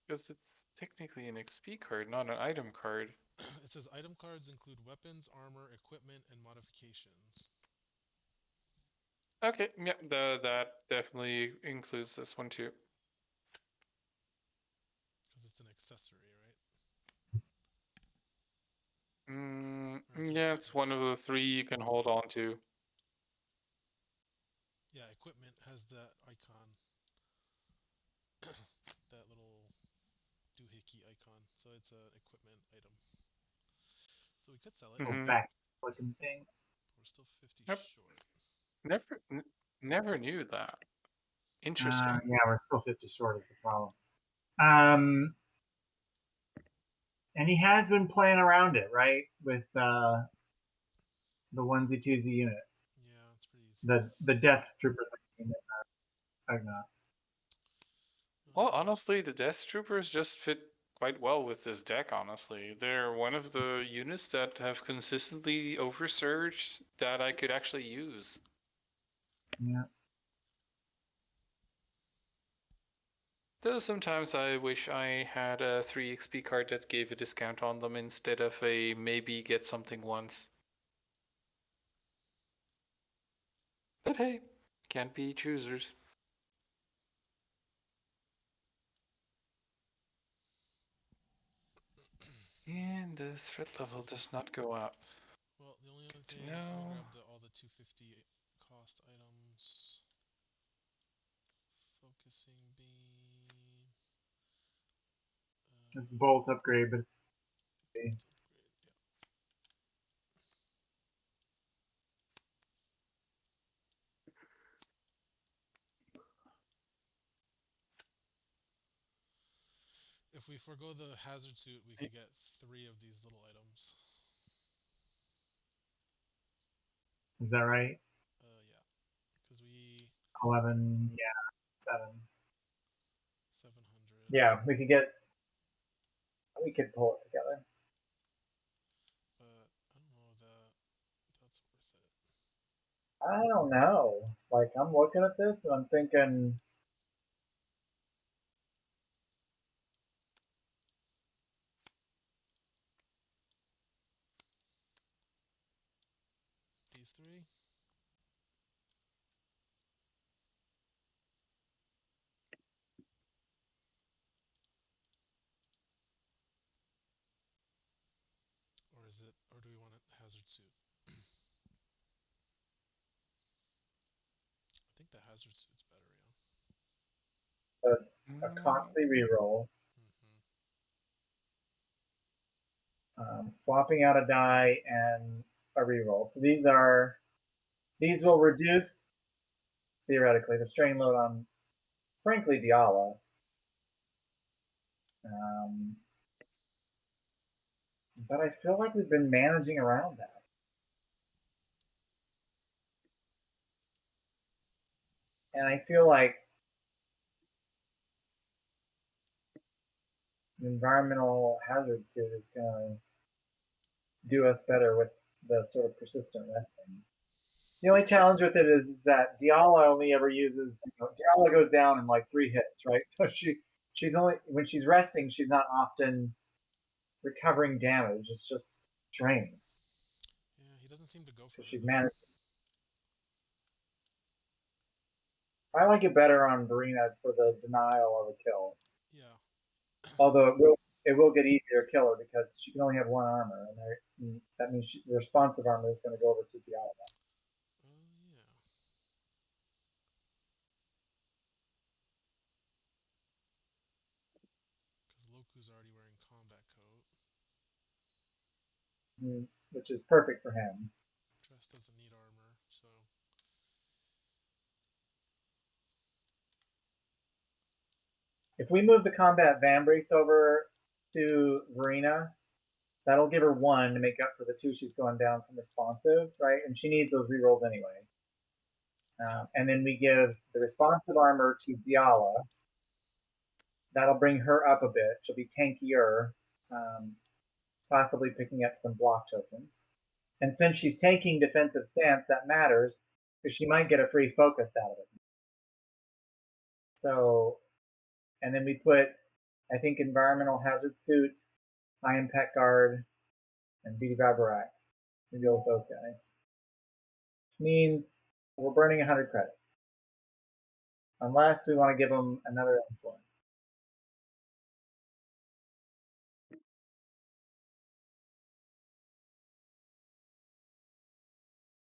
Because it's technically an XP card, not an item card. It says item cards include weapons, armor, equipment, and modifications. Okay, yeah, that definitely includes this one too. Because it's an accessory, right? Yeah, it's one of the 3 you can hold on to. Yeah, equipment has that icon. That little doohickey icon. So it's an equipment item. So we could sell it. Back looking thing. We're still 50 Yep. short. Never knew that. Interesting. Yeah, we're still 50 short is the problem. And he has been playing around it, right? With the onesie twosie units. Yeah, it's pretty easy. The Death Troopers Ugnaughts. Well, honestly, the Death Troopers just fit quite well with this deck, honestly. They're one of the units that have consistently oversurged that I could actually use. Yeah. Though sometimes I wish I had a 3 XP card that gave a discount on them instead of a maybe get something once. But hey, can't be choosers. And the threat level does not go up. Well, the only other Good to thing, know. I'll grab all the 250 cost items. Focusing beam. It's bolt upgrade, but it's Upgrade, yeah. If we forego the hazard suit, we could get 3 of these little items. is that right? Yeah, because we 11, yeah, 7. 700. Yeah, we could pull it together. But I don't know that that's worth it. I don't know. Like, I'm looking at this and I'm thinking, These 3. Or is it? Or do we want a hazard suit? I think the hazard suit's better, yeah. a costly reroll, Mm-hmm. swapping out a die and a reroll. So these will reduce theoretically the strain load on, frankly, Diala. But I feel like we've been managing around that. And I feel like the environmental hazard suit is going to do us better with the sort of persistent resting. The only challenge with it is that Diala only ever uses, Diala goes down in like 3 hits, right? So she's only, when she's resting, she's not often recovering damage. It's just drain. Yeah, he doesn't seem to go for So her she's though. managing. I like it better on Verena for the denial of a kill. Yeah. Although it will get easier to kill her because she can only have 1 armor, and that means the responsive armor is going to go over to Diala. Yeah. Because Loku's already wearing combat coat. Which is perfect for him. Tress doesn't need armor, so. If we move the combat Vambrace over to Verena, that'll give her 1 to make up for the 2 she's going down from responsive, right? And she needs those rerolls anyway. And then we give the responsive armor to Diala. That'll bring her up a bit. She'll be tankier, possibly picking up some block tokens. And since she's taking defensive stance, that matters because she might get a free focus out of it. So, and then we put, I think, environmental hazard suit, high impact guard, and Beauty Vibarax. We deal with those guys. Which means we're burning 100 credits. Unless we want to give them another influence.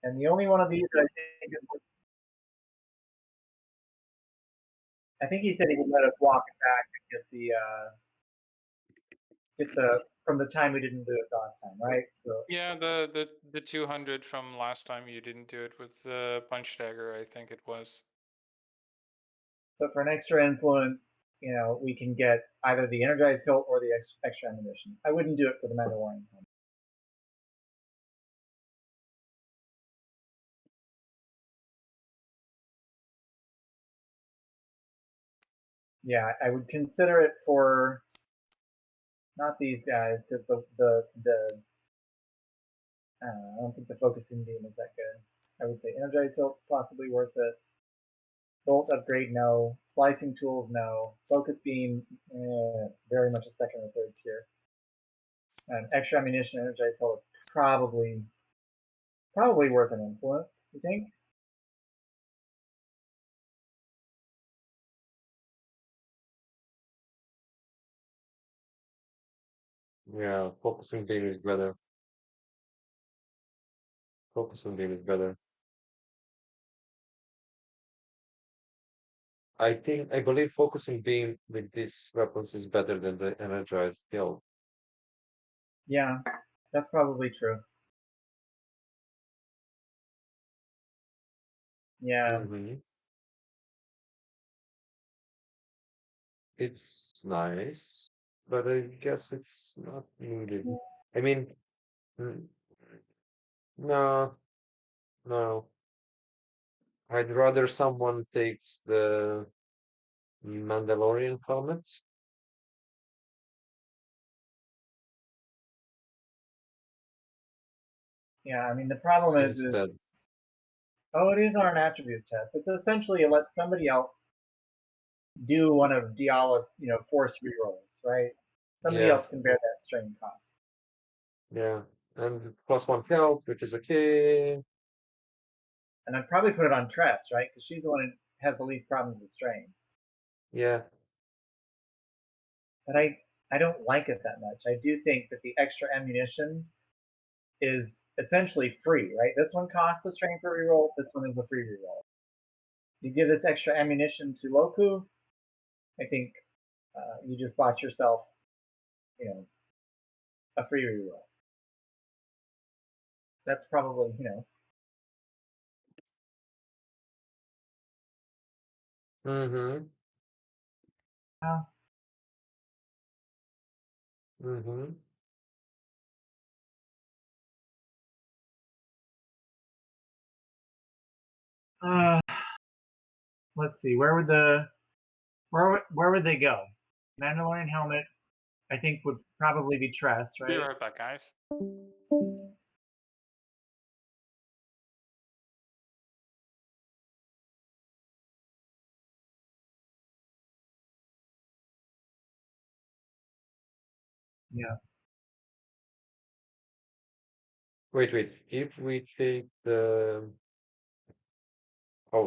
And the only one of these that I think he said he would let us walk it back and get the from the time we didn't do it last time, right? So Yeah, the 200 from last time you didn't do it with the punch dagger, I think it was. So for an extra influence, we can get either the energized hilt or the extra ammunition. I wouldn't do it for the Mandalorian. Yeah, I would consider it for not these guys because I don't think the focusing beam is that good. I would say energize hilt possibly worth it. Bolt upgrade no. Slicing tools no. Focus beam very much a second or third tier. Extra ammunition energize hilt probably worth an influence. You think? Yeah, focusing beam is better. Focusing beam is better. I believe focusing beam with these weapons is better than the energized hilt. Yeah, that's probably true. Yeah. Mm-hmm. It's nice, but I guess it's not needed. I mean, mm, no, no. I'd rather someone takes the Mandalorian helmet. Yeah, I mean the problem is Instead. it is on an attribute test. It's essentially it lets somebody else do one of Diala's, force rerolls, right? Somebody Yeah, else can bear that strain cost. yeah. And +1 health, which is okay. And I'd probably put it on Tress, right? Because she's the one who has the least problems with strain. Yeah. But I don't like it that much. I do think that the extra ammunition is essentially free, right? This one costs a strain for reroll. This one is a free reroll. You give this extra ammunition to Loku, I think you just bought yourself, a free reroll. That's probably, Mm-hmm. uh, Mm-hmm. uh, let's see, where would they go? Mandalorian helmet, I think would probably be Tress, Be right? right back, guys. Yeah. Wait. If we take the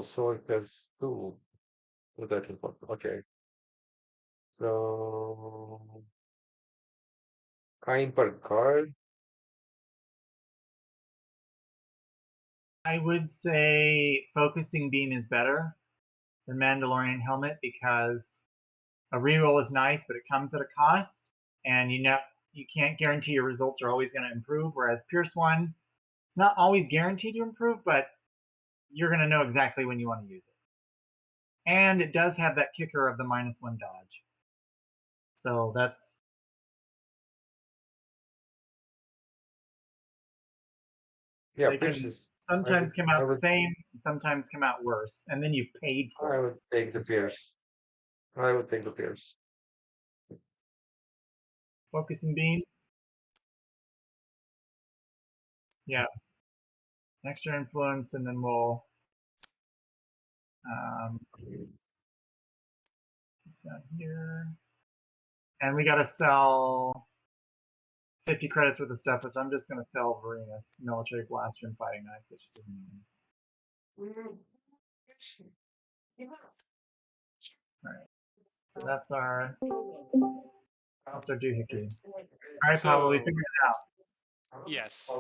so it has two protection points. Okay. So kind per card. I would say focusing beam is better than Mandalorian helmet because a reroll is nice, but it comes at a cost, and you can't guarantee your results are always going to improve. Whereas Pierce one, it's not always guaranteed to improve, but you're going to know exactly when you want to use it. And it does have that kicker of the -1 dodge. So that's Yeah, they Pierce can is. sometimes come I out the would. same, sometimes come out worse, and then you've paid for I it. would take the Pierce. I would take the Pierce. Focusing beam, yeah, extra influence, and then we'll it's down here, and we got to sell 50 credits worth of stuff, which I'm just going to sell Verena's military blaster and fighting knife, which doesn't mean anything. All right, so that's our doohickey. All right, Pablo, we So, figured it out. yes.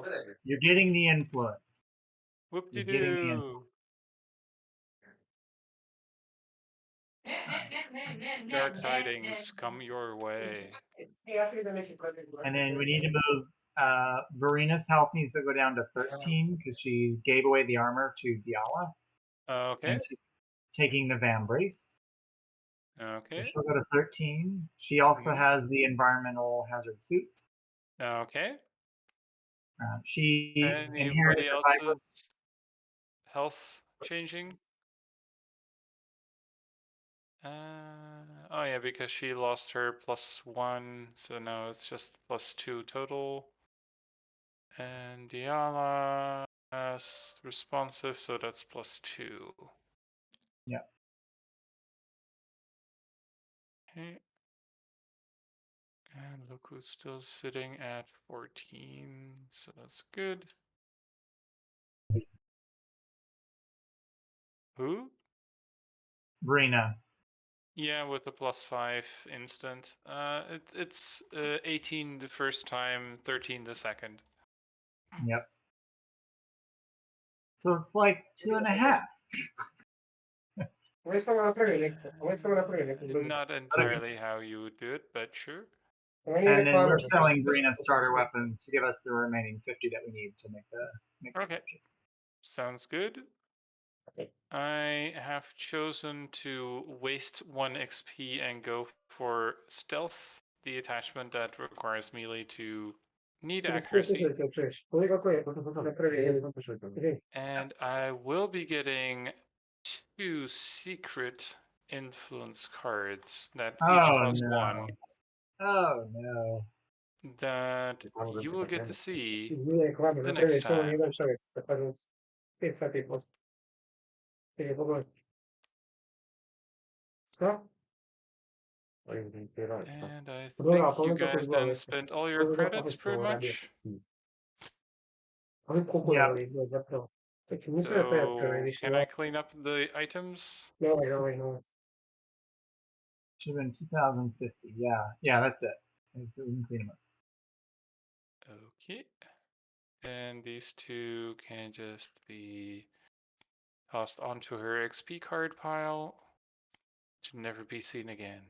You're getting the influence. Whoop de You're getting the influence. doo. Dark tidings come your way. And then we need to move. Verena's health needs to go down to 13 because she gave away the armor to Diala. Okay. And she's taking the Van Brace. Okay. So she'll go to 13. She also has the environmental hazard suit. Okay. She Anybody inherited the Viper. else's health changing? yeah, because she lost her +1, so now it's just +2 total. And Diala has responsive, so that's +2. Yeah. Okay. And Loku's still sitting at 14, so that's good. Who? Verena. Yeah, with a +5 instant. It's 18 the first time, 13 the second. Yep. So it's like 2.5. Not entirely how you would do it, but sure. And then we're selling Verena's starter weapons to give us the remaining 50 that we need to make the Okay. purchase. Sounds good. I have chosen to waste 1 XP and go for stealth, the attachment that requires melee to need accuracy. And I will be getting 2 secret influence cards that each Oh cost no. 1 Oh no. that you will get to see the next time. And I think you guys then spent all your credits pretty much. Yeah. So can I clean up the items? Should have been 2050. Yeah. Yeah, that's it. And so we can clean them up. Okay. And these 2 can just be tossed onto her XP card pile to never be seen again.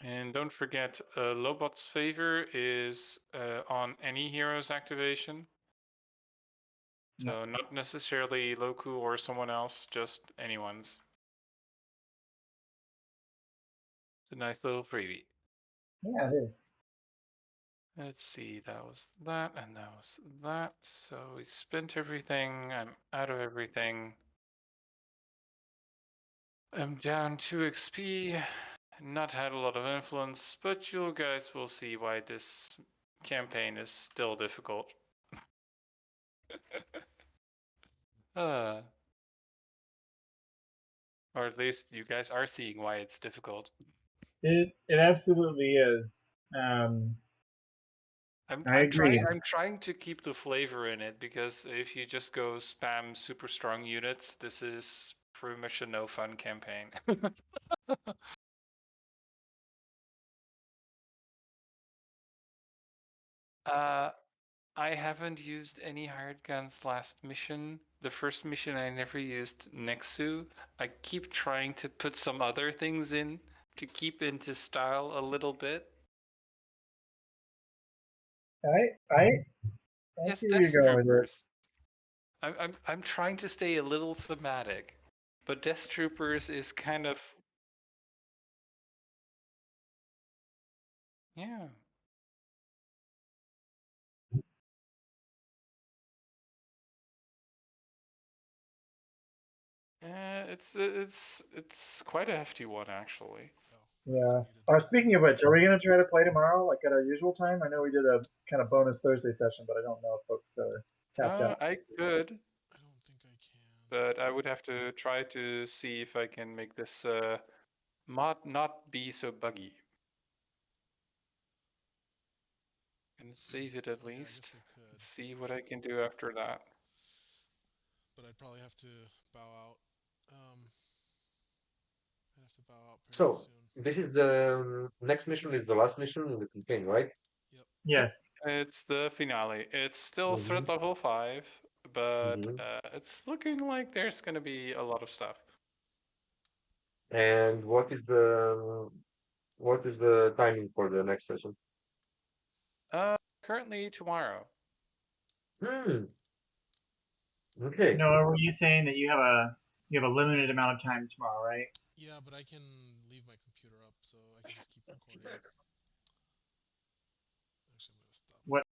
And don't forget, Lobot's favor is on any hero's activation. So not necessarily Loku or someone else, just anyone's. It's a nice little freebie. Yeah, it is. Let's see, that was that, and that was that. So we spent everything. I'm out of everything. I'm down 2 XP. Not had a lot of influence, but you guys will see why this campaign is still difficult. Or at least you guys are seeing why it's difficult. It absolutely is. I agree. I'm trying to keep the flavor in it, because if you just go spam super strong units, this is pretty much a no fun campaign. I haven't used any hired guns last mission. The first mission I never used Nexu. I keep trying to put some other things in to keep into style a little bit. I Yes, see where Death you're going with it. Troopers. I'm trying to stay a little thematic, but Death Troopers is kind of, yeah. It's quite a hefty one, actually. Yeah. Speaking of which, are we going to try to play tomorrow, like at our usual time? I know we did a kind of bonus Thursday session, but I don't know if folks are tapped out. I could, I don't think I can. but I would have to try to see if I can make this mod not be so buggy. And save it at Oh, yeah, I least. guess I could. See what I can do after that. But I'd probably have to bow out. I'd have to bow out fairly So soon. this is the next mission is the last mission in the campaign, right? Yep. Yes. It's the finale. It's still Mhm. threat level 5, but Mhm. it's looking like there's going to be a lot of stuff. And what is the timing for the next session? Currently tomorrow. Okay. Noah, were you saying that you have a limited amount of time tomorrow, right? Yeah, but I can leave my computer up, so I can just keep recording. Actually, I'm gonna stop. What